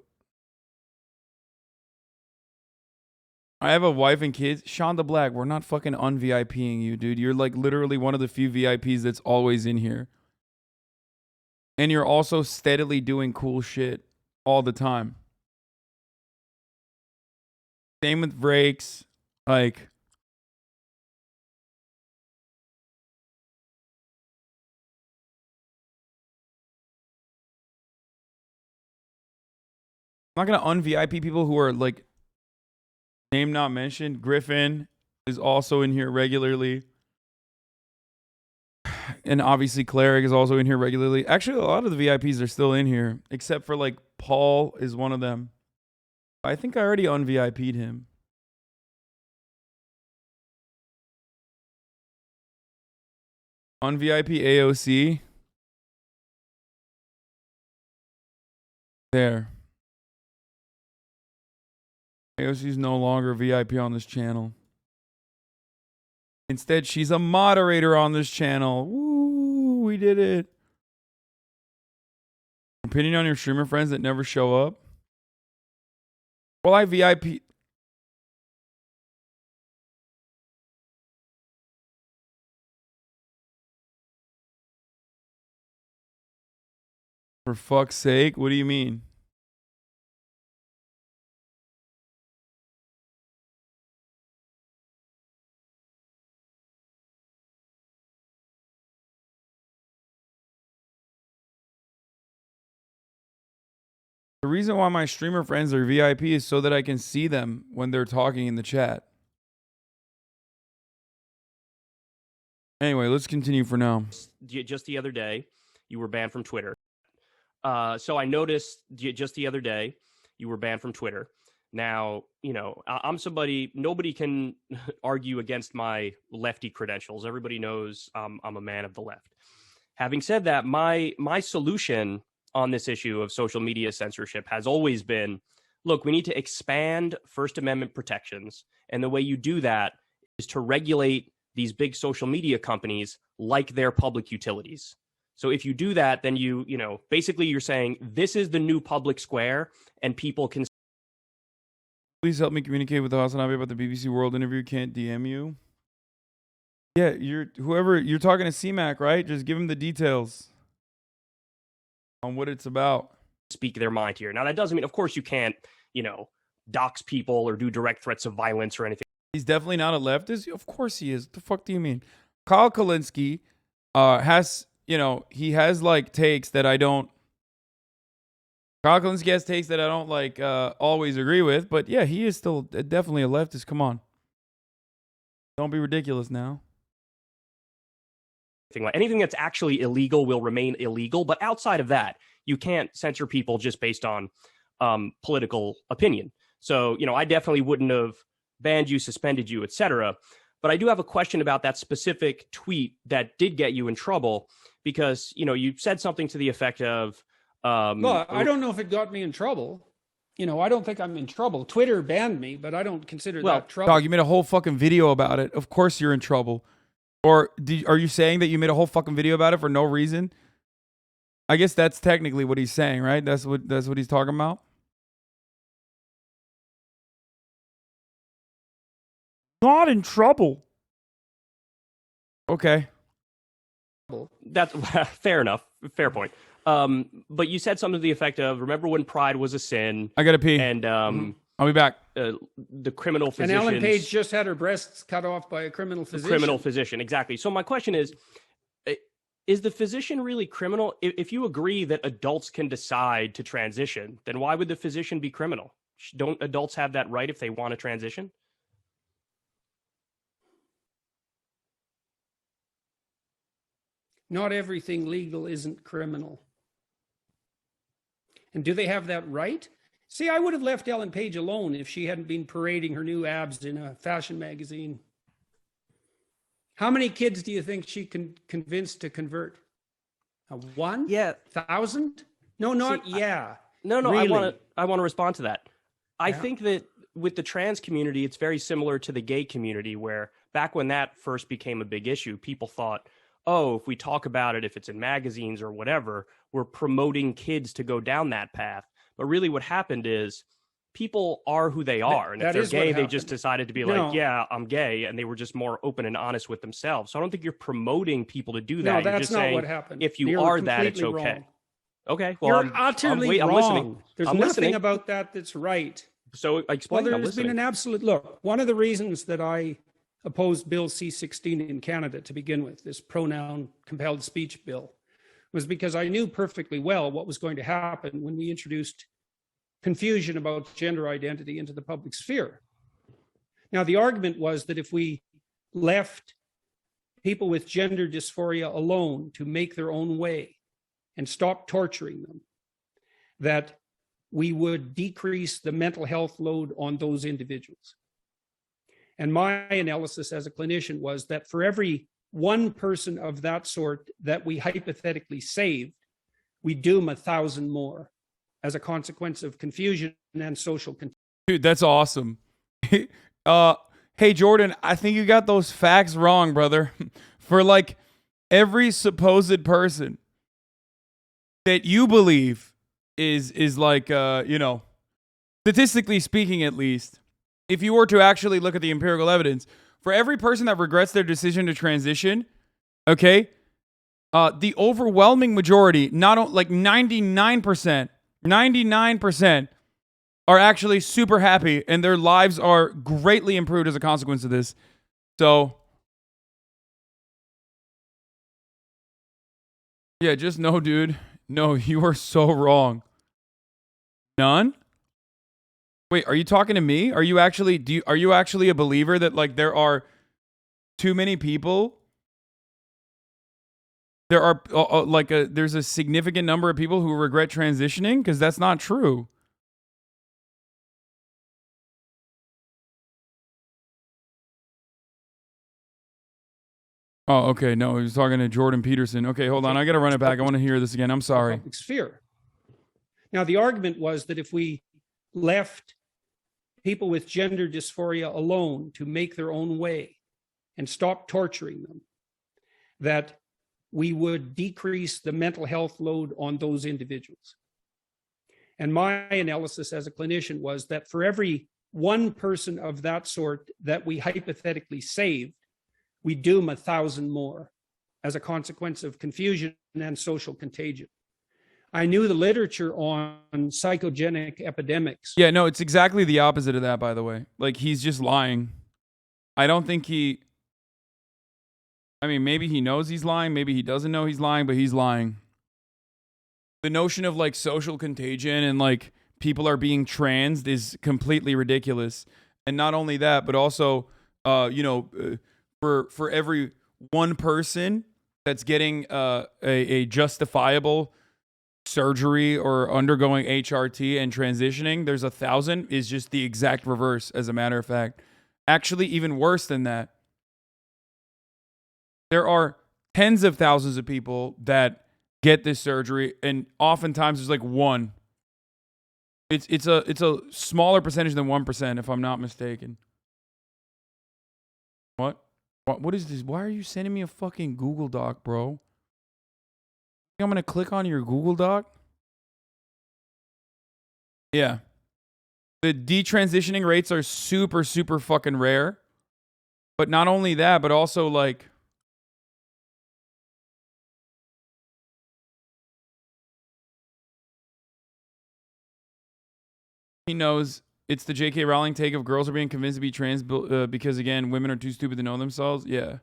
I have a wife and kids. Shonda Black, we're not fucking un-VIPing you, dude. You're like literally one of the few VIPs that's always in here. And you're also steadily doing cool shit all the time. Same with Vrakes. Like, I'm not gonna un-VIP people who are like name not mentioned. Griffin is also in here regularly. And obviously Cleric is also in here regularly. Actually, a lot of the VIPs are still in here, except for like Paul is one of them. I think I already un-VIP'd him. Un-VIP AOC. There. AOC is no longer a VIP on this channel. Instead, she's a moderator on this channel. Woo, we did it. Opinion on your streamer friends that never show up? Well, I VIP. For fuck's sake, what do you mean? The reason why my streamer friends are VIP is so that I can see them when they're talking in the chat. Anyway, let's continue for now. Just the other day, you were banned from Twitter. So I noticed just the other day, you were banned from Twitter. Now, you know, I'm somebody, nobody can argue against my lefty credentials. Everybody knows I'm a man of the left. Having said that, my solution on this issue of social media censorship has always been, look, we need to expand First Amendment protections. And the way you do that is to regulate these big social media companies like they're public utilities. So if you do that, then you know, basically you're saying this is the new public square and people can. Please help me communicate with HasanAbi about the BBC World interview. Can't DM you. Yeah, you're talking to CMAC, right? Just give him the details on what it's about. Speak their mind here. Now, that doesn't mean, of course, you can't, you know, dox people or do direct threats of violence or anything. He's definitely not a leftist. Of course he is. What the fuck do you mean? Kyle Kulinski has, you know, he has like takes that I don't. Kyle Kulinski has takes that I don't like always agree with, but yeah, he is still definitely a leftist. Come on. Don't be ridiculous now. Anything that's actually illegal will remain illegal, but outside of that, you can't censor people just based on political opinion. So, you know, I definitely wouldn't have banned you, suspended you, etc. But I do have a question about that specific tweet that did get you in trouble because, you know, you said something to the effect of... well, I don't know if it got me in trouble. You know, I don't think I'm in trouble. Twitter banned me, but I don't consider that trouble. Dog, you made a whole fucking video about it. Of course you're in trouble. Or are you saying that you made a whole fucking video about it for no reason? I guess that's technically what he's saying, right? That's what he's talking about. Not in trouble. Okay. That's fair enough. Fair point. But you said something to the effect of, remember when pride was a sin? I gotta pee. And I'll be back. The criminal And physicians. Ellen Page just had her breasts cut off by a criminal physician. Criminal physician, exactly. So my question is the physician really criminal? If you agree that adults can decide to transition, then why would the physician be criminal? Don't adults have that right if they want to transition? Not everything legal isn't criminal. And do they have that right? See, I would have left Ellen Page alone if she hadn't been parading her new abs in a fashion magazine. How many kids do you think she can convince to convert? A 1,000? No, not See, yeah. No, really. I want to respond to that. I Yeah. think that with the trans community, it's very similar to the gay community, where back when that first became a big issue, people thought, oh, if we talk about it, if it's in magazines or whatever, we're promoting kids to go down that path. But really what happened is people are who they are. And if that they're is what gay, they happened. just decided to be No. like, yeah, I'm gay. And they were just more open and honest with themselves. So I don't think you're promoting people to do that. No, You're that's just not saying, what happened. if you You're are that, it's completely okay. wrong. Okay. Well, You're utterly I'm wrong. listening. There's I'm nothing listening. about that that's right. So explain. Well, I'm there's been listening. an absolute look. One of the reasons that I opposed Bill C-16 in Canada to begin with, this pronoun compelled speech bill, was because I knew perfectly well what was going to happen when we introduced confusion about gender identity into the public sphere. Now, the argument was that if we left people with gender dysphoria alone to make their own way and stop torturing them, that we would decrease the mental health load on those individuals. And my analysis as a clinician was that for every one person of that sort that we hypothetically saved, we doom 1,000 more as a consequence of confusion and social confusion. Dude, that's awesome. Hey, Jordan, I think you got those facts wrong, brother. For like every supposed person that you believe is like, you know, statistically speaking, at least, if you were to actually look at the empirical evidence, for every person that regrets their decision to transition, okay, the overwhelming majority, not like 99% are actually super happy and their lives are greatly improved as a consequence of this. So, yeah, just no, dude. No, you are so wrong. None? Wait, are you talking to me? Are you actually are you actually a believer that like there are too many people? There are there's a significant number of people who regret transitioning? Because that's not true. Oh, okay. No, he was talking to Jordan Peterson. Okay, hold on. I got to run it back. I want to hear this again. I'm sorry. Public sphere. Now, the argument was that if we left people with gender dysphoria alone to make their own way and stop torturing them, that we would decrease the mental health load on those individuals. And my analysis as a clinician was that for every one person of that sort that we hypothetically saved, we doom 1,000 more as a consequence of confusion and social contagion. I knew the literature on psychogenic epidemics. Yeah, no, it's exactly the opposite of that, by the way. Like, he's just lying. I don't think he... I mean, maybe he knows he's lying. Maybe he doesn't know he's lying, but he's lying. The notion of, like, social contagion and, like, people are being transed is completely ridiculous. And not only that, but also, you know... For every one person that's getting a justifiable surgery or undergoing HRT and transitioning, there's 1,000 is just the exact reverse, as a matter of fact. Actually, even worse than that. There are tens of thousands of people that get this surgery, and oftentimes there's like one. It's a smaller percentage than 1%, if I'm not mistaken. What? What is this? Why are you sending me a fucking Google Doc, bro? Think I'm gonna click on your Google Doc? Yeah. The detransitioning rates are super, super fucking rare. But not only that, but also like he knows it's the J.K. Rowling take of girls are being convinced to be trans because, again, women are too stupid to know themselves. Yeah.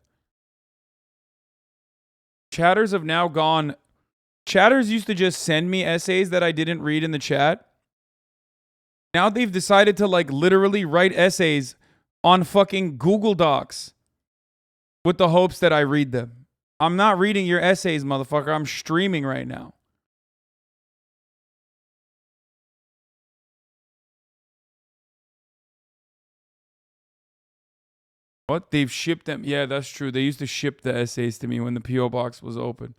Chatters have now gone. Chatters used to just send me essays that I didn't read in the chat. Now they've decided to like literally write essays on fucking Google Docs with the hopes that I read them. I'm not reading your essays, motherfucker. I'm streaming right now. What? They've shipped them? Yeah, that's true. They used to ship the essays to me when the P.O. box was open.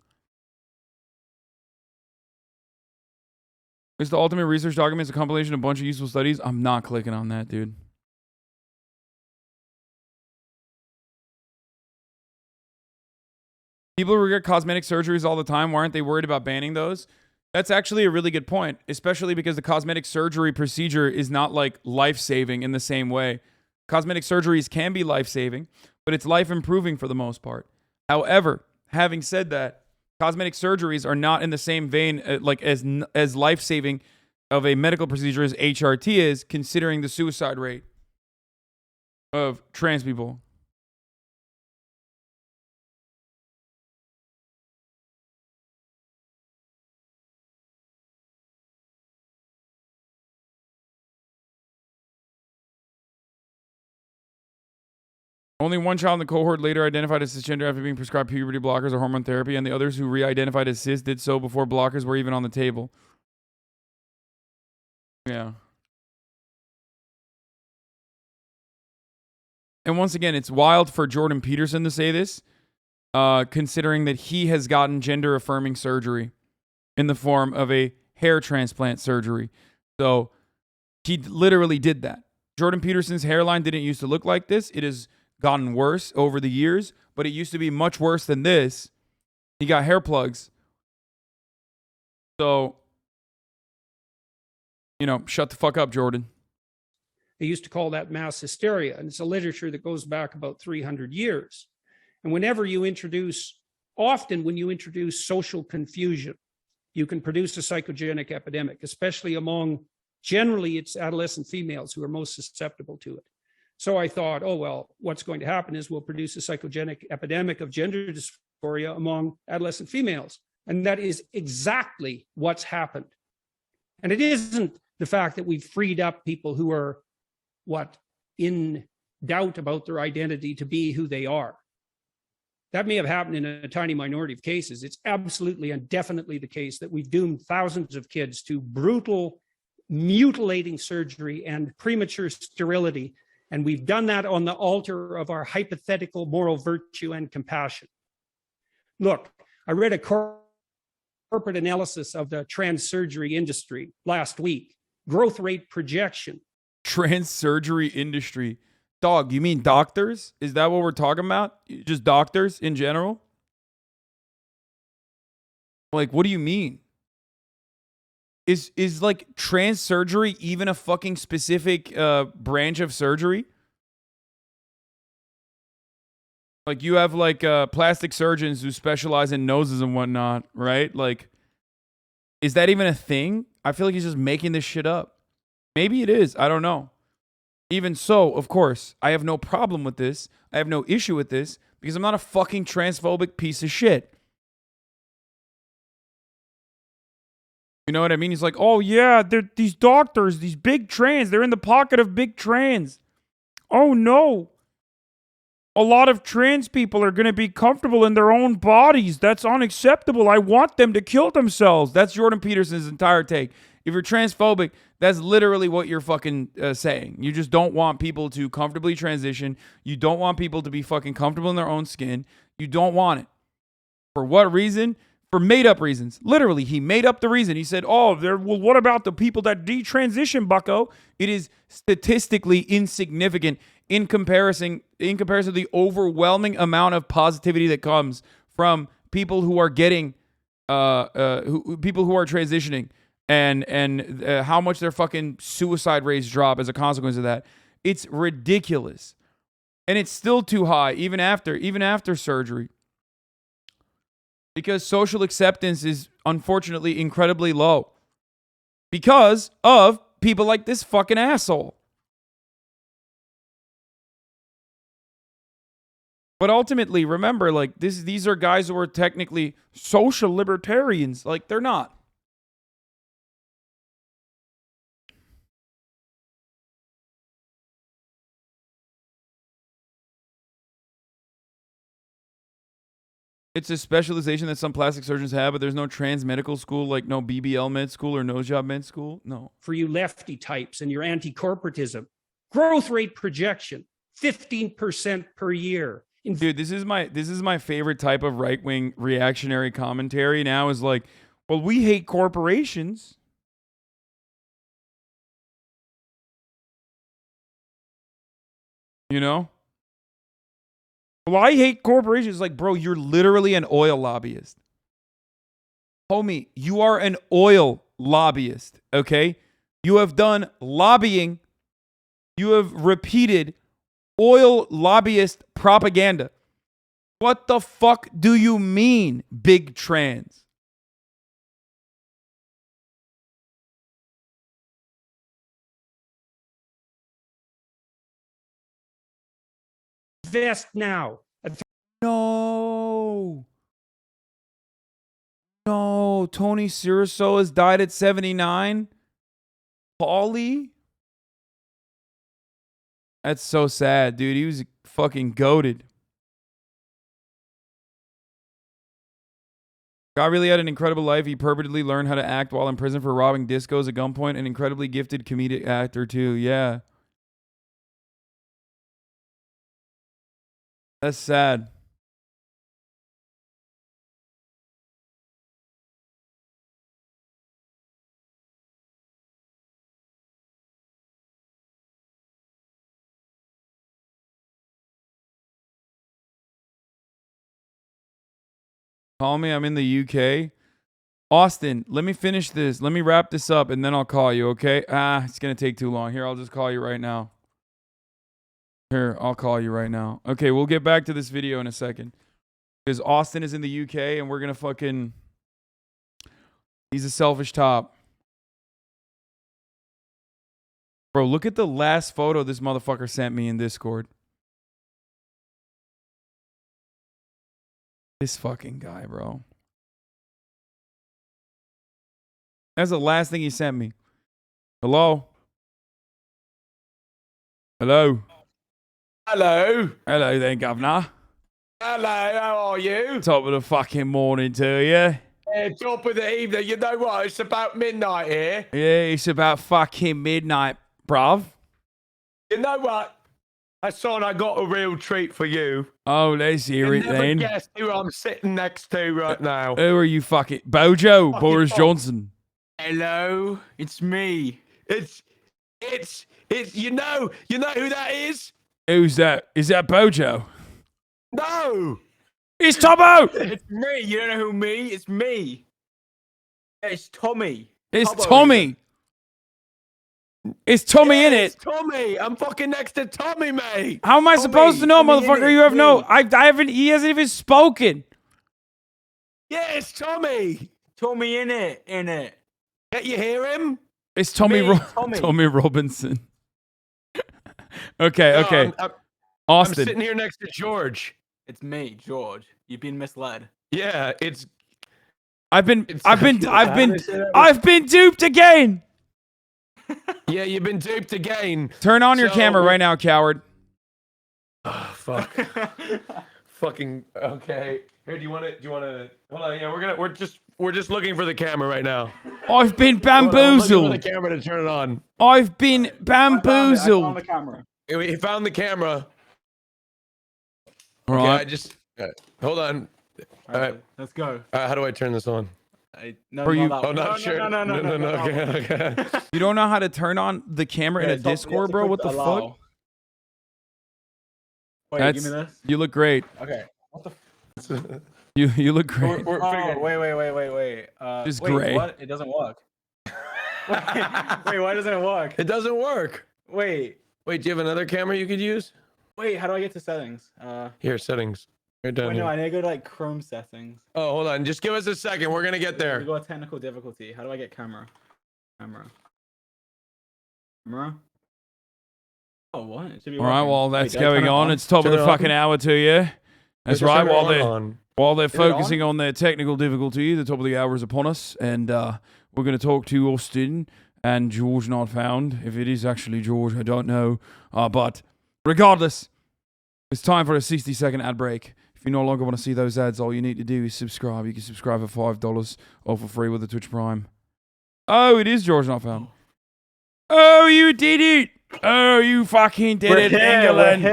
Is the ultimate research documents a compilation of a bunch of useful studies? I'm not clicking on that, dude. People who get cosmetic surgeries all the time, why aren't they worried about banning those? That's actually a really good point, especially because the cosmetic surgery procedure is not like life-saving in the same way. Cosmetic surgeries can be life-saving, but it's life-improving for the most part. However, having said that, cosmetic surgeries are not in the same vein like as life-saving of a medical procedure as HRT is, considering the suicide rate of trans people. Only one child in the cohort later identified as cisgender after being prescribed puberty blockers or hormone therapy, and the others who re-identified as cis did so before blockers were even on the table. Yeah. And once again, it's wild for Jordan Peterson to say this, considering that he has gotten gender-affirming surgery in the form of a hair transplant surgery. So he literally did that. Jordan Peterson's hairline didn't used to look like this. It has gotten worse over the years, but it used to be much worse than this. He got hair plugs. So, you know, shut the fuck up, Jordan. They used to call that mass hysteria, and it's a literature that goes back about 300 years. And often when you introduce social confusion, you can produce a psychogenic epidemic, especially among, generally it's adolescent females who are most susceptible to it. So I thought, oh, well, what's going to happen is we'll produce a psychogenic epidemic of gender dysphoria among adolescent females. And that is exactly what's happened. And it isn't the fact that we've freed up people who are, in doubt about their identity to be who they are. That may have happened in a tiny minority of cases. It's absolutely and definitely the case that we've doomed thousands of kids to brutal, mutilating surgery and premature sterility. And we've done that on the altar of our hypothetical moral virtue and compassion. Look, I read a corporate analysis of the trans surgery industry last week. Growth rate projection. Trans surgery industry. Dog, you mean doctors? Is that what we're talking about? Just doctors in general? Like, what do you mean? Is like trans surgery even a fucking specific branch of surgery? Like you have like plastic surgeons who specialize in noses and whatnot, right? Like, is that even a thing? I feel like he's just making this shit up. Maybe it is. I don't know. Even so, of course, I have no problem with this. I have no issue with this because I'm not a fucking transphobic piece of shit. You know what I mean? He's like, oh yeah, they're these doctors, these big trans, they're in the pocket of big trans. Oh no. A lot of trans people are going to be comfortable in their own bodies. That's unacceptable. I want them to kill themselves. That's Jordan Peterson's entire take. If you're transphobic, that's literally what you're fucking saying. You just don't want people to comfortably transition. You don't want people to be fucking comfortable in their own skin. You don't want it. For what reason? For made-up reasons. Literally, he made up the reason. He said, oh, well, what about the people that detransition, bucko? It is statistically insignificant in comparison to the overwhelming amount of positivity that comes from people who are getting, people who are transitioning. And how much their fucking suicide rates drop as a consequence of that. It's ridiculous. And it's still too high even after surgery. Because social acceptance is unfortunately incredibly low. Because of people like this fucking asshole. But ultimately, remember, like, these are guys who are technically social libertarians. Like, they're not. It's a specialization that some plastic surgeons have, but there's no trans medical school, like no BBL med school or nose job med school. No. For you lefty types and your anti-corporatism, growth rate projection, 15% per year. Dude, this is my favorite type of right-wing reactionary commentary now is like, well, we hate corporations. You know? Well, I hate corporations. Like, bro, you're literally an oil lobbyist. Homie, you are an oil lobbyist, okay? You have done lobbying. You have repeated oil lobbyist propaganda. What the fuck do you mean, big trans? Invest now. No. No, Tony Siriso has died at 79. Paulie? That's so sad, dude. He was fucking goated. Guy really had an incredible life. He purportedly learned how to act while in prison for robbing discos at gunpoint. An incredibly gifted comedic actor, too. Yeah. That's sad. Call me. I'm in the UK. Austin, let me finish this. Let me wrap this up, and then I'll call you, okay? It's going to take too long. Here, I'll just call you right now. Here, I'll call you right now. Okay, we'll get back to this video in a second. Because Austin is in the UK, and we're going to fucking... He's a selfish top. Bro, look at the last photo this motherfucker sent me in Discord. This fucking guy, bro. That's the last thing he sent me. Hello? Hello? Hello. Hello then, governor. Hello, how are you? Top of the fucking morning to you. Yeah, top of the evening. You know what? It's about midnight here. Yeah, it's about fucking midnight, bruv. You know what? Hasan, I got a real treat for you. Oh, let's hear it never then. guess who I'm sitting next to right now. Who are you fucking... Bojo, Boris Johnson. Hello, it's me. It's you know who that is? Who's that? Is that Bojo? No. It's Tomo! It's me. You don't know who me? It's me. It's Tommy. It's Tommy. It's Tommy in It's it. Tommy. I'm fucking next to Tommy, mate. How am I supposed to know, Tommy in motherfucker? it, You have no... me. I haven't... He hasn't even spoken. Yeah, it's Tommy. Tommy in it. Can't you hear him? It's Tommy, Tommy. Tommy Robinson. Okay, No, okay. I'm Austin. sitting here next to George. It's me, George. You've been misled. Yeah, it's. I've been duped again. Yeah, you've been duped again. Turn on your camera right now, coward. Oh, fuck. Fucking okay. Here, do you want to? Hold on. Yeah, we're just looking for the camera right now. I've been I'm looking bamboozled. for the camera to turn it on. I've been bamboozled. I found the camera. He found the camera. All Okay, right. I just hold on. All right, let's go. How do I turn this on? No, Are you- not that Oh, one. not sure. No. Okay. You don't know how to turn on the camera in a Discord, bro? What the fuck? Wait, give me this. You look great. Okay. What the? You look great. Oh, wait. Just wait, gray. What? It doesn't work. Wait, why doesn't it work? It doesn't work. Wait. Do you have another camera you could use? Wait, how do I get to settings? Here, settings. Right down Wait, here. no, I need to go to like Chrome settings. Oh, hold on. Just give us a second. We're gonna get there. We go to technical difficulty. How do I get camera? Camera. Oh, what? It should be All right, working. while Wait, that's did I turn going it on, it's top of Turn the it fucking on? hour to you. That's Just right. turn it on. While they're Is it on? focusing on their technical difficulty, the top of the hour is upon us, and we're going to talk to Austin and George not found. If it is actually George, I don't know. But regardless, it's time for a 60-second ad break. If you no longer want to see those ads, all you need to do is subscribe. You can subscribe for $5 or for free with the Twitch Prime. Oh, it is George not found. Oh, you did it! Oh, you fucking did it, England!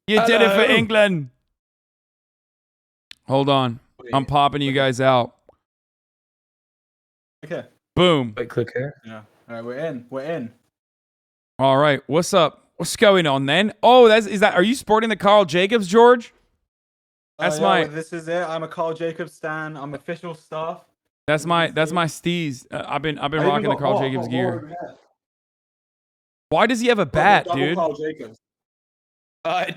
You did it for England! Hold on. I'm popping you guys out. Okay. Boom. Wait, click here. Yeah. All right, we're in. We're in. All right. What's up? What's going on then? Oh, are you sporting the Carl Jacobs, George? That's Well, this is it. I'm a Carl Jacobs stan. I'm official staff. That's my steez. I've been rocking the Carl Jacobs gear. Why does he have a bat, dude? Carl Jacobs.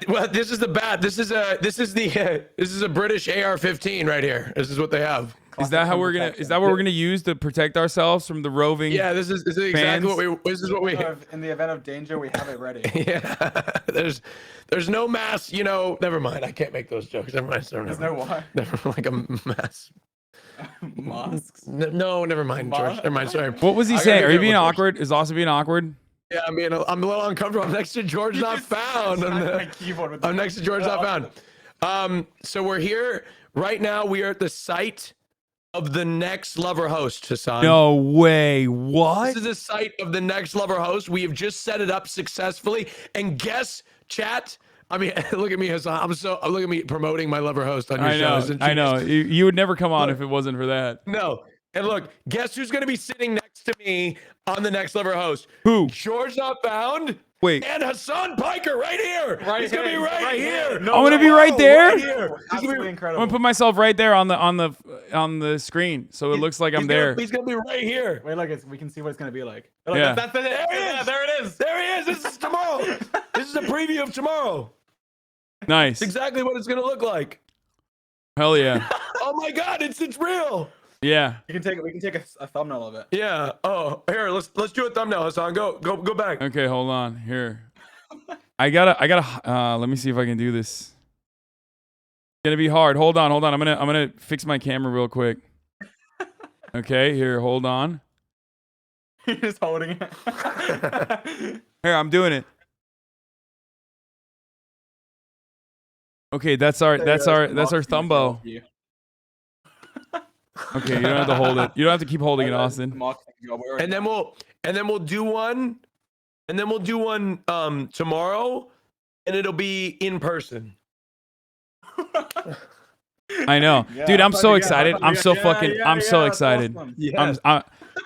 Well, this is the bat. This is a British AR-15 right here. This is what they have. Is that what we're gonna use to protect ourselves from the roving? Yeah, this is exactly what we. This is what we. In the event of danger, we have it ready. Yeah, there's no mass. You know, never mind. I can't make those jokes. Never mind. There's no what? Never like a mass. Masks? No, never mind, George. Never mind. Sorry. What was he saying? Are you being awkward? Is Austin being awkward? Yeah, I mean, I'm a little uncomfortable. I'm next to George Not Found. I'm next to George Not Found. So we're here right now. We are at the site of the Next Lover host, Hasan. No way. What? This is the site of the Next Lover host. We have just set it up successfully. And guess, chat. I mean, look at me, Hasan. Look at me promoting my Lover host on your show. I know. You would never come on if it wasn't for that. No. And look, guess who's going to be sitting next to me on the Next Lover host? Who? George Not Found. Wait. And Hasan Piker right here. He's going to be right here. I'm going to be right there. Right here. Absolutely incredible. I'm going to put myself right there on the screen, so it looks like I'm there. He's going to be right here. Wait, look, we can see what it's going to be like. Look, yeah. That's it. There it is. There he is. This is tomorrow. This is a preview of tomorrow. Nice. It's exactly what it's going to look like. Hell yeah. Oh my God, it's real. Yeah. We can take a thumbnail of it. Yeah. Oh, here, let's do a thumbnail, Hasan. Go back. Okay, hold on. Here. I gotta let me see if I can do this. It's gonna be hard. Hold on. I'm gonna fix my camera real quick. Okay, here, hold on. You're just holding it. Here, I'm doing it. Okay, that's our thumbo. Okay, you don't have to hold it. You don't have to keep holding it, Austin. And then we'll do one. And then we'll do one tomorrow, and it'll be in person. I know, dude. I'm so excited. I'm so excited. Awesome. Yes.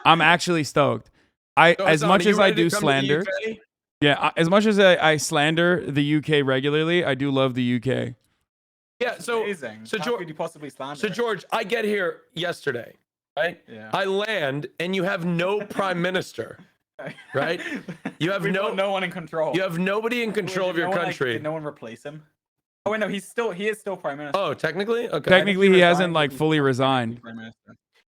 I'm actually stoked. As much as I do slander. Yeah, as much as I slander the UK regularly, I do love the UK. Yeah, so How could you possibly slander? So George, I get here yesterday, right? Yeah. I land, and you have no prime minister, right? You have no one in control. You have nobody in control of your country. Did no one replace him? Oh wait, no, he is still prime minister. Oh, technically, okay. Technically, he hasn't fully resigned.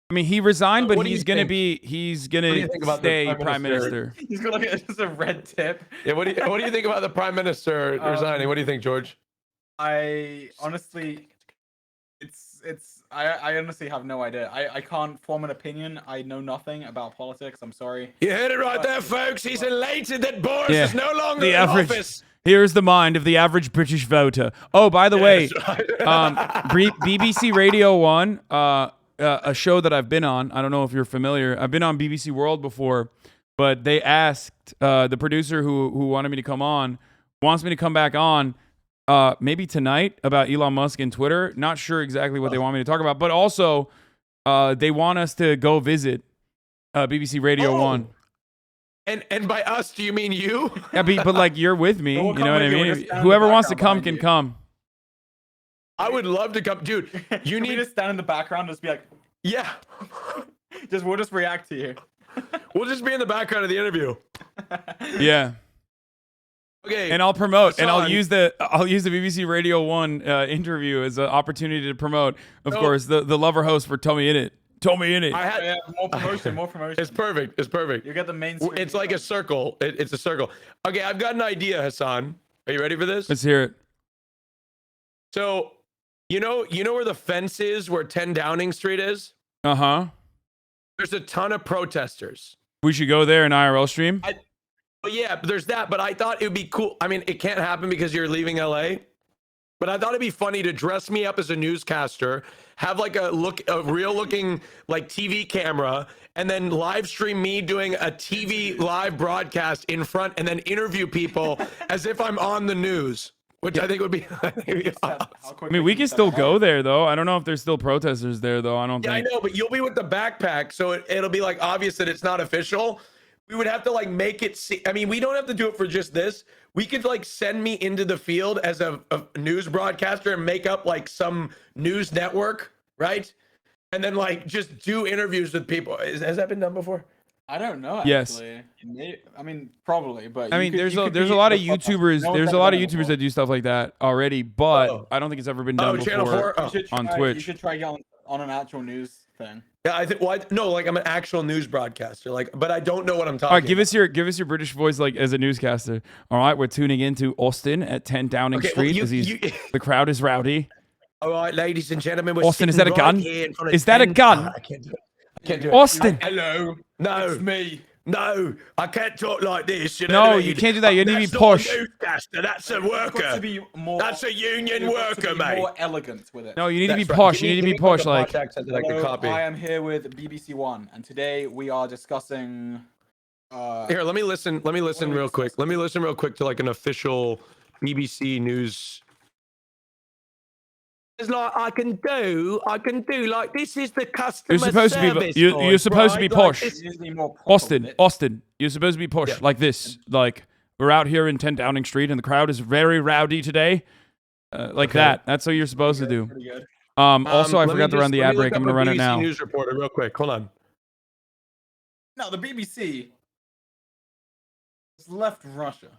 I mean, he resigned, but he's gonna stay prime minister. He's got like just a red tip. Yeah. What do you think about the prime minister resigning? What do you think, George? I honestly, I honestly have no idea. I can't form an opinion. I know nothing about politics. I'm sorry. You heard it right there, folks. He's elated that Boris is no longer in office. Here's the mind of the average British voter. Oh, by the way, BBC Radio 1, a show that I've been on. I don't know if you're familiar. I've been on BBC World before, but they asked the producer who wanted me to come on, wants me to come back on maybe tonight about Elon Musk and Twitter. Not sure exactly what they want me to talk about, but also they want us to go visit BBC Radio 1. And by us, do you mean you? Yeah, but like you're with me. You know what I mean? Whoever wants to come can come. I would love to come, dude. You need to stand in the background, and just be like, yeah. We'll just react to you. We'll just be in the background of the interview. Yeah. Okay. And I'll promote, and I'll Hasan. use the BBC Radio 1 interview as an opportunity to promote, of course, the lover host for Tommy In It. Tommy In It. More promotion, more promotion. It's perfect. It's perfect. You get the main. It's like a circle. It's a circle. Okay, I've got an idea, Hasan. Are you ready for this? Let's hear it. So, you know where the fence is, where 10 Downing Street is? Uh-huh. There's a ton of protesters. We should go there in IRL stream. Well, yeah, but there's that. But I thought it would be cool. I mean, it can't happen because you're leaving LA. But I thought it'd be funny to dress me up as a newscaster, have like a real looking like TV camera, and then live stream me doing a TV live broadcast in front, and then interview people as if I'm on the news, which I think would be. I mean, we can still go there though. I don't know if there's still protesters there though. I don't Yeah, think. I know, but you'll be with the backpack, so it'll be like obvious that it's not official. We would have to like make it see. I mean, we don't have to do it for just this. We could like send me into the field as a news broadcaster and make up like some news network, right? And then like just do interviews with people. Has that been done before? I don't know. Yes. Actually. I mean, probably, but I mean, there's a lot of YouTubers. There's a lot of YouTubers that do stuff like that already, but I don't think it's ever been done before on Twitch. You should try getting on an actual news thing. Yeah, I think. Well, no, like I'm an actual news broadcaster, like, but I don't know what I'm talking. All right, give us your British voice, like as a newscaster. All right, we're tuning into Austin at 10 Downing Street. The crowd is rowdy. All right, ladies and gentlemen, we're Austin, is that a sitting gun? right here in front of Is that a 10 gun? I can't do it. I can't do it. Austin. Hello. No. It's me. No, I can't talk like this. You No, know, you can't do that. You need to be That's not posh. a newscaster. That's a worker. That's a union worker, mate. More elegant with it. No, you need to be posh. You need to be posh, like. Hello, I am here with BBC One, and today we are discussing. Here, let me listen. Let me listen real quick. Let me listen real quick to like an official BBC news. It's like I can do like this is the customer You're supposed service. to be. You're supposed to be posh. Austin. Austin. You're supposed to be posh like this. Like we're out here in 10 Downing Street, and the crowd is very rowdy today. Like that. That's what you're supposed to do. Also, I forgot to run the ad break. I'm gonna run it now. News reporter, real quick. Hold on. No, the BBC has left Russia.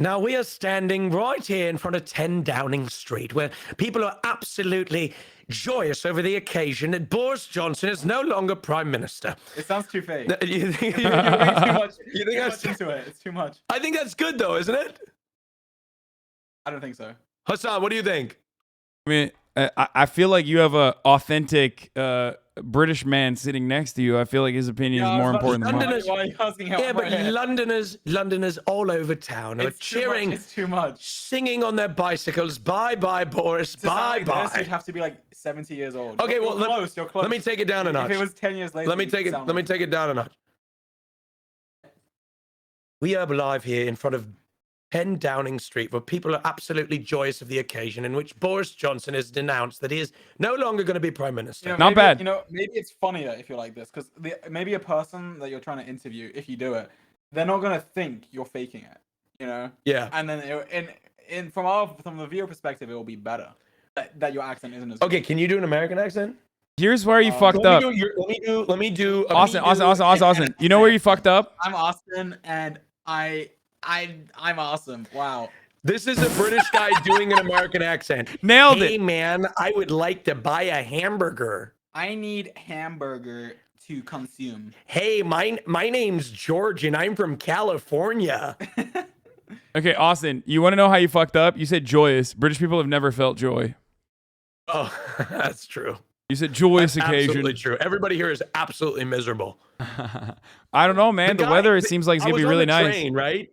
Now we are standing right here in front of 10 Downing Street, where people are absolutely joyous over the occasion that Boris Johnson is no longer Prime Minister. It sounds too fake. You think, You're way too much. You think that's into it? It's too much. I think that's good though, isn't it? I don't think so. Hasan, what do you think? I mean, I feel like you have a authentic British man sitting next to you. I feel like his opinion is more important than mine. Yeah, but Londoners all over town are cheering. It's too much. Singing on their bicycles. Bye bye, Boris. Bye bye. You'd have to be like 70 years old. Okay, well, you're close. Let me take it down a notch. If it was 10 years later, let me take it down a notch. We are live here in front of 10 Downing Street, where people are absolutely joyous of the occasion in which Boris Johnson has denounced that he is no longer going to be Prime Minister. Not bad. You know, maybe it's funnier if you're like this, because maybe a person that you're trying to interview, if you do it, they're not going to think you're faking it, you know? Yeah. And then from the viewer perspective, it will be better that your accent isn't as Okay, can you do an American accent? Here's where you fucked up. Let me do. Austin. You know where you fucked up? I'm Austin, and I'm awesome. Wow. This is a British guy doing an American accent. Nailed it. Hey man, I would like to buy a hamburger. I need hamburger to consume. Hey, my name's George and I'm from California. Okay, Austin, you want to know how you fucked up? You said joyous. British people have never felt joy. Oh, that's true. You said joyous That's occasion. Absolutely true. Everybody here is absolutely miserable. I don't know, man. The weather, it seems like it's gonna be really nice. Train, right?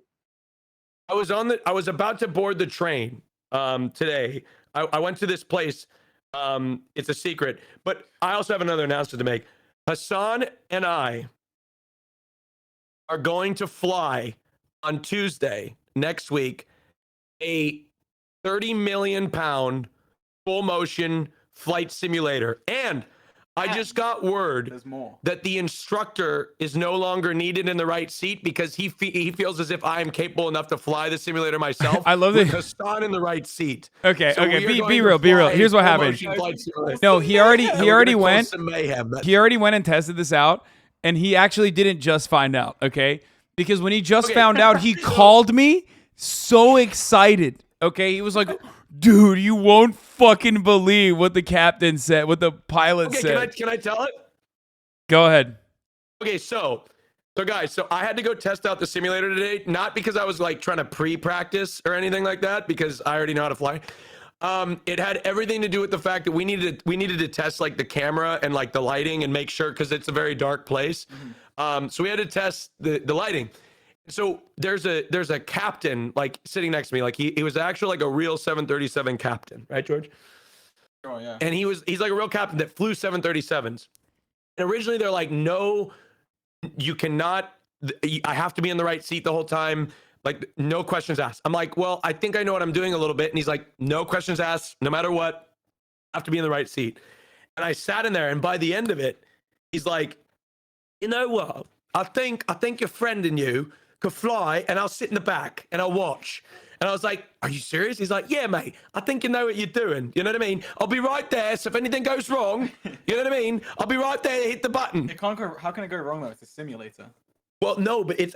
I was about to board the train today. I went to this place. It's a secret, but I also have another announcement to make. Hasan and I are going to fly on Tuesday next week a 30 million pound full motion flight simulator, and I just got word that the instructor is no longer needed in the right seat because he feels as if I am capable enough to fly the simulator myself. I love with it. Hasan in the right seat. Okay, So we are be going real, to be real. fly Here's what a happened. full-motion flight simulator. No, he already went. Some mayhem. He already went and tested this out, and he actually didn't just find out. Okay, Because when he just found out, he called me so excited. Okay, he was like, dude, you won't fucking believe what the captain said, what the pilot said. Can I tell it? Go ahead. Okay, so guys, so I had to go test out the simulator today, not because I was like trying to pre-practice or anything like that, because I already know how to fly. It had everything to do with the fact that we needed to test like the camera and like the lighting and make sure, because it's a very dark place. So we had to test the lighting. So there's a captain like sitting next to me, like he was actually like a real 737 captain, right, George? Oh yeah. And he's like a real captain that flew 737s. And originally they're like, no, you cannot, I have to be in the right seat the whole time. Like, no questions asked. I'm like, well, I think I know what I'm doing a little bit. And he's like, no questions asked, no matter what, I have to be in the right seat. And I sat in there, and by the end of it, he's like, you know what? I think your friend and you could fly, and I'll sit in the back and I'll watch. And I was like, are you serious? He's like, yeah, mate, I think you know what you're doing. You know what I mean? I'll be right there. So if anything goes wrong, you know what I mean? I'll be right there to hit the button. It can't go, how can it go wrong though? It's a simulator. Well, no, but it's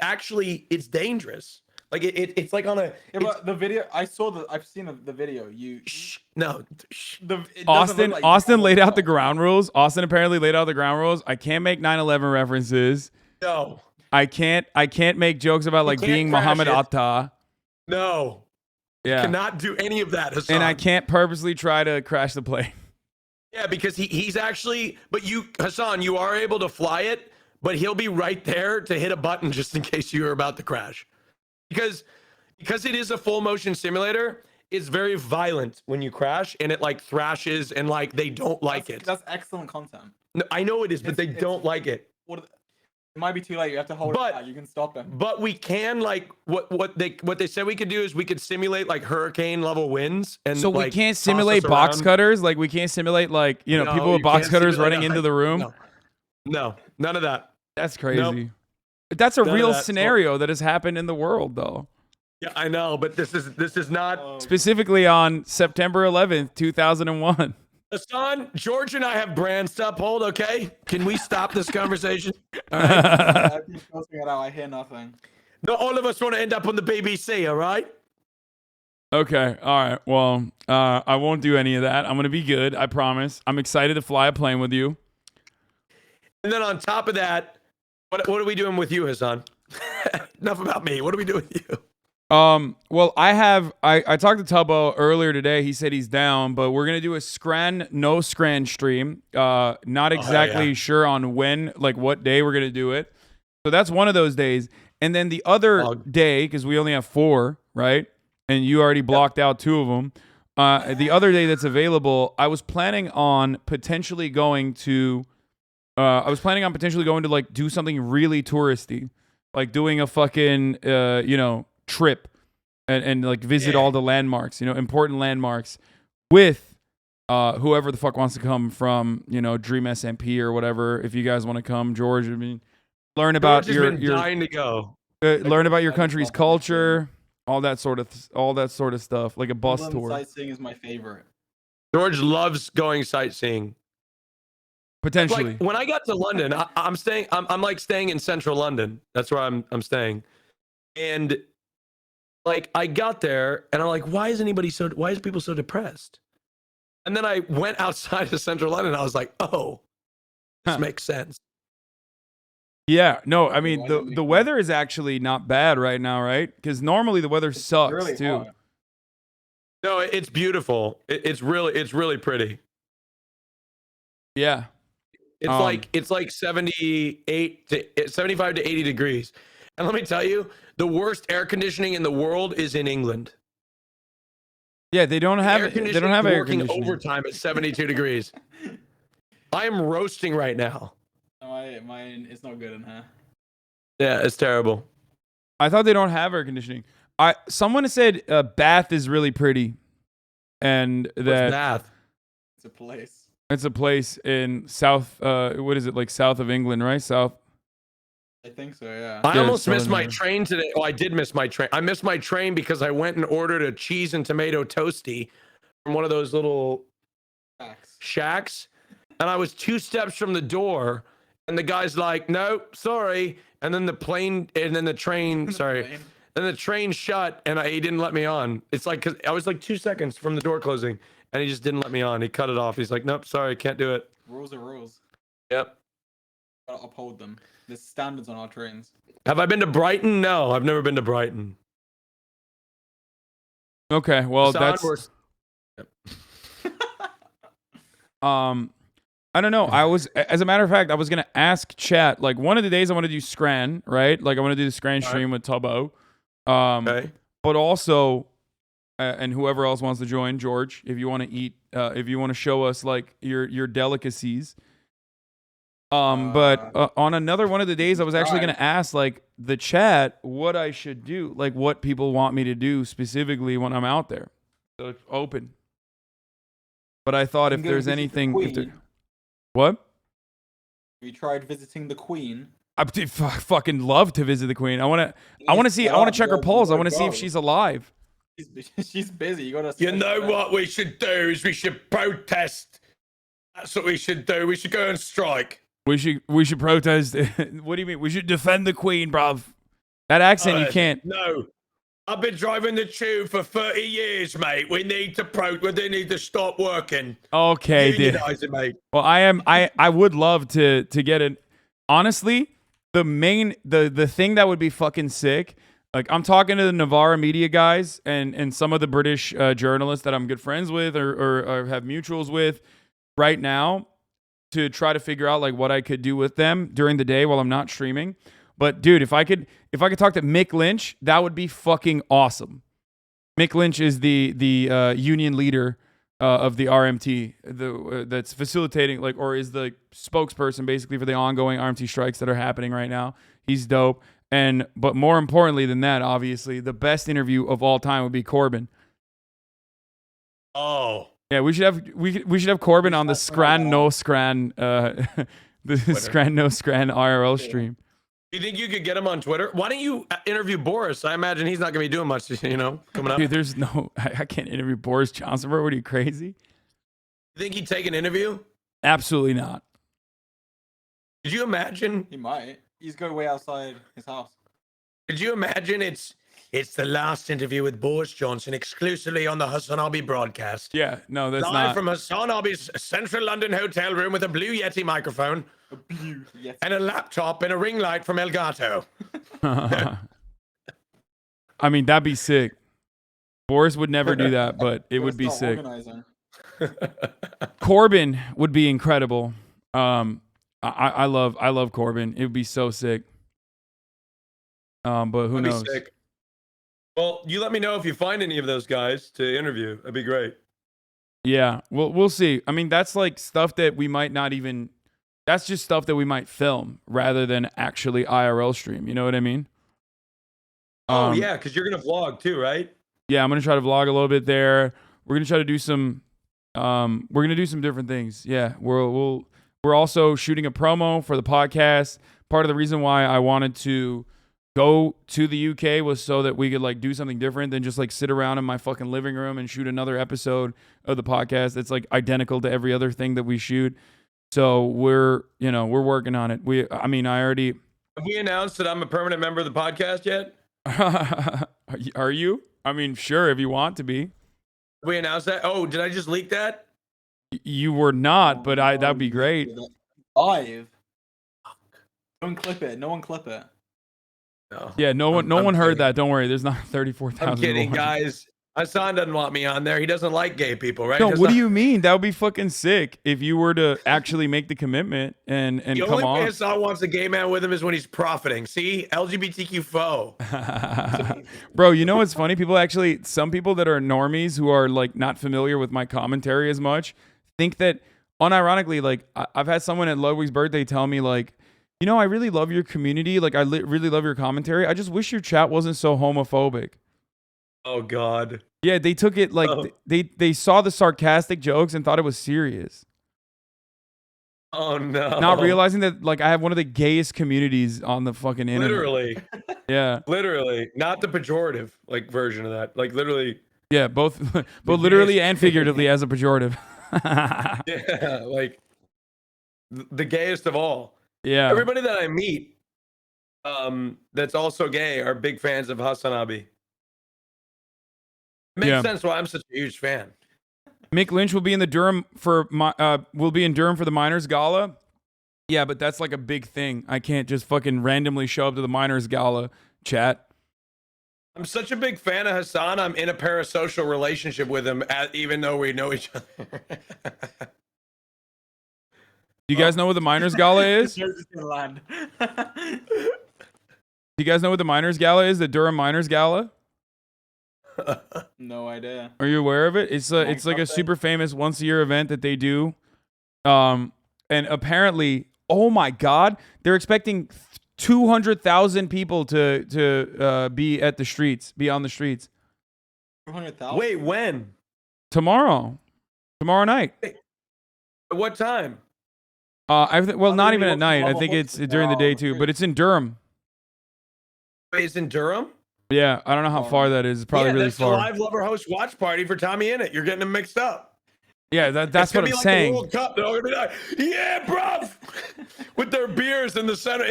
dangerous. Like it's like on a. Yeah, but the video I've seen the video. Austin laid out the ground rules. Austin apparently laid out the ground rules. I can't make 9/11 references. No. I can't make jokes about like being Muhammad Atta. No. Yeah. You cannot do any of that, Hasan. And I can't purposely try to crash the plane. Yeah, because he's actually, but Hasan, you are able to fly it, but he'll be right there to hit a button just in case you are about to crash. Because it is a full motion simulator, it's very violent when you crash, and it like thrashes, and like they don't like it. That's excellent content. No, I know it is, but they don't like it. It might be too late. You have to hold it back. You can stop them. But we can like what they said we could do is we could simulate like hurricane level winds, and so we like, can't simulate box cutters. Like we can't simulate like No, people with you box can't cutters simulate running that. into the room. No, none of that. That's crazy. Nope. That's a None of real that. scenario that has happened in the world, though. Yeah, I know, but this is not Specifically on September 11th, 2001. Hasan, George and I have brands to uphold, okay? Can we stop this conversation? All right? I keep posting it out. I hear nothing. Not all of us want to end up on the BBC, all right? Okay, all right. Well, I won't do any of that. I'm gonna be good. I promise. I'm excited to fly a plane with you. And then on top of that, what are we doing with you, Hasan? Enough about me. What are we doing with you? Well, I talked to Tubbo earlier today. He said he's down, but we're gonna do a no Scran stream. Not exactly sure on when, like what day we're gonna do it. So that's one of those days. And then the other day, because we only have 4, right? And you already blocked out 2 of them. The other day that's available, I was planning on potentially going to like do something really touristy, like doing a fucking trip and like visit all the landmarks, important landmarks with whoever the fuck wants to come from, Dream SMP or whatever. If you guys want to come, George, I mean, learn about your dying to go. Learn about your country's culture, all that sort of stuff, like a bus tour. Sightseeing is my favorite. George loves going sightseeing. Potentially. Like, when I got to London, I'm like staying in central London. That's where I'm staying. And like I got there and I'm like, why is people so depressed? And then I went outside of central London and I was like, oh, this makes sense. Yeah, no, I mean the weather is actually not bad right now, right? Because normally the weather sucks really too. hot. No, it's beautiful. It's really pretty. Yeah. It's like 75 to 80 degrees. And let me tell you, the worst air conditioning in the world is in England. Yeah, they don't have air conditioning. Overtime at 72 degrees. I am roasting right now. Mine is not good in here. Yeah, it's terrible. I thought they don't have air conditioning. Someone said Bath is really pretty, and What's that Bath? It's a place. It's a place in south. What is it, like south of England, right? South. I think so. Yeah. I almost missed my train today. Oh, I did miss my train. I missed my train because I went and ordered a cheese and tomato toasty from one of those little shacks, and I was 2 steps from the door. And the guy's like, no, sorry. And then the train, sorry. And the train shut and he didn't let me on. It's like, cause I was like 2 seconds from the door closing and he just didn't let me on. He cut it off. He's like, nope, sorry, can't do it. Rules are rules. Yep. Gotta uphold them. There's standards on our trains. Have I been to Brighton? No, I've never been to Brighton. Okay, well, Hasan, that's... I don't know. I was, as a matter of fact, I was going to ask chat, like, one of the days I want to do Scran, right? Like, I want to do the Scran stream with Tubbo. Okay. But also, and whoever else wants to join, George, if you want to eat, if you want to show us, like, your delicacies. But on another one of the days, I was actually going to ask, like, the chat what I should do, like, what people want me to do specifically when I'm out there. So it's open. But I thought if there's anything... What? You tried visiting the Queen? I fucking love to visit the Queen. I want to see. I want to check her pulse. I want to see if she's alive. She's busy. You gotta. You know what we should do is we should protest. That's what we should do. We should go and strike. We should protest. What do you mean? We should defend the Queen, bruv. That accent you can't. No. I've been driving the tube for 30 years, mate. We need to stop working. Okay, dude. Unionizing, mate. Well, I would love to get it. Honestly, the thing that would be fucking sick. Like, I'm talking to the Navarra media guys and some of the British journalists that I'm good friends with or have mutuals with right now to try to figure out like what I could do with them during the day while I'm not streaming. But dude, if I could talk to Mick Lynch, that would be fucking awesome. Mick Lynch is the union leader of the RMT, that's facilitating or is the spokesperson basically for the ongoing RMT strikes that are happening right now. He's dope. But more importantly than that, obviously, the best interview of all time would be Corbin. Oh. Yeah, we should have Corbin on the Scran No Scran Scran No Scran IRL stream. You think you could get him on Twitter? Why don't you interview Boris? I imagine he's not going to be doing much, coming up. Dude, there's no... I can't interview Boris Johnson, bro. What are you, crazy? You think he'd take an interview? Absolutely not. Could you imagine? He might. He's going way outside his house. Could you imagine it's the last interview with Boris Johnson exclusively on the HasanAbi broadcast? Yeah, no, that's live not... from HasanAbi's central London hotel room with a Blue Yeti microphone. And a laptop and a ring light from Elgato. I mean, that'd be sick. Boris would never do that, but it would be sick. Corbin would be incredible. I love Corbin. It would be so sick. But who knows? Sick. Well, you let me know if you find any of those guys to interview. That'd be great. Yeah, we'll see. I mean, that's like stuff that we might not even... That's just stuff that we might film rather than actually IRL stream. You know what I mean? Oh, yeah, because you're going to vlog too, right? Yeah, I'm going to try to vlog a little bit there. We're going to try to do some... we're going to do some different things. Yeah, we're also shooting a promo for the podcast. Part of the reason why I wanted to go to the UK was so that we could like do something different than just like sit around in my fucking living room and shoot another episode of the podcast that's like identical to every other thing that we shoot. So we're working on it. I already... Have we announced that I'm a permanent member of the podcast yet? Are you? I mean, sure, if you want to be. We announced that? Oh, did I just leak that? You were not, but that'd be great. Live. No one clip it. No one clip it. No. Yeah, no one heard that. Don't worry. There's not 34,000. I'm kidding, guys. Hasan doesn't want me on there. He doesn't like gay people, right? No, what do you mean? That would be fucking sick if you were to actually make the commitment and come on. The only way Hasan wants a gay man with him is when he's profiting. See? LGBTQ foe. Bro, you know what's funny? Some people that are normies who are like not familiar with my commentary as much think that unironically, like I've had someone at Ludwig's birthday tell me like, I really love your community. Like I really love your commentary. I just wish your chat wasn't so homophobic. Oh God. Yeah, they took it like they saw the sarcastic jokes and thought it was serious. Oh no. Not realizing that like I have one of the gayest communities on the fucking internet. Literally. Yeah. Literally. Not the pejorative like version of that. Like literally. Yeah, both literally and figuratively as a pejorative. Yeah, like the gayest of all. Yeah. Everybody that I meet that's also gay are big fans of HasanAbi. It makes sense why I'm such a huge fan. Mick Lynch will be in the Durham for the Miners Gala. Yeah, but that's like a big thing. I can't just fucking randomly show up to the Miners Gala, chat. I'm such a big fan of Hasan. I'm in a parasocial relationship with him, even though we know each other. Do you guys know what the Miners Gala is? Do you guys know what the Miners Gala is? The Durham Miners Gala? No idea. Are you aware of it? It's like a super famous once a year event that they do. And apparently, oh my God, they're expecting 200,000 people to be at the streets, be on the streets. 200,000. Wait, when? Tomorrow night. At what time? Well, not even at night. I think it's during the day too, but it's in Durham. Wait, it's in Durham? Yeah, I don't know how far that is. It's probably really far. That's the live lover host watch party for Tommy Innit. You're getting them mixed up. Yeah, that's what I'm saying. The World Cup. They're all gonna be like, yeah, bruv, with their beers in the center.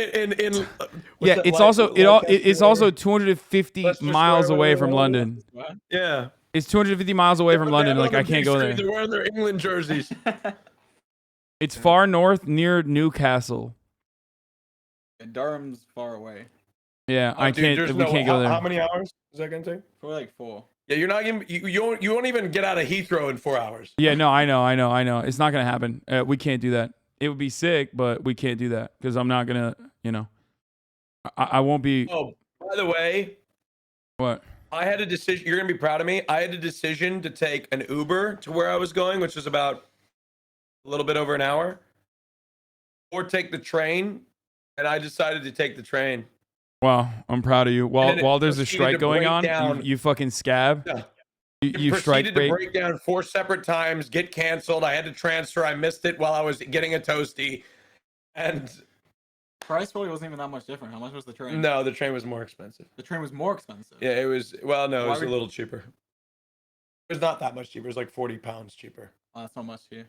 Yeah, it's also it's also 250 miles away from London. Yeah, it's 250 miles away from London. Like I can't go there. They're wearing their England jerseys. It's far north near Newcastle. Durham's far away. Yeah, I can't. We can't go there. How many hours is that gonna take? For like 4. Yeah, you're not even. You won't even get out of Heathrow in 4 hours. Yeah, no, I know. It's not gonna happen. We can't do that. It would be sick, but we can't do that because I'm not gonna. I won't be. Oh, by the way, what? I had a decision. You're gonna be proud of me. I had a decision to take an Uber to where I was going, which was about a little bit over an hour, or take the train, and I decided to take the train. Wow, I'm proud of you. While there's a strike going on, you fucking scab. Yeah. You strike proceeded to break down 4 separate times, get canceled. I had to transfer. I missed it while I was getting a toasty, and price probably wasn't even that much different. How much was the train? No, the train was more expensive. The train was more expensive. Yeah, it was. Well, no, it was a little cheaper. It was not that much cheaper. It was like 40 pounds cheaper. Oh, that's not much to you.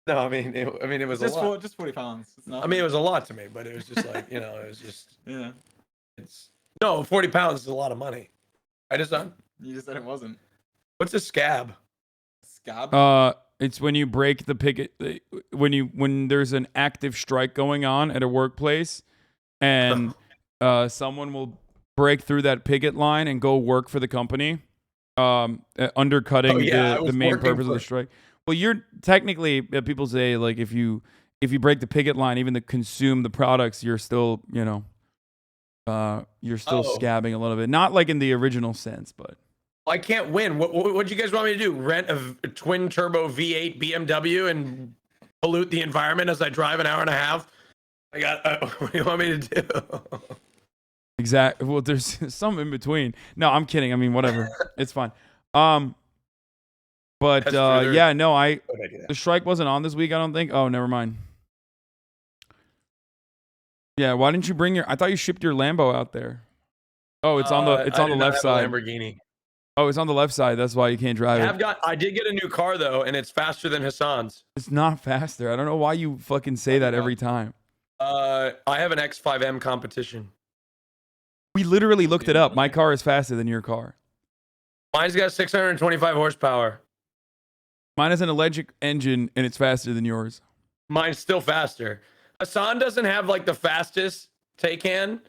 No, I mean, it was just a lot. Just 40 pounds. It's I mean, it was a lot to me, but it was just like, it was just. Yeah. No, 40 pounds is a lot of money. I just done. You just said it wasn't. What's a scab? Scab? It's when you break the picket, when there's an active strike going on at a workplace, and someone will break through that picket line and go work for the company, undercutting the main purpose of the strike. Well, you're technically, people say, like, if you break the picket line, even to consume the products, you're still, scabbing a little bit. Not like in the original sense, but. I can't win. What do you guys want me to do? Rent a twin turbo V8 BMW and pollute the environment as I drive an hour and a half? What do you want me to do? Exactly. Well, there's some in between. No, I'm kidding. I mean, whatever. It's fine. But the strike wasn't on this week, I don't think. Oh, never mind. Yeah, why didn't you bring I thought you shipped your Lambo out there. Oh, it's on the left side. Lamborghini. Oh, it's on the left side. That's why you can't drive it. I did get a new car though, and it's faster than Hasan's. It's not faster. I don't know why you fucking say that every time. I have an X5M competition. We literally looked it up. My car is faster than your car. Mine's got 625 horsepower. Mine has an electric engine, and it's faster than yours. Mine's still faster. Hasan doesn't have like the fastest Taycan.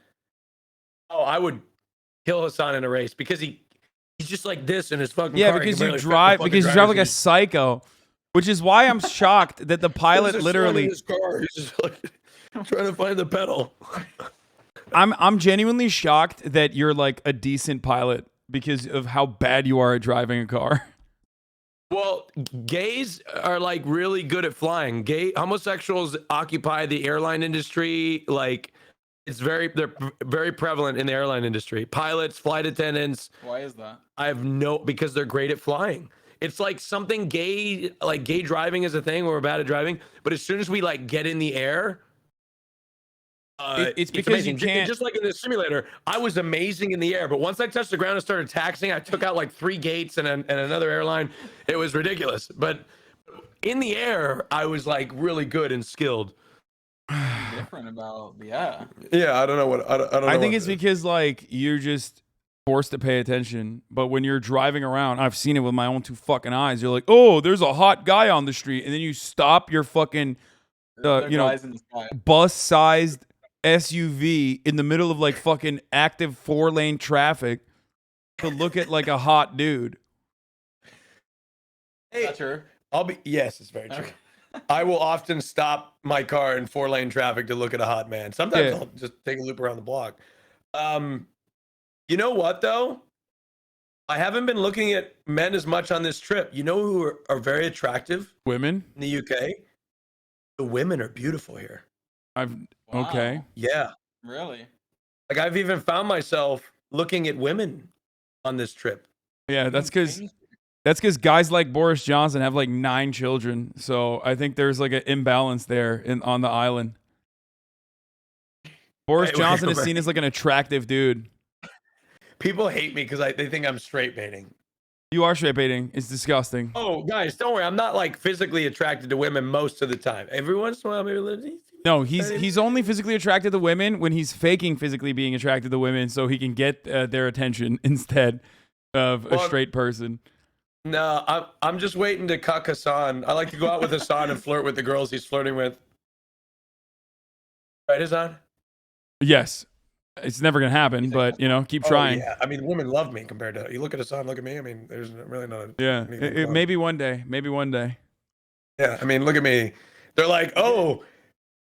Oh, I would kill Hasan in a race because he's just like this in his fucking car. Yeah, because you drive like a psycho, which is why I'm shocked that the pilot literally. His car. He's just like trying to find the pedal. I'm genuinely shocked that you're like a decent pilot because of how bad you are at driving a car. Well, gays are like really good at flying. Homosexuals occupy the airline industry. Like they're very prevalent in the airline industry. Pilots, flight attendants. Why is that? Because they're great at flying. It's like something gay driving is a thing. We're bad at driving, but as soon as we like get in the air, it's because you can't. Just like in the simulator, I was amazing in the air, but once I touched the ground and started taxiing, I took out like 3 gates and another airline. It was ridiculous. But in the air, I was like really good and skilled. different about yeah. Yeah, I don't know what I don't know. I think what it's because like you're just forced to pay attention. But when you're driving around, I've seen it with my own two fucking eyes. You're like, oh, there's a hot guy on the street, and then you stop your fucking, bus-sized SUV in the middle of like fucking active 4-lane traffic to look at like a hot dude. Hey, That's true. Yes, it's very true. I will often stop my car in 4-lane traffic to look at a hot man. Sometimes I'll just take a loop around the block. You know what though? I haven't been looking at men as much on this trip. You know who are very attractive? Women in the UK. The women are beautiful here. Okay. Yeah. Really? Like I've even found myself looking at women on this trip. Yeah, that's because guys like Boris Johnson have like 9 children. So I think there's like an imbalance there on the island. Boris Johnson is seen as like an attractive dude. People hate me because they think I'm straight baiting. You are straight baiting. It's disgusting. Oh, guys, don't worry. I'm not like physically attracted to women most of the time. Every once in a while, maybe. No, he's only physically attracted to women when he's faking physically being attracted to women so he can get their attention instead of a straight person. No, I'm just waiting to cuck Hasan. I like to go out with Hasan and flirt with the girls he's flirting with. Right, Hasan? Yes. It's never going to happen, but, keep trying. Yeah. I mean, women love me compared to... You look at Hasan, look at me. I mean, there's really not... Yeah. Maybe one day. Maybe one day. Yeah, I mean, look at me. They're like, oh,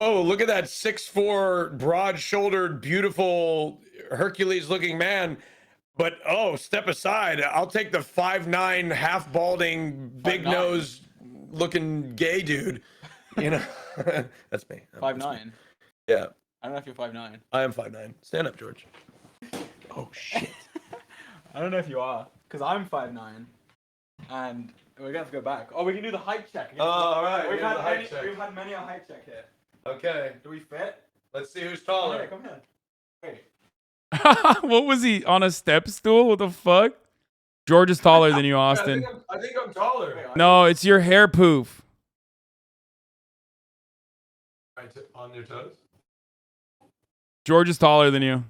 look at that 6'4", broad-shouldered, beautiful, Hercules-looking man. But, step aside. I'll take the 5'9", half-balding, big-nose-looking gay dude. That's me. 5'9". Yeah. I don't know if you're 5'9". I am 5'9". Stand up, George. Oh, shit. I don't know if you are, because I'm 5'9", and we're going to have to go back. Oh, we can do the height check. All right. We've had many a height check here. Okay. Do we fit? Let's see who's taller. Come here. Wait. What was he, on a step stool? What the fuck? George is taller than you, Austin. I think I'm taller. No, it's your hair poof. Right on your toes? George is taller than you.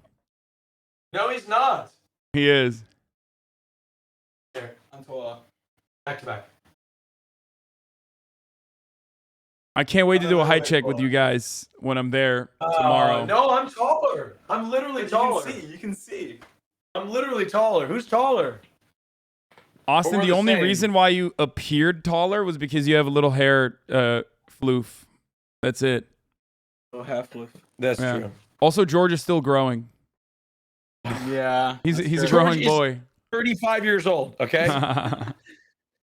No, he's not. He is. Here, I'm taller. Back to back. I can't wait to do a height check with you guys when I'm there tomorrow. No, I'm taller. I'm literally taller. You can see. I'm literally taller. Who's taller? Austin, the only reason why you appeared taller was because you have a little hair floof. That's it. Little hair floof. That's true. Also, George is still growing. Yeah. He's a growing George boy. 35 years old, okay?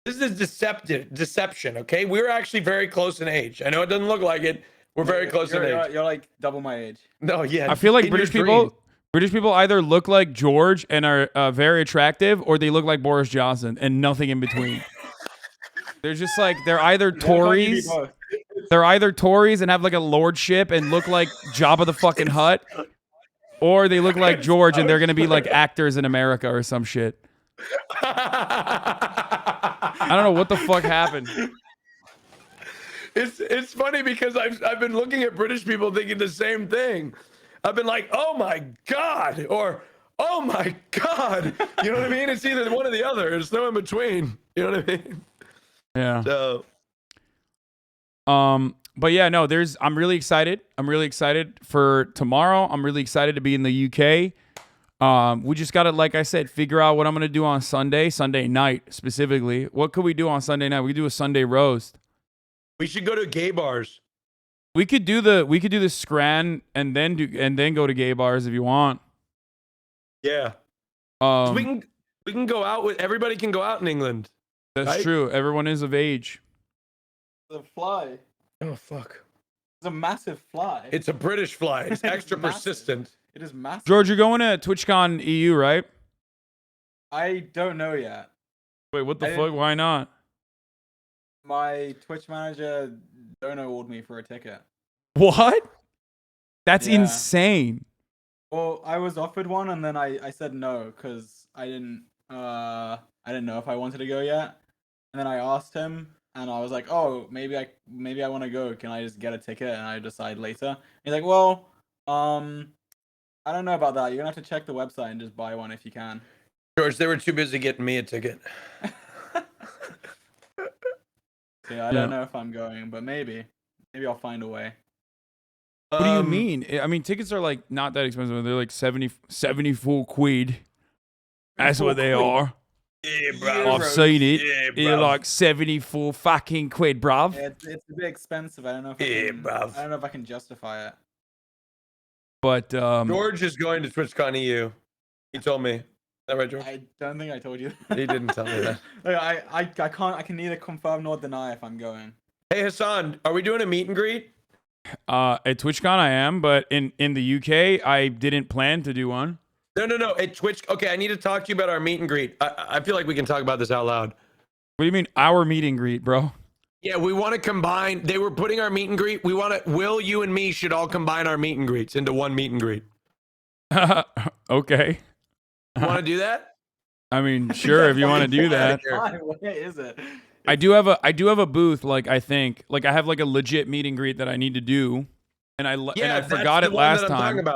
This is deception, okay? We're actually very close in age. I know it doesn't look like it. We're very close in age. You're like double my age. No, yeah. I feel like British people either look like George and are very attractive, or they look like Boris Johnson and nothing in between. They're just like, they're either Tories. They're either Tories and have like a lordship and look like Jabba the fucking Hutt, or they look like George and they're gonna be like actors in America or some shit. I don't know what the fuck happened. It's funny because I've been looking at British people thinking the same thing. I've been like, oh my God, or oh my God. You know what I mean? It's either one or the other. There's no in between. You know what I mean? Yeah. So. But yeah, no, I'm really excited. I'm really excited for tomorrow. I'm really excited to be in the UK. We just got to, like I said, figure out what I'm going to do on Sunday night specifically. What could we do on Sunday night? We could do a Sunday roast. We should go to gay bars. We could do the Scran and then go to gay bars if you want. Yeah. We can go out with everybody can go out in England. That's true. Everyone is of age. The fly. Oh fuck. It's a massive fly. It's a British fly. It's extra persistent. It is massive. George, you're going to TwitchCon EU, right? I don't know yet. Wait, what the fuck? Why not? My Twitch manager dono-ed me for a ticket. What? That's insane. Well, I was offered one and then I said no because I didn't know if I wanted to go yet. And then I asked him and I was like, oh, maybe I want to go. Can I just get a ticket? And I decide later. He's like, well, I don't know about that. You're gonna have to check the website and just buy one if you can. George, they were too busy getting me a ticket. Yeah, I don't know if I'm going, but maybe I'll find a way. What do you mean? I mean, tickets are like not that expensive. They're like 74 quid. That's what they are. Yeah, bro. I've seen it. Yeah, They're bruv. like 74 fucking quid, bruv. Yeah, it's a bit expensive. I don't know if I don't know if I can justify it. But George is going to TwitchCon EU. He told me. Is that right, George? I don't think I told you. He didn't tell me that. Like, I can neither confirm nor deny if I'm going. Hey Hasan, are we doing a meet and greet? at TwitchCon I am, but in the UK I didn't plan to do one. No. At Twitch. Okay, I need to talk to you about our meet and greet. I feel like we can talk about this out loud. What do you mean our meet and greet, bro? Yeah, we want to combine. They were putting our meet and greet. We want to. Will, you and me should all combine our meet and greets into one meet and greet. Okay. You want to do that? I mean, sure, if you want to do that. What is it? I do have a booth. Like I think, like I have like a legit meet and greet that I need to do, and I forgot it last time.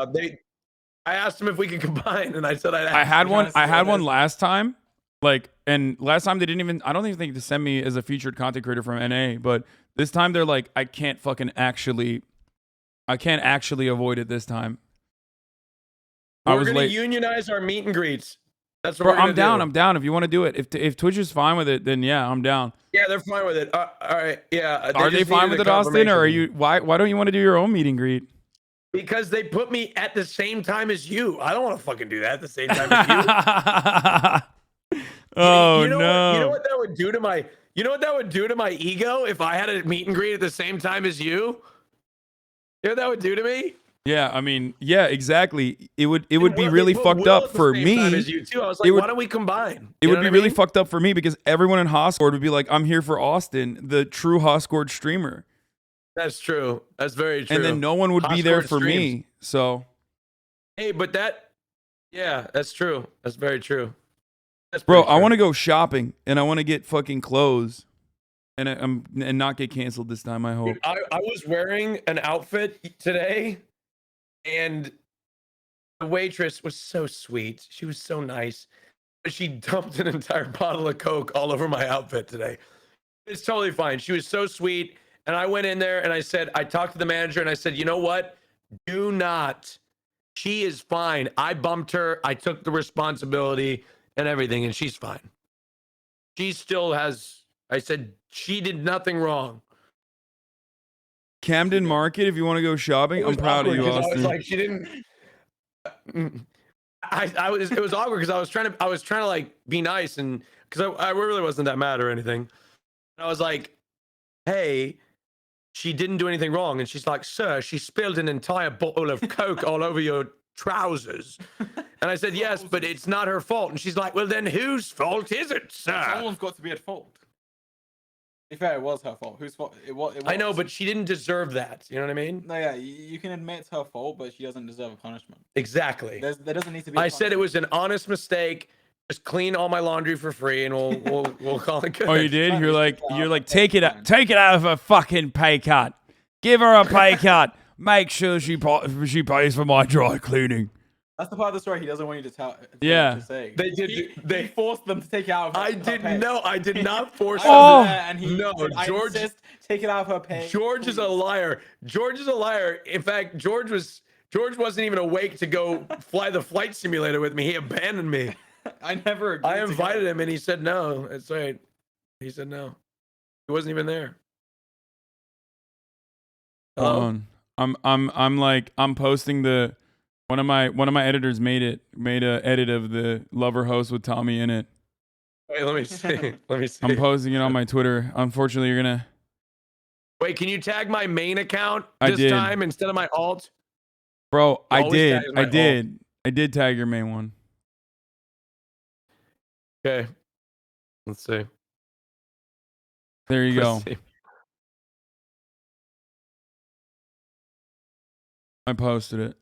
I asked them if we could combine, and I said I had one last time. Like, and last time they didn't even. I don't even think to send me as a featured content creator from NA, but this time they're like, I can't actually avoid it this time. We're gonna unionize our meet and greets. That's what Bro, we're gonna I'm down. do. I'm down. If you want to do it, if Twitch is fine with it, then yeah, I'm down. Yeah, they're fine with it. All right. Yeah. Are they fine with it, Austin, or are you? Why don't you want to do your own meet and greet? Because they put me at the same time as you. I don't want to fucking do that at the same time as you. Oh you know no! You know what that would do to my? You know what that would do to my ego if I had a meet and greet at the same time as you? You know what that would do to me? Yeah, I mean, yeah, exactly. It would be really fucked up for me. I was like, why don't we combine? It would be really fucked up for me because everyone in Hoscord would be like, I'm here for Austin, the true Hoscord streamer. That's true. That's very true. And then no one would be there for me. So, hey, but yeah, that's true. That's very true. That's bro, I want to go shopping and I want to get fucking clothes, and not get canceled this time. I hope. Dude, I was wearing an outfit today, and the waitress was so sweet. She was so nice, but she dumped an entire bottle of Coke all over my outfit today. It's totally fine. She was so sweet. And I went in there and I talked to the manager and I said, you know what? Do not. She is fine. I bumped her. I took the responsibility and everything, and she's fine. She still has, I said, she did nothing wrong. Camden Market, if you want to go shopping, I'm proud of you, Austin. I was like, she didn't. It was awkward because I was trying to like be nice, and because I really wasn't that mad or anything. And I was like, hey, she didn't do anything wrong. And she's like, sir, she spilled an entire bottle of Coke all over your trousers. And I said, yes, but it's not her fault. And she's like, well, then whose fault is it, sir? Someone's got to be at fault. In fact, it was her fault. Whose fault? It was. I know, but she didn't deserve that. You know what I mean? No, yeah, you can admit it's her fault, but she doesn't deserve a punishment. Exactly. There doesn't need to be. I said it was an honest mistake. Just clean all my laundry for free, and we'll call it good. Oh, you did? You're like, take it out of her fucking pay cut. Give her a pay cut. Make sure she pays for my dry cleaning. That's the part of the story he doesn't want you to tell. Yeah. To say. They forced them to take it out of her. I did not force them. And he said, George, take it out of her pay. George is a liar. George is a liar. In fact, George wasn't even awake to go fly the flight simulator with me. He abandoned me. I never agreed. I invited him and he said no. That's right. He said no. He wasn't even there. I'm posting the one of my editors made a edit of the lover host with Tommy in it. Wait, let me see. I'm posting it on my Twitter. Unfortunately, you're gonna. Wait, can you tag my main account I this did. time instead of my alt? Bro, I Always tag did. my I did tag your main one. Okay. Let's see. There you go. See. I posted it.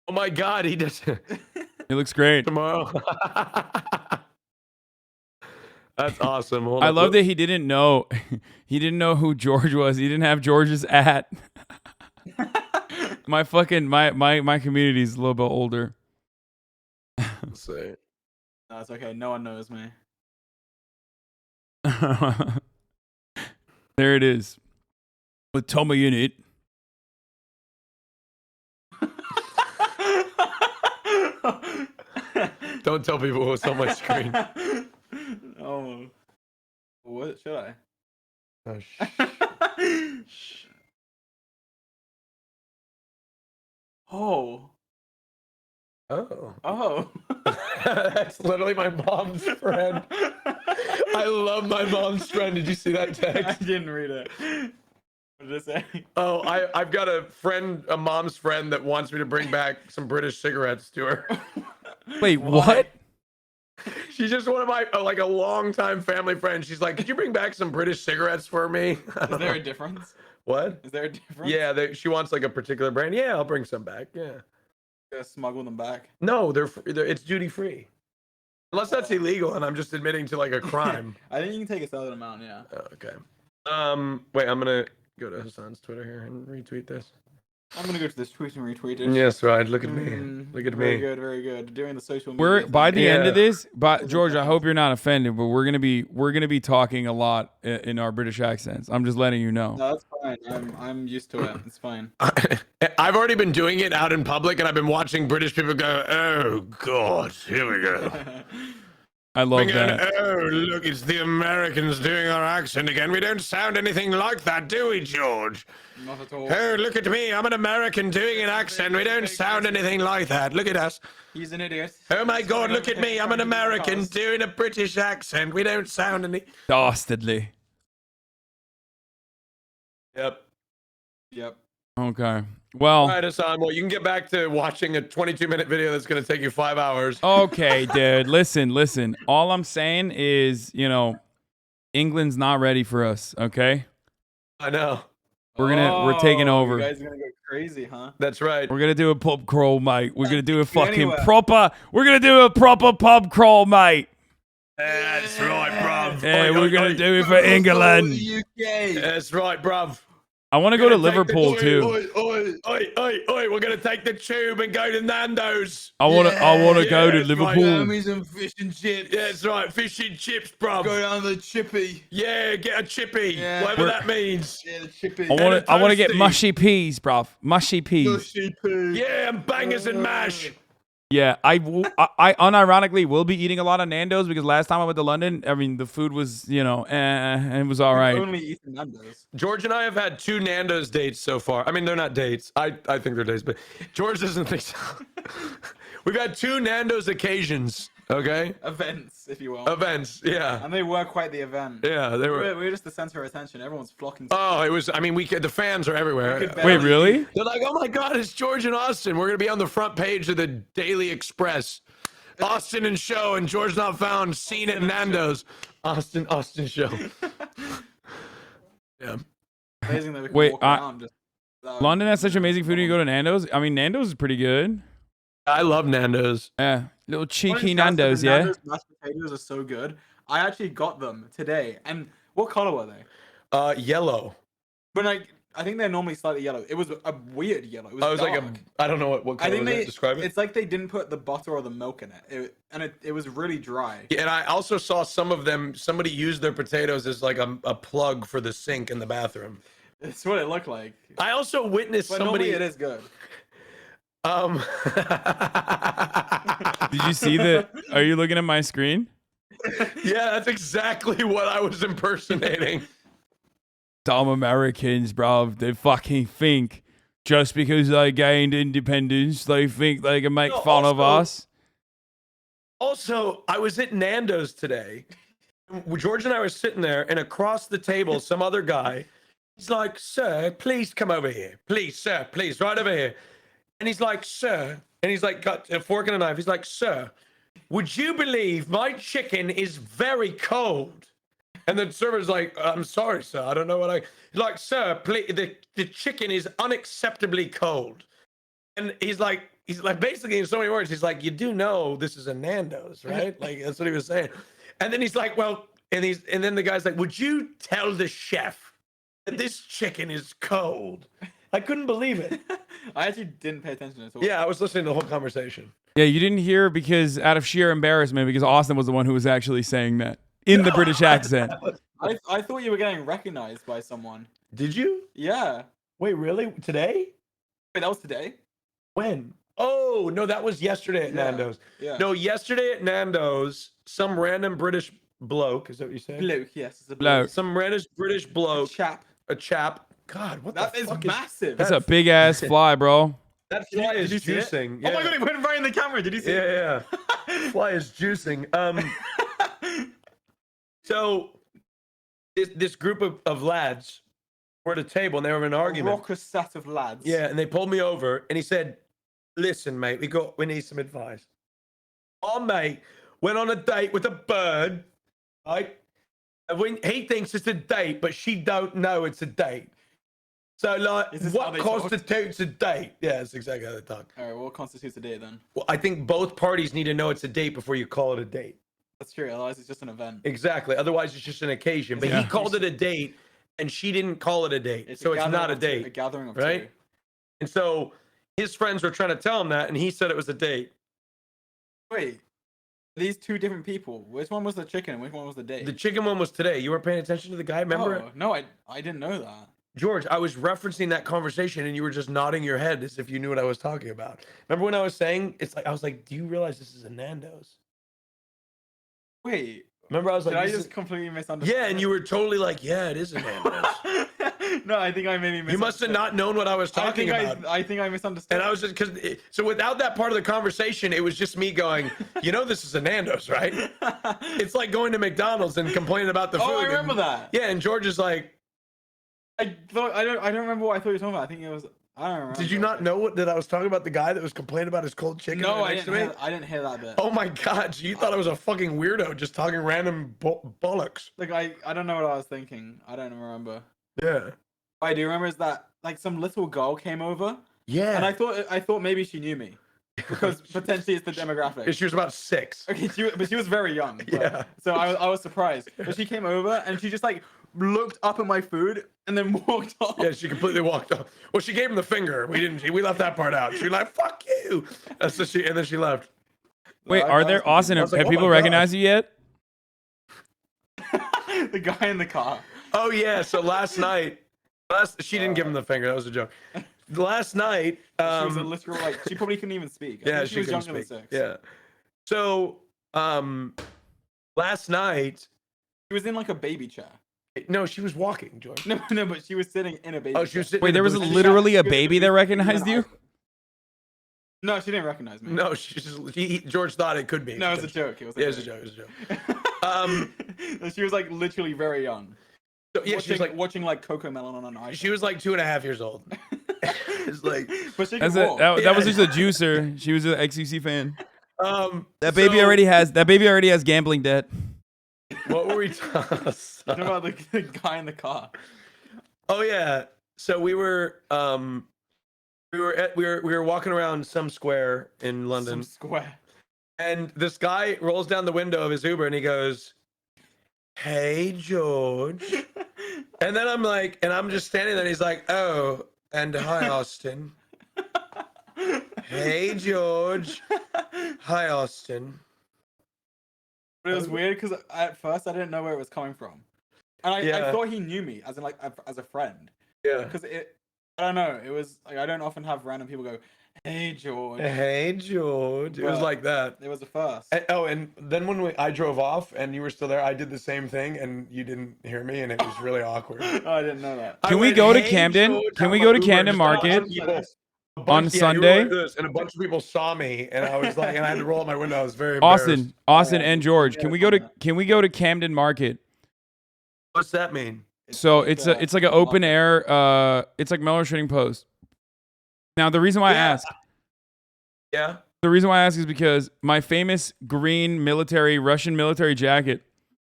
Oh my God, he does. It looks great. Tomorrow. That's awesome. Hold I up. love that he didn't know. He didn't know who George was. He didn't have George's at. My community's a little bit older. Let's see. No, it's okay. No one knows me. There it is. With Tommy in it. Don't tell people what's on my screen. Oh. What should I? Oh, Oh. Oh. Oh. That's literally my mom's friend. I love my mom's friend. Did you see that text? I didn't read it. What did it say? Oh, I've got a mom's friend that wants me to bring back some British cigarettes to her. Wait, what? She's just one of my, like, a longtime family friend. She's like, could you bring back some British cigarettes for me? Is there a difference? What? Is there a difference? Yeah, she wants like a particular brand. Yeah, I'll bring some back. Yeah. Gotta smuggle them back. No, it's duty free. Unless that's illegal and I'm just admitting to like a crime. I think you can take a certain amount, yeah. Oh, okay. Wait, I'm gonna go to Hasan's Twitter here and retweet this. I'm gonna go to this tweet and retweet it. Yes, right. Look at me. Look at very me. Good, very good. Doing the social media. We're by the end of Yeah. this, George, I hope you're not offended, but we're gonna be talking a lot in our British accents. I'm just letting you know. No, that's fine. I'm used to it. It's fine. I've already been doing it out in public, and I've been watching British people go, "Oh God, here we go." I love Going, that. oh, look, it's the Americans doing our accent again. We don't sound anything like that, do we, George? Not at all. Oh, look at me. I'm an American doing an accent. We don't sound anything like that. Look at us. He's an idiot. Oh my God, look at me. I'm an American doing a British accent. We don't sound any. Dastardly. Yep. Yep. Okay. Well. All right, Hasan. Well, you can get back to watching a 22-minute video that's going to take you 5 hours. Okay, dude. Listen. All I'm saying is, England's not ready for us. Okay. I know. We're taking over. You guys are gonna go crazy, huh? That's right. We're gonna do a pub crawl, mate. We're gonna do a fucking anywhere. proper. We're gonna do a proper pub crawl, mate. That's right, bruv. Yeah, we're gonna do it for England. UK. That's right, bruv. I want to go to Liverpool too. Oi, we're gonna take the tube and go to Nando's. I want to go to that's Liverpool. right. Right, some fish and chips. Yeah, that's right. Fish and chips, bruv. Go down the chippy. Yeah, get a chippy. Yeah. Whatever that means. Yeah, the chippy. I want to get toasty. mushy peas, bruv. Mushy peas. Mushy poo. Yeah, and bangers and mash. Yeah, I unironically will be eating a lot of Nando's because last time I went to London, I mean, the food was, it was all right. Only eating Nando's. George and I have had 2 Nando's dates so far. I mean, they're not dates. I think they're dates, but George doesn't think so. We've had 2 Nando's occasions, okay? Events, if you will. Events, yeah. And they were quite the event. Yeah, they were. We're just the center of attention. Everyone's flocking. To Oh, it was, I mean, the fans are everywhere. Wait, really? They're like, oh my God, it's George and Austin. We're going to be on the front page of the Daily Express. Austin and Show and George Not Found, seen at Nando's. Austin Show. Yeah. Amazing that we can Wait, walk around just London has such amazing food and you go to Nando's? I mean, Nando's is pretty good. I love Nando's. Yeah, little cheeky Honestly, Nando's, the yeah? Nando's mashed potatoes are so good. I actually got them today. And what color were they? Yellow. But I think they're normally slightly yellow. It was a weird yellow. It was I was dark. I don't know what color I think was they it? Describe it. It's like they didn't put the butter or the milk in it. It was really dry. Yeah, and I also saw some of them, somebody used their potatoes as like a plug for the sink in the bathroom. It's what it looked like. I also witnessed But somebody. normally it is good. Did you see the... Are you looking at my screen? Yeah, that's exactly what I was impersonating. Dumb Americans, bruv. They fucking think just because they gained independence, they think they can make fun of us. Also, I was at Nando's today. George and I were sitting there, and across the table, some other guy, he's like, sir, please come over here. Please, sir, please, right over here. And he's like, sir, and he's like, got a fork and a knife. He's like, sir, would you believe my chicken is very cold? And the server's like, I'm sorry, sir. I don't know what He's like, sir, please, the chicken is unacceptably cold. And he's like, basically in so many words, he's like, you do know this is a Nando's, right? Like, that's what he was saying. And then he's like, well, And then the guy's like, would you tell the chef that this chicken is cold? I couldn't believe it. I actually didn't pay attention at all. Yeah, I was listening to the whole conversation. Yeah, you didn't hear because out of sheer embarrassment, because Austin was the one who was actually saying that in the British accent. I thought you were getting recognized by someone. Did you? Yeah. Wait, really? Today? Wait, that was today? When? Oh, no, that was yesterday at Nando's. Yeah. No, yesterday at Nando's, some random British bloke, is that what you said? Bloke, yes. It's a Bloke. Some random British bloke. A chap. God, what that the is fuck massive. That's a big ass fly, bro. That fly is Did you see it? juicing. Oh my god, it went right in the camera. Did you see it? Yeah. Fly is juicing. So this group of lads were at a table and they were in an argument. A raucous set of lads. Yeah, and they pulled me over and he said, listen, mate, we need some advice. Our mate went on a date with a bird, right? And when he thinks it's a date, but she don't know it's a date. So, like, what constitutes a date? Yeah, that's exactly how they talk. All right, what constitutes a date then? Well, I think both parties need to know it's a date before you call it a date. That's true. Otherwise, it's just an event. Exactly. Otherwise, it's just an occasion. But he called it a date, and she didn't call it a date. So it's not a date. A gathering of right? two. And so his friends were trying to tell him that, and he said it was a date. Wait. These two different people. Which one was the chicken and which one was the date? The chicken one was today. You weren't paying attention to the guy, remember? Oh, no, I didn't know that. George, I was referencing that conversation and you were just nodding your head as if you knew what I was talking about. Remember when I was saying, I was like, do you realize this is a Nando's? Wait. Remember I was like, did I just completely misunderstand? Yeah, and you were totally like, yeah, it is a Nando's. No, I think I maybe misunderstood. You must have not known what I was talking about. I think I misunderstood. And I was just, so without that part of the conversation, it was just me going, you know this is a Nando's, right? It's like going to McDonald's and complaining about the food. Oh, I remember that. Yeah, and George is like, I don't remember what I thought you were talking about. I think it was, I don't remember. Did you not know that I was talking about the guy that was complaining about his cold chicken? No, I didn't hear that bit. Oh my god, so you thought I was a fucking weirdo just talking random bollocks. Like I don't know what I was thinking. I don't remember. Yeah. What I do remember is that like some little girl came over. Yeah. And I thought maybe she knew me. Because potentially it's the demographic. She was about 6. Okay, but she was very young. Yeah. So I was surprised. But she came over and she just like looked up at my food and then walked off. Yeah, she completely walked off. Well, she gave him the finger. We left that part out. She was like, fuck you. And then she left. Wait, are there Austin? Have people recognized you yet? The guy in the car. Oh yeah. So last night, she didn't give him the finger. That was a joke. Last night, she was a literal like she probably couldn't even speak. Yeah, she was younger speak. than 6. Yeah. So last night she was in like a baby chair. No, she was walking, George. No, but she was sitting in a baby. Oh, she was sitting. Wait, there was literally a baby that recognized you? No, she didn't recognize me. No, George thought it could be. No, it was a joke. It was a joke. It was a joke. She was like literally very young. So, yeah, she was like watching like Coco Melon on an iPhone. She was like 2.5 years old. It's like, but she that was just a juicer. She was an XCC fan. That baby so- already has gambling debt. What were we talking about? The guy in the car. Oh yeah. So we were walking around some square in London. Some square. And this guy rolls down the window of his Uber and he goes, "Hey George." And then I'm like, and I'm just standing there and he's like, "Oh, and hi Austin." "Hey George." "Hi Austin." But it was weird because at first I didn't know where it was coming from, and I thought he knew me as in like as a friend. Yeah. Because I don't know. It was like I don't often have random people go, "Hey George." "Hey George." It was like that. It was the first. And then when I drove off and you were still there, I did the same thing and you didn't hear me and it was really awkward. Oh, I didn't know that. Can we go to Camden? Can we go to Camden Market on Sunday? And a bunch of people saw me and I was like, and I had to roll up my window. I was very embarrassed. Austin and George, can we go to Camden Market? What's that mean? So it's like an open air. It's like Melrose Trading Post. Now the reason why I ask. Yeah. The reason why I ask is because my famous green Russian military jacket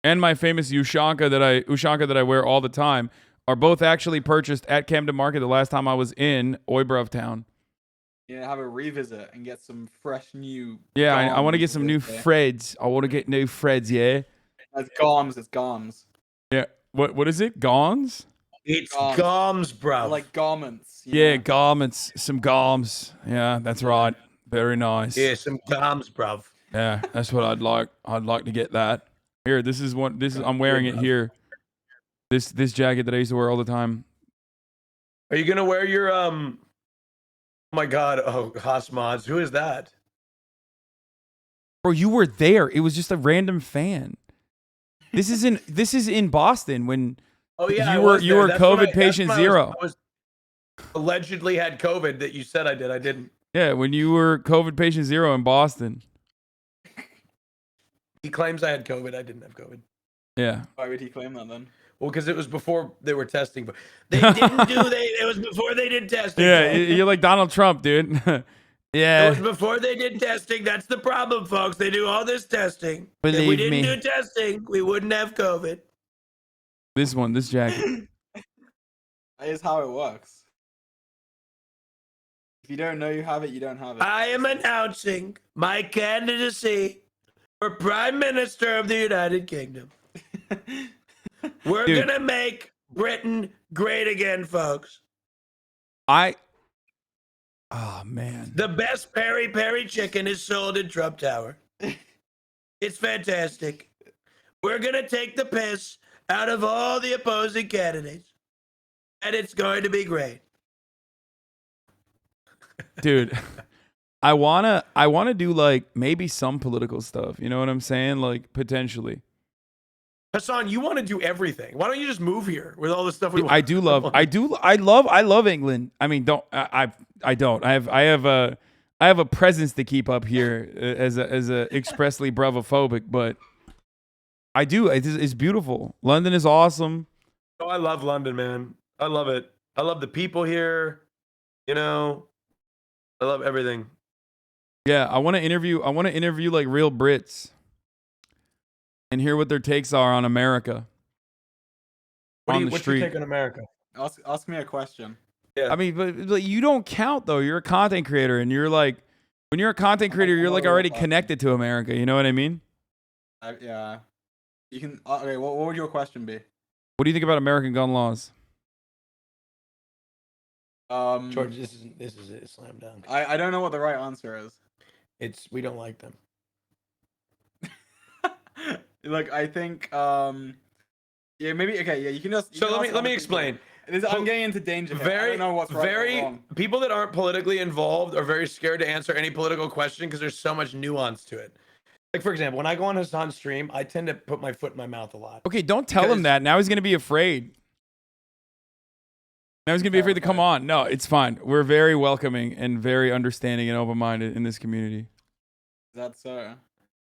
and my famous Ushanka that I wear all the time are both actually purchased at Camden Market the last time I was in Oibrov Town. Yeah, have a revisit and get some fresh new. Yeah, I want to get some new Freds. I want to get new Freds, yeah. It's goms. It's goms. Yeah. What is it? Gons? It's goms, bro. Like garments. Yeah, garments. Some goms. Yeah, that's right. Very nice. Yeah, some goms, bruv. Yeah, that's what I'd like. I'd like to get that. Here, this is one. This is I'm wearing it here. This jacket that I used to wear all the time. Are you gonna wear your Oh my God! Oh, Haas mods. Who is that? Bro, you were there. It was just a random fan. This is in Boston when Oh yeah, you were COVID patient zero. I was allegedly had COVID that you said I did. I didn't. Yeah, when you were COVID patient zero in Boston. He claims I had COVID. I didn't have COVID. Yeah. Why would he claim that then? Well, because it was before they were testing. But they didn't do. It was before they did testing. Yeah, you're like Donald Trump, dude. Yeah. It was before they did testing. That's the problem, folks. They do all this testing. If we Believe didn't me. do testing, we wouldn't have COVID. This jacket. That is how it works. If you don't know you have it, you don't have it. I am announcing my candidacy for Prime Minister of the United Kingdom. We're gonna make Britain great again, folks. Oh man. The best peri peri chicken is sold in Trump Tower. It's fantastic. We're gonna take the piss out of all the opposing candidates, and it's going to be great. Dude, I wanna do like maybe some political stuff. You know what I'm saying? Like potentially. Hasan, you want to do everything. Why don't you just move here with all the stuff we want? I love England. I mean, I don't. I have a presence to keep up here as a expressly bravophobic, but I do. It's beautiful. London is awesome. Oh, I love London, man. I love it. I love the people here. You know, I love everything. Yeah, I want to interview like real Brits and hear what their takes are on America. What's your take on America? Ask me a question. Yeah. I mean, but you don't count though. You're a content creator, and you're like, when you're a content creator, you're like already connected to America. You know what I mean? Yeah. You can. Okay. What would your question be? What do you think about American gun laws? George, this is it. Slam dunk. I don't know what the right answer is. We don't like them. Look, I think yeah, maybe okay, yeah, you can just. So let me explain. I'm getting into danger here. I don't know what's right or wrong. People that aren't politically involved are very scared to answer any political question because there's so much nuance to it. Like for example, when I go on Hasan's stream, I tend to put my foot in my mouth a lot. Okay, don't tell him that. Now he's gonna be afraid. Now he's gonna be afraid to come on. No, it's fine. We're very welcoming and very understanding and open-minded in this community. Is that so?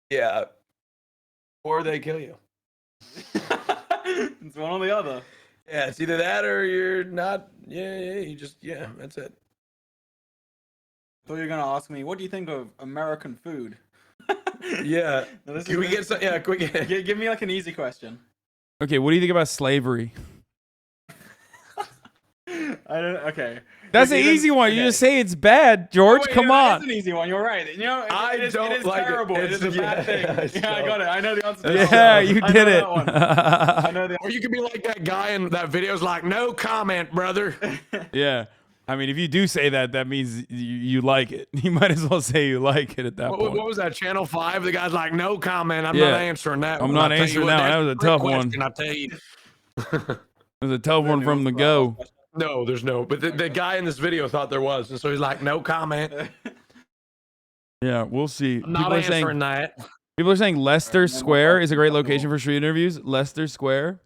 Yeah. Or they kill you. It's one or the other. Yeah, it's either that or you're not. Yeah, that's it. I thought you were gonna ask me, what do you think of American food? Yeah. Can we get some? Yeah, quick. Give me like an easy question. Okay, what do you think about slavery? I don't. Okay. That's an easy one. Okay. You just say it's bad, George. Oh, wait, Come on. on. It's an easy one. You're right. You know, I don't it is like terrible. it. It is a bad thing. Yeah, I got it. I know the answer. To Yeah, that one. you I did know it. that one. I know the. Or you could be like that guy in that video's like, no comment, brother. Yeah. I mean, if you do say that, that means you like it. You might as well say you like it at that point. What was that? Channel 5? The guy's like, no comment. I'm Yeah. not answering that. I'm one. not I'll tell answering you what, that. That was a that's tough question, one. I'll tell you. It was a tough one from the go. No, there's no. But the guy in this video thought there was. And so he's like, no comment. Yeah, we'll see. I'm not answering that. People are saying Leicester Square is a great location for street interviews. Leicester Square.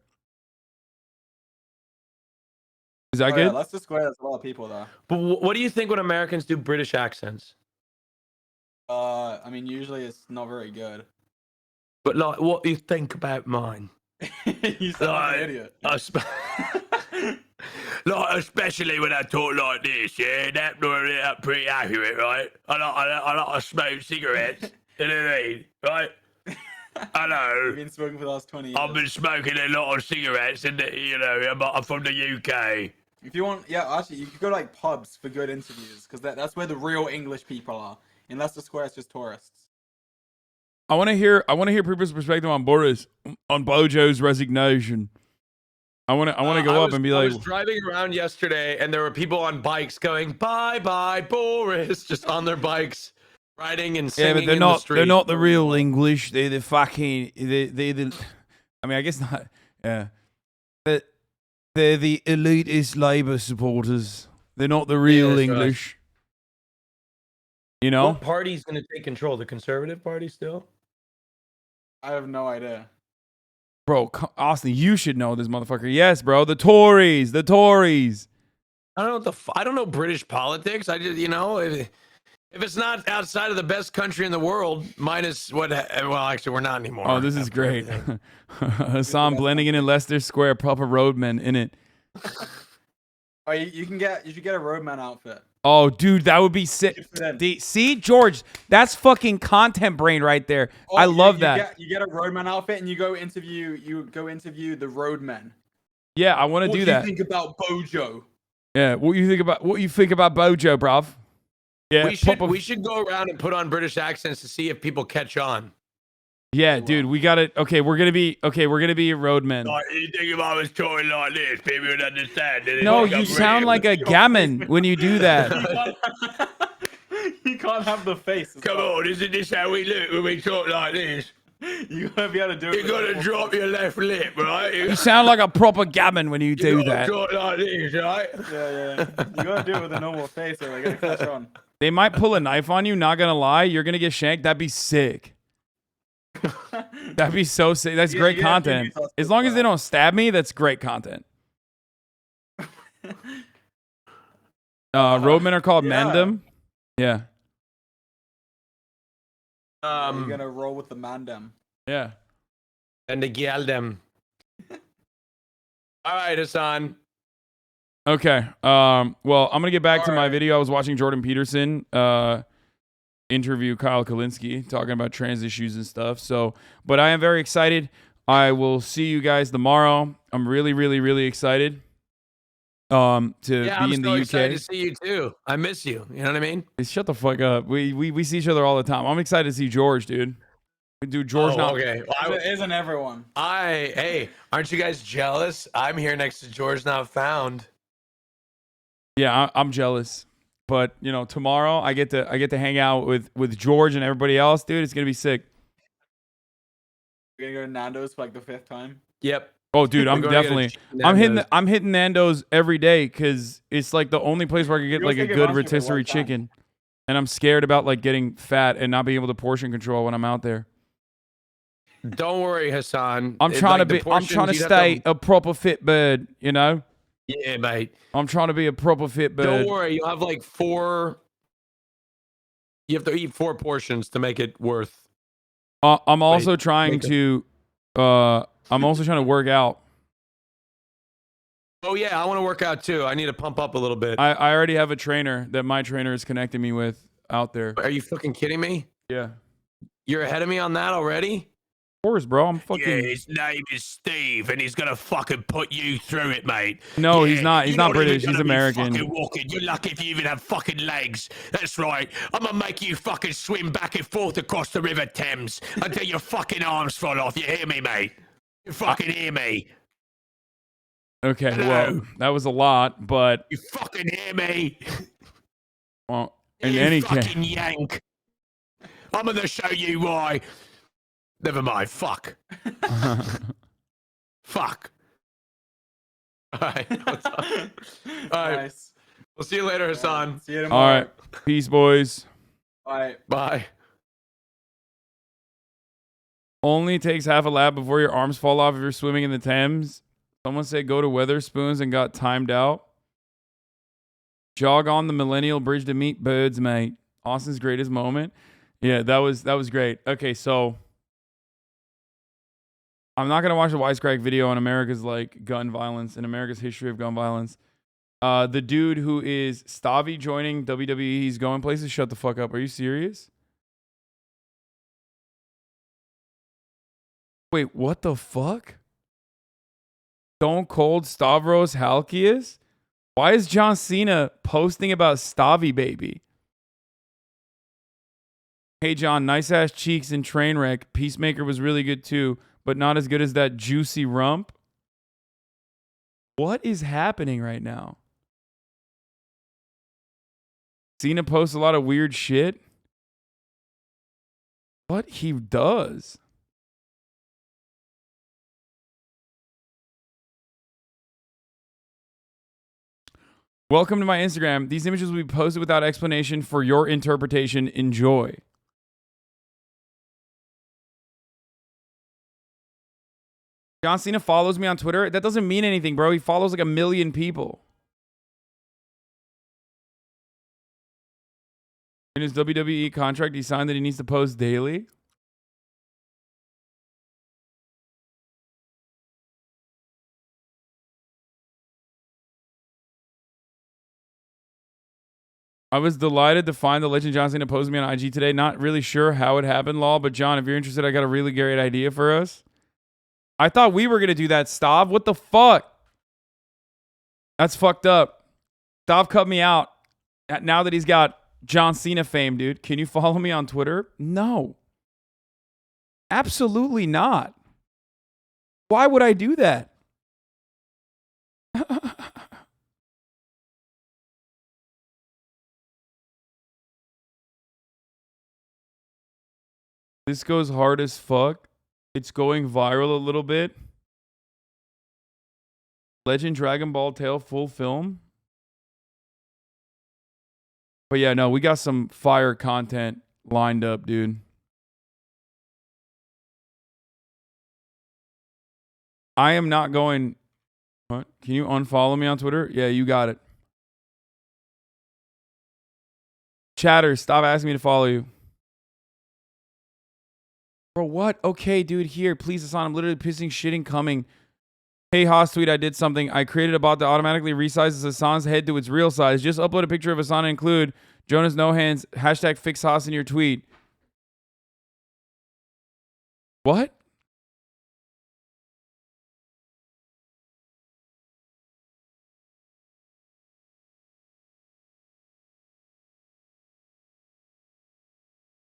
Is that good? Yeah, Leicester Square, there's a lot of people there. But what do you think when Americans do British accents? I mean, usually it's not very good. But like, what do you think about mine? You sound like an idiot. Like, especially when I talk like this, yeah, that's pretty accurate, right? I like to smoke cigarettes, you know what I mean, right? I know. You've been smoking for the last 20 years. I've been smoking a lot of cigarettes, and you know, I'm from the UK. If you want, yeah, actually, you could go to like pubs for good interviews because that's where the real English people are. In Leicester Square, it's just tourists. I want to hear people's perspective on Bojo's resignation. I want to go up and be I like, was driving around yesterday, and there were people on bikes going, "Bye bye, Boris," just on their bikes, riding and singing. yeah, but they're in not. the street. They're not the real English. They're the fucking. They're I mean, I guess not. Yeah, but they're the elitist Labour supporters. They're not the real that's English. You know, What party's going to take control? The Conservative Party still? I have no idea. bro, Austin, you should know this motherfucker. Yes, bro, the Tories, the Tories. I don't know I don't know British politics. I just, if it's not outside of the best country in the world, minus what? Well, actually, we're not anymore. Oh, this is great. Hasan blending in Leicester Square, proper roadman in it. Oh, you should get a roadman outfit. Oh, dude, that would be sick. See, George, that's fucking content brain right there. I love that. You get a roadman outfit and you go interview the roadmen. Yeah, I want to do that. What do you think about Bojo? Yeah, what you think about Bojo, bruv? Yeah, we should go around and put on British accents to see if people catch on. Yeah, dude, we got it. Okay, we're gonna be roadmen. Like, you think if I was talking like this, people would understand. No, you sound like a gammon when you do that. You can't have the face. Come on, isn't this how we look when we talk like this? You gotta be able to do it. You gotta drop your left lip, right? You sound like a proper gammon when you do that. Talk like this, right? Yeah. You gotta do it with a normal face, or they're gonna catch on. They might pull a knife on you. Not gonna lie, you're gonna get shanked. That'd be sick. That'd be so sick. That's great content. As long as they don't stab me, that's great content. Roadmen are called Mandem. Yeah. You're gonna roll with the Mandem. Yeah. And the Gyaldem. All right, Hasan. Okay. Well, I'm gonna get back to my video. I was watching Jordan Peterson interview Kyle Kulinski talking about trans issues and stuff. So, but I am very excited. I will see you guys tomorrow. I'm really, really, really excited. To be in the UK. Excited to see you too. I miss you. You know what I mean? Shut the fuck up. We see each other all the time. I'm excited to see George, dude. Dude, George. Okay. Well, isn't everyone? Hey, aren't you guys jealous? I'm here next to George Not Found. Yeah, I'm jealous. But tomorrow I get to hang out with George and everybody else, dude. It's gonna be sick. You're gonna go to Nando's for like the 5th time? Yep. Oh, dude, I'm hitting Nando's every day because it's like the only place where I can get like a good rotisserie chicken, and I'm scared about like getting fat and not being able to portion control when I'm out there. Don't worry, Hasan. I'm trying to stay a proper fit bird, Yeah, mate. I'm trying to be a proper fit bird. Don't worry, you'll have like 4. You have to eat 4 portions to make it worth. I'm also trying to work out. Oh yeah, I want to work out too. I need to pump up a little bit. I already have a trainer that my trainer is connecting me with out there. Are you fucking kidding me? Yeah. You're ahead of me on that already? Of course, bro. I'm fucking. Yeah, his name is Steve, and he's gonna fucking put you through it, mate. No, he's not. He's not British. He's American. Fucking walking. You're lucky if you even have fucking legs. That's right. I'm gonna make you fucking swim back and forth across the River Thames until your fucking arms fall off. You hear me, mate? You fucking hear me? Okay, Hello? well, that was a lot, but you fucking hear me? Well, in any case, fucking yank. I'm gonna show you why. Never mind. Fuck. Fuck. All right. All right. Nice. We'll see you later, Hasan. See you tomorrow. all right. Peace, boys. All right. Bye. Only takes half a lap before your arms fall off if you're swimming in the Thames. Someone said go to Weatherspoons and got timed out. Jog on the Millennial Bridge to meet birds, mate. Austin's greatest moment. Yeah, that was great. Okay, so I'm not gonna watch the Wisecrack video on America's like gun violence and America's history of gun violence. The dude who is Stavi joining WWE, he's going places. Shut the fuck up. Are you serious? Wait, what the fuck? Stone Cold Stavros Halkias? Why is John Cena posting about Stavi Baby? Hey John, nice ass cheeks and Trainwreck. Peacemaker was really good too, but not as good as that juicy rump. What is happening right now? Cena posts a lot of weird shit. What he does? Welcome to my Instagram. These images will be posted without explanation for your interpretation. Enjoy. John Cena follows me on Twitter. That doesn't mean anything, bro. He follows like 1 million people. In his WWE contract, he signed that he needs to post daily. I was delighted to find the legend John Cena posted me on IG today. Not really sure how it happened, Law, but John, if you're interested, I got a really great idea for us. I thought we were going to do that, Stav. What the fuck? That's fucked up. Stav cut me out. Now that he's got John Cena fame, dude. Can you follow me on Twitter? No. Absolutely not. Why would I do that? This goes hard as fuck. It's going viral a little bit. Legend Dragon Ball Tale full film. But yeah, no, we got some fire content lined up, dude. I am not going... What? Can you unfollow me on Twitter? Yeah, you got it. Chatter, stop asking me to follow you. Bro, what? Okay, dude, here. Please, Hasan, I'm literally pissing shit incoming. Hey, Haas tweet, I did something. I created a bot that automatically resizes Hasan's head to its real size. Just upload a picture of Hasan and include Jonas No Hands, hashtag fix Haas in your tweet. What?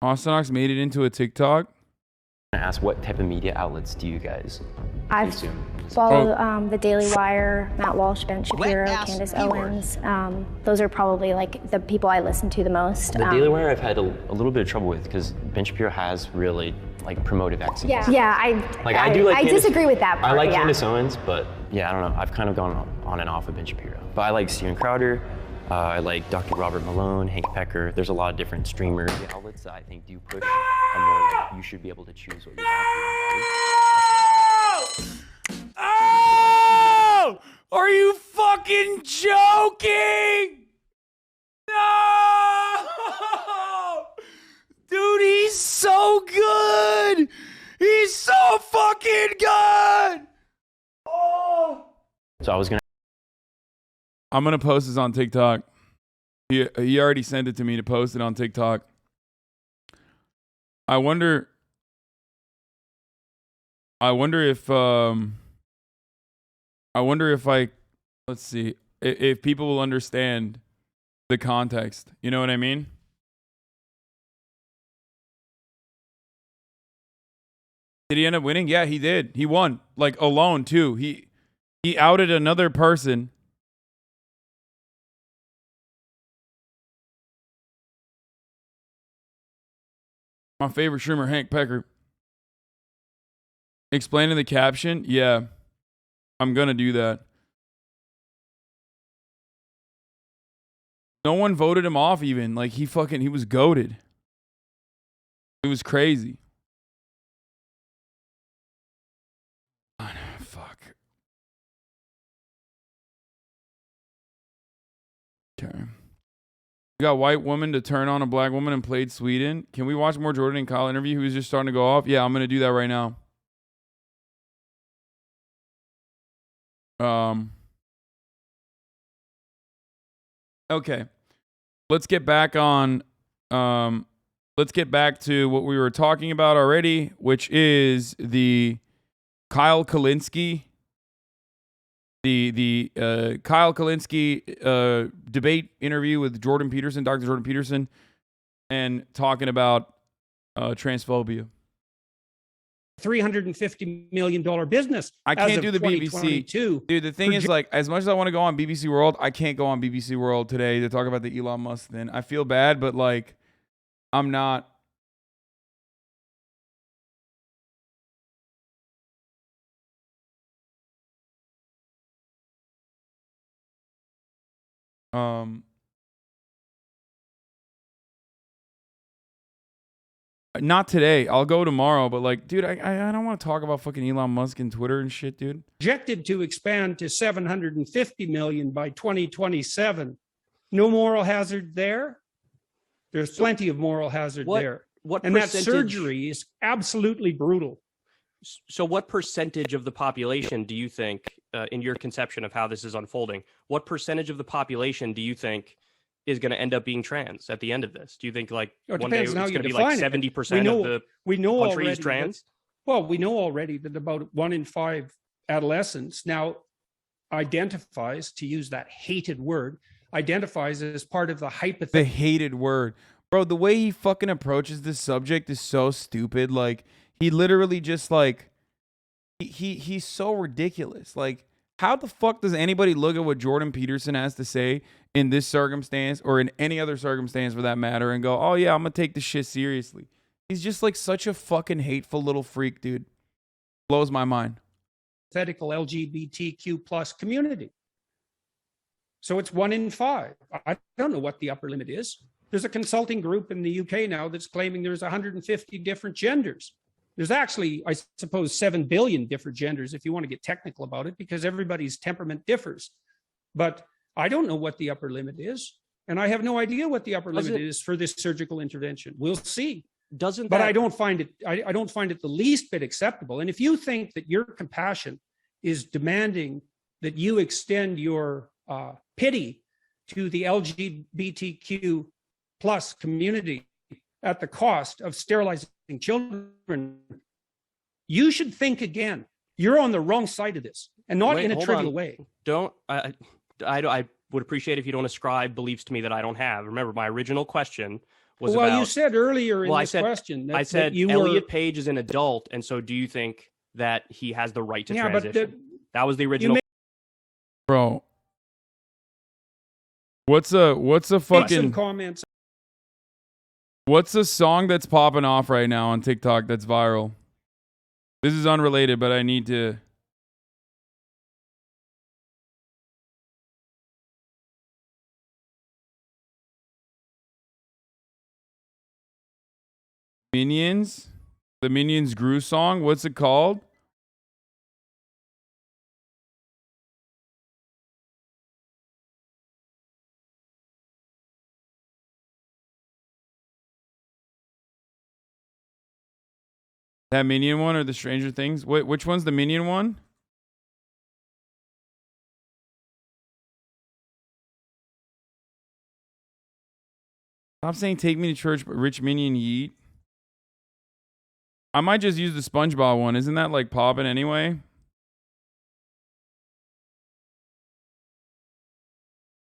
Austinox made it into a TikTok. Ask what type of media outlets do you guys I consume? follow the Daily Wire, Matt Walsh, Ben Shapiro, Candace Owens. Those are probably like the people I listen to the most. The Daily Wire I've had a little bit of trouble with because Ben Shapiro has really like promoted vaccines. Yeah, I do like I disagree with that part. I like yeah. Candace Owens, but yeah, I don't know. I've kind of gone on and off with Ben Shapiro. But I like Steven Crowder. I like Dr. Robert Malone, Hank Pecker. There's a lot of different streamers outlets that I think do push a more like, you should be able to choose what you want. Oh! Are you fucking joking? No! Dude, he's so good! He's so fucking good! Oh! So I was gonna. I'm gonna post this on TikTok. He already sent it to me to post it on TikTok. I wonder if let's see if people will understand the context. You know what I mean? Did he end up winning? Yeah, he did. He won, like alone too. He outed another person. My favorite streamer, Hank Pecker. Explaining the caption? Yeah. I'm gonna do that. No one voted him off even. Like, he was goated. It was crazy. Fuck. Okay. We got white woman to turn on a black woman and played Sweden. Can we watch more Jordan and Kyle interview? He was just starting to go off. Yeah, I'm going to do that right now. Okay. Let's get back on. Let's get back to what we were talking about already, which is the Kyle Kulinski. The Kyle Kulinski debate interview with Jordan Peterson, Dr. Jordan Peterson, and talking about transphobia. $350 million business. I can't as do of the BBC. 2022. Dude, the thing is, like, as much as I want to go on BBC World, I can't go on BBC World today to talk about the Elon Musk thing. I feel bad, but, like, I'm not. Not today. I'll go tomorrow, but like, dude, I don't want to talk about fucking Elon Musk and Twitter and shit, dude. Projected to expand to 750 million by 2027. No moral hazard there. There's plenty of moral hazard there. And that surgery is absolutely brutal. So what percentage of the population do you think, in your conception of how this is unfolding, what percentage of the population do you think is going to end up being trans at the end of this? Do you think like one day it's going to be like 70% of the country is trans? Well, we know already that about 1 in 5 adolescents now identifies, to use that hated word, identifies as part of the hypothetical. The hated word. Bro, the way he fucking approaches this subject is so stupid. Like, he literally just like, he's so ridiculous. Like, how the fuck does anybody look at what Jordan Peterson has to say in this circumstance or in any other circumstance for that matter and go, oh yeah, I'm gonna take this shit seriously? He's just like such a fucking hateful little freak, dude. Blows my mind. Hypothetical LGBTQ plus community. So it's 1 in 5. I don't know what the upper limit is. There's a consulting group in the UK now that's claiming there's 150 different genders. There's actually, I suppose, 7 billion different genders if you want to get technical about it, because everybody's temperament differs. But I don't know what the upper limit is, and I have no idea what the upper limit is for this surgical intervention. We'll see. But I don't find it. I don't find it the least bit acceptable. And if you think that your compassion is demanding that you extend your pity to the LGBTQ plus community at the cost of sterilizing children, you should think again. You're on the wrong side of this, and not in a trivial way. I would appreciate if you don't ascribe beliefs to me that I don't have. Remember, my original question was well, about, you said earlier in this question that, I said that you Elliot were, Page is an adult, and so do you think that he has the right to Yeah, but transition? That was the original. Bro, what's a make some fucking comments. what's a song that's popping off right now on TikTok that's viral? This is unrelated, but I need to. Minions? The Minions Gru song? What's it called? That Minion one or the Stranger Things? Wait, which one's the Minion one? Stop saying take me to church, but rich minion yeet. I might just use the SpongeBob one. Isn't that like popping anyway?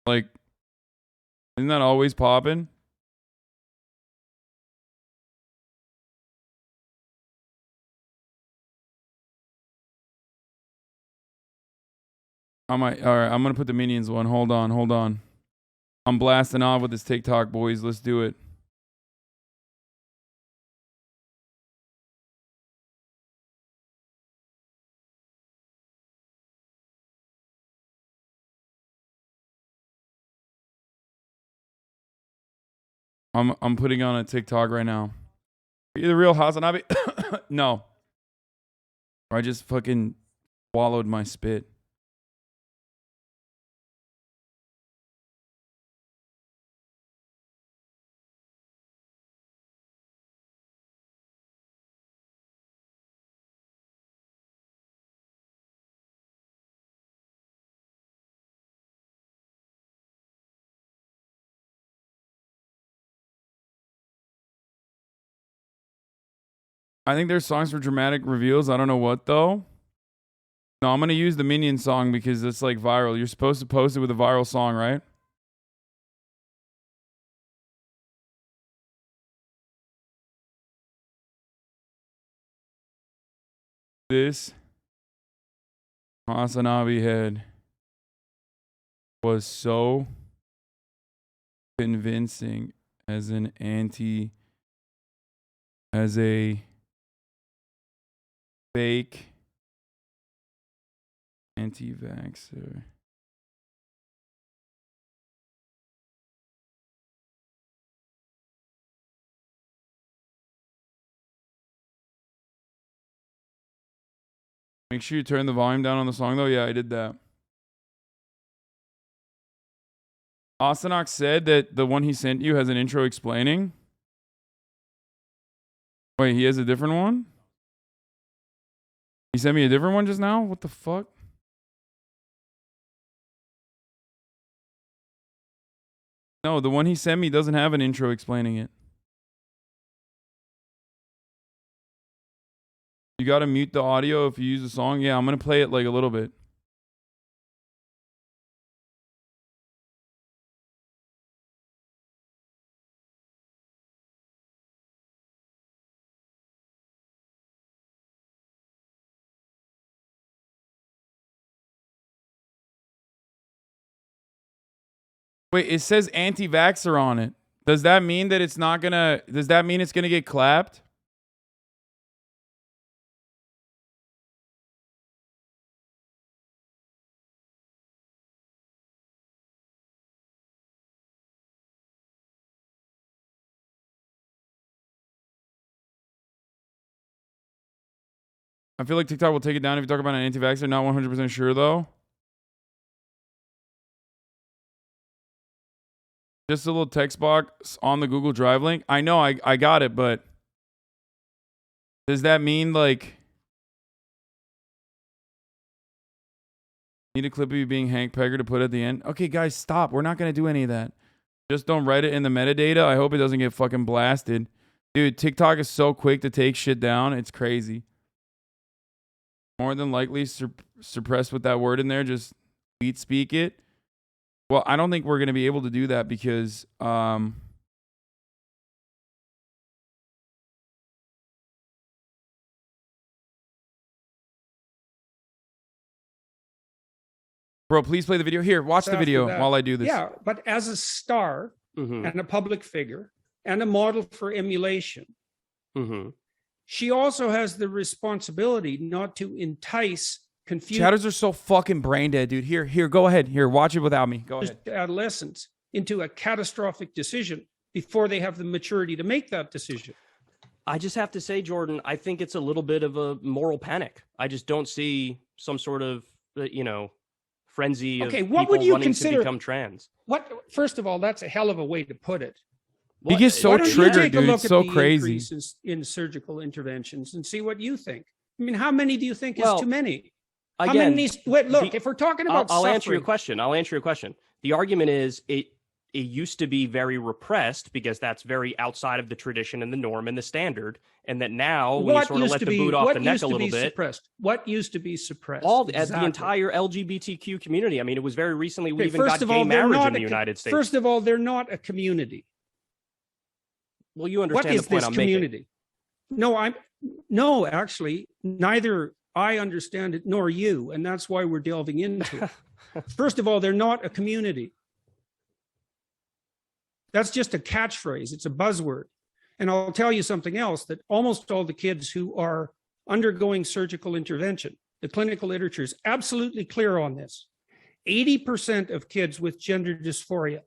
Like, isn't that always popping? All right, I'm gonna put the Minions one. Hold on. I'm blasting off with this TikTok, boys. Let's do it. I'm putting on a TikTok right now. Are you the real HasanAbi? No. I just fucking swallowed my spit. I think there's songs for dramatic reveals. I don't know what though. No, I'm gonna use the Minion song because it's like viral. You're supposed to post it with a viral song, right? this HasanAbi head was so convincing as a fake anti-vaxxer. Make sure you turn the volume down on the song though. Yeah, I did that. Asanak said that the one he sent you has an intro explaining. Wait, he has a different one? He sent me a different one just now? What the fuck? No, the one he sent me doesn't have an intro explaining it. You gotta mute the audio if you use the song. Yeah, I'm gonna play it like a little bit. Wait, it says anti-vaxxer on it. Does that mean that it's not gonna, does that mean it's gonna get clapped? I feel like TikTok will take it down if you talk about an anti-vaxxer. Not 100% sure though. Just a little text box on the Google Drive link. I know I got it, but does that mean like need a clip of you being Hank Pegger to put at the end? Okay, guys, stop. We're not gonna do any of that. Just don't write it in the metadata. I hope it doesn't get fucking blasted. Dude, TikTok is so quick to take shit down. It's crazy. More than likely suppressed with that word in there. Just tweet speak it. Well, I don't think we're going to be able to do that because bro, please play the video. Here, watch the video while I do this. Yeah, but as a star and a public figure and a model for emulation, she also has the responsibility not to entice confused chatters are so fucking brain dead, dude. Here, go ahead. Here, watch it without me. Go ahead. Adolescents into a catastrophic decision before they have the maturity to make that decision. I just have to say, Jordan, I think it's a little bit of a moral panic. I just don't see some sort of, frenzy of what people would you wanting consider, to become trans. First of all, that's a hell of a way to put it. He gets so triggered, dude. It's so crazy. In surgical interventions and see what you think. I mean, how many do you think is too many? Again, if we're talking about I'll suffering, answer your question. The argument is it used to be very repressed because that's very outside of the tradition and the norm and the standard, and that now when you sort of let the boot off the neck a little bit. Suppressed? What used to be suppressed? The entire LGBTQ community. I mean, it was very recently we even got gay marriage in the United States. First of all, they're not a community. Well, you understand the point I'm making. No, actually, neither I understand it nor you, and that's why we're delving into it. First of all, they're not a community. That's just a catchphrase. It's a buzzword. And I'll tell you something else, that almost all the kids who are undergoing surgical intervention, the clinical literature is absolutely clear on this. 80% of kids with gender dysphoria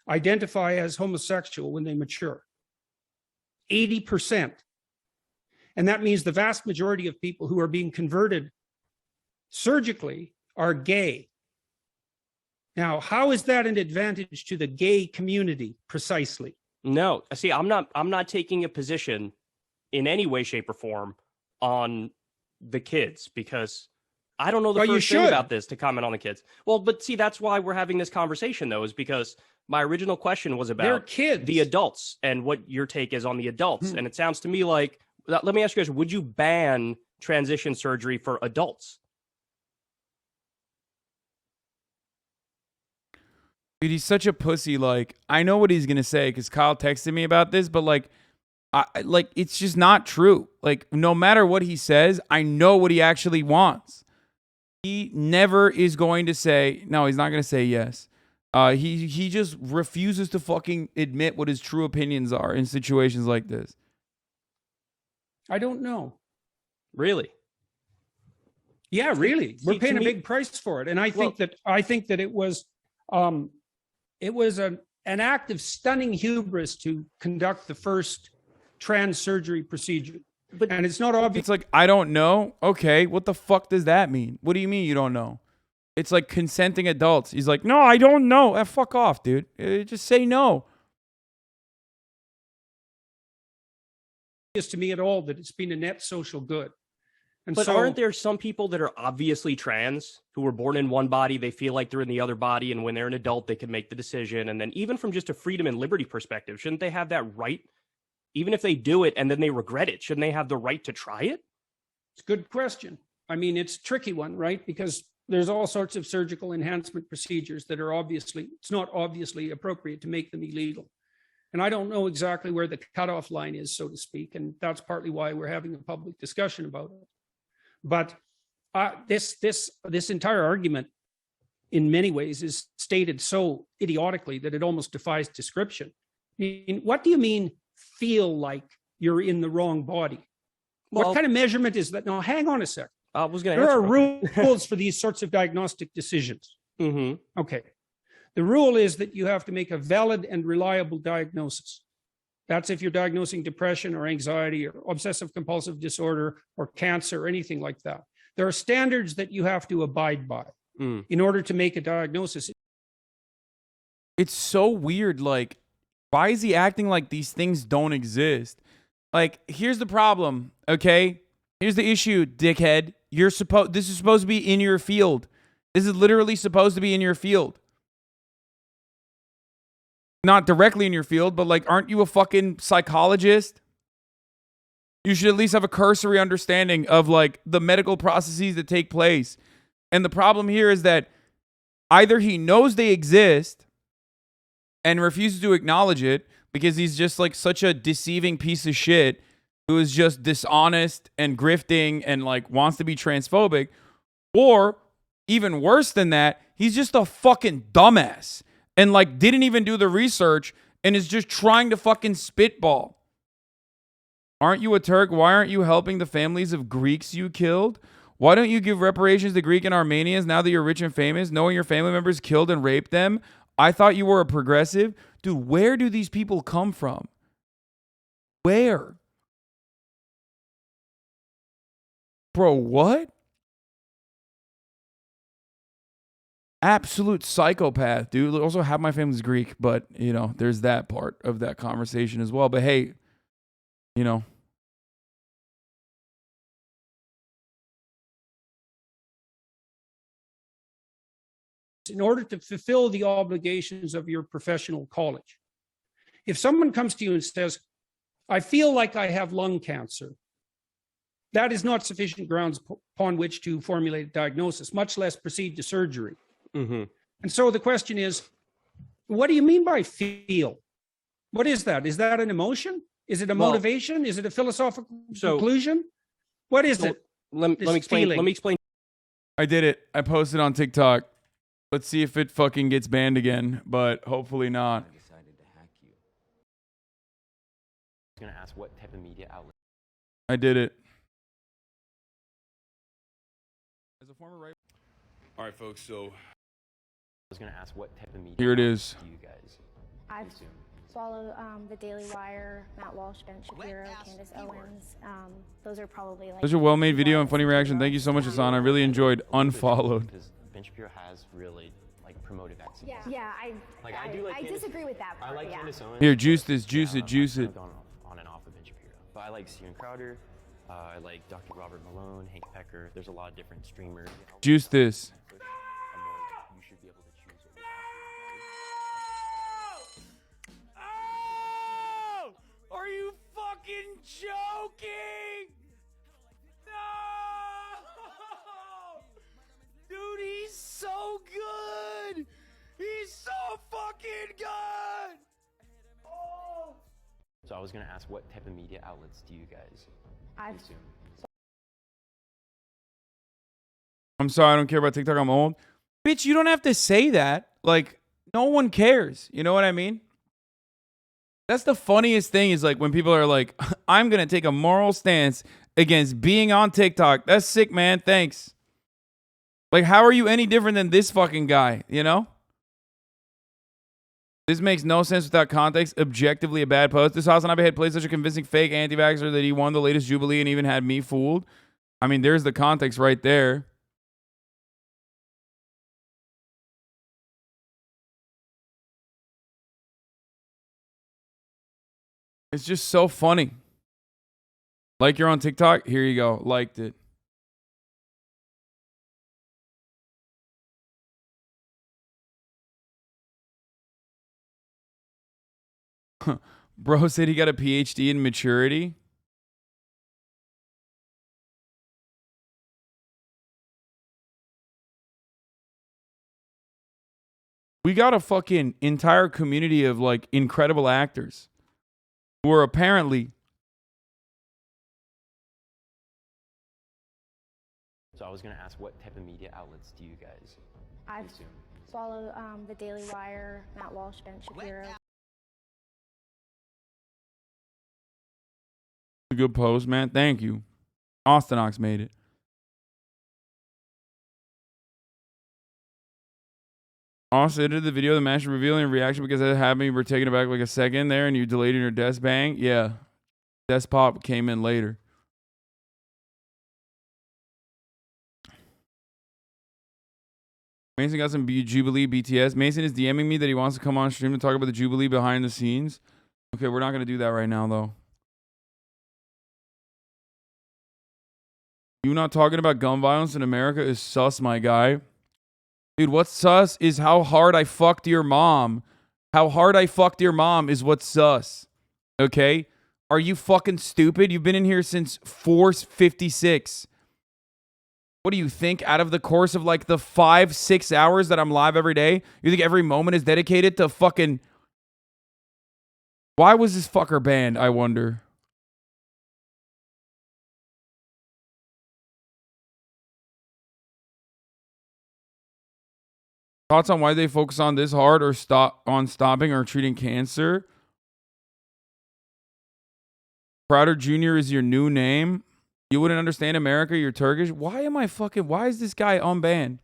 identify as homosexual when they mature. 80%. And that means the vast majority of people who are being converted surgically are gay. Now, how is that an advantage to the gay community precisely? No, see, I'm not taking a position in any way, shape, or form on the kids because I don't know the first thing about this to comment on the kids. Well, but see, that's why we're having this conversation, though, is because my original question was about the adults and what your take is on the adults. And it sounds to me like, let me ask you guys, would you ban transition surgery for adults? Dude, he's such a pussy. Like, I know what he's going to say because Kyle texted me about this, but like, Like, it's just not true. Like, no matter what he says, I know what he actually wants. He never is going to say, no, he's not going to say yes. He just refuses to fucking admit what his true opinions are in situations like this. I don't know. Really? Yeah, really. We're paying a me- big price for it, and I think that it was an act of stunning hubris to conduct the first trans surgery procedure. And it's not obvious. It's like, I don't know. Okay, what the fuck does that mean? What do you mean you don't know? It's like consenting adults. He's like, no, I don't know. Fuck off, dude. Just say no. To me at all that it's been a net social good. And But so, aren't there some people that are obviously trans who were born in one body, they feel like they're in the other body, and when they're an adult, they can make the decision? And then even from just a freedom and liberty perspective, shouldn't they have that right? Even if they do it and then they regret it, shouldn't they have the right to try it? It's a good question. I mean, it's a tricky one, right? Because there's all sorts of surgical enhancement procedures that are it's not obviously appropriate to make them illegal. And I don't know exactly where the cutoff line is, so to speak. And that's partly why we're having a public discussion about it. But this entire argument, in many ways, is stated so idiotically that it almost defies description. I mean, what do you mean, feel like you're in the wrong body? Well, what kind of measurement is that? Now, hang on a sec. I was going to There answer. are rules for these sorts of diagnostic decisions. Mm-hmm. Okay. The rule is that you have to make a valid and reliable diagnosis. That's if you're diagnosing depression or anxiety or obsessive compulsive disorder or cancer or anything like that. There are standards that you have to abide by in order to make a diagnosis. It's so weird. Like, why is he acting like these things don't exist? Like, here's the problem, okay? Here's the issue, dickhead. This is supposed to be in your field. This is literally supposed to be in your field. Not directly in your field, but like, aren't you a fucking psychologist? You should at least have a cursory understanding of like the medical processes that take place. And the problem here is that either he knows they exist and refuses to acknowledge it because he's just like such a deceiving piece of shit who is just dishonest and grifting and like wants to be transphobic, or even worse than that, he's just a fucking dumbass and like didn't even do the research and is just trying to fucking spitball. Aren't you a Turk? Why aren't you helping the families of Greeks you killed? Why don't you give reparations to Greek and Armenians now that you're rich and famous, knowing your family members killed and raped them? I thought you were a progressive. Dude, where do these people come from? Where? Bro, what? Absolute psychopath, dude. Also, half my family's Greek, but, you know, there's that part of that conversation as well. But hey, you know. In order to fulfill the obligations of your professional college. If someone comes to you and says, I feel like I have lung cancer, that is not sufficient grounds upon which to formulate a diagnosis, much less proceed to surgery. Mm-hmm. And so the question is, what do you mean by feel? What is that? Is that an emotion? Is it a motivation? Is it a philosophical conclusion? What is it? Let me explain. Feeling? Let me explain. I did it. I posted on TikTok. Let's see if it fucking gets banned again, but hopefully not. I decided to hack you. I was going to ask what type of media outlet. I did it. As a former right. All right, folks. So I was going to ask what type of media. Here it is. Do you guys I've consume? followed the Daily Wire, Matt Walsh, Ben Shapiro, Candace Owens. Those are probably like. Such a well-made video and funny reaction. Thank you so much, Hasan. I really enjoyed Unfollowed. Because Ben Shapiro has really like promoted vaccines. Yeah, I Candace- disagree with that part. I like yeah. Candace Owens. Here, juice this, juice it, juice it. I've gone on and off of Ben Shapiro, but I like Steven Crowder. I like Dr. Robert Malone, Hank Pecker. There's a lot of different streamers. Juice this. You should be able to choose what Are you fucking joking? No! Dude, he's so good! He's so fucking good! Oh! So I was gonna ask, what type of media outlets do you guys consume? I'm sorry, I don't care about TikTok. I'm old. Bitch, you don't have to say that. Like, no one cares. You know what I mean? That's the funniest thing is like when people are like, I'm going to take a moral stance against being on TikTok. That's sick, man. Thanks. Like, how are you any different than this fucking guy? You know? This makes no sense without context. Objectively a bad post. This HasanAbi had played such a convincing fake anti-vaxxer that he won the latest Jubilee and even had me fooled. I mean, there's the context right there. It's just so funny. Like you're on TikTok? Here you go. Liked it. Bro said he got a PhD in maturity. We got a fucking entire community of like incredible actors who are apparently. So I was gonna ask, what type of media outlets do you guys consume? Follow the Daily Wire, Matt Walsh, Ben Shapiro. A good post, man. Thank you. Austinox made it. Also, did the video of the master revealing a reaction because it had me were taken aback like a second there and you delayed in your desk bang? Yeah. Desk pop came in later. Mason got some Jubilee BTS. Mason is DMing me that he wants to come on stream to talk about the Jubilee behind the scenes. Okay, we're not going to do that right now, though. You not talking about gun violence in America is sus, my guy. Dude, what's sus is how hard I fucked your mom. How hard I fucked your mom is what's sus. Okay? Are you fucking stupid? You've been in here since 4:56. What do you think? Out of the course of like the 5-6 hours that I'm live every day, you think every moment is dedicated to fucking... Why was this fucker banned, I wonder? Thoughts on why they focus on this hard or stopping or treating cancer? Crowder Jr. is your new name. You wouldn't understand America. You're Turkish. Why is this guy unbanned?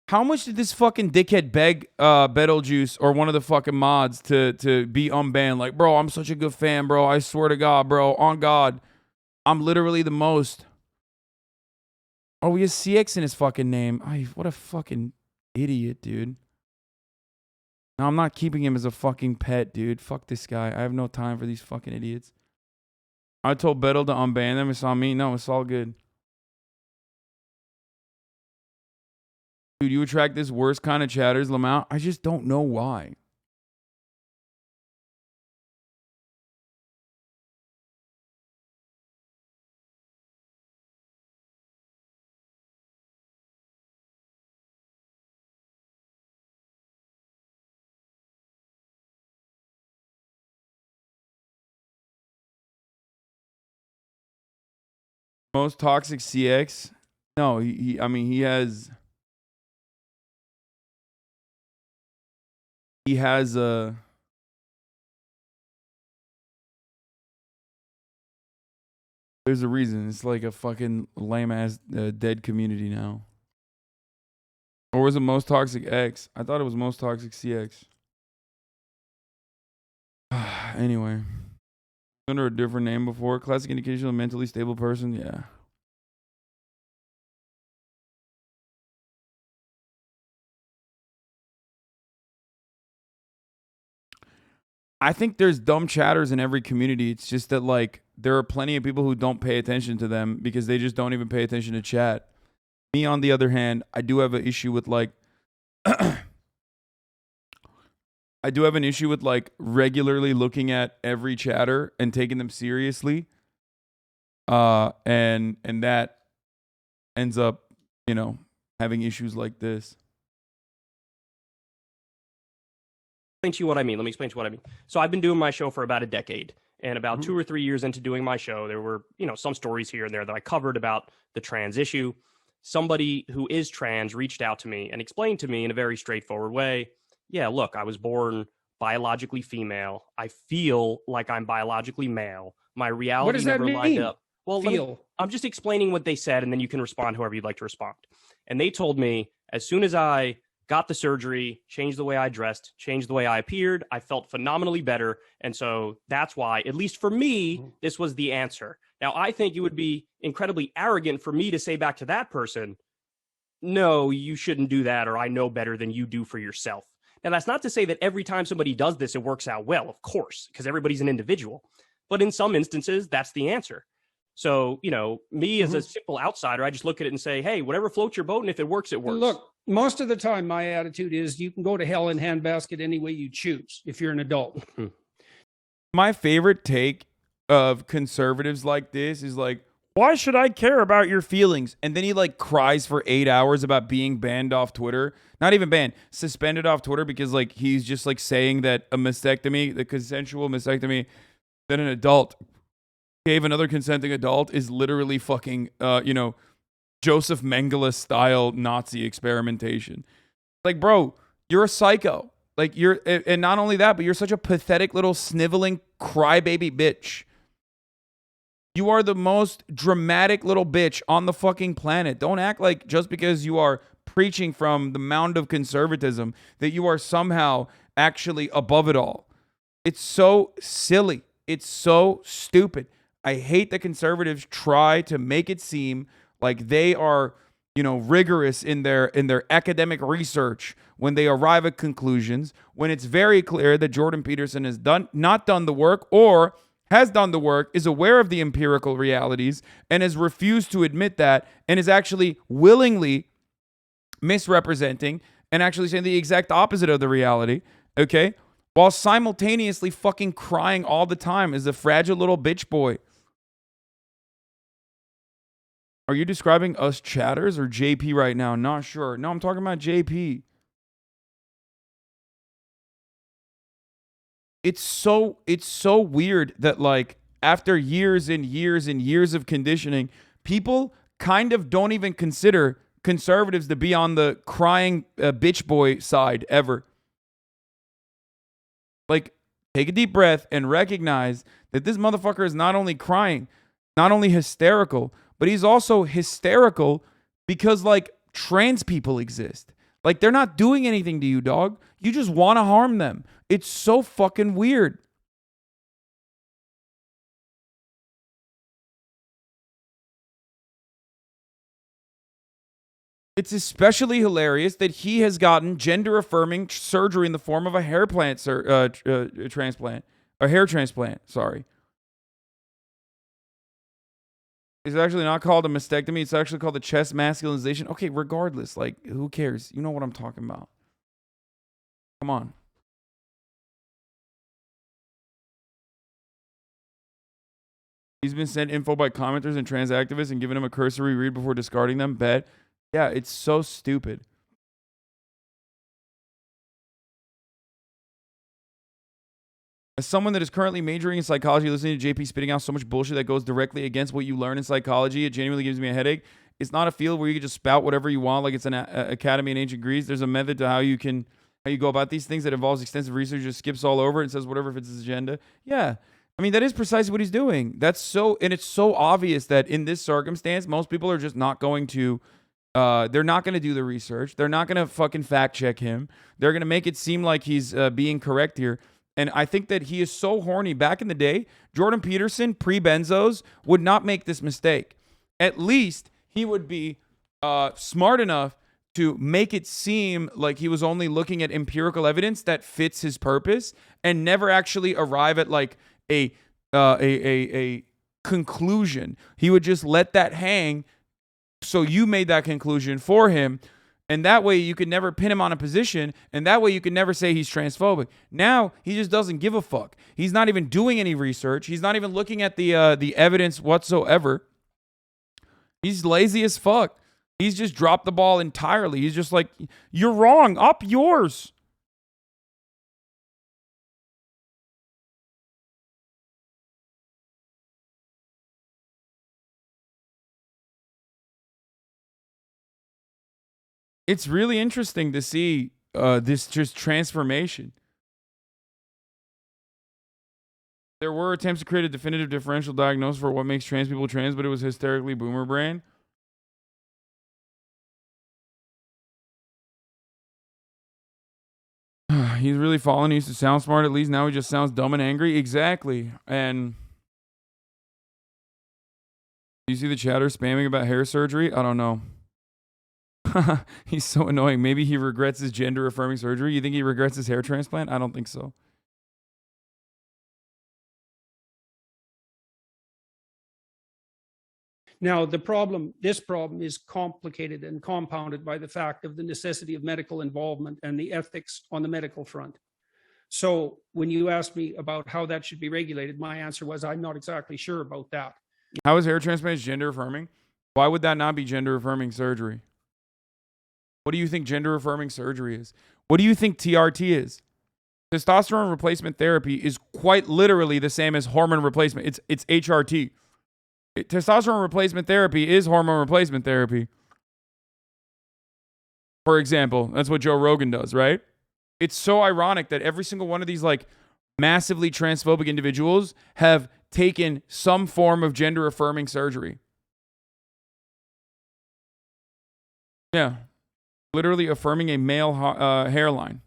How much did this fucking dickhead beg Betelgeuse or one of the fucking mods to be unbanned? Like, bro, I'm such a good fan, bro. I swear to God, bro. On God. I'm literally the most. Oh, he has CX in his fucking name. What a fucking idiot, dude. No, I'm not keeping him as a fucking pet, dude. Fuck this guy. I have no time for these fucking idiots. I told Betel to unban them. It's on me. No, it's all good. Dude, you attract this worst kind of chatters, Lamau. I just don't know why. Most toxic CX? No, I mean, he has a... There's a reason. It's like a fucking lame-ass dead community now. Or was it most toxic X? I thought it was most toxic CX. Anyway. Under a different name before. Classic indication of a mentally stable person. Yeah. I think there's dumb chatters in every community. It's just that, like, there are plenty of people who don't pay attention to them because they just don't even pay attention to chat. Me, on the other hand, I do have an issue with, like... I do have an issue with, like, regularly looking at every chatter and taking them seriously. And that ends up, you know, having issues like this. explain to you what I mean. Let me explain to you what I mean. So I've been doing my show for about a decade, and about 2 or 3 years into doing my show, there were, some stories here and there that I covered about the trans issue. Somebody who is trans reached out to me and explained to me in a very straightforward way, yeah, look, I was born biologically female. I feel like I'm biologically male. My reality What does that never lined mean? up. Well, I'm just explaining what they said, and then you can respond however you'd like to respond. And they told me as soon as I got the surgery, changed the way I dressed, changed the way I appeared, I felt phenomenally better. And so that's why, at least for me, this was the answer. Now, I think it would be incredibly arrogant for me to say back to that person, no, you shouldn't do that, or I know better than you do for yourself. Now, that's not to say that every time somebody does this, it works out well, of course, because everybody's an individual. But in some instances, that's the answer. So, me as a simple outsider, I just look at it and say, hey, whatever floats your boat, and if it works, it works. Look, most of the time, my attitude is you can go to hell in handbasket any way you choose if you're an adult. My favorite take of conservatives like this is like, why should I care about your feelings? And then he like cries for 8 hours about being banned off Twitter. Not even banned, suspended off Twitter because like he's just like saying that a mastectomy, the consensual mastectomy that an adult gave another consenting adult is literally fucking, Joseph Mengele style Nazi experimentation. Like, bro, you're a psycho. Like and not only that, but you're such a pathetic little sniveling crybaby bitch. You are the most dramatic little bitch on the fucking planet. Don't act like just because you are preaching from the mound of conservatism that you are somehow actually above it all. It's so silly. It's so stupid. I hate that conservatives try to make it seem like they are, rigorous in their academic research when they arrive at conclusions, when it's very clear that Jordan Peterson has not done the work, or has done the work, is aware of the empirical realities, and has refused to admit that, and is actually willingly misrepresenting and actually saying the exact opposite of the reality, okay? While simultaneously fucking crying all the time as a fragile little bitch boy. Are you describing us chatters or JP right now? Not sure. No, I'm talking about JP. It's so weird that like after years and years and years of conditioning, people kind of don't even consider conservatives to be on the crying bitch boy side ever. Like, take a deep breath and recognize that this motherfucker is not only crying, not only hysterical, but he's also hysterical because, like, trans people exist. Like, they're not doing anything to you, dog. You just want to harm them. It's so fucking weird. It's especially hilarious that he has gotten gender-affirming surgery in the form of a hair transplant. A hair transplant, sorry. It's actually not called a mastectomy. It's actually called a chest masculinization. Okay, regardless, like, who cares? You know what I'm talking about. Come on. He's been sent info by commenters and trans activists and given him a cursory read before discarding them. Bet. Yeah, it's so stupid. As someone that is currently majoring in psychology, listening to JP spitting out so much bullshit that goes directly against what you learn in psychology, it genuinely gives me a headache. It's not a field where you can just spout whatever you want like it's an academy in ancient Greece. There's a method to how you go about these things that involves extensive research, just skips all over it and says whatever fits his agenda. Yeah. I mean, that is precisely what he's doing. And it's so obvious that in this circumstance, most people are just not going to, they're not going to do the research. They're not going to fucking fact check him. They're going to make it seem like he's being correct here. And I think that he is so horny. Back in the day, Jordan Peterson, pre-benzos, would not make this mistake. At least he would be smart enough to make it seem like he was only looking at empirical evidence that fits his purpose and never actually arrive at like a conclusion. He would just let that hang. So you made that conclusion for him. And that way you could never pin him on a position. And that way you could never say he's transphobic. Now he just doesn't give a fuck. He's not even doing any research. He's not even looking at the evidence whatsoever. He's lazy as fuck. He's just dropped the ball entirely. He's just like, you're wrong. Up yours. It's really interesting to see this just transformation. There were attempts to create a definitive differential diagnosis for what makes trans people trans, but it was hysterically boomer brain. He's really fallen. He used to sound smart at least. Now he just sounds dumb and angry. Exactly. And you see the chatter spamming about hair surgery? I don't know. He's so annoying. Maybe he regrets his gender affirming surgery. You think he regrets his hair transplant? I don't think so. Now, this problem is complicated and compounded by the fact of the necessity of medical involvement and the ethics on the medical front. So when you asked me about how that should be regulated, my answer was, I'm not exactly sure about that. How is hair transplant gender affirming? Why would that not be gender affirming surgery? What do you think gender affirming surgery is? What do you think TRT is? Testosterone replacement therapy is quite literally the same as hormone replacement. It's HRT. Testosterone replacement therapy is hormone replacement therapy. For example, that's what Joe Rogan does, right? It's so ironic that every single one of these like massively transphobic individuals have taken some form of gender affirming surgery. Yeah. Literally affirming a male hairline.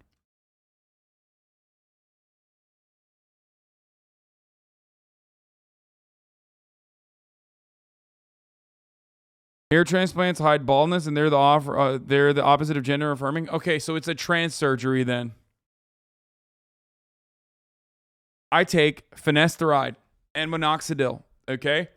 Hair transplants hide baldness, and they're the opposite of gender affirming. Okay, so it's a trans surgery then. I take finasteride and minoxidil. Okay,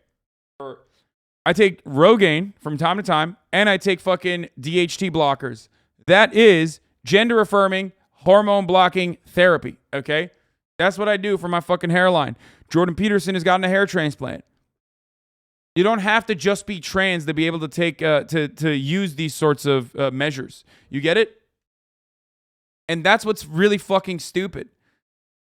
I take Rogaine from time to time, and I take fucking DHT blockers. That is gender affirming hormone blocking therapy. Okay, that's what I do for my fucking hairline. Jordan Peterson has gotten a hair transplant. You don't have to just be trans to be able to take to use these sorts of measures. You get it? And that's what's really fucking stupid.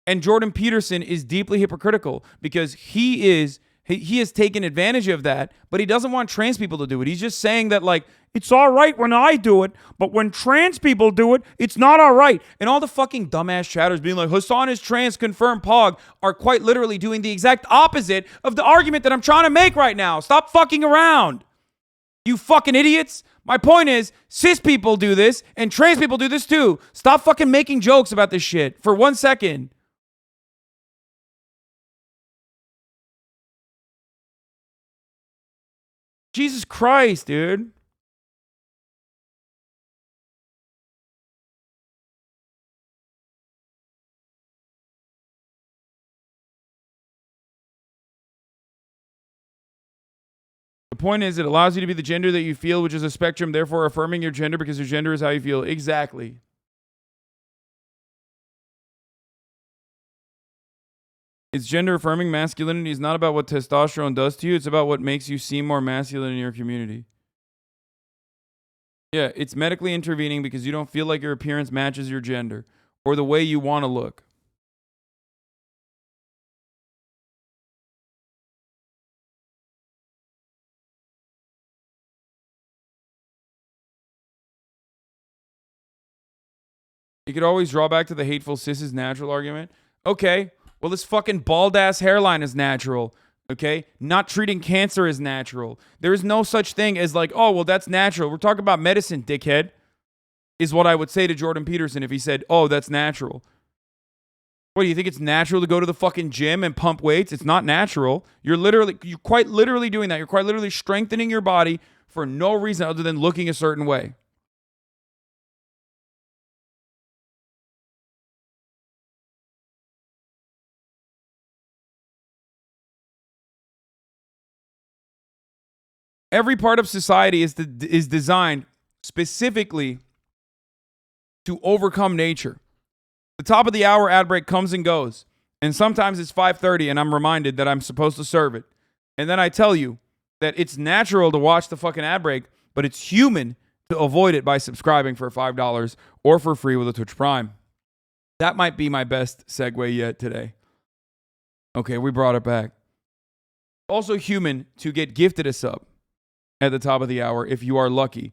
And Jordan Peterson is deeply hypocritical because he has taken advantage of that, but he doesn't want trans people to do it. He's just saying that like it's all right when I do it, but when trans people do it, it's not all right. And all the fucking dumbass chatters being like, Hasan is trans, confirmed pog, are quite literally doing the exact opposite of the argument that I'm trying to make right now. Stop fucking around. You fucking idiots. My point is, cis people do this, and trans people do this too. Stop fucking making jokes about this shit for 1 second. Jesus Christ, dude. The point is, it allows you to be the gender that you feel, which is a spectrum, therefore affirming your gender because your gender is how you feel. Exactly. It's gender affirming. Masculinity is not about what testosterone does to you. It's about what makes you seem more masculine in your community. Yeah, it's medically intervening because you don't feel like your appearance matches your gender or the way you want to look. You could always draw back to the hateful cis is natural argument. Okay, well, this fucking bald-ass hairline is natural, okay? Not treating cancer is natural. There is no such thing as like, oh, well, that's natural. We're talking about medicine, dickhead, is what I would say to Jordan Peterson if he said, oh, that's natural. What, do you think it's natural to go to the fucking gym and pump weights? It's not natural. You're quite literally doing that. You're quite literally strengthening your body for no reason other than looking a certain way. Every part of society is designed specifically to overcome nature. The top of the hour ad break comes and goes. And sometimes it's 5:30 and I'm reminded that I'm supposed to serve it. And then I tell you that it's natural to watch the fucking ad break, but it's human to avoid it by subscribing for $5 or for free with a Twitch Prime. That might be my best segue yet today. Okay, we brought it back. Also human to get gifted a sub at the top of the hour if you are lucky.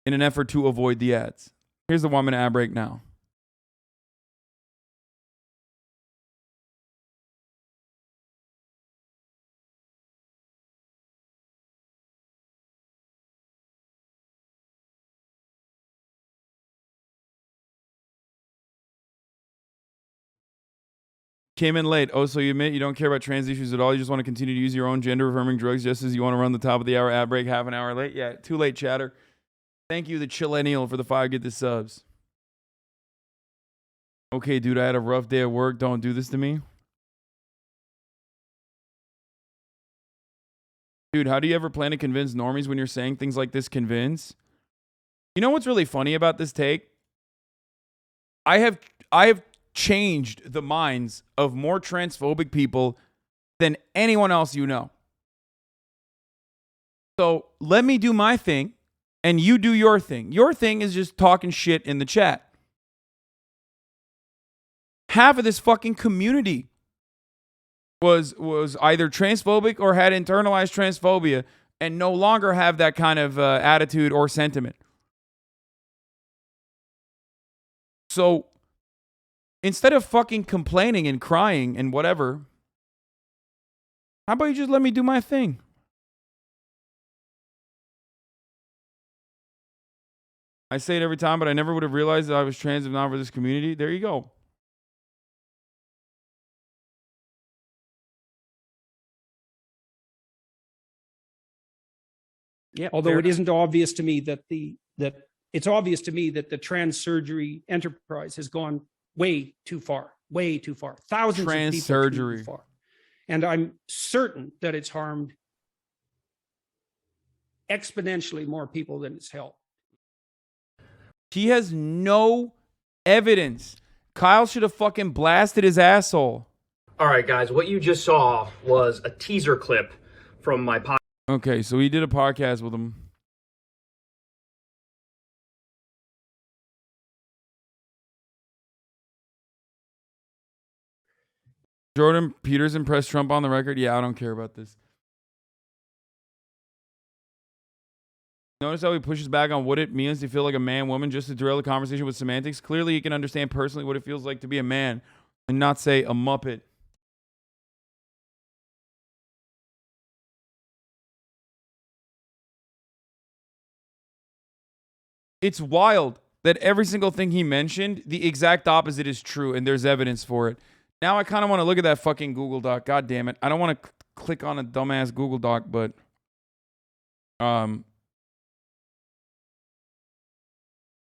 in an effort to avoid the ads. Here's the 1 minute ad break now. Came in late. Oh, so you admit you don't care about trans issues at all? You just want to continue to use your own gender-affirming drugs just as you want to run the top of the hour ad break half an hour late? Yeah, too late, chatter. Thank you, the Chillennial, for the 5 get the subs. Okay, dude, I had a rough day at work. Don't do this to me. Dude, how do you ever plan to convince normies when you're saying things like this? Convince? You know what's really funny about this take? I have changed the minds of more transphobic people than anyone else you know. So let me do my thing and you do your thing. Your thing is just talking shit in the chat. Half of this fucking community was either transphobic or had internalized transphobia and no longer have that kind of attitude or sentiment. So instead of fucking complaining and crying and whatever, how about you just let me do my thing? I say it every time, but I never would have realized that I was trans if not for this community. There you go. Yeah. Although it isn't obvious to me that it's obvious to me that the trans surgery enterprise has gone way too far. Thousands of people surgery. too far. And I'm certain that it's harmed exponentially more people than it's helped. He has no evidence. Kyle should have fucking blasted his asshole. All right, guys, what you just saw was a teaser clip from my podcast. Okay, so he did a podcast with him. Jordan Peterson pressed Trump on the record. Yeah, I don't care about this. Notice how he pushes back on what it means to feel like a man, woman, just to derail the conversation with semantics. Clearly, he can understand personally what it feels like to be a man and not say a muppet. It's wild that every single thing he mentioned, the exact opposite is true, and there's evidence for it. Now I kind of want to look at that fucking Google Doc. God damn it. I don't want to click on a dumbass Google Doc, but I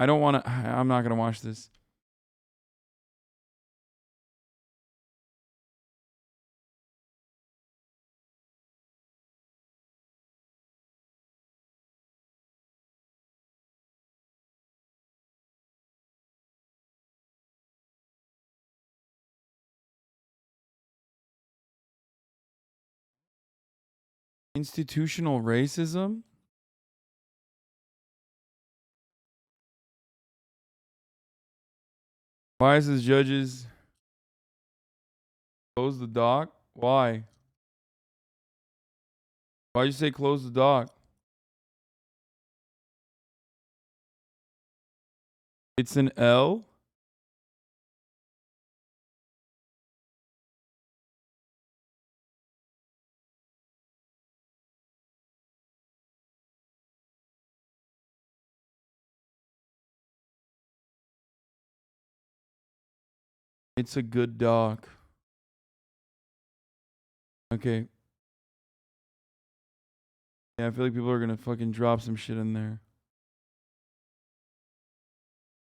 don't want to. I'm not going to watch this. Institutional racism? Why is his judges close the doc? Why? Why'd you say close the doc? It's an L? It's a good doc. Okay. Yeah, I feel like people are gonna fucking drop some shit in there.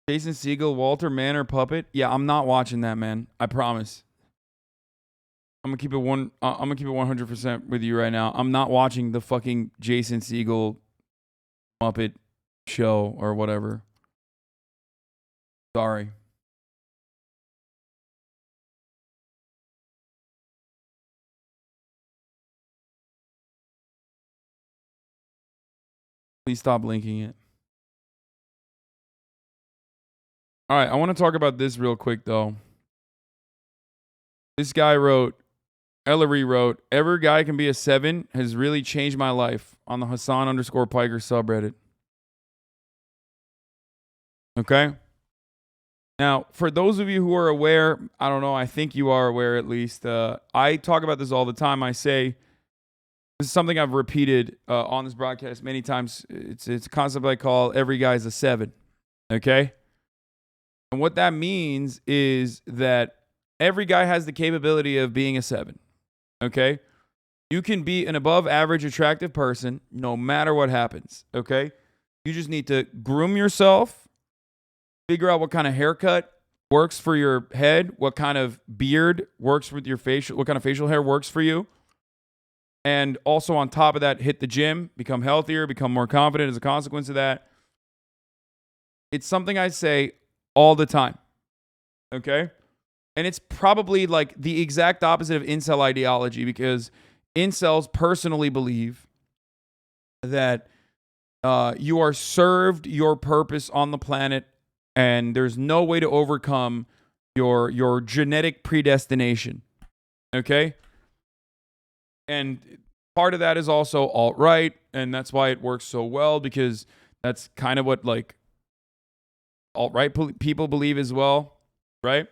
Jason Segel, Walter Manor puppet. Yeah, I'm not watching that, man. I promise. I'm gonna keep it 100% with you right now. I'm not watching the fucking Jason Segel Muppet show or whatever. Sorry. Please stop linking it. All right, I want to talk about this real quick, though. This guy wrote, Ellery wrote, every guy can be a 7 has really changed my life on the Hasan_Piker subreddit. Okay? Now, for those of you who are aware, I don't know, I think you are aware at least, I talk about this all the time. I say, this is something I've repeated on this broadcast many times. It's a concept I call every guy's a 7. Okay? And what that means is that every guy has the capability of being a 7. Okay? You can be an above average attractive person no matter what happens. Okay? You just need to groom yourself, figure out what kind of haircut works for your head, what kind of beard works with your facial, what kind of facial hair works for you. And also on top of that, hit the gym, become healthier, become more confident as a consequence of that. It's something I say all the time. Okay? And it's probably like the exact opposite of incel ideology, because incels personally believe that you are served your purpose on the planet and there's no way to overcome your genetic predestination. Okay? And part of that is also alt-right, and that's why it works so well, because that's kind of what like alt-right people believe as well, right?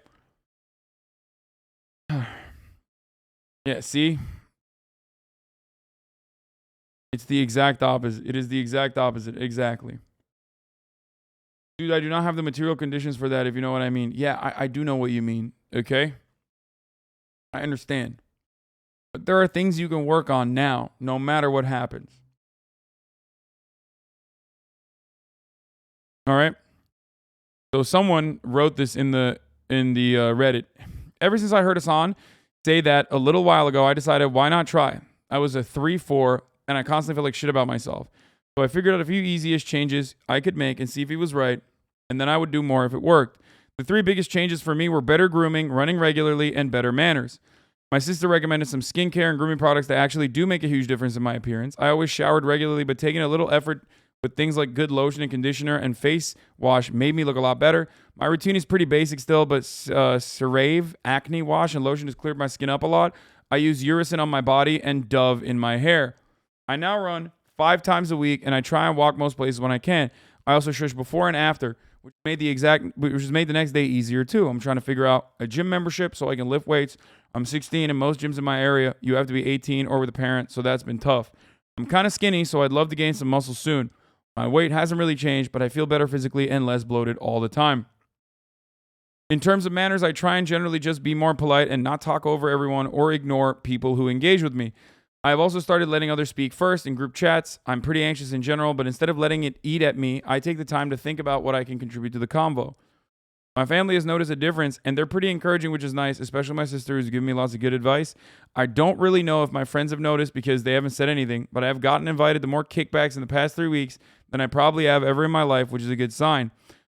Yeah, see? It's the exact opposite. It is the exact opposite. Exactly. Dude, I do not have the material conditions for that, if you know what I mean. Yeah, I do know what you mean, okay? I understand. But there are things you can work on now, no matter what happens. All right? So someone wrote this in the Reddit. Ever since I heard Hasan say that a little while ago, I decided, why not try? I was a 3-4, and I constantly felt like shit about myself. So I figured out a few easiest changes I could make and see if he was right, and then I would do more if it worked. The 3 biggest changes for me were better grooming, running regularly, and better manners. My sister recommended some skincare and grooming products that actually do make a huge difference in my appearance. I always showered regularly, but taking a little effort with things like good lotion and conditioner and face wash made me look a lot better. My routine is pretty basic still, but CeraVe acne wash and lotion has cleared my skin up a lot. I use Uracin on my body and Dove in my hair. I now run 5 times a week, and I try and walk most places when I can. I also shush before and after, which made the next day easier too. I'm trying to figure out a gym membership so I can lift weights. I'm 16, and most gyms in my area, you have to be 18 or with a parent, so that's been tough. I'm kind of skinny, so I'd love to gain some muscle soon. My weight hasn't really changed, but I feel better physically and less bloated all the time. In terms of manners, I try and generally just be more polite and not talk over everyone or ignore people who engage with me. I have also started letting others speak first in group chats. I'm pretty anxious in general, but instead of letting it eat at me, I take the time to think about what I can contribute to the convo. My family has noticed a difference, and they're pretty encouraging, which is nice, especially my sister who's given me lots of good advice. I don't really know if my friends have noticed because they haven't said anything, but I have gotten invited to more kickbacks in the past 3 weeks than I probably have ever in my life, which is a good sign.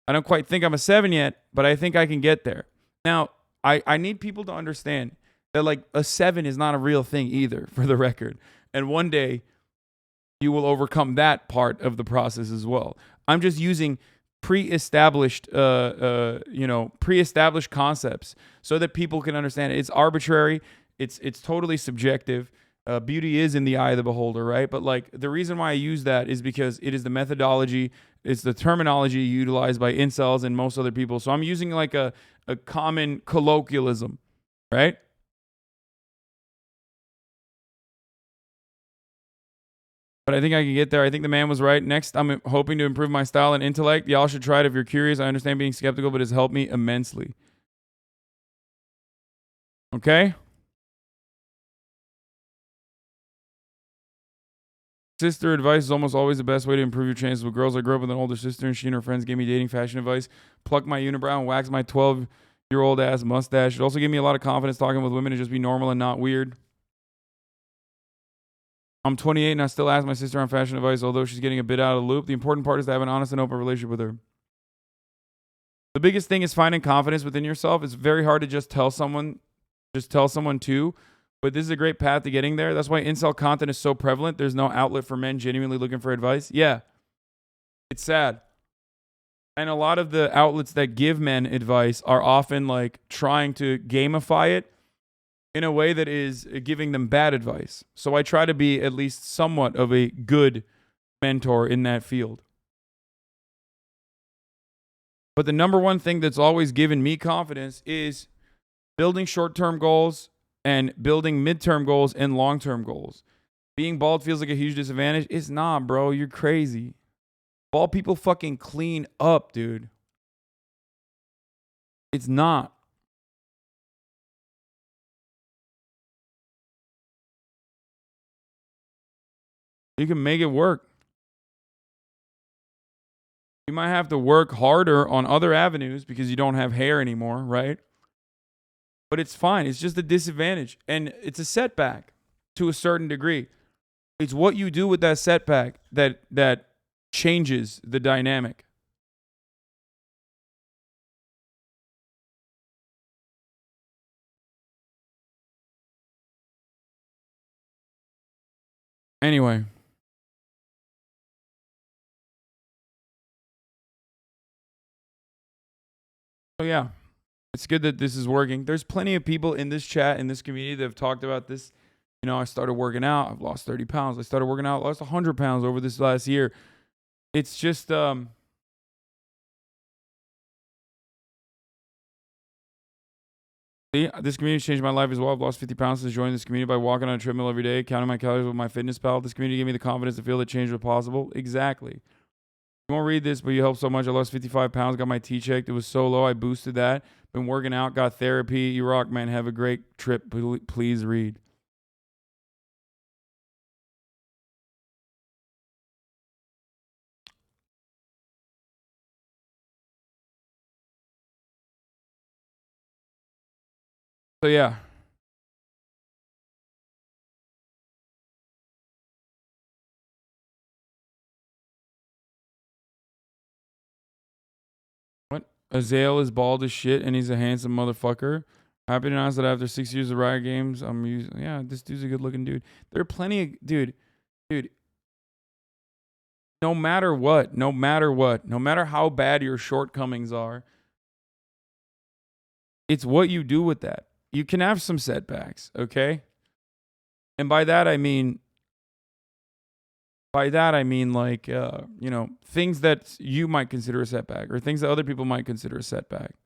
I don't quite think I'm a 7 yet, but I think I can get there. Now, I need people to understand that like a 7 is not a real thing either, for the record. And one day you will overcome that part of the process as well. I'm just using pre-established concepts so that people can understand it. It's arbitrary. It's totally subjective. Beauty is in the eye of the beholder, right? But like the reason why I use that is because it is the methodology, it's the terminology utilized by incels and most other people. So I'm using like a common colloquialism, right? But I think I can get there. I think the man was right. Next, I'm hoping to improve my style and intellect. Y'all should try it if you're curious. I understand being skeptical, but it's helped me immensely. Okay? Sister advice is almost always the best way to improve your chances with girls. I grew up with an older sister, and she and her friends gave me dating fashion advice. Pluck my unibrow and wax my 12-year-old ass mustache. It also gave me a lot of confidence talking with women to just be normal and not weird. I'm 28 and I still ask my sister on fashion advice, although she's getting a bit out of the loop. The important part is to have an honest and open relationship with her. The biggest thing is finding confidence within yourself. It's very hard to just tell someone too, but this is a great path to getting there. That's why incel content is so prevalent. There's no outlet for men genuinely looking for advice. Yeah, it's sad. And a lot of the outlets that give men advice are often like trying to gamify it in a way that is giving them bad advice. So I try to be at least somewhat of a good mentor in that field. But the number one thing that's always given me confidence is building short-term goals and building midterm goals and long-term goals. Being bald feels like a huge disadvantage. It's not, bro. You're crazy. Bald people fucking clean up, dude. It's not. You can make it work. You might have to work harder on other avenues because you don't have hair anymore, right? But it's fine. It's just a disadvantage. And it's a setback to a certain degree. It's what you do with that setback that changes the dynamic. Anyway. So yeah, it's good that this is working. There's plenty of people in this chat, in this community that have talked about this. You know, I started working out. I've lost 30 pounds. I started working out. Lost 100 pounds over this last year. It's just, this community changed my life as well. I've lost 50 pounds since joining this community by walking on a treadmill every day, counting my calories with my fitness pal. This community gave me the confidence to feel that change was possible. Exactly. You won't read this, but you helped so much. I lost 55 pounds, got my T checked. It was so low, I boosted that. Been working out, got therapy. You rock, man. Have a great trip. Please read. So yeah. What? Azale is bald as shit and he's a handsome motherfucker. Happy to announce that after 6 years of Riot Games, I'm using. Yeah, this dude's a good looking dude. There are plenty of dude. No matter what, no matter how bad your shortcomings are, it's what you do with that. You can have some setbacks, okay? And by that I mean like, you know, things that you might consider a setback or things that other people might consider a setback.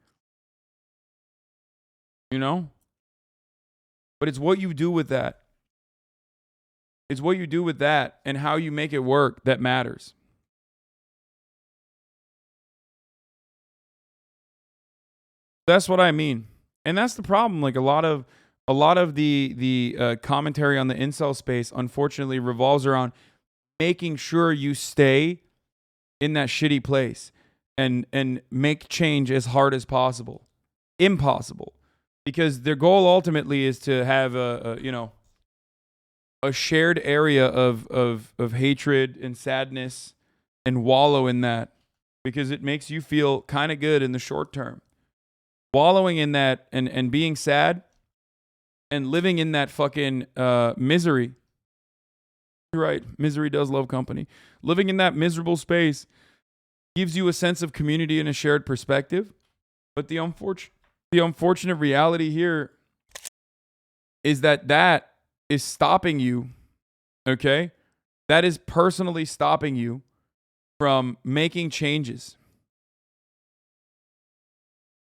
You know? But it's what you do with that. It's what you do with that and how you make it work that matters. That's what I mean. And that's the problem. Like a lot of the commentary on the incel space, unfortunately, revolves around making sure you stay in that shitty place and make change as hard as possible. Impossible. Because their goal ultimately is to have a shared area of hatred and sadness and wallow in that because it makes you feel kind of good in the short term. Wallowing in that and being sad and living in that fucking misery. You're right. Misery does love company. Living in that miserable space gives you a sense of community and a shared perspective. But the unfortunate reality here is that is stopping you, okay? That is personally stopping you from making changes.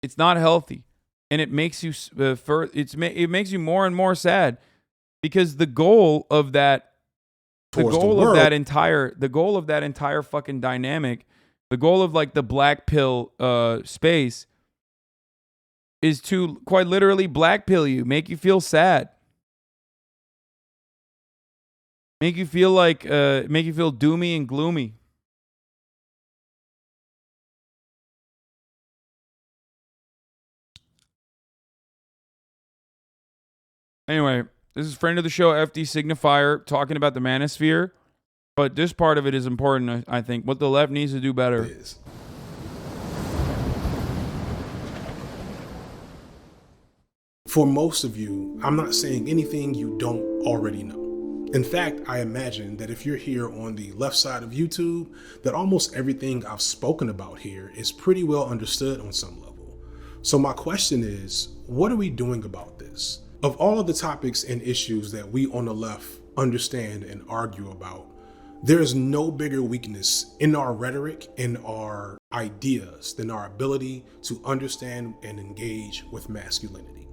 It's not healthy, and it makes you it makes you more and more sad because the goal of that entire fucking dynamic, the goal of like the black pill space is to quite literally black pill you, make you feel sad. Make you feel doomy and gloomy. Anyway, this is friend of the show, FD Signifier, talking about the Manosphere. But this part of it is important, I think. What the left needs to do better. For most of you, I'm not saying anything you don't already know. In fact, I imagine that if you're here on the left side of YouTube, that almost everything I've spoken about here is pretty well understood on some level. So my question is, what are we doing about this? Of all of the topics and issues that we on the left understand and argue about, There is no bigger weakness in our rhetoric and our ideas than our ability to understand and engage with masculinity.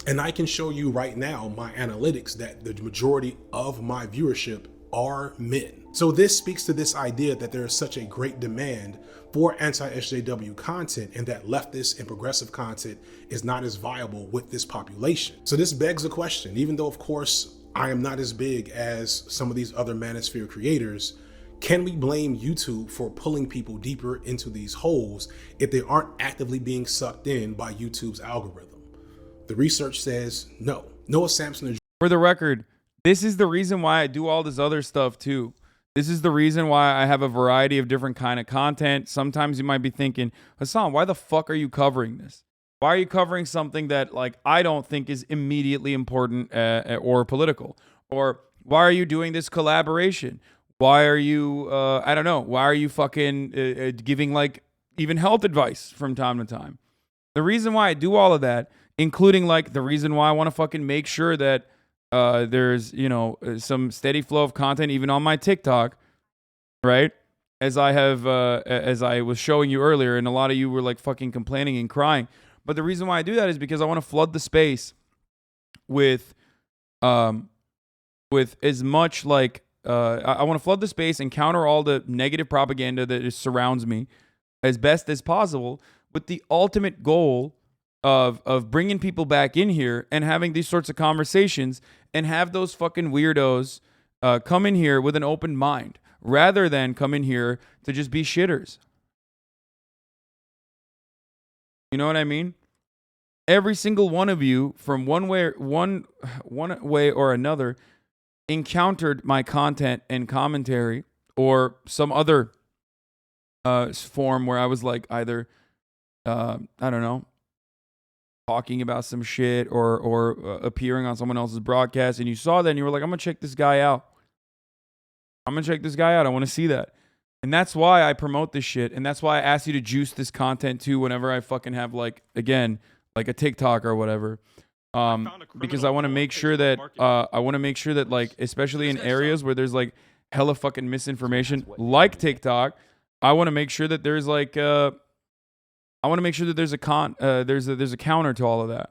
And I can show you right now my analytics that the majority of my viewership are men. So this speaks to this idea that there is such a great demand for anti-SJW content and that leftist and progressive content is not as viable with this population. So this begs a question, even though of course I am not as big as some of these other Manosphere creators, can we blame YouTube for pulling people deeper into these holes if they aren't actively being sucked in by YouTube's algorithm? The research says no. Noah Sampson. For the record, this is the reason why I do all this other stuff too. This is the reason why I have a variety of different kind of content. Sometimes you might be thinking, Hasan, why the fuck are you covering this? Why are you covering something that like I don't think is immediately important or political? Or why are you doing this collaboration? Why are you, I don't know, why are you fucking giving like even health advice from time to time? The reason why I do all of that, including like the reason why I want to fucking make sure that there's, you know, some steady flow of content even on my TikTok, right? As I have, as I was showing you earlier, and a lot of you were like fucking complaining and crying. But the reason why I do that is because I want to flood the space with as much like, I want to flood the space and counter all the negative propaganda that surrounds me as best as possible with the ultimate goal of bringing people back in here and having these sorts of conversations and have those fucking weirdos come in here with an open mind rather than come in here to just be shitters. You know what I mean? Every single one of you from one way or another encountered my content and commentary or some other form where I was like either, I don't know, talking about some shit or appearing on someone else's broadcast, and you saw that and you were like, I'm gonna check this guy out. I want to see that. And that's why I promote this shit. And that's why I ask you to juice this content too whenever I fucking have like, again, like a TikTok or whatever. Because I want to make sure that like, especially in areas where there's like hella fucking misinformation, like TikTok, I want to make sure that there's like, I want to make sure that there's a counter to all of that.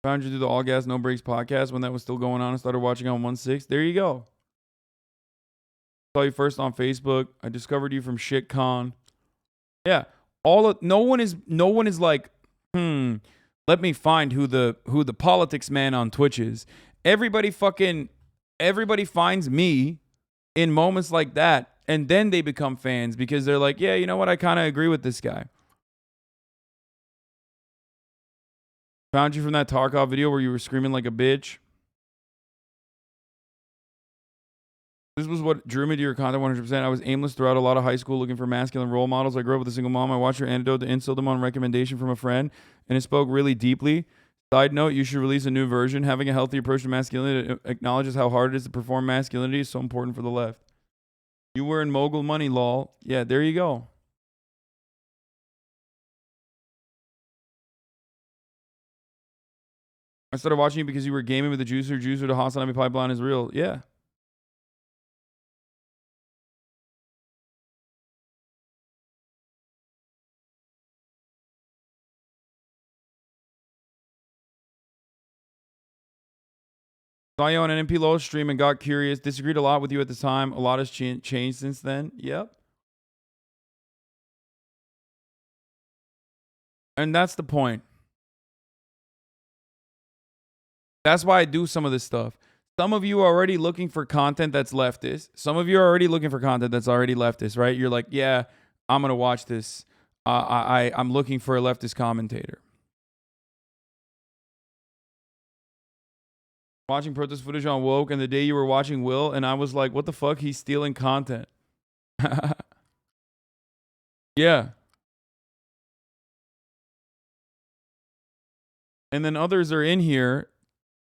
Found you through the All Gas No Breaks podcast when that was still going on. I started watching on 1/6. There you go. Saw you first on Facebook. I discovered you from ShitCon. Yeah, no one is like, let me find who the politics man on Twitch is. Everybody finds me in moments like that, and then they become fans because they're like, yeah, you know what? I kind of agree with this guy. Found you from that Tarkov video where you were screaming like a bitch. This was what drew me to your content 100%. I was aimless throughout a lot of high school looking for masculine role models. I grew up with a single mom. I watched your antidote to insult them on recommendation from a friend, and it spoke really deeply. Side note, you should release a new version. Having a healthy approach to masculinity that acknowledges how hard it is to perform masculinity is so important for the left. You were in Mogul Money, lol. Yeah, there you go. I started watching you because you were gaming with the juicer. The HasanAbi pipeline is real. Yeah. Saw you on an MP Low stream and got curious. Disagreed a lot with you at the time. A lot has changed since then. Yep. And that's the point. That's why I do some of this stuff. Some of you are already looking for content that's leftist. Some of you are already looking for content that's already leftist, right? You're like, yeah, I'm going to watch this. I'm looking for a leftist commentator. Watching protest footage on Woke, and the day you were watching Will, and I was like, what the fuck? He's stealing content. Yeah. And then others are in here.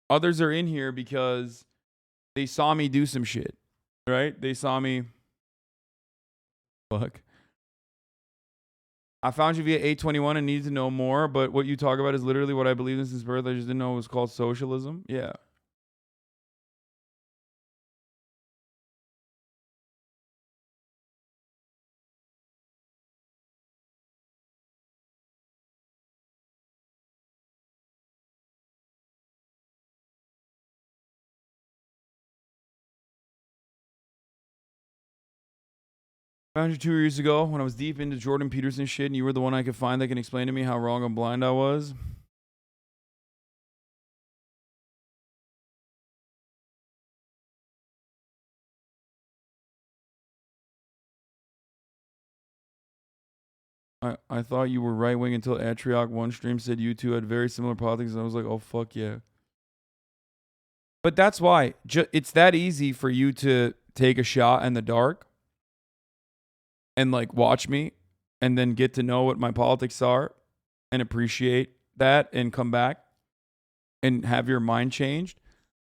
Others are in here because they saw me do some shit, right? They saw me. Fuck. I found you via 821 and needed to know more, but what you talk about is literally what I believed in since birth. I just didn't know it was called socialism. Yeah. Found you 2 years ago when I was deep into Jordan Peterson shit, and you were the one I could find that can explain to me how wrong and blind I was. I thought you were right wing until Atrioc one stream said you two had very similar politics, and I was like, oh fuck yeah. But that's why it's that easy for you to take a shot in the dark and like watch me and then get to know what my politics are and appreciate that and come back and have your mind changed.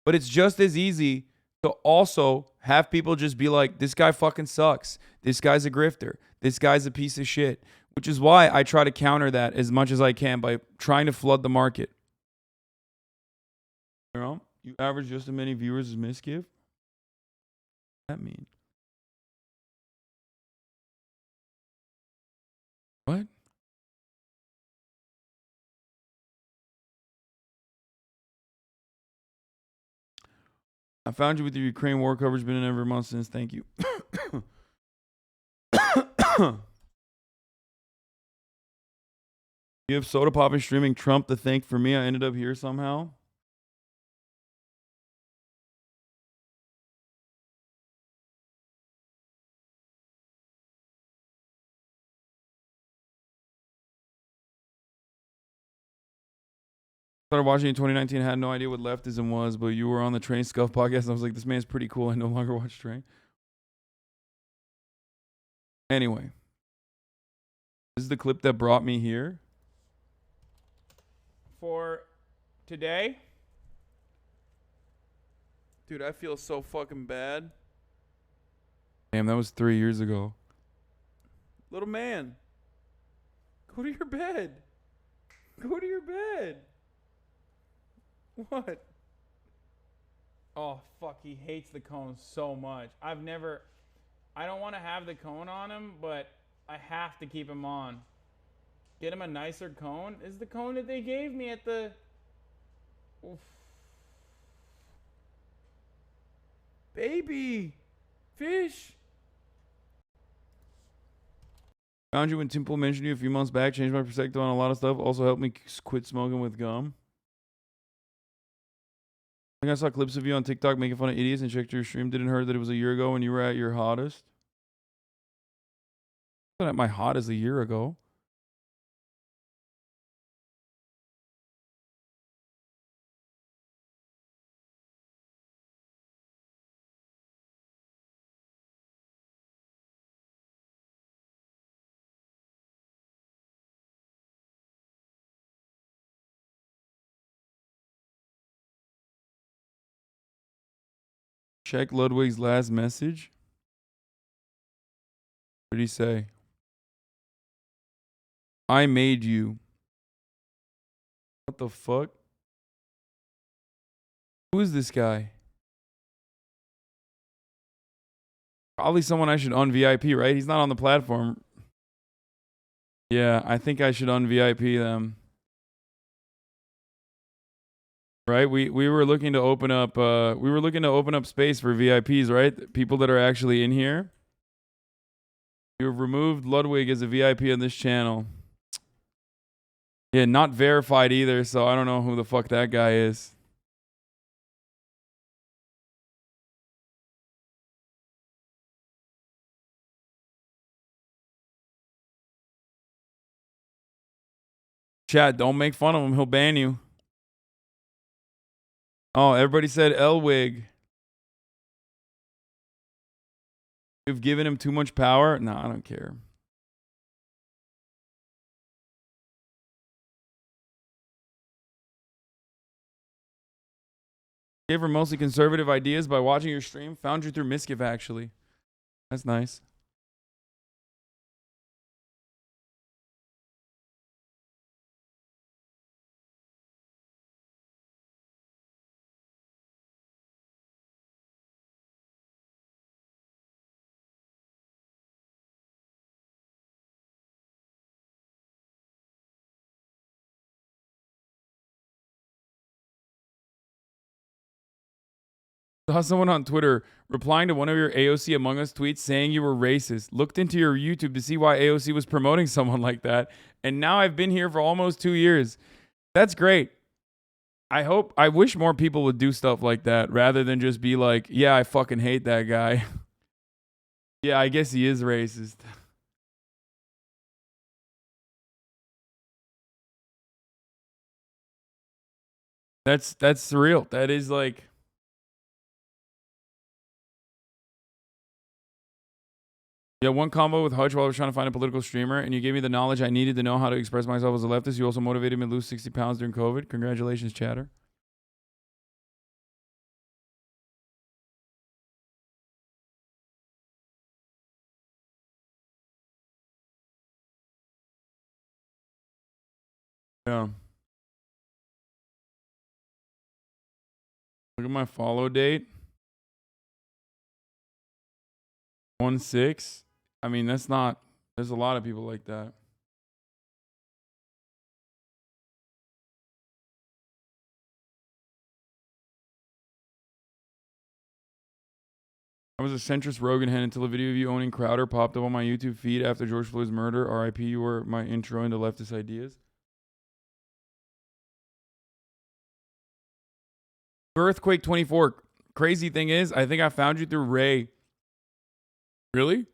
But it's just as easy to also have people just be like, this guy fucking sucks. This guy's a grifter. This guy's a piece of shit. Which is why I try to counter that as much as I can by trying to flood the market. You know, you average just as many viewers as Misgive. What does that mean? What? I found you with your Ukraine war coverage. Been in every month since. Thank you. You have Soda Pop and streaming Trump to thank for me. I ended up here somehow. Started watching in 2019. Had no idea what leftism was, but you were on the Train Scuff podcast. And I was like, this man's pretty cool. I no longer watch Train. Anyway, this is the clip that brought me here. For today. Dude, I feel so fucking bad. Damn, that was 3 years ago. Little man, go to your bed. Go to your bed. What? Oh, fuck, he hates the cone so much. I don't want to have the cone on him, but I have to keep him on. Get him a nicer cone. This is the cone that they gave me at the... Oof. Baby. Fish. Found you when Timple mentioned you a few months back. Changed my perspective on a lot of stuff. Also helped me quit smoking with gum. I think I saw clips of you on TikTok making fun of idiots and checked your stream. Didn't heard that it was a year ago when you were at your hottest. I was at my hottest a year ago. Check Ludwig's last message. What did he say? I made you. What the fuck? Who is this guy? Probably someone I should un-VIP, right? He's not on the platform. Yeah, I think I should un-VIP them. Right? We were looking to open up space for VIPs, right? People that are actually in here. You have removed Ludwig as a VIP on this channel. Yeah, not verified either, so I don't know who the fuck that guy is. Chat, don't make fun of him. He'll ban you. Oh, everybody said Elwig. You've given him too much power? No, I don't care. Gave her mostly conservative ideas by watching your stream. Found you through Misgive, actually. That's nice. Saw someone on Twitter replying to one of your AOC Among Us tweets saying you were racist. Looked into your YouTube to see why AOC was promoting someone like that. And now I've been here for almost 2 years. That's great. I wish more people would do stuff like that rather than just be like, yeah, I fucking hate that guy. Yeah, I guess he is racist. That's surreal. That is like, yeah, one combo with Hutch while I was trying to find a political streamer, and you gave me the knowledge I needed to know how to express myself as a leftist. You also motivated me to lose 60 pounds during COVID. Congratulations, chatter. Yeah. Look at my follow date. 1-6. I mean, that's not, there's a lot of people like that. I was a centrist Rogan head until a video of you owning Crowder popped up on my YouTube feed after George Floyd's murder. RIP, you were my intro into leftist ideas. Earthquake 24. Crazy thing is, I think I found you through Ray. Really?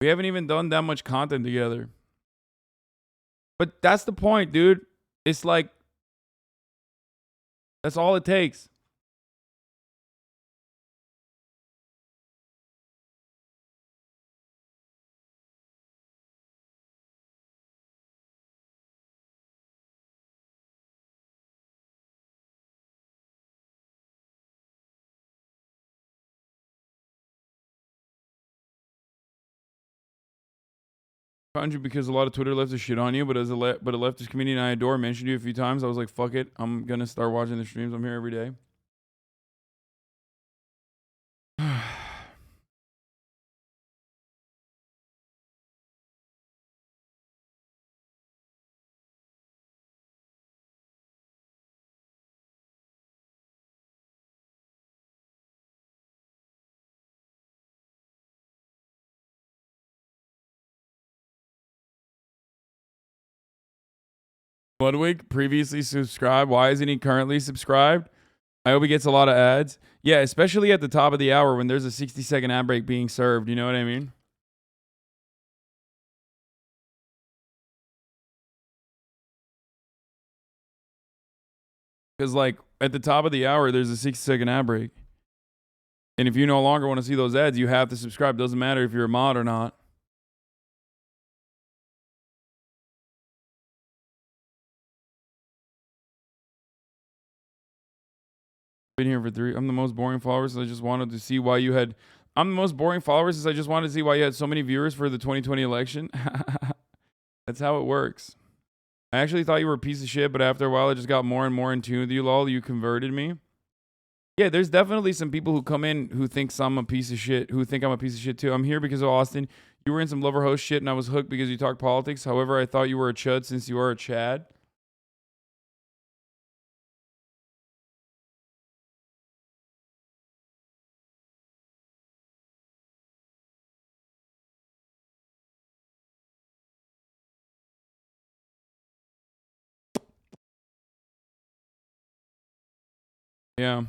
We haven't even done that much content together. But that's the point, dude. It's like, that's all it takes. Found you because a lot of Twitter leftists shit on you, but as a leftist comedian I adore mentioned you a few times. I was like, fuck it, I'm gonna start watching the streams. I'm here every day. Ludwig, previously subscribed. Why isn't he currently subscribed? I hope he gets a lot of ads. Yeah, especially at the top of the hour when there's a 60-second ad break being served. You know what I mean? Because, like, at the top of the hour, there's a 60-second ad break. And if you no longer want to see those ads, you have to subscribe. Doesn't matter if you're a mod or not. Been here for 3. I'm the most boring follower since I just wanted to see why you had. I'm the most boring follower since I just wanted to see why you had so many viewers for the 2020 election. That's how it works. I actually thought you were a piece of shit, but after a while, I just got more and more in tune with you, lol. You converted me. Yeah, there's definitely some people who come in who think I'm a piece of shit, who think I'm a piece of shit too. I'm here because of Austin. You were in some lover host shit, and I was hooked because you talk politics. However, I thought you were a chud since you are a Chad. Yeah.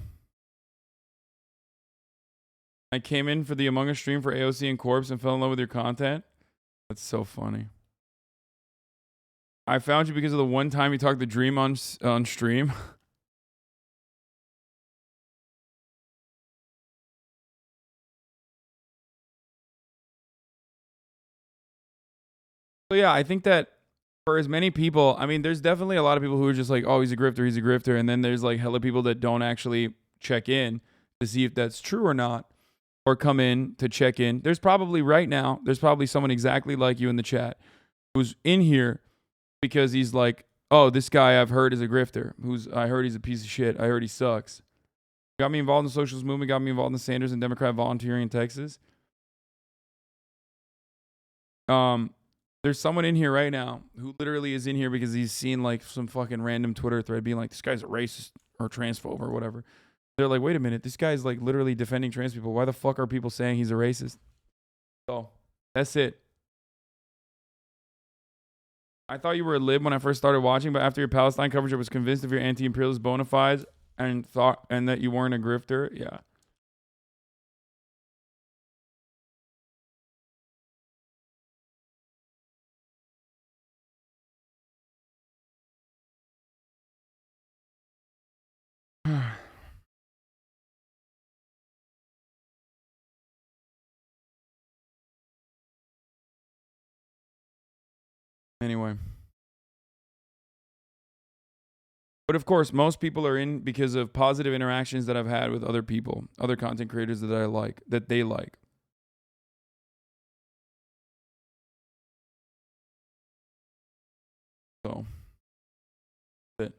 I came in for the Among Us stream for AOC and Corpse and fell in love with your content. That's so funny. I found you because of the one time you talked to Dream on stream. So yeah, I think that for as many people, I mean, there's definitely a lot of people who are just like, oh, he's a grifter. And then there's like hella people that don't actually check in to see if that's true or not, or come in to check in. There's probably right now, there's probably someone exactly like you in the chat who's in here because he's like, oh, this guy I've heard is a grifter. I heard he's a piece of shit. I heard he sucks. Got me involved in the socialist movement, got me involved in the Sanders and Democrat volunteering in Texas. There's someone in here right now who literally is in here because he's seen like some fucking random Twitter thread being like, this guy's a racist or transphobe or whatever. They're like, wait a minute, this guy's like literally defending trans people. Why the fuck are people saying he's a racist? So that's it. I thought you were a lib when I first started watching, but after your Palestine coverage, I was convinced of your anti-imperialist bona fides and that you weren't a grifter. Yeah. Anyway. But of course, most people are in because of positive interactions that I've had with other people, other content creators that I like, that they like. So, that's it.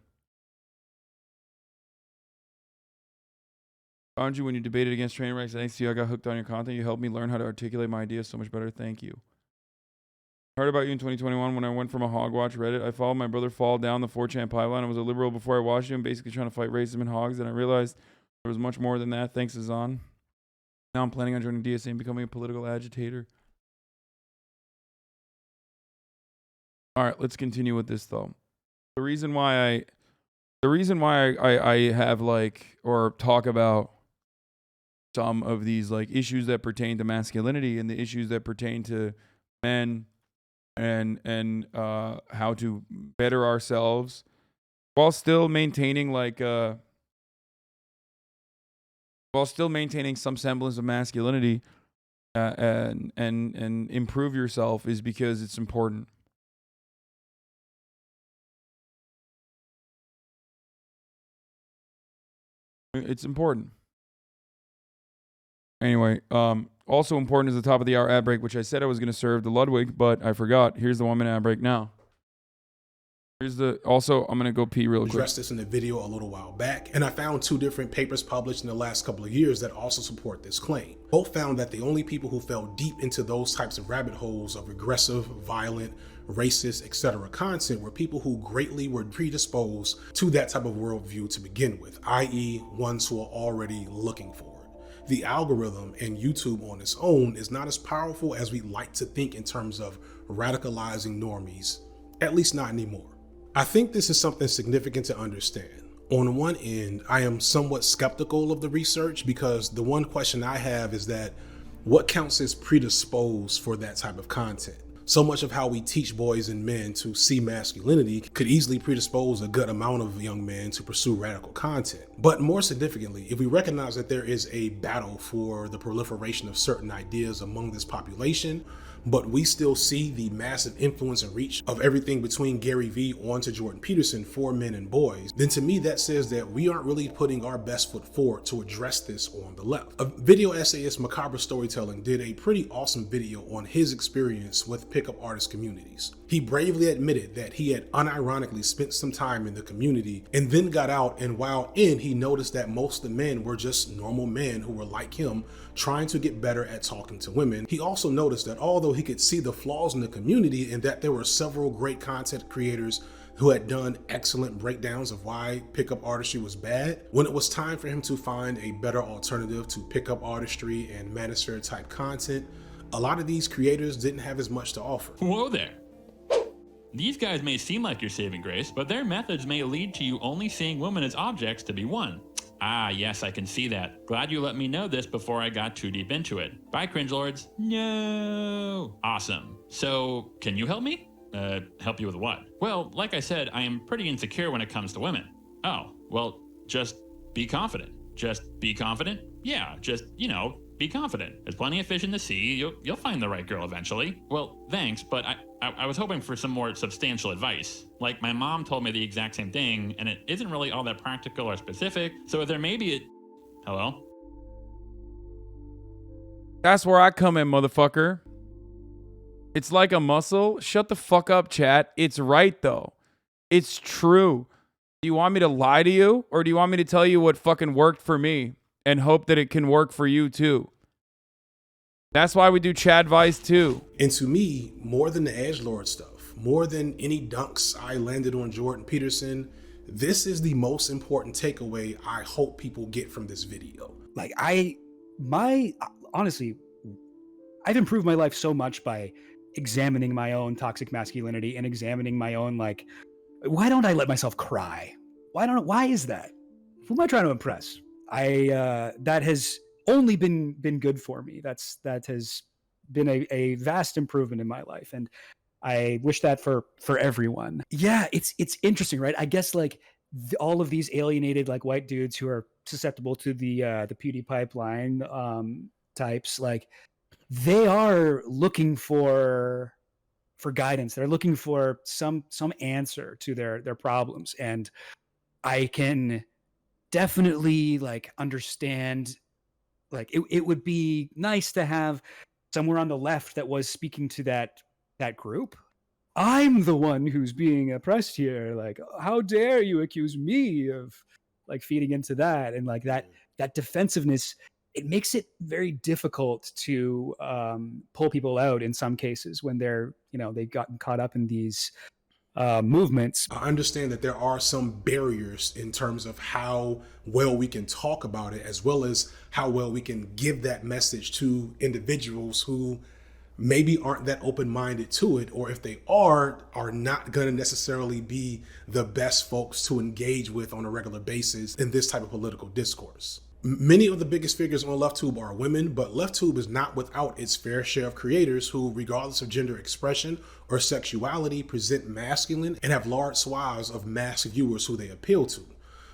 Found you when you debated against train wrecks. Thanks to you, I got hooked on your content. You helped me learn how to articulate my ideas so much better. Thank you. Heard about you in 2021 when I went from a Hogwatch Reddit. I followed my brother fall down the 4chan pipeline. I was a liberal before I watched him, basically trying to fight racism and hogs, and I realized there was much more than that. Thanks, Hasan. Now I'm planning on joining DSA and becoming a political agitator. All right, let's continue with this though. The reason why I have like, or talk about some of these like issues that pertain to masculinity and the issues that pertain to men and how to better ourselves while still maintaining like some semblance of masculinity and improve yourself is because it's important. It's important. Anyway, also important is the top of the hour ad break, which I said I was going to serve the Ludwig, but I forgot. Here's the 1 minute ad break now. Here's the, also, I'm going to go pee real quick. Addressed this in a video a little while back, and I found 2 different papers published in the last couple of years that also support this claim. Both found that the only people who fell deep into those types of rabbit holes of aggressive, violent, racist, etc. content were people who greatly were predisposed to that type of worldview to begin with, i.e. ones who are already looking for it. The algorithm and YouTube on its own is not as powerful as we like to think in terms of radicalizing normies, at least not anymore. I think this is something significant to understand. On one end, I am somewhat skeptical of the research because the one question I have is that what counts as predisposed for that type of content? So much of how we teach boys and men to see masculinity could easily predispose a good amount of young men to pursue radical content. But more significantly, if we recognize that there is a battle for the proliferation of certain ideas among this population, but we still see the massive influence and reach of everything between Gary Vee on to Jordan Peterson for men and boys, then to me that says that we aren't really putting our best foot forward to address this on the left. A video essayist, Macabre Storytelling, did a pretty awesome video on his experience with pickup artist communities. He bravely admitted that he had unironically spent some time in the community and then got out, and while in, he noticed that most of the men were just normal men who were like him, trying to get better at talking to women. He also noticed that although he could see the flaws in the community and that there were several great content creators who had done excellent breakdowns of why pickup artistry was bad, when it was time for him to find a better alternative to pickup artistry and Manosphere type content, a lot of these creators didn't have as much to offer. Whoa there. These guys may seem like your saving grace, but their methods may lead to you only seeing women as objects to be won. Ah, yes, I can see that. Glad you let me know this before I got too deep into it. Bye, cringe lords. No. Awesome. So, can you help me? Help you with what? Well, like I said, I am pretty insecure when it comes to women. Oh, well, just be confident. Just be confident? Yeah, just, be confident. There's plenty of fish in the sea. You'll find the right girl eventually. Well, thanks, but I was hoping for some more substantial advice. Like, my mom told me the exact same thing, and it isn't really all that practical or specific, so there may be Hello? That's where I come in, motherfucker. It's like a muscle. Shut the fuck up, chat. It's right, though. It's true. Do you want me to lie to you, or do you want me to tell you what fucking worked for me and hope that it can work for you, too? That's why we do Chad Vice too. And to me, more than the edgelord stuff, more than any dunks I landed on Jordan Peterson, This is the most important takeaway I hope people get from this video. Like honestly, I've improved my life so much by examining my own toxic masculinity and examining my own, like, why don't I let myself cry? Why is that? Who am I trying to impress? That has only been good for me. That has been a vast improvement in my life. And I wish that for everyone. Yeah, it's interesting, right? I guess like all of these alienated like white dudes who are susceptible to the beauty pipeline types, like they are looking for guidance. They're looking for some answer to their problems, and I can definitely like understand. Like it would be nice to have somewhere on the left that was speaking to that group. I'm the one who's being oppressed here. Like, how dare you accuse me of like feeding into that? And like that defensiveness, it makes it very difficult to pull people out in some cases when they're, they've gotten caught up in these movements. I understand that there are some barriers in terms of how well we can talk about it, as well as how well we can give that message to individuals who maybe aren't that open-minded to it, or if they are not going to necessarily be the best folks to engage with on a regular basis in this type of political discourse. Many of the biggest figures on LeftTube are women, but LeftTube is not without its fair share of creators who, regardless of gender expression or sexuality, present masculine and have large swaths of masked viewers who they appeal to.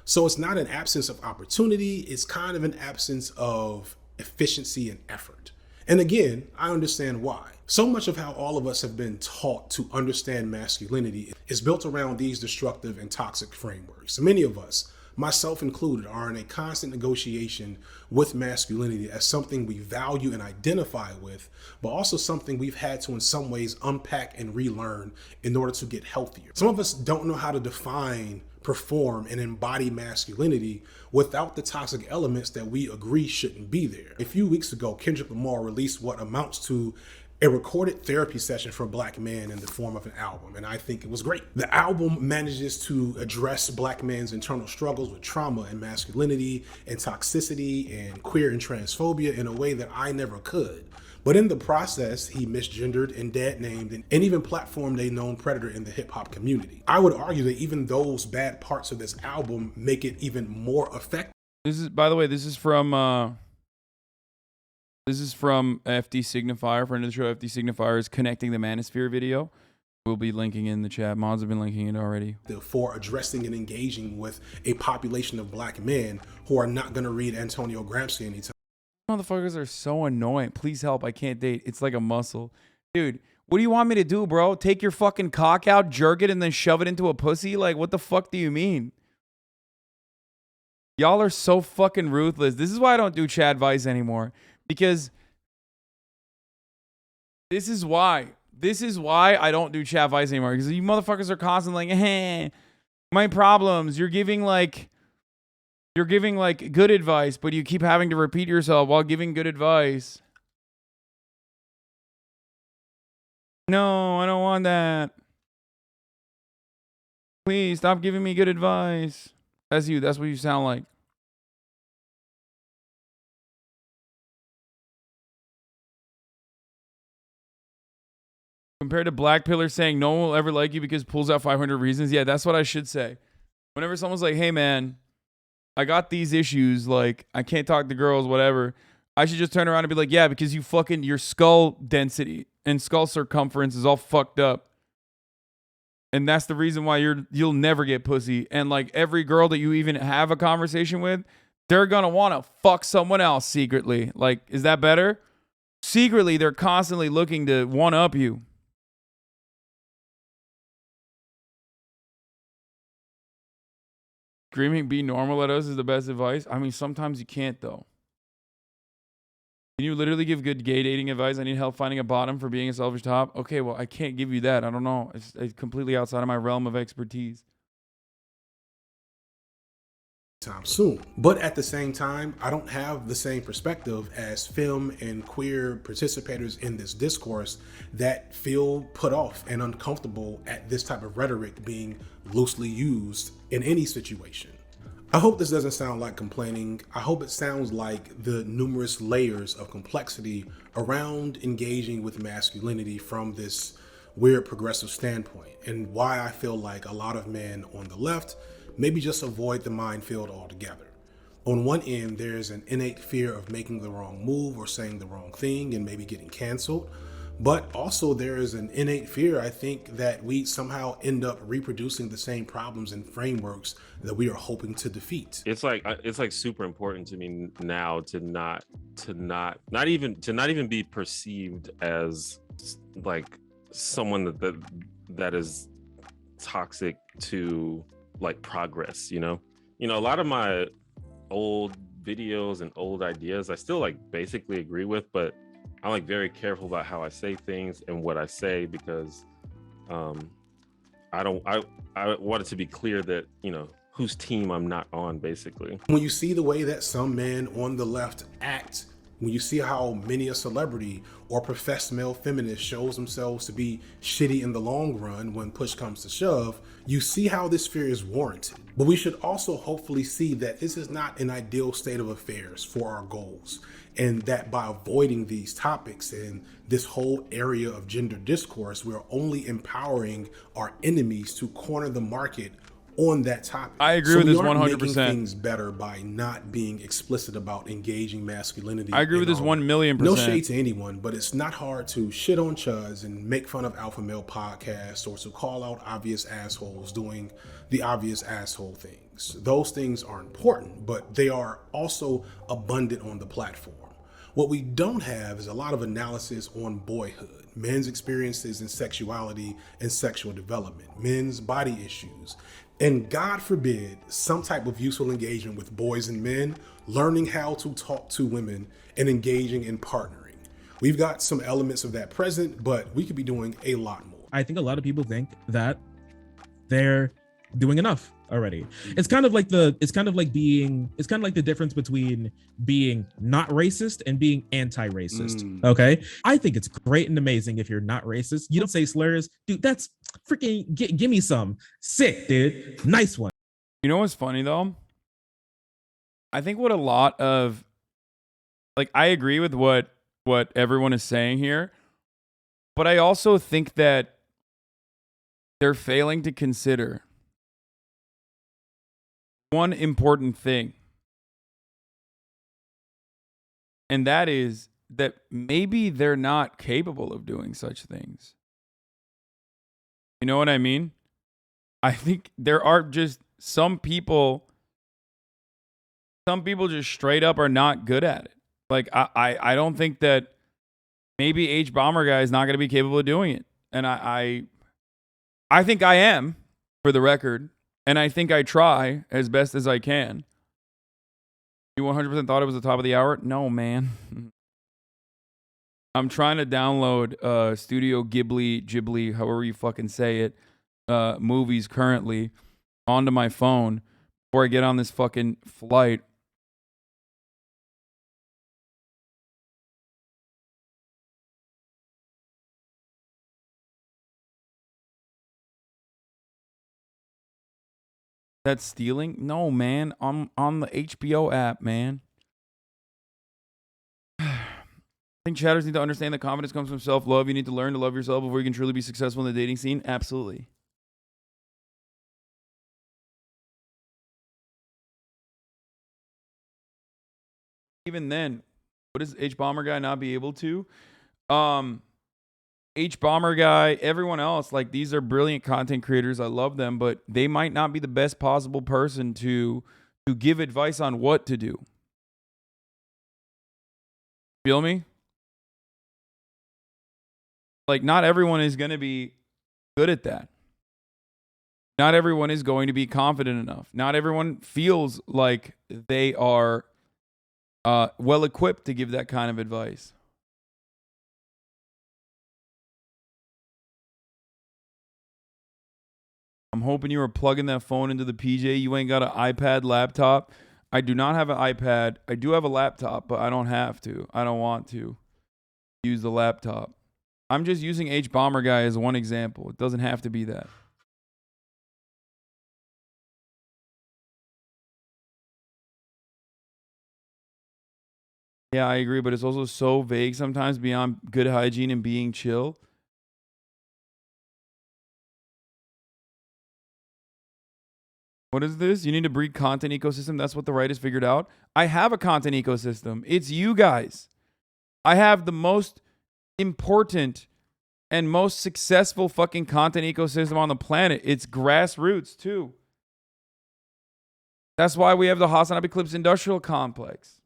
So it's not an absence of opportunity, it's kind of an absence of efficiency and effort. And again, I understand why. So much of how all of us have been taught to understand masculinity is built around these destructive and toxic frameworks. Many of us, myself included, are in a constant negotiation with masculinity as something we value and identify with, but also something we've had to in some ways unpack and relearn in order to get healthier. Some of us don't know how to define, perform, and embody masculinity without the toxic elements that we agree shouldn't be there. A few weeks ago, Kendrick Lamar released what amounts to a recorded therapy session for Black men in the form of an album, and I think it was great. The album manages to address Black men's internal struggles with trauma and masculinity and toxicity and queer and transphobia in a way that I never could. But in the process, he misgendered and dad-named and even platformed a known predator in the hip-hop community. I would argue that even those bad parts of this album make it even more effective. This is, by the way, this is from FD Signifier, friend of the show. FD Signifier is connecting the Manosphere video. We'll be linking in the chat. Mods have been linking it already. For addressing and engaging with a population of Black men who are not going to read Antonio Gramsci anytime. Motherfuckers are so annoying. Please help. I can't date. It's like a muscle. Dude, what do you want me to do, bro? Take your fucking cock out, jerk it, and then shove it into a pussy? Like, what the fuck do you mean? Y'all are so fucking ruthless. This is why I don't do Chad Vice anymore. Because this is why I don't do Chat Vice anymore. Because you motherfuckers are constantly like, hey, my problems. You're giving like good advice, but you keep having to repeat yourself while giving good advice. No, I don't want that. Please stop giving me good advice. That's you. That's what you sound like. Compared to Black Pillar saying no one will ever like you because pulls out 500 reasons. Yeah, that's what I should say. Whenever someone's like, hey man, I got these issues, like I can't talk to girls, whatever, I should just turn around and be like, yeah, because your skull density and skull circumference is all fucked up. And that's the reason why you'll never get pussy. And like every girl that you even have a conversation with, they're gonna wanna fuck someone else secretly. Like, is that better? Secretly, they're constantly looking to one-up you. Screaming be normal at us is the best advice. I mean, sometimes you can't though. Can you literally give good gay dating advice? I need help finding a bottom for being a selfish top. Okay, well, I can't give you that. I don't know. It's completely outside of my realm of expertise. time soon. But at the same time, I don't have the same perspective as femme and queer participators in this discourse that feel put off and uncomfortable at this type of rhetoric being loosely used in any situation. I hope this doesn't sound like complaining. I hope it sounds like the numerous layers of complexity around engaging with masculinity from this weird progressive standpoint, and why I feel like a lot of men on the left maybe just avoid the minefield altogether. On one end, there's an innate fear of making the wrong move or saying the wrong thing and maybe getting canceled. But also there is an innate fear, I think, that we somehow end up reproducing the same problems and frameworks that we are hoping to defeat. It's like super important to me now to not even be perceived as like someone that is toxic to like progress, you know, a lot of my old videos and old ideas I still like basically agree with, but I'm like very careful about how I say things and what I say, because I want it to be clear that, you know, whose team I'm not on, basically. When you see the way that some men on the left act, when you see how many a celebrity or professed male feminist shows themselves to be shitty in the long run when push comes to shove, you see how this fear is warranted. But we should also hopefully see that this is not an ideal state of affairs for our goals, and that by avoiding these topics and this whole area of gender discourse, we're only empowering our enemies to corner the market on that topic. I agree with this 100%. Making things better by not being explicit about engaging masculinity. I agree with this 1,000,000%. No shade to anyone, but it's not hard to shit on chuds and make fun of alpha male podcasts, or to call out obvious assholes doing the obvious asshole things. Those things are important, but they are also abundant on the platform. What we don't have is a lot of analysis on boyhood, men's experiences in sexuality and sexual development, men's body issues, and God forbid, some type of useful engagement with boys and men, learning how to talk to women and engaging in partnering. We've got some elements of that present, but we could be doing a lot more. I think a lot of people think that they're doing enough already. It's kind of like the difference between being not racist and being anti-racist. Okay, I think it's great and amazing if you're not racist. You don't say slurs, dude. That's freaking give me some sick, dude. Nice one. You know what's funny though? I think what a lot of, like, I agree with what everyone is saying here, but I also think that they're failing to consider one important thing, and that is that maybe they're not capable of doing such things. You know what I mean? I think there are just some people just straight up are not good at it. Like, I don't think that maybe H Bomber guy is not going to be capable of doing it. And I think I am, for the record. And I think I try as best as I can. You 100% thought it was the top of the hour? No, man. I'm trying to download Studio Ghibli, however you fucking say it, movies currently onto my phone before I get on this fucking flight. That's stealing? No, man. I'm on the HBO app, man. I think chatters need to understand that confidence comes from self-love. You need to learn to love yourself before you can truly be successful in the dating scene. Absolutely. Even then, what does H Bomber guy not be able to? H Bomber guy, everyone else, like, these are brilliant content creators. I love them, but they might not be the best possible person to give advice on what to do. Feel me? Like, not everyone is going to be good at that. Not everyone is going to be confident enough. Not everyone feels like they are well equipped to give that kind of advice. I'm hoping you were plugging that phone into the PJ. You ain't got an iPad laptop. I do not have an iPad. I do have a laptop, but I don't have to. I don't want to use the laptop. I'm just using H Bomber Guy as one example. It doesn't have to be that. Yeah, I agree, but it's also so vague sometimes beyond good hygiene and being chill. What is this? You need to breed content ecosystem. That's what the right has figured out. I have a content ecosystem. It's you guys. I have the most important and most successful fucking content ecosystem on the planet. It's grassroots too. That's why we have the HasanAbi Clips Industrial Complex.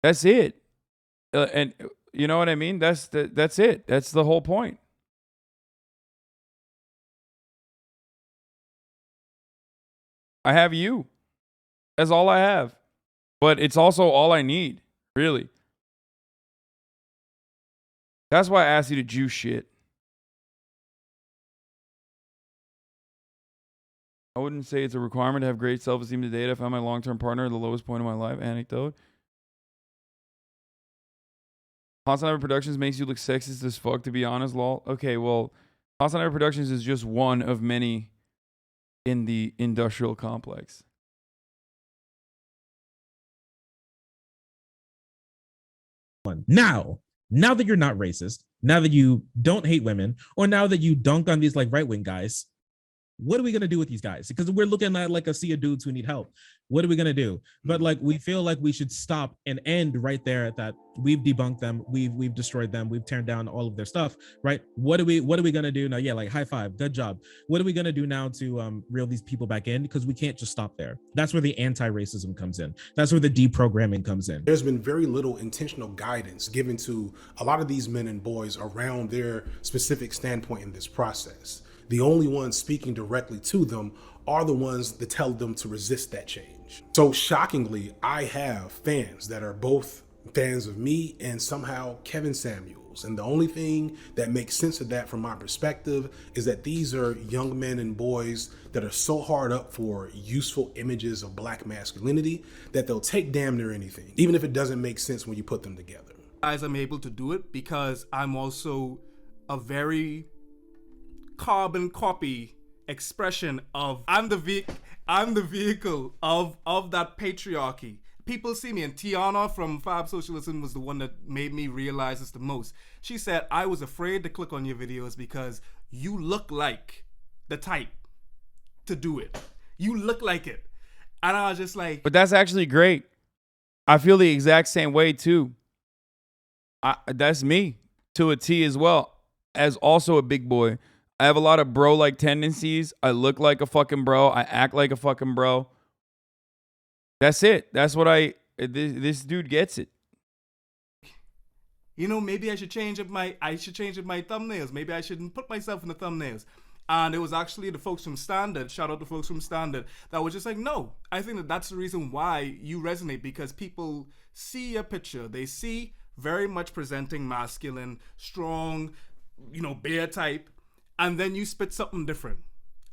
That's it. And you know what I mean? That's it. That's the whole point. I have you. That's all I have. But it's also all I need, really. That's why I asked you to juice shit. I wouldn't say it's a requirement to have great self-esteem to date. I found my long-term partner at the lowest point of my life. Anecdote. HasanAbi Productions makes you look sexist as fuck, to be honest, lol. Okay, well, HasanAbi Productions is just one of many in the industrial complex. Now that you're not racist, now that you don't hate women, or now that you dunk on these like right-wing guys, what are we going to do with these guys? Because we're looking at like a sea of dudes who need help. What are we going to do? But like, we feel like we should stop and end right there at that. We've debunked them. We've destroyed them. We've turned down all of their stuff, right? What are we going to do now? Yeah, like high five, good job. What are we going to do now to reel these people back in? Because we can't just stop there. That's where the anti-racism comes in. That's where the deprogramming comes in. There's been very little intentional guidance given to a lot of these men and boys around their specific standpoint in this process. The only ones speaking directly to them are the ones that tell them to resist that change. So shockingly, I have fans that are both fans of me and somehow Kevin Samuels. And the only thing that makes sense of that from my perspective is that these are young men and boys that are so hard up for useful images of black masculinity that they'll take damn near anything, even if it doesn't make sense when you put them together. Guys, I'm able to do it because I'm also a very carbon copy expression of I'm the vehicle of that patriarchy. People see me, and Tiana from Fab Socialism was the one that made me realize this the most. She said, I was afraid to click on your videos because you look like the type to do it. You look like it. And I was just like, but that's actually great. I feel the exact same way too. That's me to a T as well, as also a big boy. I have a lot of bro-like tendencies. I look like a fucking bro. I act like a fucking bro. That's it. That's what this dude gets it. You know, maybe I should change up my thumbnails. Maybe I shouldn't put myself in the thumbnails. And it was actually the folks from Standard, shout out to folks from Standard, that was just like, no, I think that's the reason why you resonate, because people see your picture. They see very much presenting masculine, strong, bear type. And then you spit something different,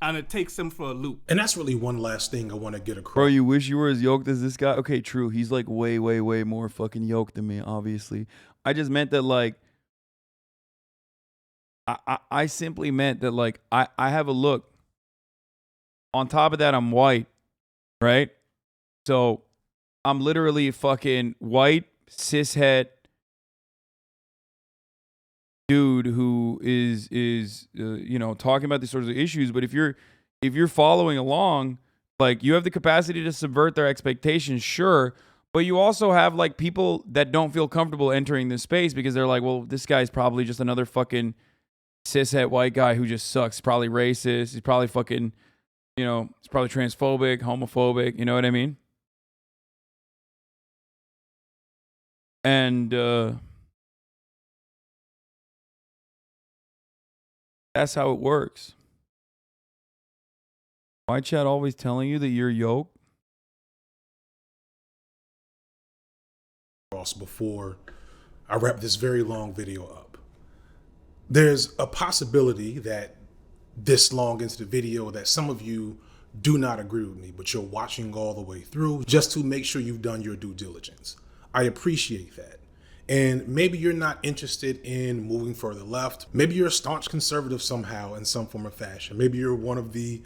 and it takes them for a loop. And that's really one last thing I want to get across. Bro, you wish you were as yoked as this guy? Okay, true. He's like way, way, way more fucking yoked than me, obviously. I just meant that like, I simply meant that like, I have a look. On top of that, I'm white, right? So I'm literally fucking white, cishet dude who is talking about these sorts of issues. But if you're following along, like, you have the capacity to subvert their expectations, sure, but you also have like people that don't feel comfortable entering this space because they're like, well, this guy's probably just another fucking cishet white guy who just sucks. He's probably racist. He's probably fucking, he's probably transphobic, homophobic. You know what I mean? And that's how it works. Why chat always telling you that you're yoked? Before I wrap this very long video up, there's a possibility that this long into the video that some of you do not agree with me, but you're watching all the way through just to make sure you've done your due diligence. I appreciate that. And maybe you're not interested in moving further left. Maybe you're a staunch conservative somehow in some form or fashion. Maybe you're one of the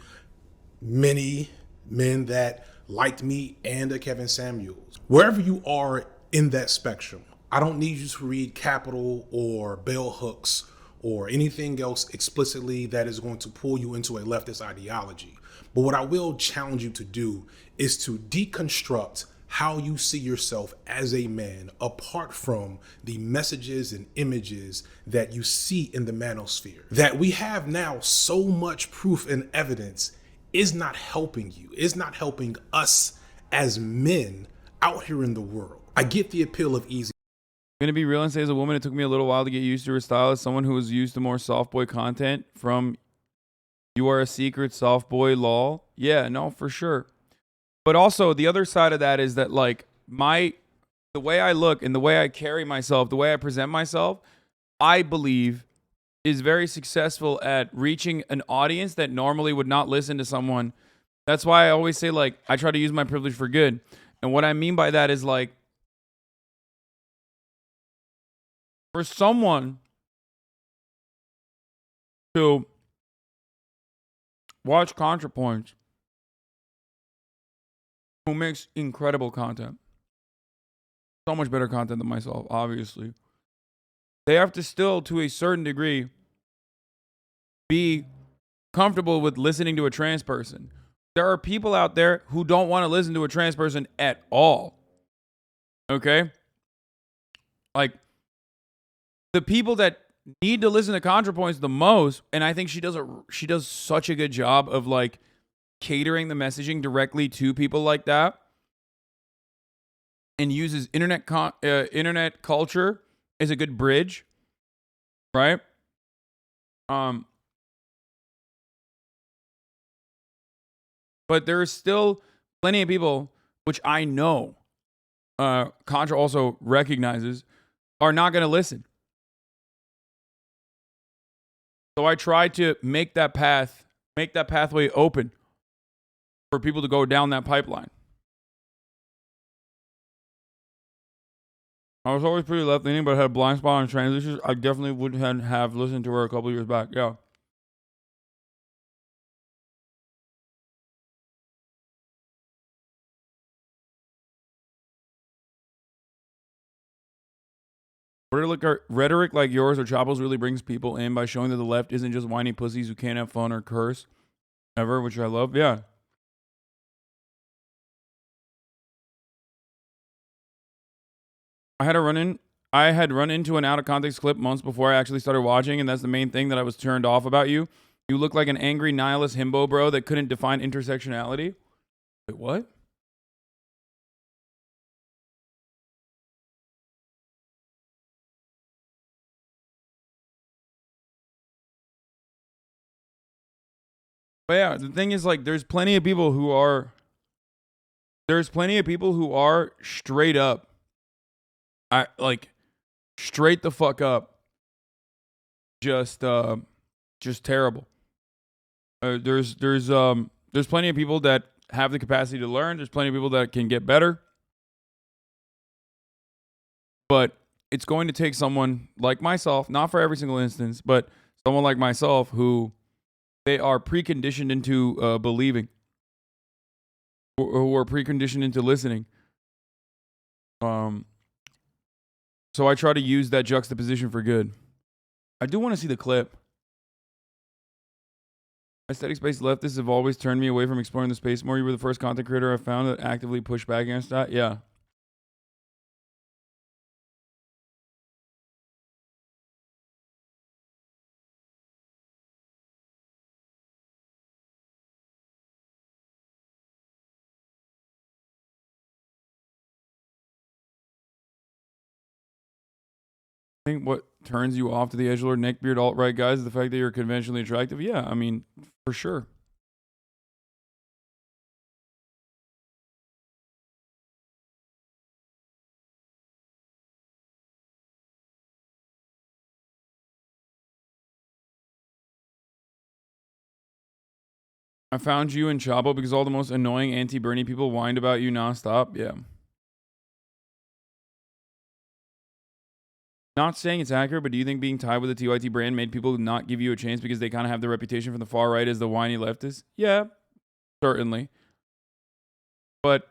many men that liked me and a Kevin Samuels. Wherever you are in that spectrum, I don't need you to read Capital or bell hooks or anything else explicitly that is going to pull you into a leftist ideology. But what I will challenge you to do is to deconstruct how you see yourself as a man apart from the messages and images that you see in the manosphere. That we have now so much proof and evidence is not helping you, is not helping us as men out here in the world. I get the appeal of easy. I'm gonna be real and say, as a woman, it took me a little while to get used to her style. As someone who was used to more soft boy content from You Are a Secret Soft Boy lol. Yeah, no, for sure. But also the other side of that is that like the way I look and the way I carry myself, the way I present myself, I believe is very successful at reaching an audience that normally would not listen to someone. That's why I always say, like, I try to use my privilege for good. And what I mean by that is, like, for someone to watch ContraPoints, who makes incredible content, so much better content than myself, obviously, they have to still, to a certain degree, be comfortable with listening to a trans person. There are people out there who don't want to listen to a trans person at all. Okay? Like, the people that need to listen to ContraPoints the most, and I think she does such a good job of like catering the messaging directly to people like that, and uses internet culture as a good bridge, right? But there is still plenty of people, which I know Contra also recognizes, are not going to listen. So I try to make that pathway open for people to go down that pipeline. I was always pretty left-leaning, but had a blind spot on trans issues. I definitely would have listened to her a couple years back. Yeah. Rhetoric like yours or Chapo's really brings people in by showing that the left isn't just whiny pussies who can't have fun or curse ever, which I love. Yeah. I had run into an out of context clip months before I actually started watching, and that's the main thing that I was turned off about you. You look like an angry nihilist himbo bro that couldn't define intersectionality. Wait, what? But yeah, the thing is, like, there's plenty of people who are straight up, straight the fuck up, just terrible. There's plenty of people that have the capacity to learn. There's plenty of people that can get better. But it's going to take someone like myself, not for every single instance, but someone like myself who they are preconditioned into believing, who are preconditioned into listening. So I try to use that juxtaposition for good. I do want to see the clip. Aesthetic-based leftists have always turned me away from exploring the space more. You were the first content creator I found that actively pushed back against that. Yeah. I think what turns you off to the edgelord, neckbeard, alt-right guys is the fact that you're conventionally attractive. Yeah, I mean, for sure. I found you in Chabo because all the most annoying anti-Bernie people whined about you nonstop. Yeah. Not saying it's accurate, but do you think being tied with the TYT brand made people not give you a chance because they kind of have the reputation from the far right as the whiny leftists? Yeah, certainly. But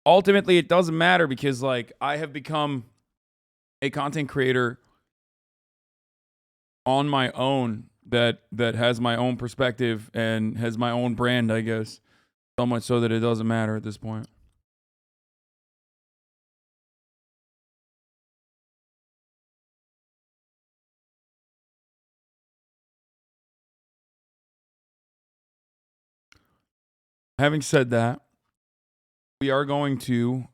ultimately, it doesn't matter because, like, I have become a content creator on my own that has my own perspective and has my own brand, I guess. So much so that it doesn't matter at this point. Having said that, we are going to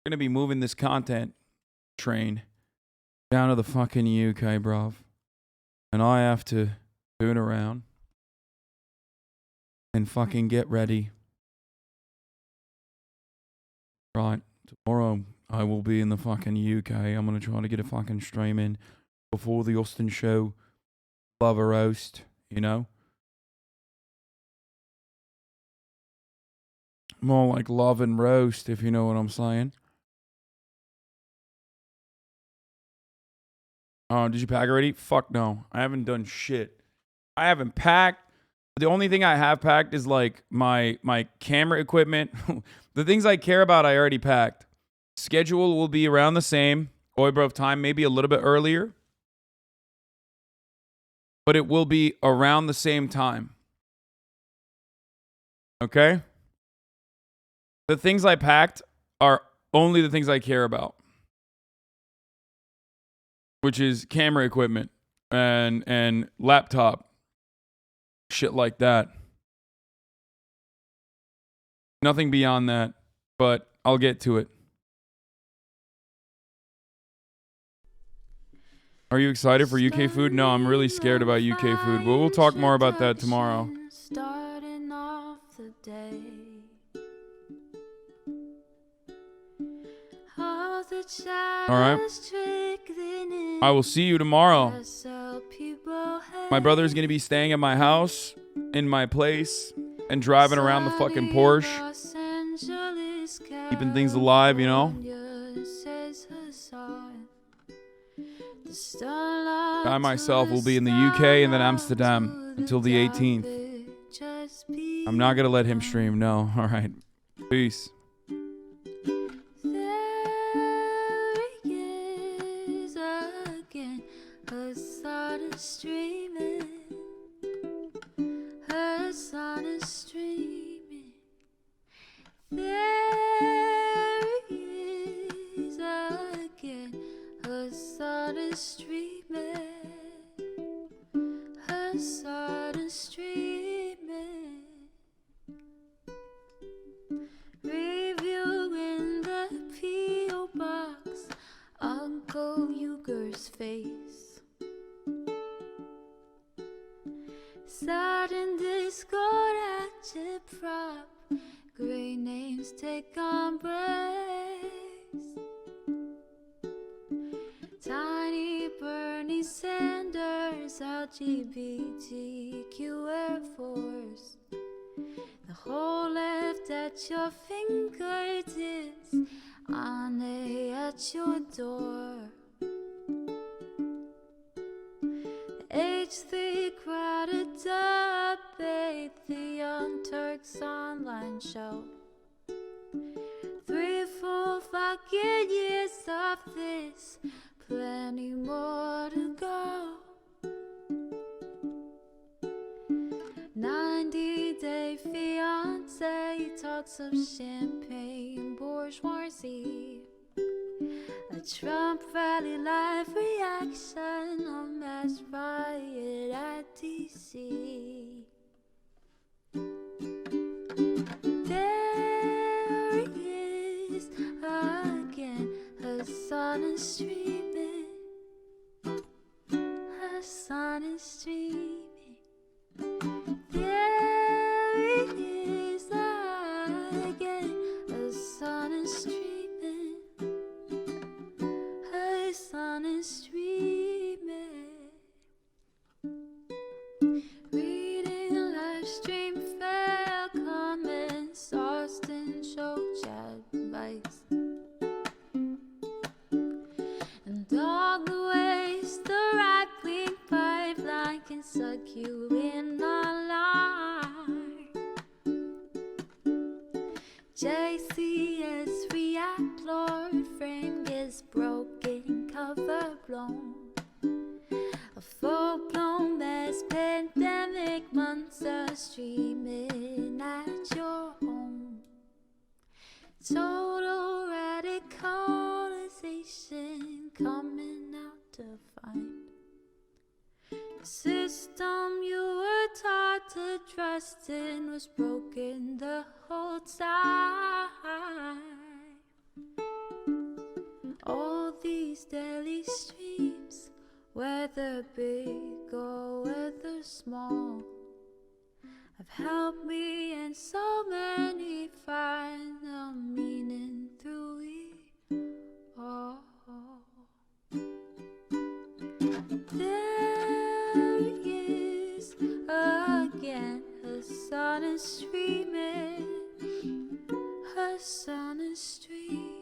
be moving this content train down to the fucking UK, bruv. And I have to turn around and fucking get ready. Right, tomorrow I will be in the fucking UK. I'm gonna try to get a fucking stream in before the Austin show. Love a roast, you know? More like love and roast, if you know what I'm saying. Oh, did you pack already? Fuck no. I haven't done shit. I haven't packed. The only thing I have packed is like my camera equipment. The things I care about, I already packed. Schedule will be around the same. Oibro time maybe a little bit earlier. But it will be around the same time. Okay? The things I packed are only the things I care about. Which is camera equipment and laptop. Shit like that. Nothing beyond that, but I'll get to it. Are you excited for UK food? No, I'm really scared about UK food, but we'll talk more about that tomorrow. Starting off the day. All right. I will see you tomorrow. My brother's going to be staying at my house, in my place, and driving around the fucking Porsche. Keeping things alive, you know? I myself will be in the UK and then Amsterdam until the 18th. I'm not going to let him stream, no. All right. Peace. Hasan is streaming. Hasan is streaming. There he is again. Hasan is streaming. Hasan is streaming. Reviewing the P.O. box. Uncle Uyghur's face. Sudden Discord active prop. Great names take embrace. Tiny Bernie Sanders, LGBTQ Air Force. The whole left at your fingertips. Ane at your door. H3 crowded debate, the Young Turks online show. 3 full fucking years of this, plenty more to go. 90-day fiance talks of champagne bourgeoisie. A Trump rally live reaction on mass riot at DC. There he is again. Hasan is streaming. Hasan is streaming. There he is again. Hasan is streaming. Hasan is streaming. Reading a live stream. suck you in the line. JCS react, Lord frame gets broken, cover blown. A full-blown mass pandemic, monster streaming at your home. Total radicalization coming out to find. The system you were taught to trust in was broken the whole time. All these daily streams, whether big or whether small, have helped me and so many find the meaning through it all. There he is again, Hasan is streaming, Hasan is streaming.